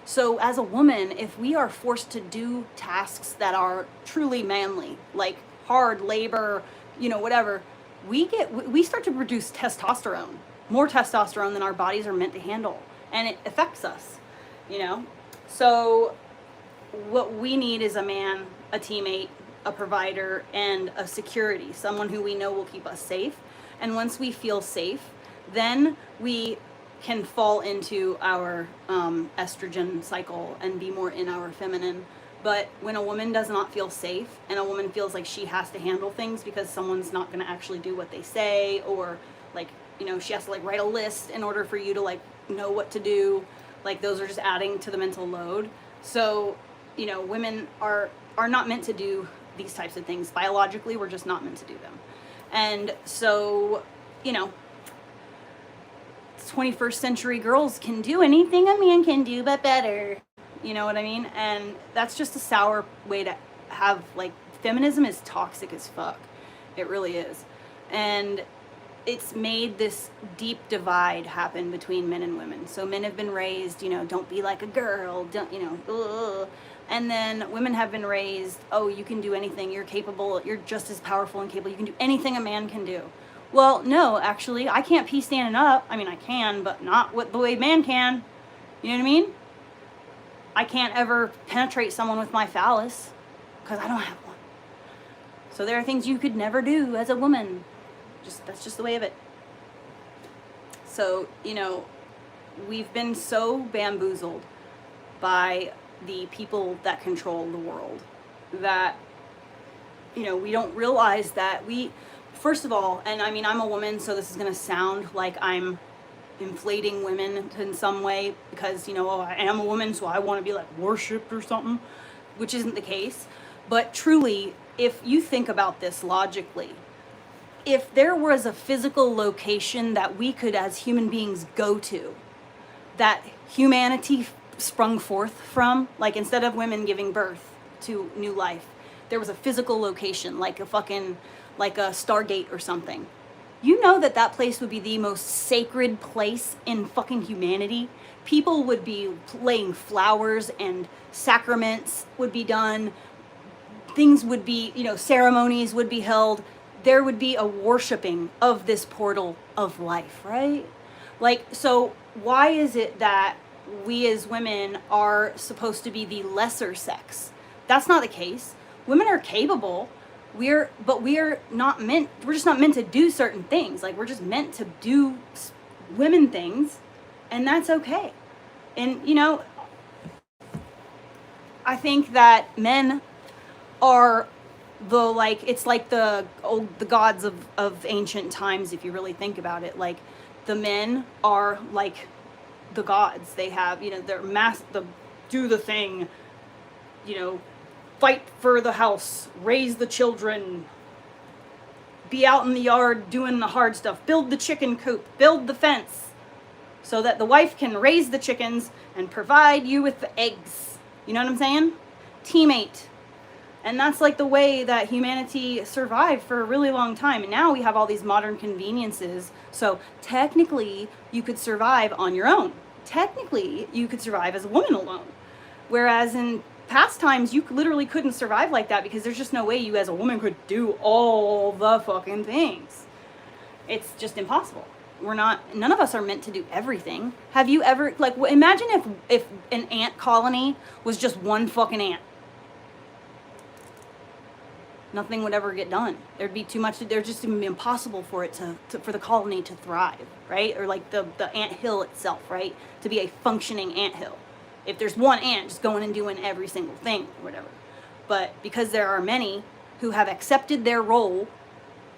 So as a woman, if we are forced to do tasks that are truly manly, like hard labor, you know, whatever, we start to produce testosterone, more testosterone than our bodies are meant to handle. And it affects us, you know? So what we need is a man, a teammate, a provider, and a security, someone who we know will keep us safe. And once we feel safe, then we can fall into our estrogen cycle and be more in our feminine. But when a woman does not feel safe, and a woman feels like she has to handle things because someone's not going to actually do what they say, or like, you know, she has to like write a list in order for you to like know what to do, like those are just adding to the mental load. So, you know, women are not meant to do these types of things. Biologically, we're just not meant to do them. And so, you know, 21st century girls can do anything a man can do, but better. You know what I mean? And that's just a sour way to have, like, feminism is toxic as fuck. It really is. And it's made this deep divide happen between men and women. So men have been raised, you know, don't be like a girl, don't, you know, ugh. And then women have been raised, oh, you can do anything, you're capable, you're just as powerful and capable, you can do anything a man can do. Well, no, actually, I can't pee standing up. I mean, I can, but not the way man can. You know what I mean? I can't ever penetrate someone with my phallus because I don't have one. So there are things you could never do as a woman. That's just the way of it. So, you know, we've been so bamboozled by the people that control the world that, you know, we don't realize that first of all, and I mean, I'm a woman, so this is going to sound like I'm inflating women in some way because, you know, I am a woman, so I want to be like worshipped or something, which isn't the case. But truly, if you think about this logically, if there was a physical location that we could as human beings go to, that humanity sprung forth from, like instead of women giving birth to new life, there was a physical location, like a Stargate or something, You know that place would be the most sacred place in fucking humanity. People would be laying flowers and sacraments would be done. Things would be, ceremonies would be held. There would be a worshiping of this portal of life, right? Like, so why is it that we as women are supposed to be the lesser sex? That's not the case. Women are capable. We're just not meant to do certain things. Like, we're just meant to do women things, and that's okay. And, I think that men are it's like the gods of ancient times, if you really think about it. Like, the men are like the gods. They have, they're do the thing, fight for the house, raise the children, be out in the yard doing the hard stuff, build the chicken coop, build the fence, so that the wife can raise the chickens and provide you with the eggs. You know what I'm saying? Teammate. And that's like the way that humanity survived for a really long time. And now we have all these modern conveniences. So technically, you could survive on your own. Technically, you could survive as a woman alone. Whereas in past times, you literally couldn't survive like that, because there's just no way you as a woman could do all the fucking things. It's just impossible. None of us are meant to do everything. Have you ever, imagine if an ant colony was just one fucking ant. Nothing would ever get done. There'd be too much. There's just impossible for it for the colony to thrive, right? Or like the ant hill itself, right? To be a functioning ant hill. If there's one ant just going and doing every single thing or whatever. But because there are many who have accepted their role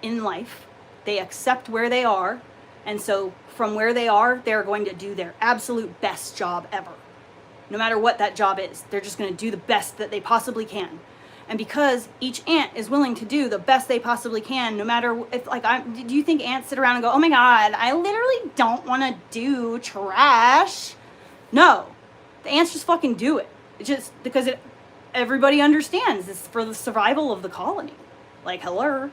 in life, they accept where they are, and so from where they are, they're going to do their absolute best job ever. No matter what that job is, they're just going to do the best that they possibly can. And because each ant is willing to do the best they possibly can, no matter if, do you think ants sit around and go, oh my God, I literally don't want to do trash? No, the ants just fucking do it. It's just because everybody understands it's for the survival of the colony. Like, hello.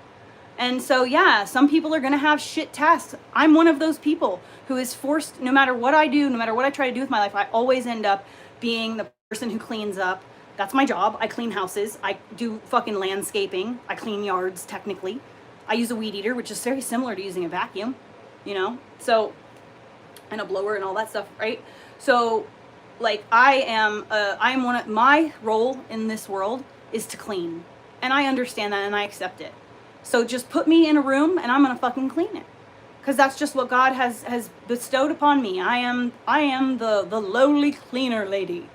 And so, yeah, some people are going to have shit tasks. I'm one of those people who is forced, no matter what I do, no matter what I try to do with my life, I always end up being the person who cleans up. That's my job. I clean houses. I do fucking landscaping. I clean yards, technically. I use a weed eater, which is very similar to using a vacuum, So, and a blower and all that stuff, right? So, like, I'm my role in this world is to clean. And I understand that and I accept it. So just put me in a room and I'm going to fucking clean it. Because that's just what God has bestowed upon me. I am the lowly cleaner lady.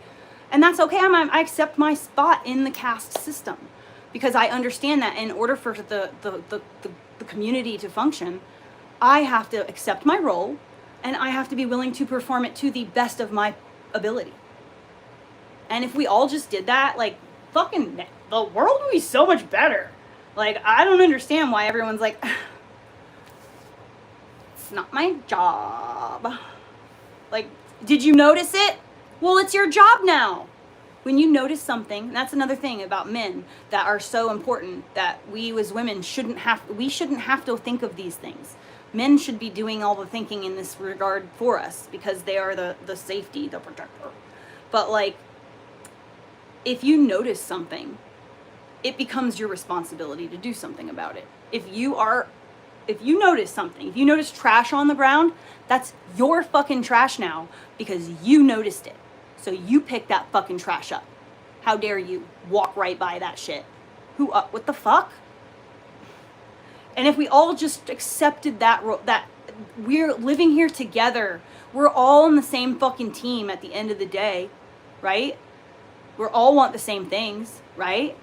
And that's okay. I accept my spot in the caste system, because I understand that in order for the community to function, I have to accept my role, and I have to be willing to perform it to the best of my ability. And if we all just did that, like, fucking, the world would be so much better. Like, I don't understand why everyone's like, it's not my job. Like, did you notice it? Well, it's your job now. When you notice something, that's another thing about men that are so important, that we as women shouldn't have to think of these things. Men should be doing all the thinking in this regard for us, because they are the safety, the protector. But like, if you notice something, it becomes your responsibility to do something about it. If you notice something, if you notice trash on the ground, that's your fucking trash now, because you noticed it. So you pick that fucking trash up. How dare you walk right by that shit? What the fuck? And if we all just accepted that we're living here together, we're all on the same fucking team at the end of the day, right? We all want the same things, right?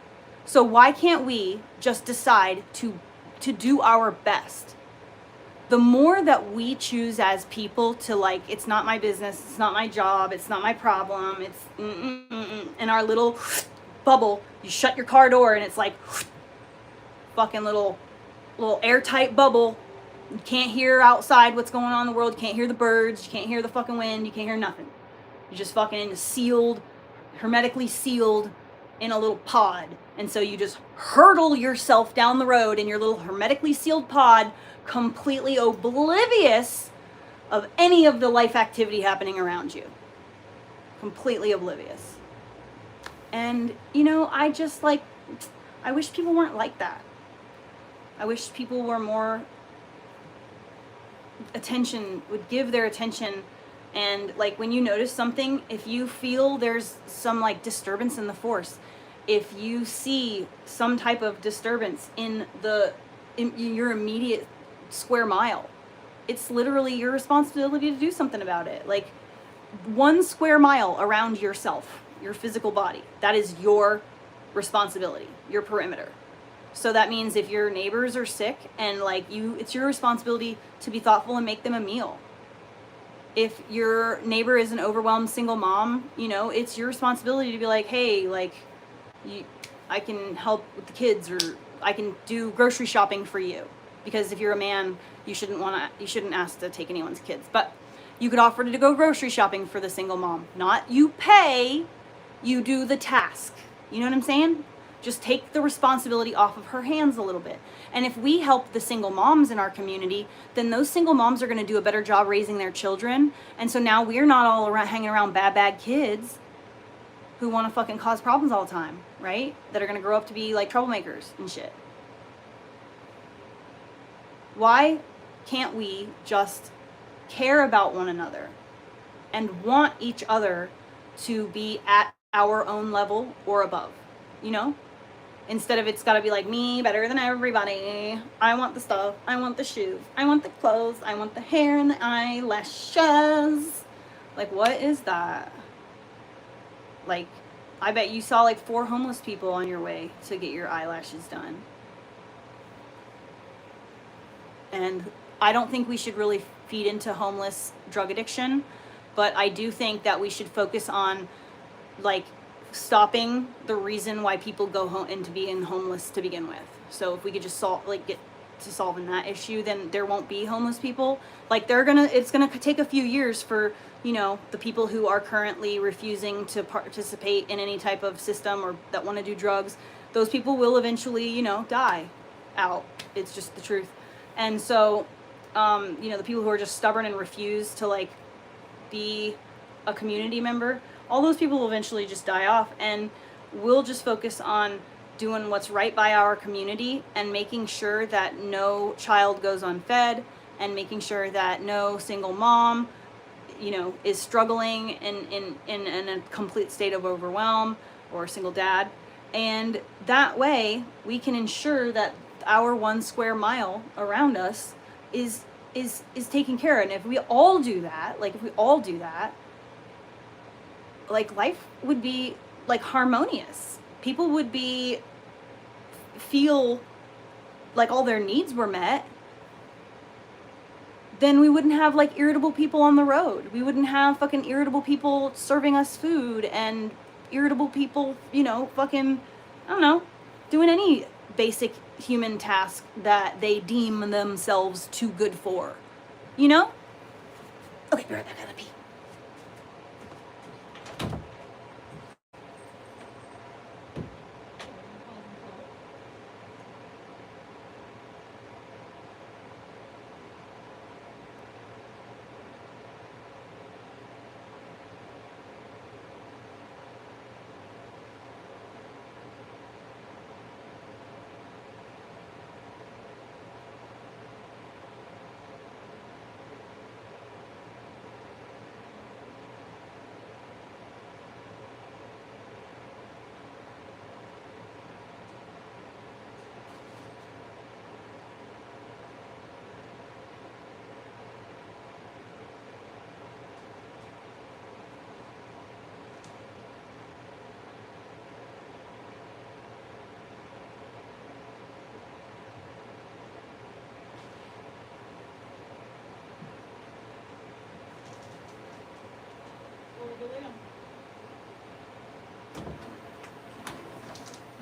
So why can't we just decide to do our best? The more that we choose as people to, like, it's not my business, it's not my job, it's not my problem, it's in our little bubble. You shut your car door and it's like fucking little airtight bubble. You can't hear outside what's going on in the world. You can't hear the birds. You can't hear the fucking wind. You can't hear nothing. You're just fucking sealed, hermetically sealed in a little pod. And so you just hurtle yourself down the road in your little hermetically sealed pod, completely oblivious of any of the life activity happening around you. Completely oblivious. And, you know, I just like, I wish people weren't like that. I wish people were more attention, would give their attention. And like when you notice something, if you feel there's some like disturbance in the force, if you see some type of disturbance in your immediate square mile, it's literally your responsibility to do something about it. Like 1 square mile around yourself, your physical body, that is your responsibility, your perimeter. So that means if your neighbors are sick and like it's your responsibility to be thoughtful and make them a meal. If your neighbor is an overwhelmed single mom, you know, it's your responsibility to be like, hey, like, I can help with the kids, or I can do grocery shopping for you. Because if you're a man, you shouldn't ask to take anyone's kids. But you could offer to go grocery shopping for the single mom. Not you pay, you do the task. You know what I'm saying? Just take the responsibility off of her hands a little bit. And if we help the single moms in our community, then those single moms are going to do a better job raising their children. And so now we're not all around hanging around bad kids who want to fucking cause problems all the time, right? That are going to grow up to be like troublemakers and shit. Why can't we just care about one another and want each other to be at our own level or above, you know? Instead of it's got to be like me better than everybody. I want the stuff. I want the shoes. I want the clothes. I want the hair and the eyelashes. Like, what is that? Like, I bet you saw like 4 homeless people on your way to get your eyelashes done. And I don't think we should really feed into homeless drug addiction, but I do think that we should focus on like stopping the reason why people go home into being homeless to begin with. So if we could just get to solving that issue, then there won't be homeless people. Like it's gonna take a few years for, you know, the people who are currently refusing to participate in any type of system or that want to do drugs. Those people will eventually, you know, die out. It's just the truth. And so, you know, the people who are just stubborn and refuse to like be a community member, all those people will eventually just die off, and we'll just focus on doing what's right by our community and making sure that no child goes unfed, and making sure that no single mom, you know, is struggling in a complete state of overwhelm, or a single dad. And that way we can ensure that our 1 square mile around us is taken care of. And if we all do that, like life would be like harmonious. People would feel like all their needs were met. Then we wouldn't have like irritable people on the road. We wouldn't have fucking irritable people serving us food, and irritable people, you know, fucking, I don't know, doing any basic human task that they deem themselves too good for, you know? Okay, be right back. I gotta pee.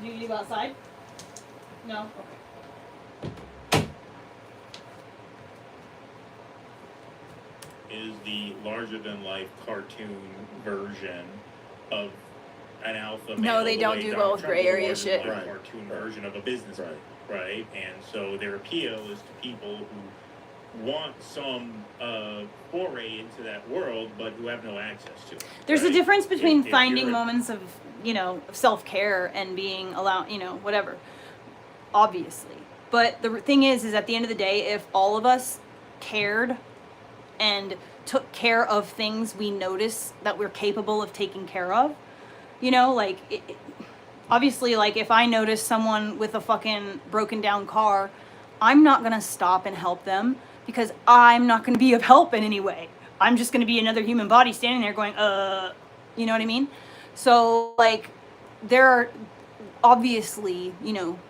Do you leave outside? No? Okay. Is the larger-than-life cartoon version of an alpha male. No, they the don't way do Donald well with Trump gray was area more shit. like a cartoon version of a businessman, right? And so their appeal is to people who want some foray into that world, but who have no access to it. There's a right? difference between If finding you're- moments of, self-care and being allowed, whatever. Obviously. But the thing is at the end of the day, if all of us cared and took care of things we notice that we're capable of taking care of, obviously, like, if I notice someone with a fucking broken down car, I'm not gonna stop and help them because I'm not gonna be of help in any way. I'm just gonna be another human body standing there going, you know what I mean? So, like, there are obviously,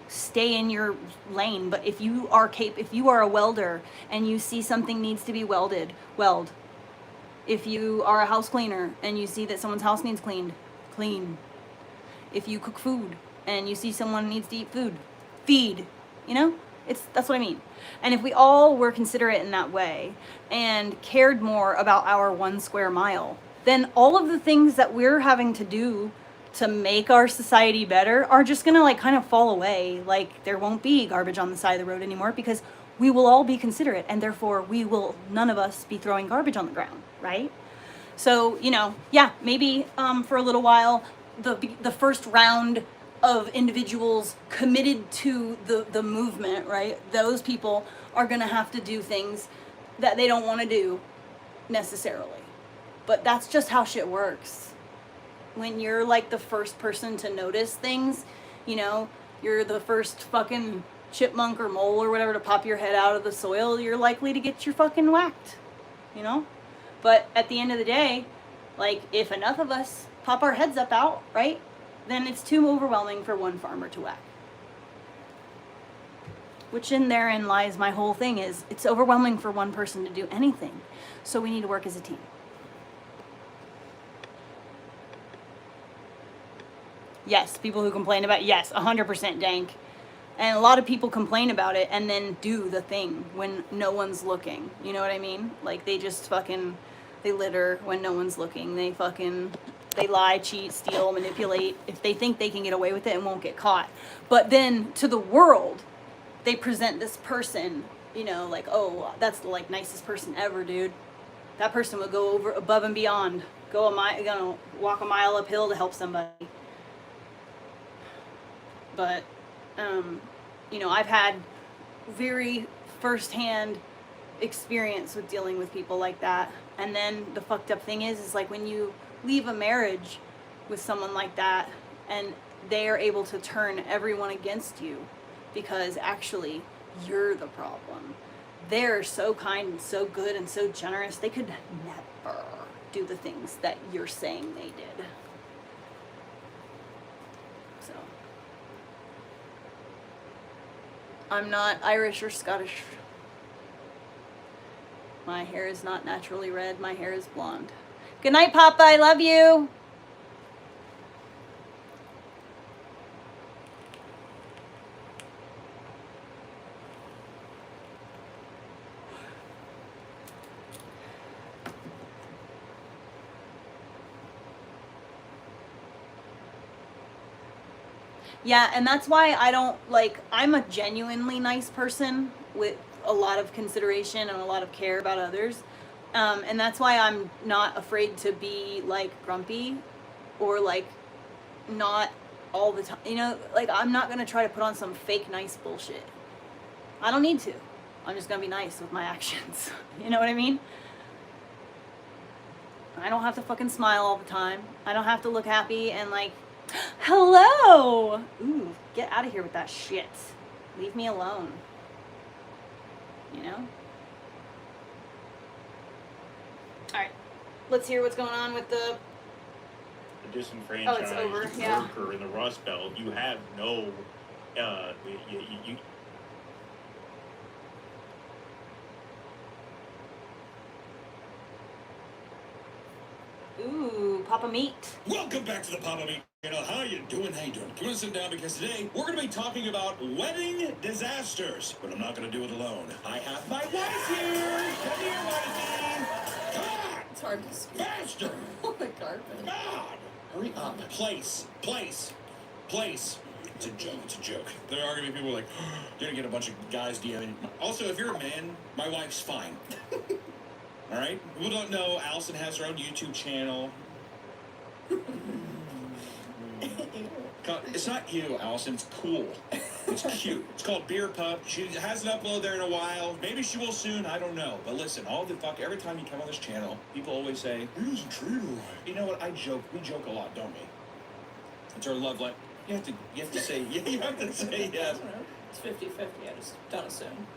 stay in your lane, but if you are if you are a welder and you see something needs to be welded, weld. If you are a house cleaner and you see that someone's house needs cleaned, clean. If you cook food and you see someone needs to eat food, feed. That's what I mean. And if we all were considerate in that way and cared more about our 1 square mile, then all of the things that we're having to do to make our society better are just gonna kind of fall away. Like, there won't be garbage on the side of the road anymore because we will all be considerate, and therefore none of us be throwing garbage on the ground, right? So, maybe for a little while, the first round of individuals committed to the movement, right? Those people are gonna have to do things that they don't want to do necessarily. But that's just how shit works. When you're like the first person to notice things, you're the first fucking chipmunk or mole or whatever to pop your head out of the soil, you're likely to get your fucking whacked, But at the end of the day, like, if enough of us pop our heads up out, right, then it's too overwhelming for one farmer to whack. Which therein lies my whole thing is it's overwhelming for one person to do anything. So we need to work as a team. Yes, people who complain about 100% dank. And a lot of people complain about it and then do the thing when no one's looking. You know what I mean? Like, they just they litter when no one's looking. They lie, cheat, steal, manipulate if they think they can get away with it and won't get caught. But then to the world, they present this person, like, oh, that's the nicest person ever, dude. That person would go above and beyond, walk a mile uphill to help somebody. But, I've had very firsthand experience with dealing with people like that. And then the fucked up thing is like when you leave a marriage with someone like that and they are able to turn everyone against you because actually you're the problem. They're so kind and so good and so generous. They could never do the things that you're saying they did. So, I'm not Irish or Scottish. My hair is not naturally red. My hair is blonde. Good night, Papa. I love you. Yeah, and that's why I'm a genuinely nice person with a lot of consideration and a lot of care about others. And that's why I'm not afraid to be grumpy or not all the time. I'm not going to try to put on some fake nice bullshit. I don't need to. I'm just going to be nice with my actions. You know what I mean? I don't have to fucking smile all the time. I don't have to look happy and hello! Ooh, get out of here with that shit. Leave me alone. Alright. Let's hear what's going on with the disenfranchised over, yeah. worker in the Rust Belt. You have no Ooh, Papa Meat. Welcome back to the Papa Meat channel. How you doing? How you doing? Come on, sit down because today we're going to be talking about wedding disasters. But I'm not going to do it alone. I have my wife here. Come here, wifey. Come on. It's hard to speak. Faster. Oh, the carpet. God. Hurry up. Place. It's a joke. There are gonna be people like, you're gonna get a bunch of guys DMing. Also, if you're a man, my wife's fine. All right? People don't know Allison has her own YouTube channel. It's not you, Allison. It's cool. It's cute. It's called Beer Pup. She hasn't uploaded there in a while. Maybe she will soon. I don't know. But listen, every time you come on this channel, people always say, he doesn't treat her right. You know what? We joke a lot, don't we? It's our love life. You have to say, yeah, you have to say yes. I don't know. It's 50-50. I just don't assume.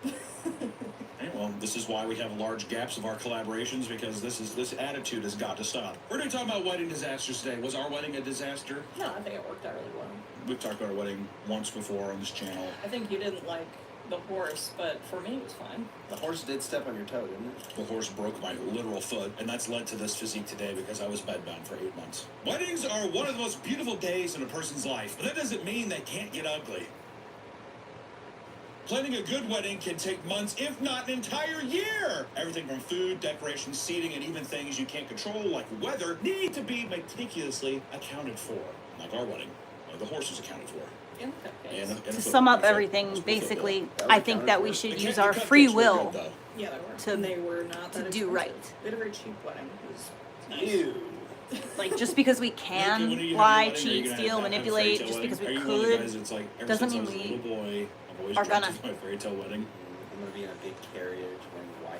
Okay, well, this is why we have large gaps of our collaborations, because this attitude has got to stop. We're going to talk about wedding disasters today. Was our wedding a disaster? No, I think it worked out really well. We've talked about our wedding once before on this channel. I think you didn't like the horse, but for me it was fine. The horse did step on your toe, didn't it? The horse broke my literal foot, and that's led to this physique today because I was bedbound for 8 months. Weddings are one of the most beautiful days in a person's life, but that doesn't mean they can't get ugly. Planning a good wedding can take months, if not an entire year. Everything from food, decorations, seating, and even things you can't control, like weather, need to be meticulously accounted for. Like our wedding, the horse was accounted for. To sum up everything, basically, I think that we should use our free will Yeah, they were not to that do expensive. right. We had a very cheap wedding. It was nice. Ew. Like, just because we can lie, cheat, steal, manipulate, just because we could, doesn't mean we are gonna. My fairy tale wedding. I'm gonna be in a big carriage, wearing white,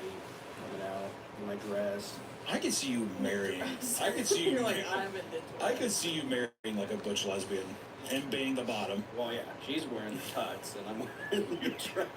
coming out in my dress. I could see you marrying. I could see you. You're like, I'm into I could see you marrying like a butch lesbian and being the bottom. Well, yeah, she's wearing the tux and I'm wearing the dress.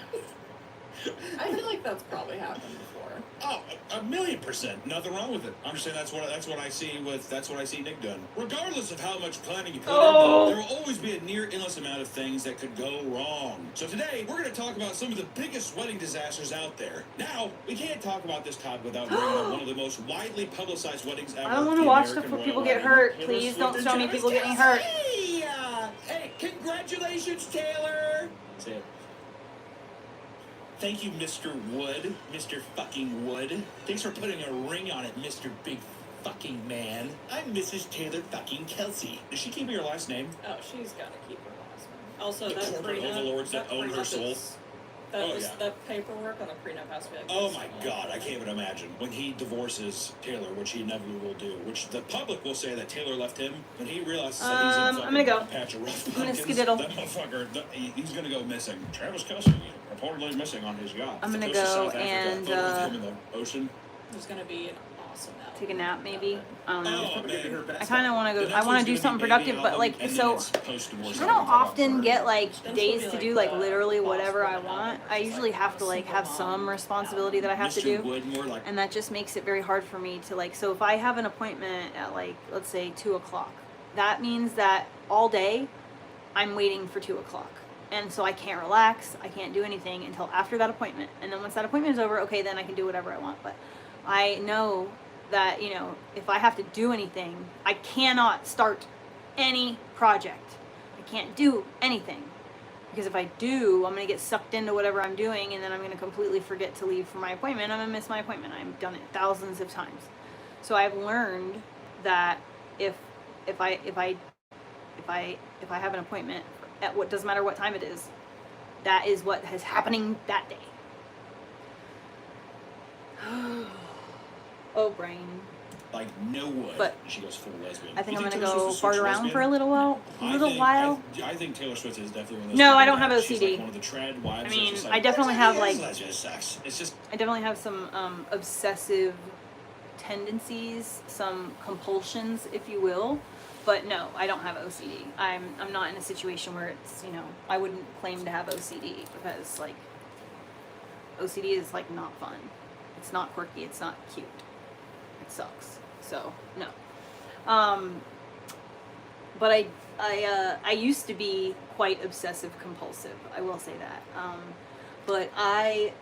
I feel like that's probably happened before. Oh, 1,000,000%. Nothing wrong with it. I'm just saying that's what I see Nick doing. Regardless of how much planning you put in, there will always be a near endless amount of things that could go wrong. So today we're going to talk about some of the biggest wedding disasters out there. Now, we can't talk about this topic without bringing up one of the most widely publicized weddings ever. I don't want to watch stuff where people get hurt. Please don't show me people getting hurt. Hey, congratulations, Taylor! Say it. Thank you, Mr. Wood. Mr. fucking Wood. Thanks for putting a ring on it, Mr. Big fucking man. I'm Mrs. Taylor fucking Kelsey. Is she keeping her last name? Oh, she's got to keep her last name. Also, The that corporate prenup, overlords that own her soul. That paperwork on the prenup has to be like Oh my God, I can't even imagine. When he divorces Taylor, which he inevitably will do, which the public will say that Taylor left him, when he realizes that he's in I'm gonna go. a patch of rough I'm gonna pumpkins, skedaddle. that motherfucker, he's gonna go missing. Travis Kelce, reportedly missing on his yacht. I'm gonna Coast of go South Africa, and, photo with him in the ocean. There's going to be an awesome album. Take a nap, maybe. I don't know. Oh, man. I kind of want to go. I want to do something productive, but like, so I don't often get like days to do like literally whatever I want. I usually have to like have some responsibility that I have to do, and that just makes it very hard for me to like. So if I have an appointment at like, let's say 2 o'clock, that means that all day I'm waiting for 2 o'clock. And so I can't relax, I can't do anything until after that appointment. And then once that appointment is over, okay, then I can do whatever I want. But I know that, you know, if I have to do anything, I cannot start any project. I can't do anything. Because if I do, I'm going to get sucked into whatever I'm doing, and then I'm going to completely forget to leave for my appointment. I'm going to miss my appointment. I've done it thousands of times. So I've learned that if I have an appointment at what doesn't matter what time it is, that is what is happening that day. Oh, brain. Like no wood. But she goes full lesbian. I think You I'm gonna Taylor Swift go is fart such a around lesbian? for a little while. I think Taylor Swift is definitely one of those. No, people I don't have that OCD. She's like one of the trad wives. I mean, that's just I definitely have like. Lesbian sex. It's just. I definitely have some obsessive tendencies, some compulsions, if you will. But no, I don't have OCD. I'm not in a situation where it's, you know, I wouldn't claim to have OCD because like OCD is like not fun. It's not quirky. It's not cute. It sucks. So no. But I used to be quite obsessive compulsive. I will say that. But I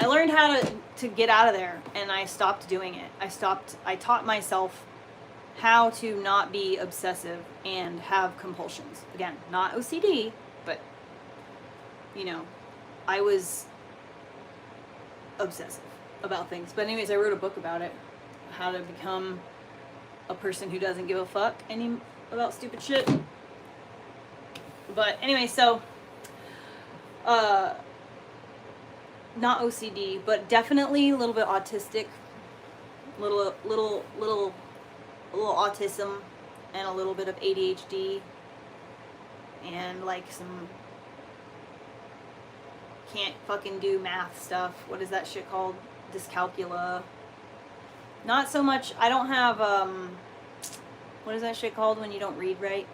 learned how to get out of there, and I stopped doing it. I taught myself how to not be obsessive and have compulsions. Again, not OCD, but, you know, I was obsessive about things. But anyways, I wrote a book about it. how to become a person who doesn't give a fuck about stupid shit. But anyway, so not OCD, but definitely a little bit autistic, little autism, and a little bit of ADHD, and like some can't fucking do math stuff. What is that shit called? Dyscalculia. Not so much. I don't have what is that shit called when you don't read right?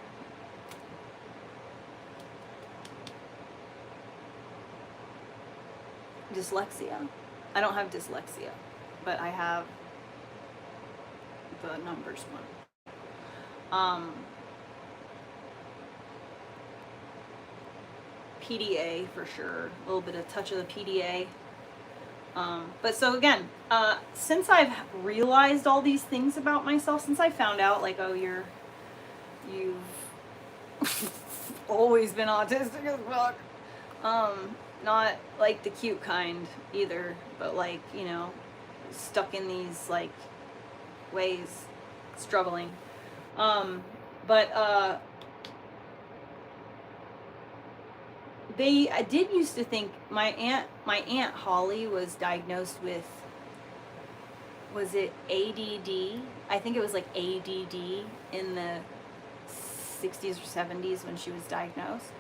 Dyslexia. I don't have dyslexia, but I have the numbers one. PDA for sure. A little bit of touch of the PDA. But so again, since I've realized all these things about myself, since I found out like, oh, you've always been autistic as fuck. Not like the cute kind either, but like, you know, stuck in these like ways, struggling. I did used to think my aunt Holly was diagnosed with, was it ADD? I think it was like ADD in the 60s or 70s when she was diagnosed.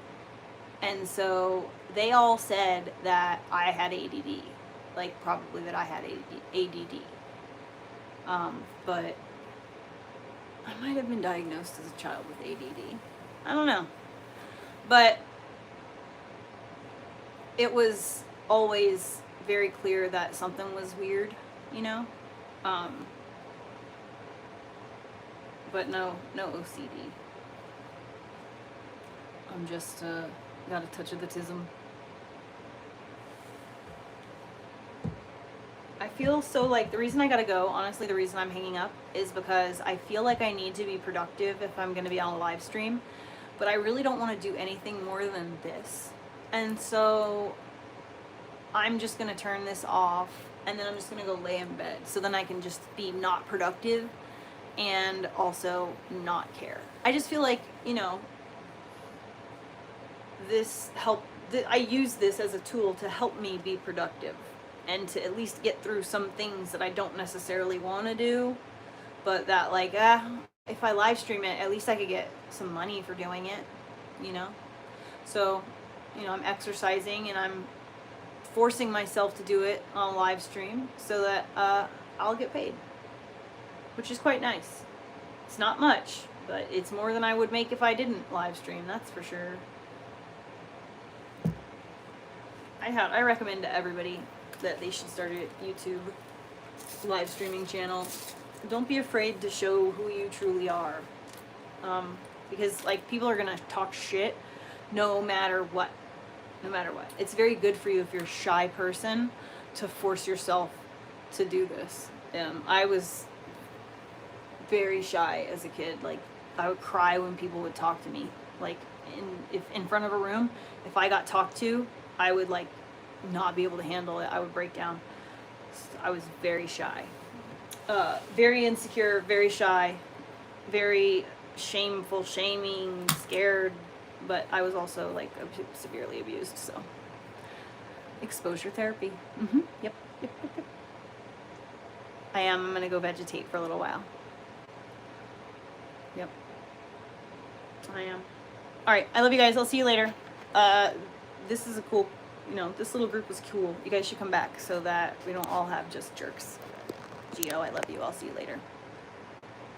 And so they all said that I had ADD, like probably that I had ADD. But I might have been diagnosed as a child with ADD. I don't know. But it was always very clear that something was weird, you know? But no OCD. I'm just, got a touch of the tism. I feel so like, the reason I gotta go, honestly, the reason I'm hanging up is because I feel like I need to be productive if I'm gonna be on a live stream, but I really don't want to do anything more than this. And so I'm just gonna turn this off, and then I'm just gonna go lay in bed, so then I can just be not productive and also not care. I just feel like, you know, I use this as a tool to help me be productive and to at least get through some things that I don't necessarily want to do, but that like, if I live stream it, at least I could get some money for doing it, you know? So, you know, I'm exercising and I'm forcing myself to do it on live stream so that I'll get paid, which is quite nice. It's not much, but it's more than I would make if I didn't live stream, that's for sure. I recommend to everybody that they should start a YouTube live streaming channel. Don't be afraid to show who you truly are, because like people are gonna talk shit no matter what. It's very good for you if you're a shy person to force yourself to do this. I was very shy as a kid. Like I would cry when people would talk to me. Like if in front of a room, if I got talked to, I would like not be able to handle it. I would break down. I was very shy, very insecure, very shy, very shameful, shaming, scared, but I was also like severely abused. So exposure therapy. Yep. I'm gonna go vegetate for a little while. Yep, I am. All right, I love you guys. I'll see you later. This is a cool, you know, this little group was cool. You guys should come back so that we don't all have just jerks. Gio, I love you. I'll see you later.